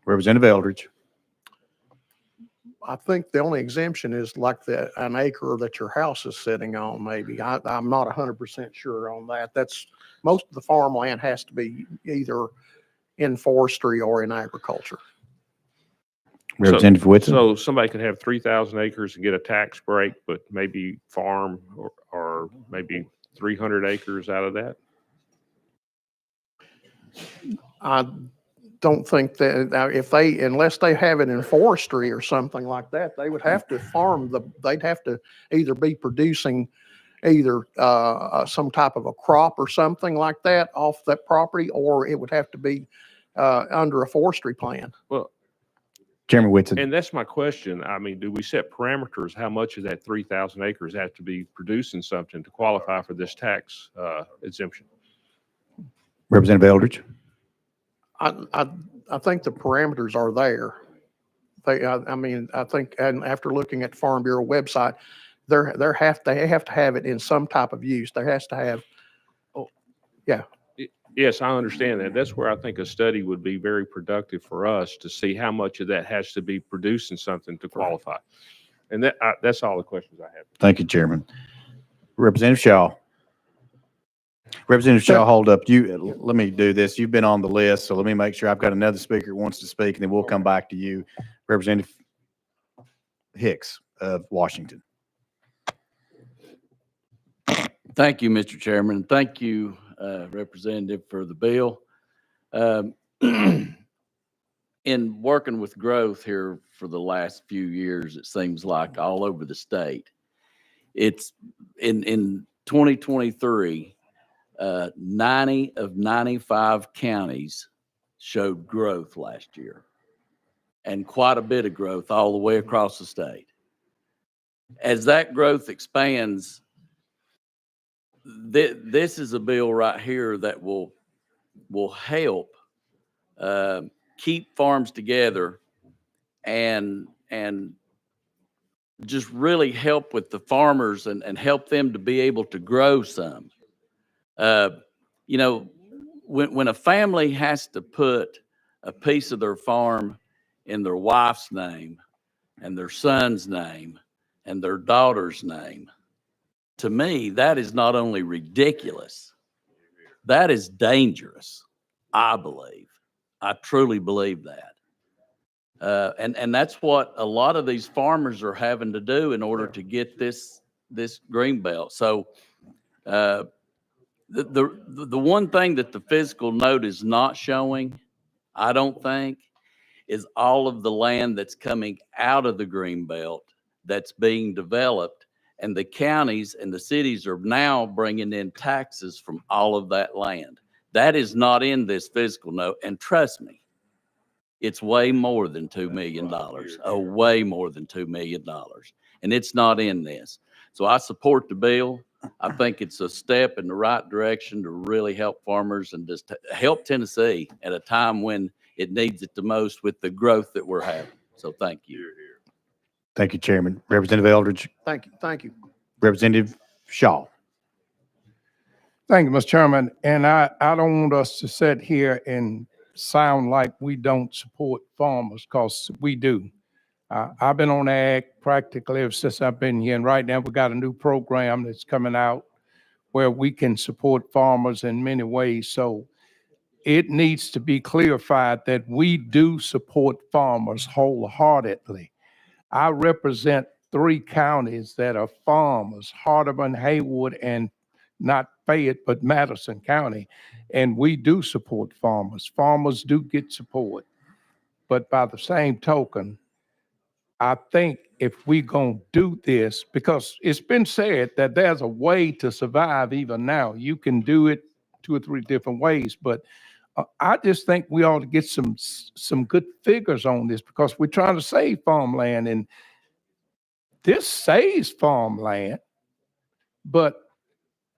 Representative Eldridge. I think the only exemption is like an acre that your house is sitting on, maybe. I'm not 100% sure on that. Most of the farmland has to be either in forestry or in agriculture. Representative Whitson. So somebody could have 3,000 acres and get a tax break, but maybe farm or maybe 300 acres out of that? I don't think that unless they have it in forestry or something like that, they would have to they'd have to either be producing either some type of a crop or something like that off that property, or it would have to be under a forestry plan. Well, Chairman Whitson. and that's my question. I mean, do we set parameters? How much of that 3,000 acres have to be producing something to qualify for this tax exemption? Representative Eldridge. I think the parameters are there. I mean, I think, and after looking at the Farm Bureau website, they have to have it in some type of use. There has to have. Yeah. Yes, I understand that. That's where I think a study would be very productive for us to see how much of that has to be producing something to qualify. And that's all the questions I have. Thank you, Chairman. Representative Shaw. Representative Shaw, hold up. Let me do this. You've been on the list, so let me make sure I've got another speaker who wants to speak, and then we'll come back to you. Representative Hicks of Washington. Thank you, Mr. Chairman. Thank you, Representative, for the bill. In working with growth here for the last few years, it seems like all over the state, it's in 2023, 90 of 95 counties showed growth last year, and quite a bit of growth all the way across the state. As that growth expands, this is a bill right here that will help keep farms together and just really help with the farmers and help them to be able to grow some. You know, when a family has to put a piece of their farm in their wife's name and their son's name and their daughter's name, to me, that is not only ridiculous, that is dangerous, I believe. I truly believe that. And that's what a lot of these farmers are having to do in order to get this green belt. So the one thing that the physical note is not showing, I don't think, is all of the land that's coming out of the green belt that's being developed, and the counties and the cities are now bringing in taxes from all of that land. That is not in this physical note, and trust me, it's way more than $2 million, way more than $2 million, and it's not in this. So I support the bill. I think it's a step in the right direction to really help farmers and just help Tennessee at a time when it needs it the most with the growth that we're having. So thank you. Thank you, Chairman. Representative Eldridge. Thank you. Thank you. Representative Shaw. Thank you, Mr. Chairman. And I don't want us to sit here and sound like we don't support farmers, because we do. I've been on ag practically ever since I've been here. And right now we got a new program that's coming out where we can support farmers in many ways. So it needs to be clarified that we do support farmers wholeheartedly. I represent 3 counties that are farmers: Hardeman, Haywood, and not Fayette, but Madison County. And we do support farmers. Farmers do get support. But by the same token, I think if we're going to do this, because it's been said that there's a way to survive even now. You can do it 2 or 3 different ways, but I just think we ought to get some good figures on this, because we're trying to save farmland, and this saves farmland, but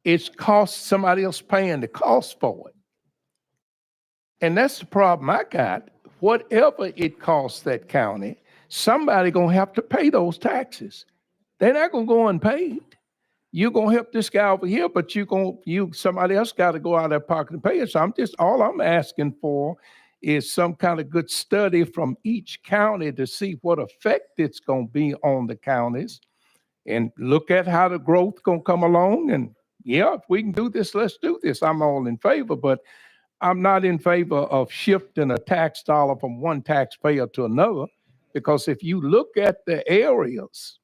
it's cost somebody else paying the cost for it. And that's the problem I got. Whatever it costs that county, somebody gonna have to pay those taxes. They're not gonna go unpaid. You're gonna help this guy over here, but somebody else got to go out of their pocket and pay it. So all I'm asking for is some kind of good study from each county to see what effect it's going to be on the counties and look at how the growth going to come along. And yeah, if we can do this, let's do this. I'm all in favor, but I'm not in favor of shifting a tax dollar from one taxpayer to another, because if you look at the areas,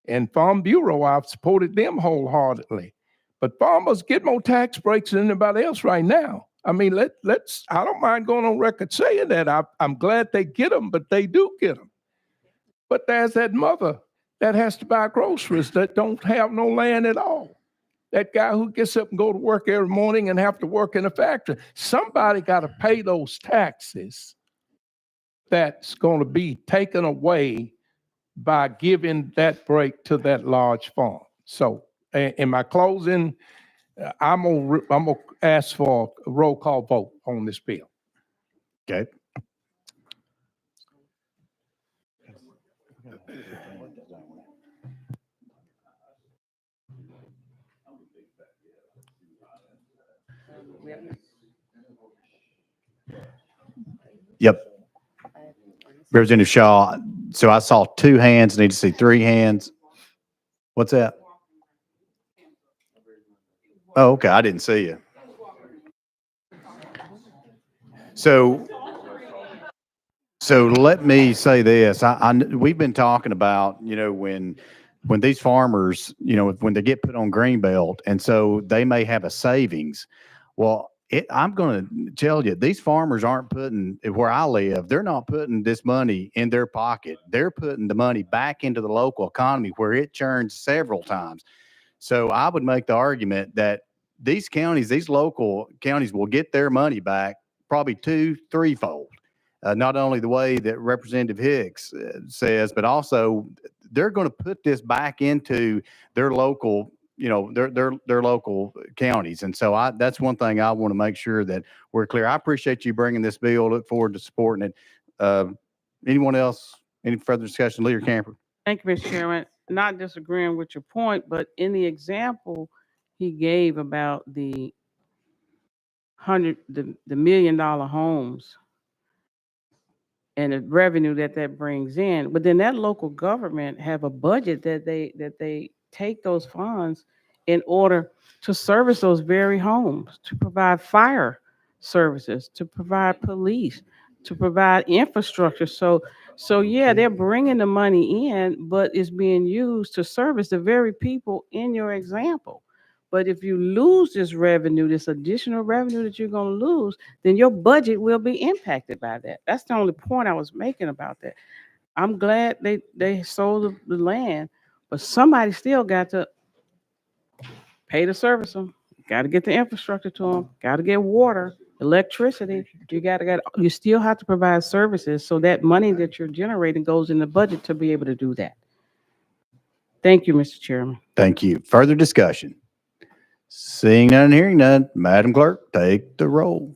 and Farm Bureau, I've supported them wholeheartedly, but farmers get more tax breaks than anybody else right now. I mean, let's, I don't mind going on record saying that. I'm glad they get them, but they do get them. But there's that mother that has to buy groceries that don't have no land at all. That guy who gets up and go to work every morning and have to work in a factory. Somebody got to pay those taxes that's going to be taken away by giving that break to that large farm. So in my closing, I'm gonna ask for a roll call vote on this bill. Okay. Yep. Representative Shaw, so I saw 2 hands, need to see 3 hands. What's that? Oh, okay, I didn't see you. So let me say this. We've been talking about, when these farmers, when they get put on Greenbelt, and so they may have a savings. Well, I'm going to tell you, these farmers aren't putting, where I live, they're not putting this money in their pocket. They're putting the money back into the local economy where it churns several times. So I would make the argument that these counties, these local counties will get their money back probably 2, 3-fold. Not only the way that Representative Hicks says, but also they're going to put this back into their local, their local counties. And so that's one thing I want to make sure that we're clear. I appreciate you bringing this bill. Look forward to supporting it. Anyone else? Any further discussion? Leader Camper. Thank you, Mr. Chairman. Not disagreeing with your point, but in the example he gave about the $100 million homes and the revenue that brings in, but then that local government have a budget that they take those funds in order to service those very homes, to provide fire services, to provide police, to provide infrastructure. So yeah, they're bringing the money in, but it's being used to service the very people in your example. But if you lose this revenue, this additional revenue that you're going to lose, then your budget will be impacted by that. That's the only point I was making about that. I'm glad they sold the land, but somebody still got to pay to service them. Got to get the infrastructure to them. Got to get water, electricity. You still have to provide services, so that money that you're generating goes in the budget to be able to do that. Thank you, Mr. Chairman. Thank you. Further discussion? Seeing none, hearing none, Madam Clerk, take the roll.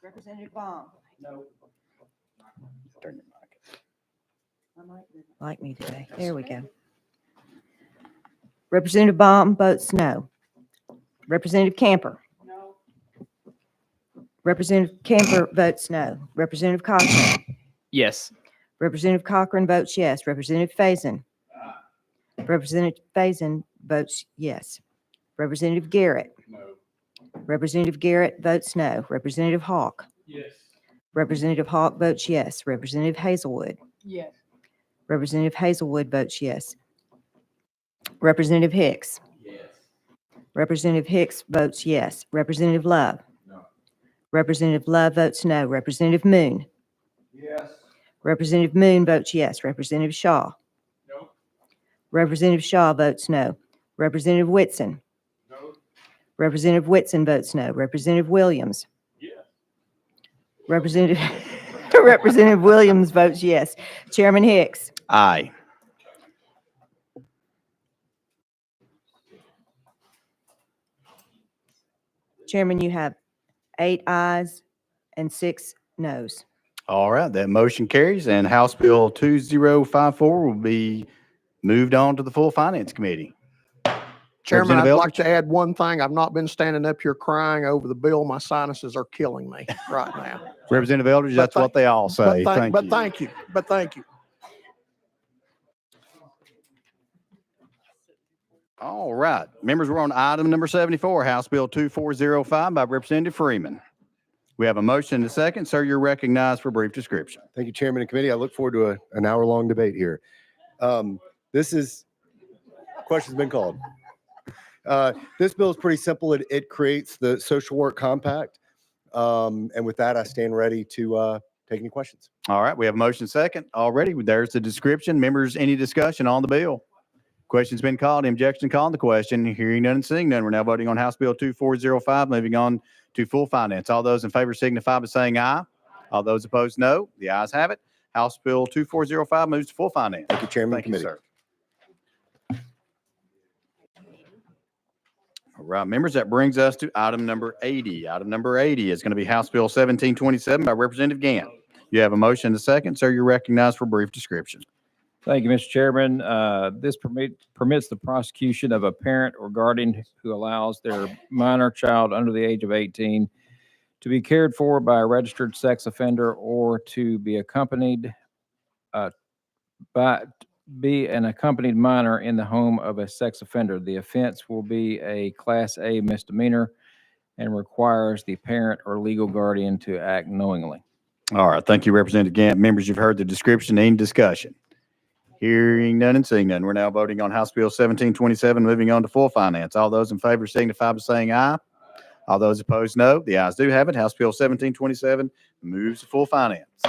Representative Baum. No. Like me today. There we go. Representative Baum votes no. Representative Camper. No. Representative Camper votes no. Representative Cochran. Yes. Representative Cochran votes yes. Representative Faison. Representative Faison votes yes. Representative Garrett. No. Representative Garrett votes no. Representative Hawk. Yes. Representative Hawk votes yes. Representative Hazelwood. Yes. Representative Hazelwood votes yes. Representative Hicks. Yes. Representative Hicks votes yes. Representative Love. No. Representative Love votes no. Representative Moon. Yes. Representative Moon votes yes. Representative Shaw. No. Representative Shaw votes no. Representative Whitson. No. Representative Whitson votes no. Representative Williams. Yes. Representative Representative Williams votes yes. Chairman Hicks. Aye. Chairman, you have 8 ayes and 6 noes. All right, that motion carries, and House Bill 2054 will be moved on to the full Finance Committee. Chairman, I'd Representative like Eldridge? to add one thing. I've not been standing up here crying over the bill. My sinuses are killing me right now. Representative Eldridge, But that's what they all say. Thank But you. thank you. But thank you. All right. Members, we're on item number 74, House Bill 2405 by Representative Freeman. We have a motion and a second. Sir, you're recognized for a brief description. Thank you, Chairman and Committee. I look forward to an hour-long debate here. Question's been called. This bill is pretty simple. It creates the social work compact. And with that, I stand ready to take any questions. All right. We have a motion second already. There's the description. Members, any discussion on the bill? Question's been called. Objection called on the question. Hearing none and seeing none. We're now voting on House Bill 2405, moving on to full finance. All those in favor signify by saying aye. All those opposed, no. The ayes have it. House Bill 2405 moves to full finance. Thank you, Chairman. Thank you, sir. All right, members, that brings us to item number 80. Item number 80 is going to be House Bill 1727 by Representative Gant. You have a motion and a second. Sir, you're recognized for a brief description. Thank you, Mr. Chairman. This permits the prosecution of a parent or guardian who allows their minor child under the age of 18 to be cared for by a registered sex offender or to be accompanied be an accompanied minor in the home of a sex offender. The offense will be a Class A misdemeanor and requires the parent or legal guardian to act knowingly. All right, thank you, Representative Gant. Members, you've heard the description. Any discussion? Hearing none and seeing none. We're now voting on House Bill 1727, moving on to full finance. All those in favor signify by saying aye. All those opposed, no. The ayes do have it. House Bill 1727 moves to full finance.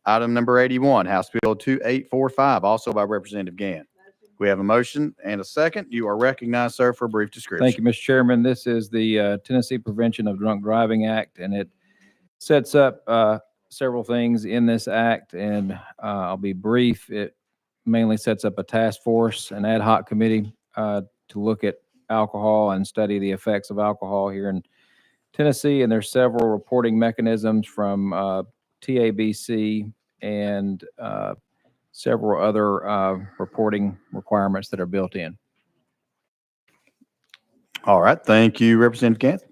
Item number 81, House Bill 2845, also by Representative Gant. We have a motion and a second. You are recognized, sir, for a brief description. Thank you, Mr. Chairman. This is the Tennessee Prevention of Drunk Driving Act, and it sets up several things in this act, and I'll be brief. It mainly sets up a task force, an ad hoc committee to look at alcohol and study the effects of alcohol here in Tennessee, and there's several reporting mechanisms from TABC and several other reporting requirements that are built in. All right. Thank you, Representative Gant.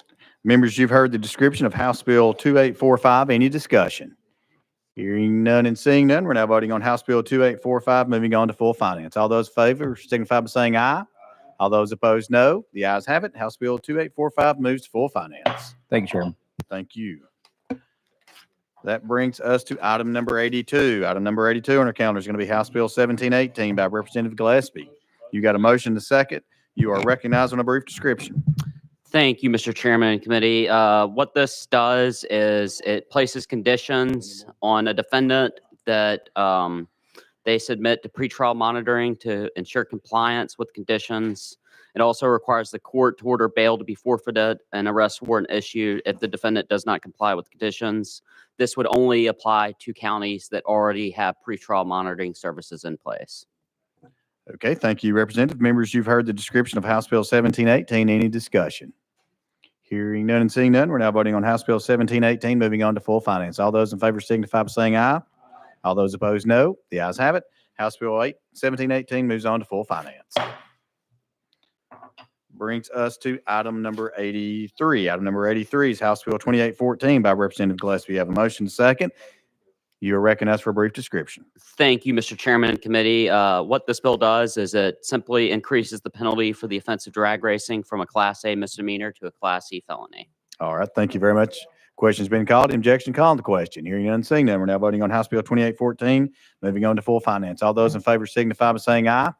Members, you've heard the description of House Bill 2845. Any discussion? Hearing none and seeing none, we're now voting on House Bill 2845, moving on to full finance. All those in favor signify by saying aye. All those opposed, no. The ayes have it. House Bill 2845 moves to full finance. Thank you, Chairman. Thank you. That brings us to item number 82. Item number 82 on our calendar is going to be House Bill 1718 by Representative Gillespie. You got a motion to second. You are recognized on a brief description. Thank you, Mr. Chairman and Committee. What this does is it places conditions on a defendant that they submit to pretrial monitoring to ensure compliance with conditions. It also requires the court to order bail to be forfeited and arrest warrant issued if the defendant does not comply with conditions. This would only apply to counties that already have pretrial monitoring services in place. Okay, thank you, Representative. Members, you've heard the description of House Bill 1718. Any discussion? Hearing none and seeing none, we're now voting on House Bill 1718, moving on to full finance. All those in favor signify by saying aye. All those opposed, no. The ayes have it. House Bill 1718 moves on to full finance. Brings us to item number 83. Item number 83 is House Bill 2814 by Representative Gillespie. You have a motion second. You are recognized for a brief description. Thank you, Mr. Chairman and Committee. What this bill does is it simply increases the penalty for the offense of drag racing from a Class A misdemeanor to a Class C felony. All right, thank you very much. Question's been called. Objection called on the question. Hearing none, seeing none. We're now voting on House Bill 2814, moving on to full finance. All those in favor signify by saying aye.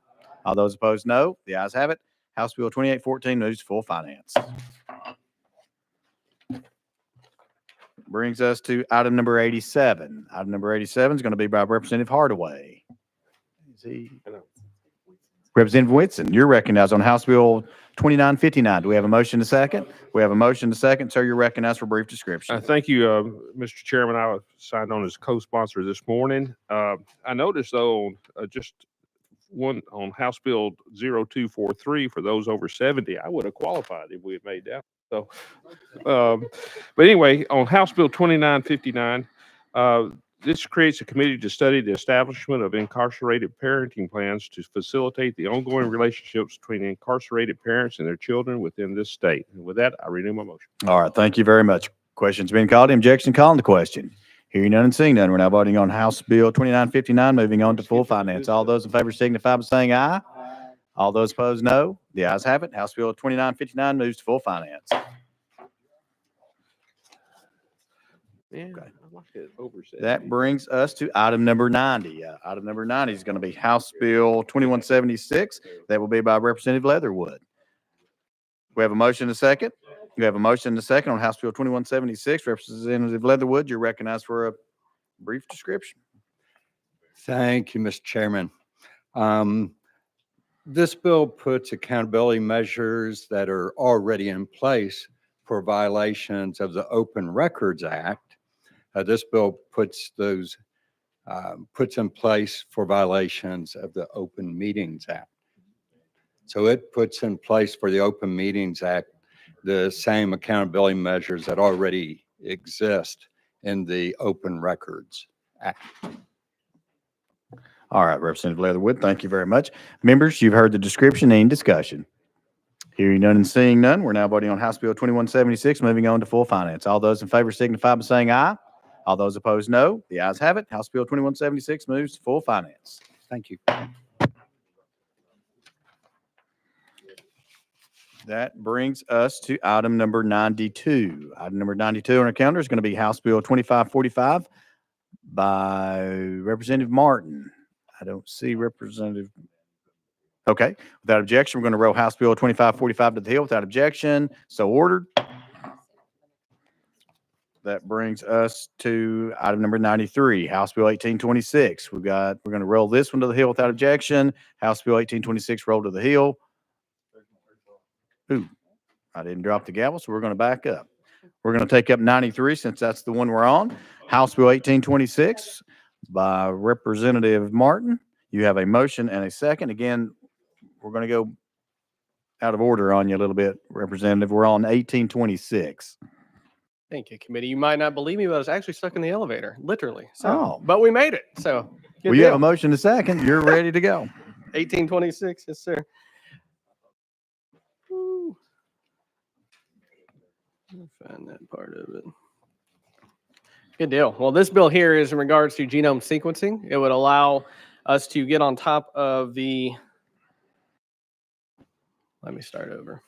All those opposed, no. The ayes have it. House Bill 2814 moves to full finance. Brings us to item number 87. Item number 87 is going to be by Representative Hardaway. Representative Whitson, you're recognized on House Bill 2959. Do we have a motion to second? We have a motion to second. Sir, you're recognized for a brief description. Thank you, Mr. Chairman. I was signed on as co-sponsor this morning. I noticed, though, just one on House Bill 0243 for those over 70, I would have qualified if we had made that. So, but anyway, on House Bill 2959, This creates a committee to study the establishment of incarcerated parenting plans to facilitate the ongoing relationships between incarcerated parents and their children within this state. And with that, I renew my motion. All right, thank you very much. Question's been called. Objection calling the question. Hearing none and seeing none, we're now voting on House Bill 2959, moving on to full finance. All those in favor signify by saying aye. All those opposed, no. The ayes have it. House Bill 2959 moves to full finance. That brings us to item number 90. Item number 90 is going to be House Bill 2176. That will be by Representative Leatherwood. We have a motion and a second. You have a motion and a second on House Bill 2176. Representative Leatherwood, you're recognized for a brief description. Thank you, Mr. Chairman. This bill puts accountability measures that are already in place for violations of the Open Records Act. This bill puts those puts in place for violations of the Open Meetings Act. So it puts in place for the Open Meetings Act the same accountability measures that already exist in the Open Records Act. All right, Representative Leatherwood, thank you very much. Members, you've heard the description. Any discussion? Hearing none and seeing none, we're now voting on House Bill 2176, moving on to full finance. All those in favor signify by saying aye. All those opposed, no. The ayes have it. House Bill 2176 moves to full finance. Thank you. That brings us to item number 92. Item number 92 on our calendar is going to be House Bill 2545 by Representative Martin. I don't see Representative. Okay. Without objection, we're going to roll House Bill 2545 to the Hill without objection. So ordered. That brings us to item number 93, House Bill 1826. We're going to roll this one to the Hill without objection. House Bill 1826 rolled to the Hill. Ooh, I didn't drop the gavel, so we're going to back up. We're going to take up 93 since that's the one we're on. House Bill 1826 by Representative Martin. You have a motion and a second. Again, we're going to go out of order on you a little bit, Representative. We're on 1826. Thank you, committee. You might not believe me, but I was actually stuck in the elevator, literally. So, Oh. But we made it. So, good Well, you have deal. a motion and a second. You're ready to go. 1826, yes, sir. Woo. I'll find that part of it. Good deal. Well, this bill here is in regards to genome sequencing. It would allow us to get on top of the. Let me start over.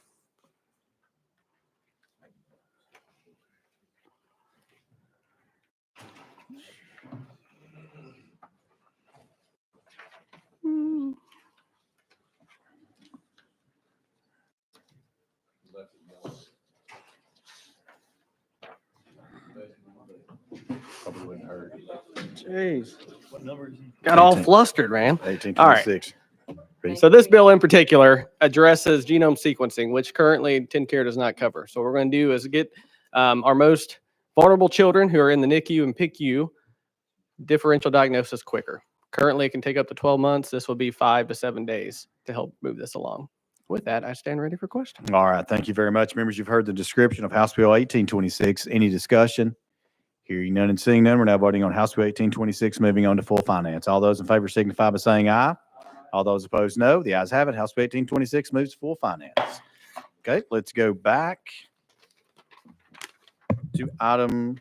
Jeez. Got all flustered, man. 1826. So this bill in particular addresses genome sequencing, which currently TennCare does not cover. So what we're going to do is get our most vulnerable children who are in the NICU and PICU differential diagnosis quicker. Currently, it can take up to 12 months. This will be 5 to 7 days to help move this along. With that, I stand ready for questions. All right. Thank you very much. Members, you've heard the description of House Bill 1826. Any discussion? Hearing none and seeing none, we're now voting on House Bill 1826, moving on to full finance. All those in favor signify by saying aye. All those opposed, no. The ayes have it. House Bill 1826 moves to full finance. Okay, let's go back to item.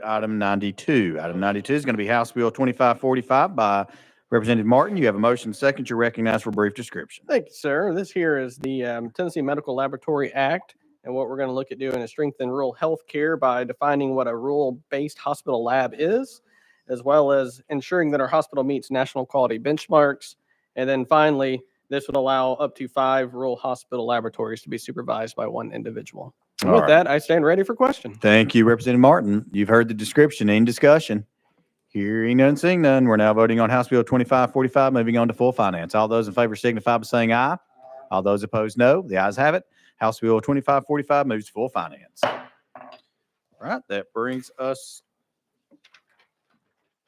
Item 92. Item 92 is going to be House Bill 2545 by Representative Martin. You have a motion second. You're recognized for a brief description. Thank you, sir. This here is the Tennessee Medical Laboratory Act. And what we're going to look at doing is strengthen rural health care by defining what a rural-based hospital lab is, as well as ensuring that our hospital meets national quality benchmarks. And then finally, this would allow up to 5 rural hospital laboratories to be supervised by 1 individual. And All with right. that, I stand ready for questions. Thank you, Representative Martin. You've heard the description. Any discussion? Hearing none, seeing none. We're now voting on House Bill 2545, moving on to full finance. All those in favor signify by saying aye. All those opposed, no. The ayes have it. House Bill 2545 moves to full finance. All right, that brings us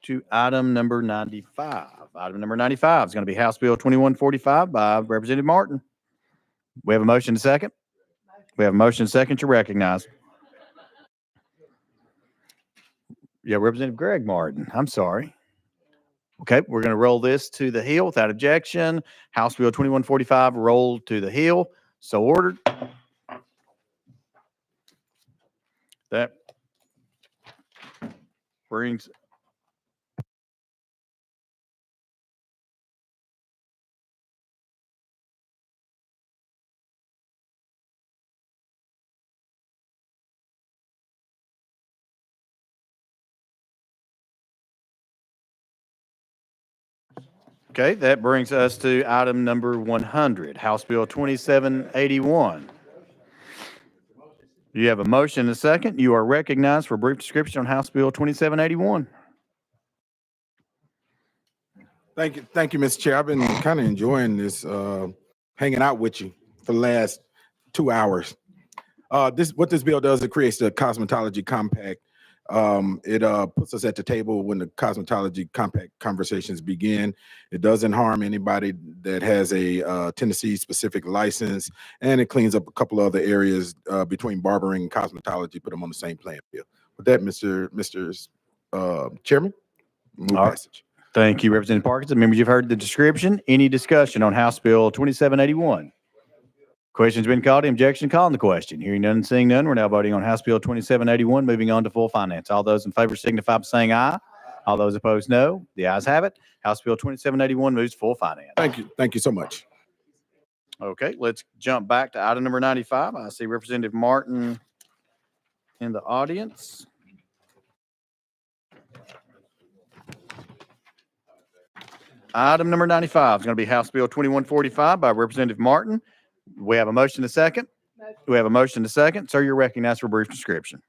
to item number 95. Item number 95 is going to be House Bill 2145 by Representative Martin. We have a motion to second. We have a motion and second to recognize. Yeah, Representative Greg Martin. I'm sorry. Okay, we're going to roll this to the Hill without objection. House Bill 2145 rolled to the Hill. So ordered. That brings Okay, that brings us to item number 100, House Bill 2781. You have a motion and a second. You are recognized for a brief description on House Bill 2781. Thank you, Mr. Chair. I've been kind of enjoying this, hanging out with you for the last 2 hours. What this bill does, it creates the cosmetology compact. It puts us at the table when the cosmetology compact conversations begin. It doesn't harm anybody that has a Tennessee-specific license, and it cleans up a couple other areas between barbering and cosmetology, put them on the same playing field. With that, Mr. Chairman, move All right. passage. Thank you, Representative Parkinson. Members, you've heard the description. Any discussion on House Bill 2781? Question's been called. Objection, calling the question. Hearing none and seeing none, we're now voting on House Bill 2781, moving on to full finance. All those in favor signify by saying aye. All those opposed, no. The ayes have it. House Bill 2781 moves to full finance. Thank you. Thank you so much. Okay, let's jump back to item number 95. I see Representative Martin in the audience. Item number 95 is going to be House Bill 2145 by Representative Martin. We have a motion to second. We have a motion to second. Sir, you're recognized for a brief description.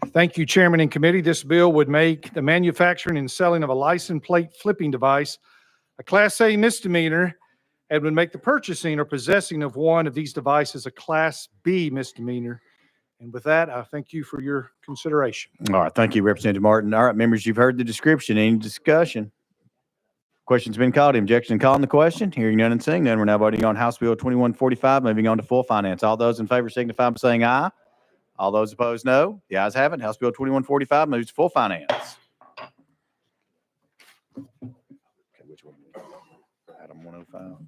Thank you, Chairman and Committee. This bill would make the manufacturing and selling of a license plate flipping device a Class A misdemeanor and would make the purchasing or possessing of one of these devices a Class B misdemeanor. And with that, I thank you for your consideration. All right, thank you, Representative Martin. All right, members, you've heard the description. Any discussion? Question's been called. Objection calling the question. Hearing none and seeing none, we're now voting on House Bill 2145, moving on to full finance. All those in favor signify by saying aye. All those opposed, no. The ayes have it. House Bill 2145 moves to full finance. Okay, which one? Item 105.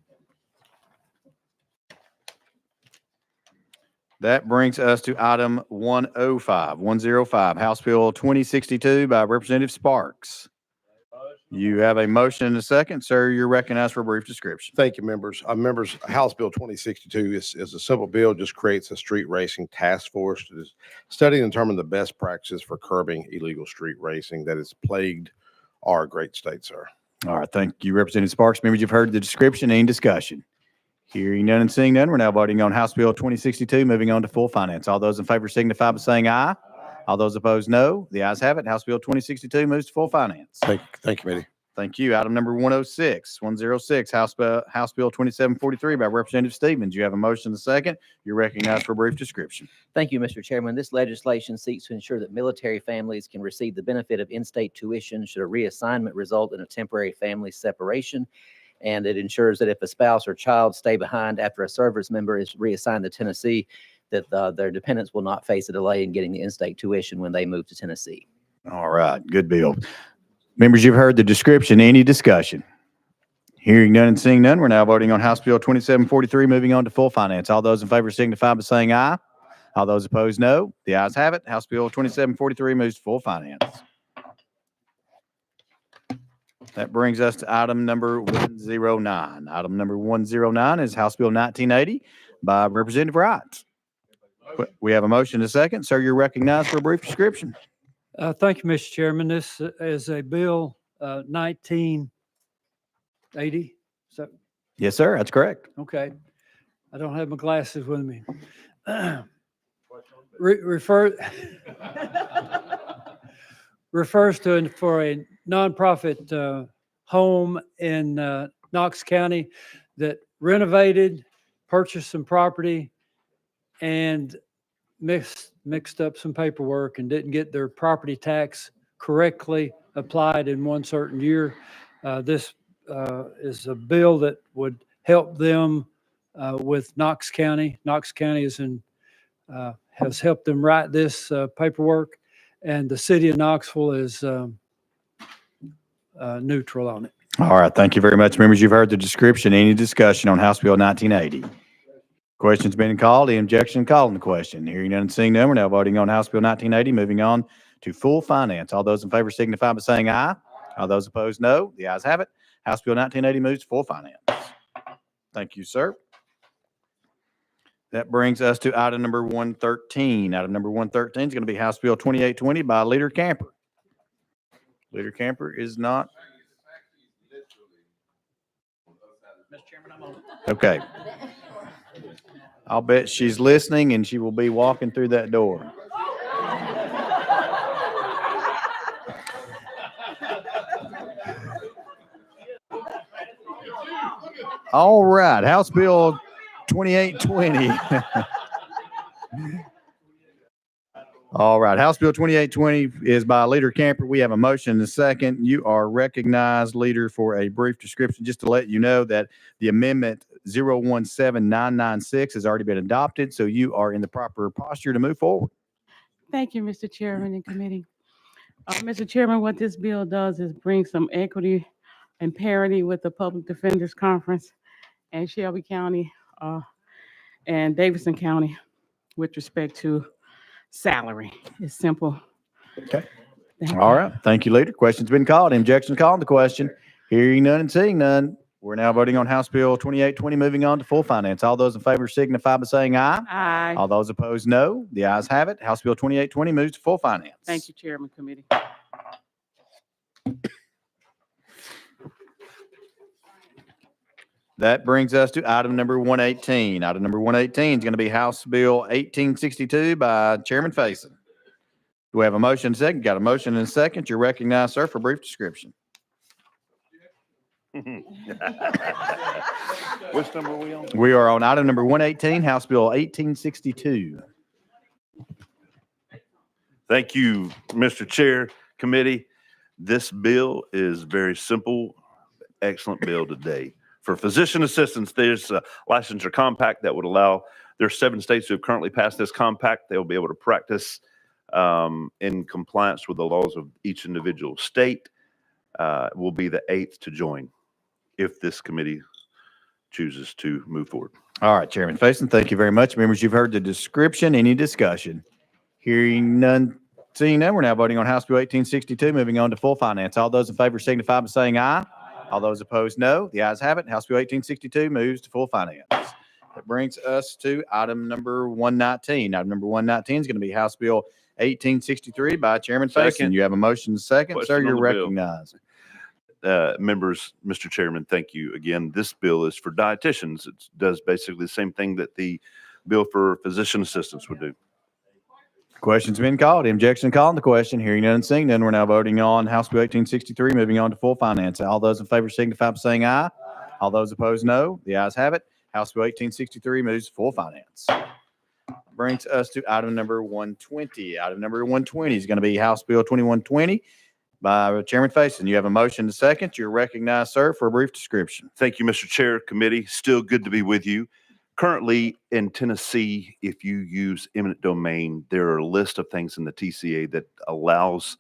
That brings us to item 105, House Bill 2062 by Representative Sparks. You have a motion and a second. Sir, you're recognized for a brief description. Thank you, members. Members, House Bill 2062 is a simple bill, just creates a street racing task force to study and determine the best practices for curbing illegal street racing that has plagued our great state, sir. All right, thank you, Representative Sparks. Members, you've heard the description. Any discussion? Hearing none and seeing none, we're now voting on House Bill 2062, moving on to full finance. All those in favor signify by saying aye. All those opposed, no. The ayes have it. House Bill 2062 moves to full finance. Thank you, Committee. Thank you. Item number 106, House Bill 2743 by Representative Stevens. You have a motion and a second. You're recognized for a brief description. Thank you, Mr. Chairman. This legislation seeks to ensure that military families can receive the benefit of in-state tuition should a reassignment result in a temporary family separation. And it ensures that if a spouse or child stay behind after a service member is reassigned to Tennessee, that their dependents will not face a delay in getting the in-state tuition when they move to Tennessee. All right, good bill. Members, you've heard the description. Any discussion? Hearing none and seeing none, we're now voting on House Bill 2743, moving on to full finance. All those in favor signify by saying aye. All those opposed, no. The ayes have it. House Bill 2743 moves to full finance. That brings us to item number 109. Item number 109 is House Bill 1980 by Representative Wright. We have a motion and a second. Sir, you're recognized for a brief description. Thank you, Mr. Chairman. This is a bill 1980. So, Yes, sir. That's correct. okay. I don't have my glasses with me. Refers to for a nonprofit home in Knox County that renovated, purchased some property, and mixed up some paperwork and didn't get their property tax correctly applied in one certain year. This is a bill that would help them with Knox County. Knox County has helped them write this paperwork, and the city of Knoxville is neutral on it. All right, thank you very much. Members, you've heard the description. Any discussion on House Bill 1980? Question's been called. Any objection? Calling the question. Hearing none and seeing none, we're now voting on House Bill 1980. Moving on to full finance. All those in favor signify by saying aye. All those opposed, no. The ayes have it. House Bill 1980 moves to full finance. Thank you, sir. That brings us to item number 113. Item number 113 is going to be House Bill 2820 by Leader Camper. Leader Camper is not. Okay. I'll bet she's listening and she will be walking through that door. All right, House Bill 2820. All right, House Bill 2820 is by Leader Camper. We have a motion and a second. You are recognized, Leader, for a brief description. Just to let you know that the amendment 017996 has already been adopted, so you are in the proper posture to move forward. Thank you, Mr. Chairman and committee. Mr. Chairman, what this bill does is bring some equity and parity with the Public Defenders Conference and Shelby County and Davidson County with respect to salary. It's simple. Okay. All right. Thank you, Leader. Question's been called. Objection called on the question. Hearing none and seeing none. We're now voting on House Bill 2820, moving on to full finance. All those in favor signify by saying aye. Aye. All those opposed, no. The ayes have it. House Bill 2820 moves to full finance. Thank you, Chairman Committee. That brings us to item number 118. Item number 118 is going to be House Bill 1862 by Chairman Faison. Do we have a motion and a second? Got a motion and a second. You're recognized, sir, for a brief description. Which number are we on? We are on item number 118, House Bill 1862. Thank you, Mr. Chair, Committee. This bill is very simple, excellent bill today. For physician assistants, there's a licensure compact that would allow, there are 7 states who have currently passed this compact. They'll be able to practice in compliance with the laws of each individual state. Will be the 8th to join if this committee chooses to move forward. All right, Chairman Faison, thank you very much. Members, you've heard the description. Any discussion? Hearing none, seeing none, we're now voting on House Bill 1862, moving on to full finance. All those in favor signify by saying aye. All those opposed, no. The ayes have it. House Bill 1862 moves to full finance. That brings us to item number 119. Item number 119 is going to be House Bill 1863 by Chairman Faison. You have a motion to second. Question Sir, on you're the bill. recognized. Members, Mr. Chairman, thank you again. This bill is for dietitians. It does basically the same thing that the bill for physician assistants would do. Question's been called. Objection called on the question. Hearing none and seeing none, we're now voting on House Bill 1863, moving on to full finance. All those in favor signify by saying aye. All those opposed, no. The ayes have it. House Bill 1863 moves to full finance. Brings us to item number 120. Item number 120 is going to be House Bill 2120 by Chairman Faison. You have a motion to second. You're recognized, sir, for a brief description. Thank you, Mr. Chair, Committee. Still good to be with you. Currently in Tennessee, if you use eminent domain, there are a list of things in the TCA that allows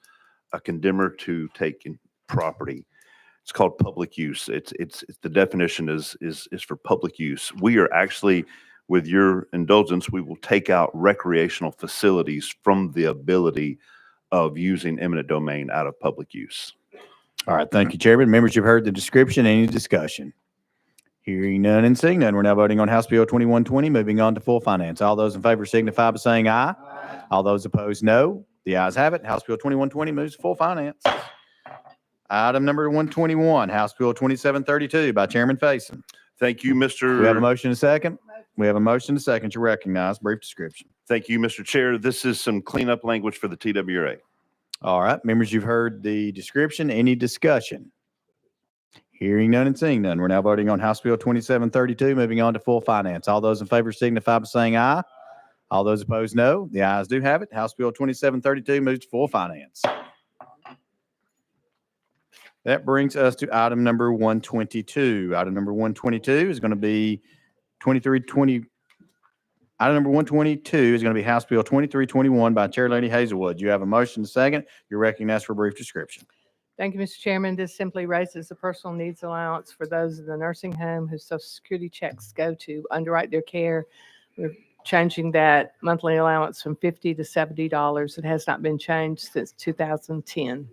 a condemner to take in property. It's called public use. It's the definition is for public use. We are actually, with your indulgence, we will take out recreational facilities from the ability of using eminent domain out of public use. All right. Thank you, Chairman. Members, you've heard the description. Any discussion? Hearing none and seeing none, we're now voting on House Bill 2120, moving on to full finance. All those in favor signify by saying aye. All those opposed, no. The ayes have it. House Bill 2120 moves to full finance. Item number 121, House Bill 2732 by Chairman Faison. Thank you, Mr. We have a motion to second. We have a motion to second. You recognize. Brief description. Thank you, Mr. Chair. This is some cleanup language for the TWRA. All right. Members, you've heard the description. Any discussion? Hearing none and seeing none, we're now voting on House Bill 2732, moving on to full finance. All those in favor signify by saying aye. All those opposed, no. The ayes do have it. House Bill 2732 moves to full finance. That brings us to item number 122. Item number 122 is going to be 2320. Item number 122 is going to be House Bill 2321 by Chair Lady Hazelwood. You have a motion and a second. You're recognized for a brief description. Thank you, Mr. Chairman. This simply raises the personal needs allowance for those in the nursing home whose Social Security checks go to underwrite their care. We're changing that monthly allowance from $50 to $70. It has not been changed since 2010.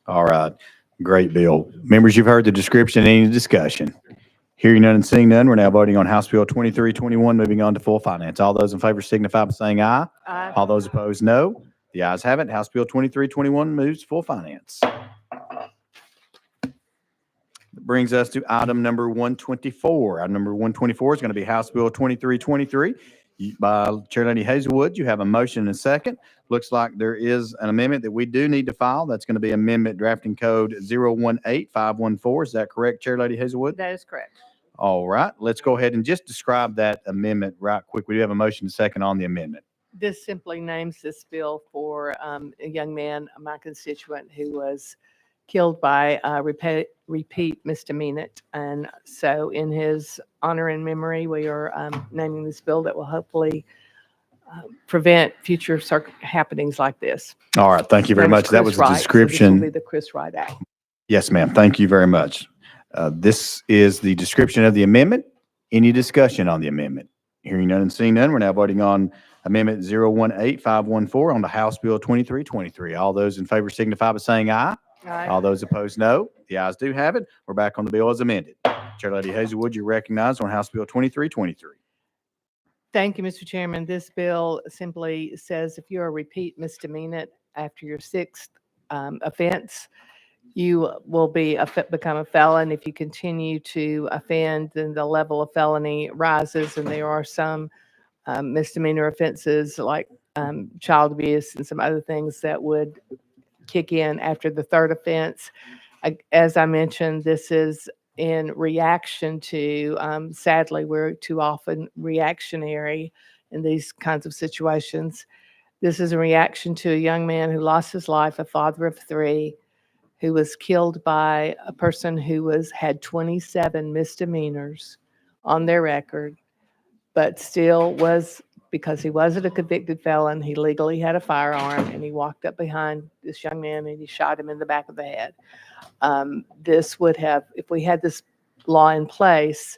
All right. Great bill. Members, you've heard the description. Any discussion? Hearing none and seeing none, we're now voting on House Bill 2321, moving on to full finance. All those in favor signify by saying aye. Aye. All those opposed, no. The ayes have it. House Bill 2321 moves to full finance. Brings us to item number 124. Item number 124 is going to be House Bill 2323 by Chair Lady Hazelwood. You have a motion and a second. Looks like there is an amendment that we do need to file. That's going to be Amendment Drafting Code 018514. Is that correct, Chair Lady Hazelwood? That is correct. All right. Let's go ahead and just describe that amendment right quick. We do have a motion and a second on the amendment. This simply names this bill for a young man, my constituent, who was killed by repeat misdemeanor. And so in his honor and memory, we are naming this bill that will hopefully prevent future happenings like this. All right. Thank you very much. That was the description. This will be the Chris Wright Act. Yes, ma'am. Thank you very much. This is the description of the amendment. Any discussion on the amendment? Hearing none and seeing none, we're now voting on Amendment 018514 on the House Bill 2323. All those in favor signify by saying aye. Aye. All those opposed, no. The ayes do have it. We're back on the bill as amended. Chair Lady Hazelwood, you're recognized on House Bill 2323. Thank you, Mr. Chairman. This bill simply says if you're a repeat misdemeanor after your sixth offense, you will become a felon. If you continue to offend, then the level of felony rises, and there are some misdemeanor offenses like child abuse and some other things that would kick in after the third offense. As I mentioned, this is in reaction to, sadly, we're too often reactionary in these kinds of situations. This is a reaction to a young man who lost his life, a father of three, who was killed by a person who had 27 misdemeanors on their record, but still was, because he wasn't a convicted felon, he legally had a firearm, and he walked up behind this young man and he shot him in the back of the head. This would have, if we had this law in place,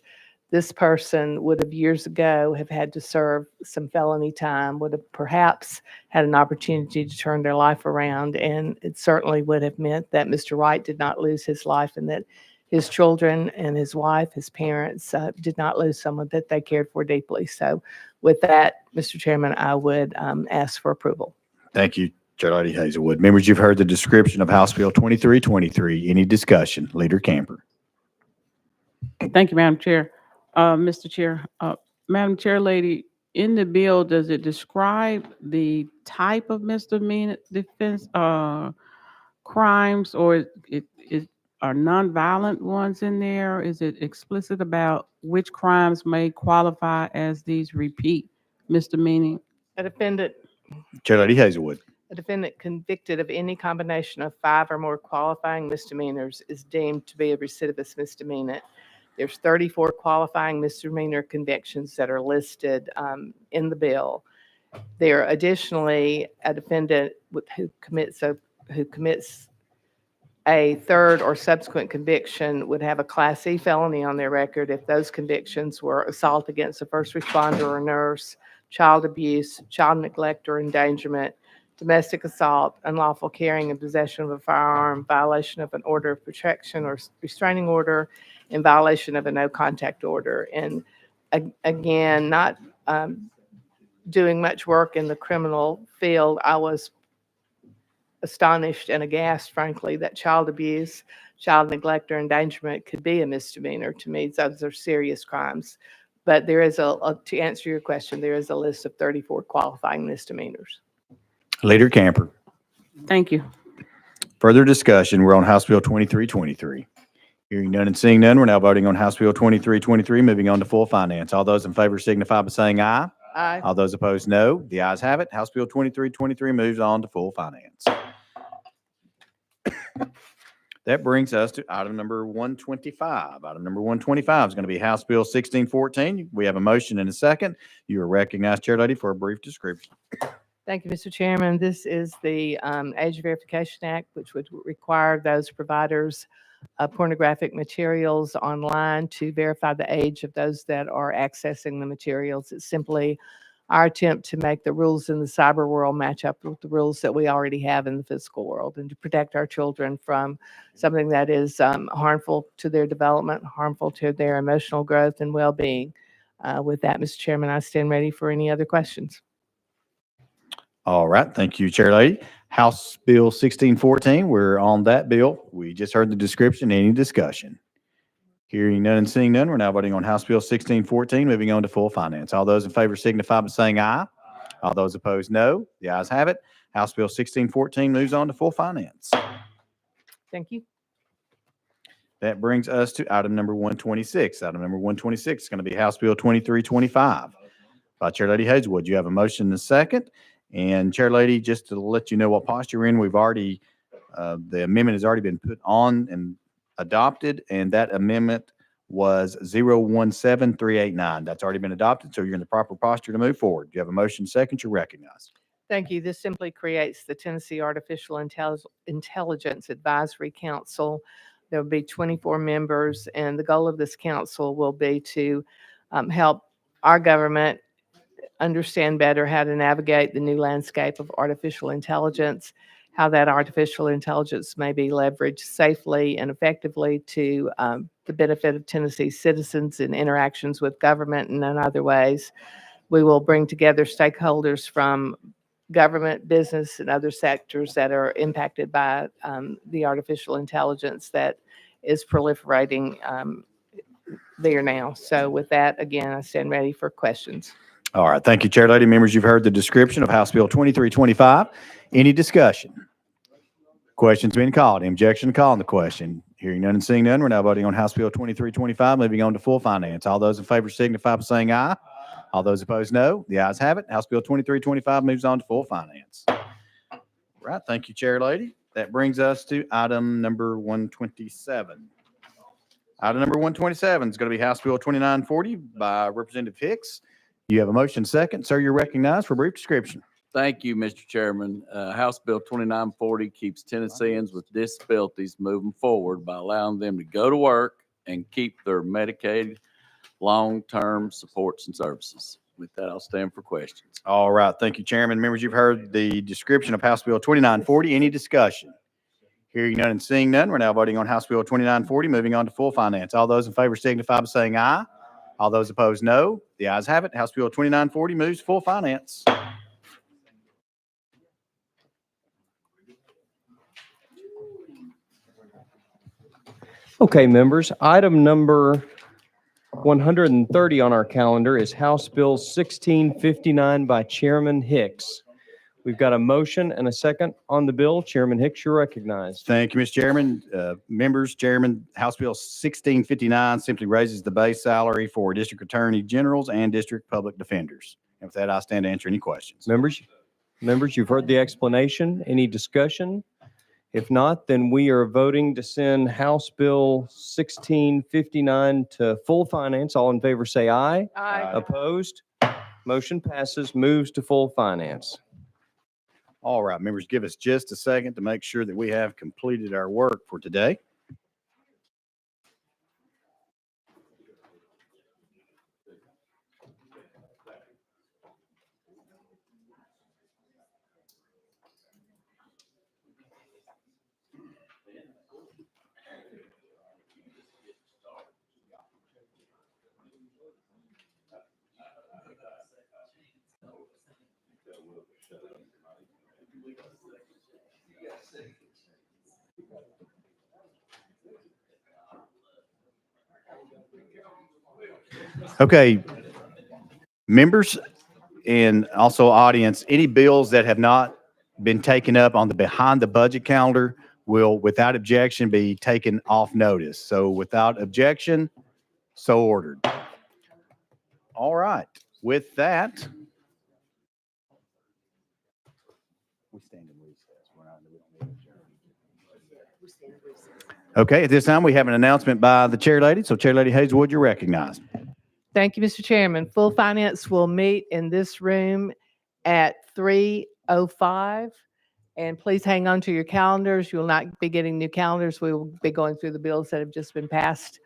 this person would have years ago have had to serve some felony time, would have perhaps had an opportunity to turn their life around. And it certainly would have meant that Mr. Wright did not lose his life, and that his children and his wife, his parents, did not lose someone that they cared for deeply. So with that, Mr. Chairman, I would ask for approval. Thank you, Chair Lady Hazelwood. Members, you've heard the description of House Bill 2323. Any discussion? Leader Camper. Thank you, Madam Chair. Mr. Chair, Madam Chair Lady, in the bill, does it describe the type of misdemeanor defense crimes, or are nonviolent ones in there? Is it explicit about which crimes may qualify as these repeat misdemeanor? A defendant Chair Lady Hazelwood. A defendant convicted of any combination of 5 or more qualifying misdemeanors is deemed to be a recidivist misdemeanor. There's 34 qualifying misdemeanor convictions that are listed in the bill. There additionally, a defendant who commits a third or subsequent conviction would have a Class E felony on their record if those convictions were assault against a first responder or nurse, child abuse, child neglect or endangerment, domestic assault, unlawful carrying and possession of a firearm, violation of an order of protection or restraining order, in violation of a no contact order. And again, not doing much work in the criminal field, I was astonished and aghast, frankly, that child abuse, child neglect or endangerment could be a misdemeanor. To me, those are serious crimes. But there is to answer your question, there is a list of 34 qualifying misdemeanors. Leader Camper. Thank you. Further discussion. We're on House Bill 2323. Hearing none and seeing none, we're now voting on House Bill 2323, moving on to full finance. All those in favor signify by saying aye. Aye. All those opposed, no. The ayes have it. House Bill 2323 moves on to full finance. That brings us to item number 125. Item number 125 is going to be House Bill 1614. We have a motion and a second. You are recognized, Chair Lady, for a brief description. Thank you, Mr. Chairman. This is the Age Verification Act, which would require those providers of pornographic materials online to verify the age of those that are accessing the materials. It's simply our attempt to make the rules in the cyber world match up with the rules that we already have in the physical world, and to protect our children from something that is harmful to their development, harmful to their emotional growth and well-being. With that, Mr. Chairman, I stand ready for any other questions. All right. Thank you, Chair Lady. House Bill 1614, we're on that bill. We just heard the description. Any discussion? Hearing none and seeing none, we're now voting on House Bill 1614, moving on to full finance. All those in favor signify by saying aye. All those opposed, no. The ayes have it. House Bill 1614 moves on to full finance. Thank you. That brings us to item number 126. Item number 126 is going to be House Bill 2325. By Chair Lady Hazelwood, you have a motion and a second. And Chair Lady, just to let you know what posture we're in, we've already, the amendment has already been put on and adopted, and that amendment was 017389. That's already been adopted, so you're in the proper posture to move forward. You have a motion second, you're recognized. Thank you. This simply creates the Tennessee Artificial Intelligence Advisory Council. There will be 24 members, and the goal of this council will be to help our government understand better how to navigate the new landscape of artificial intelligence, how that artificial intelligence may be leveraged safely and effectively to the benefit of Tennessee citizens in interactions with government and in other ways. We will bring together stakeholders from government, business, and other sectors that are impacted by the artificial intelligence that is proliferating there now. So with that, again, I stand ready for questions. All right. Thank you, Chair Lady. Members, you've heard the description of House Bill 2325. Any discussion? Question's been called. Any objection to calling the question? Hearing none and seeing none, we're now voting on House Bill 2325, moving on to full finance. All those in favor signify by saying aye. All those opposed, no. The ayes have it. House Bill 2325 moves on to full finance. All right. Thank you, Chair Lady. That brings us to item number 127. Item number 127 is going to be House Bill 2940 by Representative Hicks. You have a motion second. Sir, you're recognized for a brief description. Thank you, Mr. Chairman. House Bill 2940 keeps Tennesseans with disabilities moving forward by allowing them to go to work and keep their Medicaid long-term supports and services. With that, I'll stand for questions. All right. Thank you, Chairman. Members, you've heard the description of House Bill 2940. Any discussion? Hearing none and seeing none, we're now voting on House Bill 2940, moving on to full finance. All those in favor signify by saying aye. All those opposed, no. The ayes have it. House Bill 2940 moves to full finance. Okay, members, item number 130 on our calendar is House Bill 1659 by Chairman Hicks. We've got a motion and a second on the bill. Chairman Hicks, you're recognized. Thank you, Mr. Chairman. Members, Chairman, House Bill 1659 simply raises the base salary for district attorney generals and district public defenders. And with that, I stand to answer any questions. Members, you've heard the explanation. Any discussion? If not, then we are voting to send House Bill 1659 to full finance. All in favor say aye. Aye. Opposed? Motion passes, moves to full finance. All right, members, give us just a second to make sure that we have completed our work for today. Okay, members and also audience, any bills that have not been taken up on the behind the budget calendar will, without objection, be taken off notice. So without objection, so ordered. All right, with that, we stand in recess. We don't need to adjourn. Okay, at this time, we have an announcement by the chair lady. So Chair Lady Hazelwood, you're recognized. Thank you, Mr. Chairman. Full Finance will meet in this room at 3:05. And please hang on to your calendars. You will not be getting new calendars. We will be going through the bills that have just been passed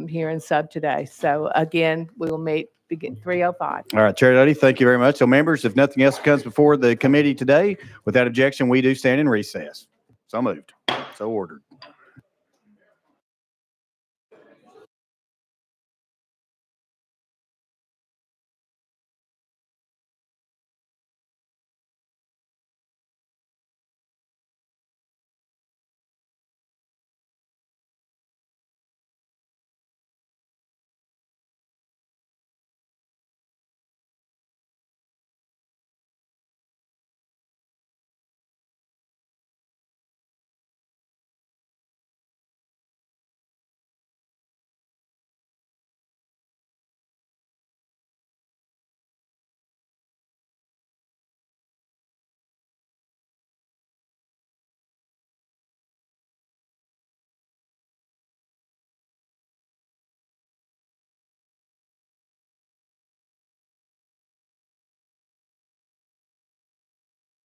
here in sub today. So again, we will meet begin 3:05. All right, Chair Lady, thank you very much. So members, if nothing else comes before the committee today, without objection, we do stand in recess. So moved. So ordered.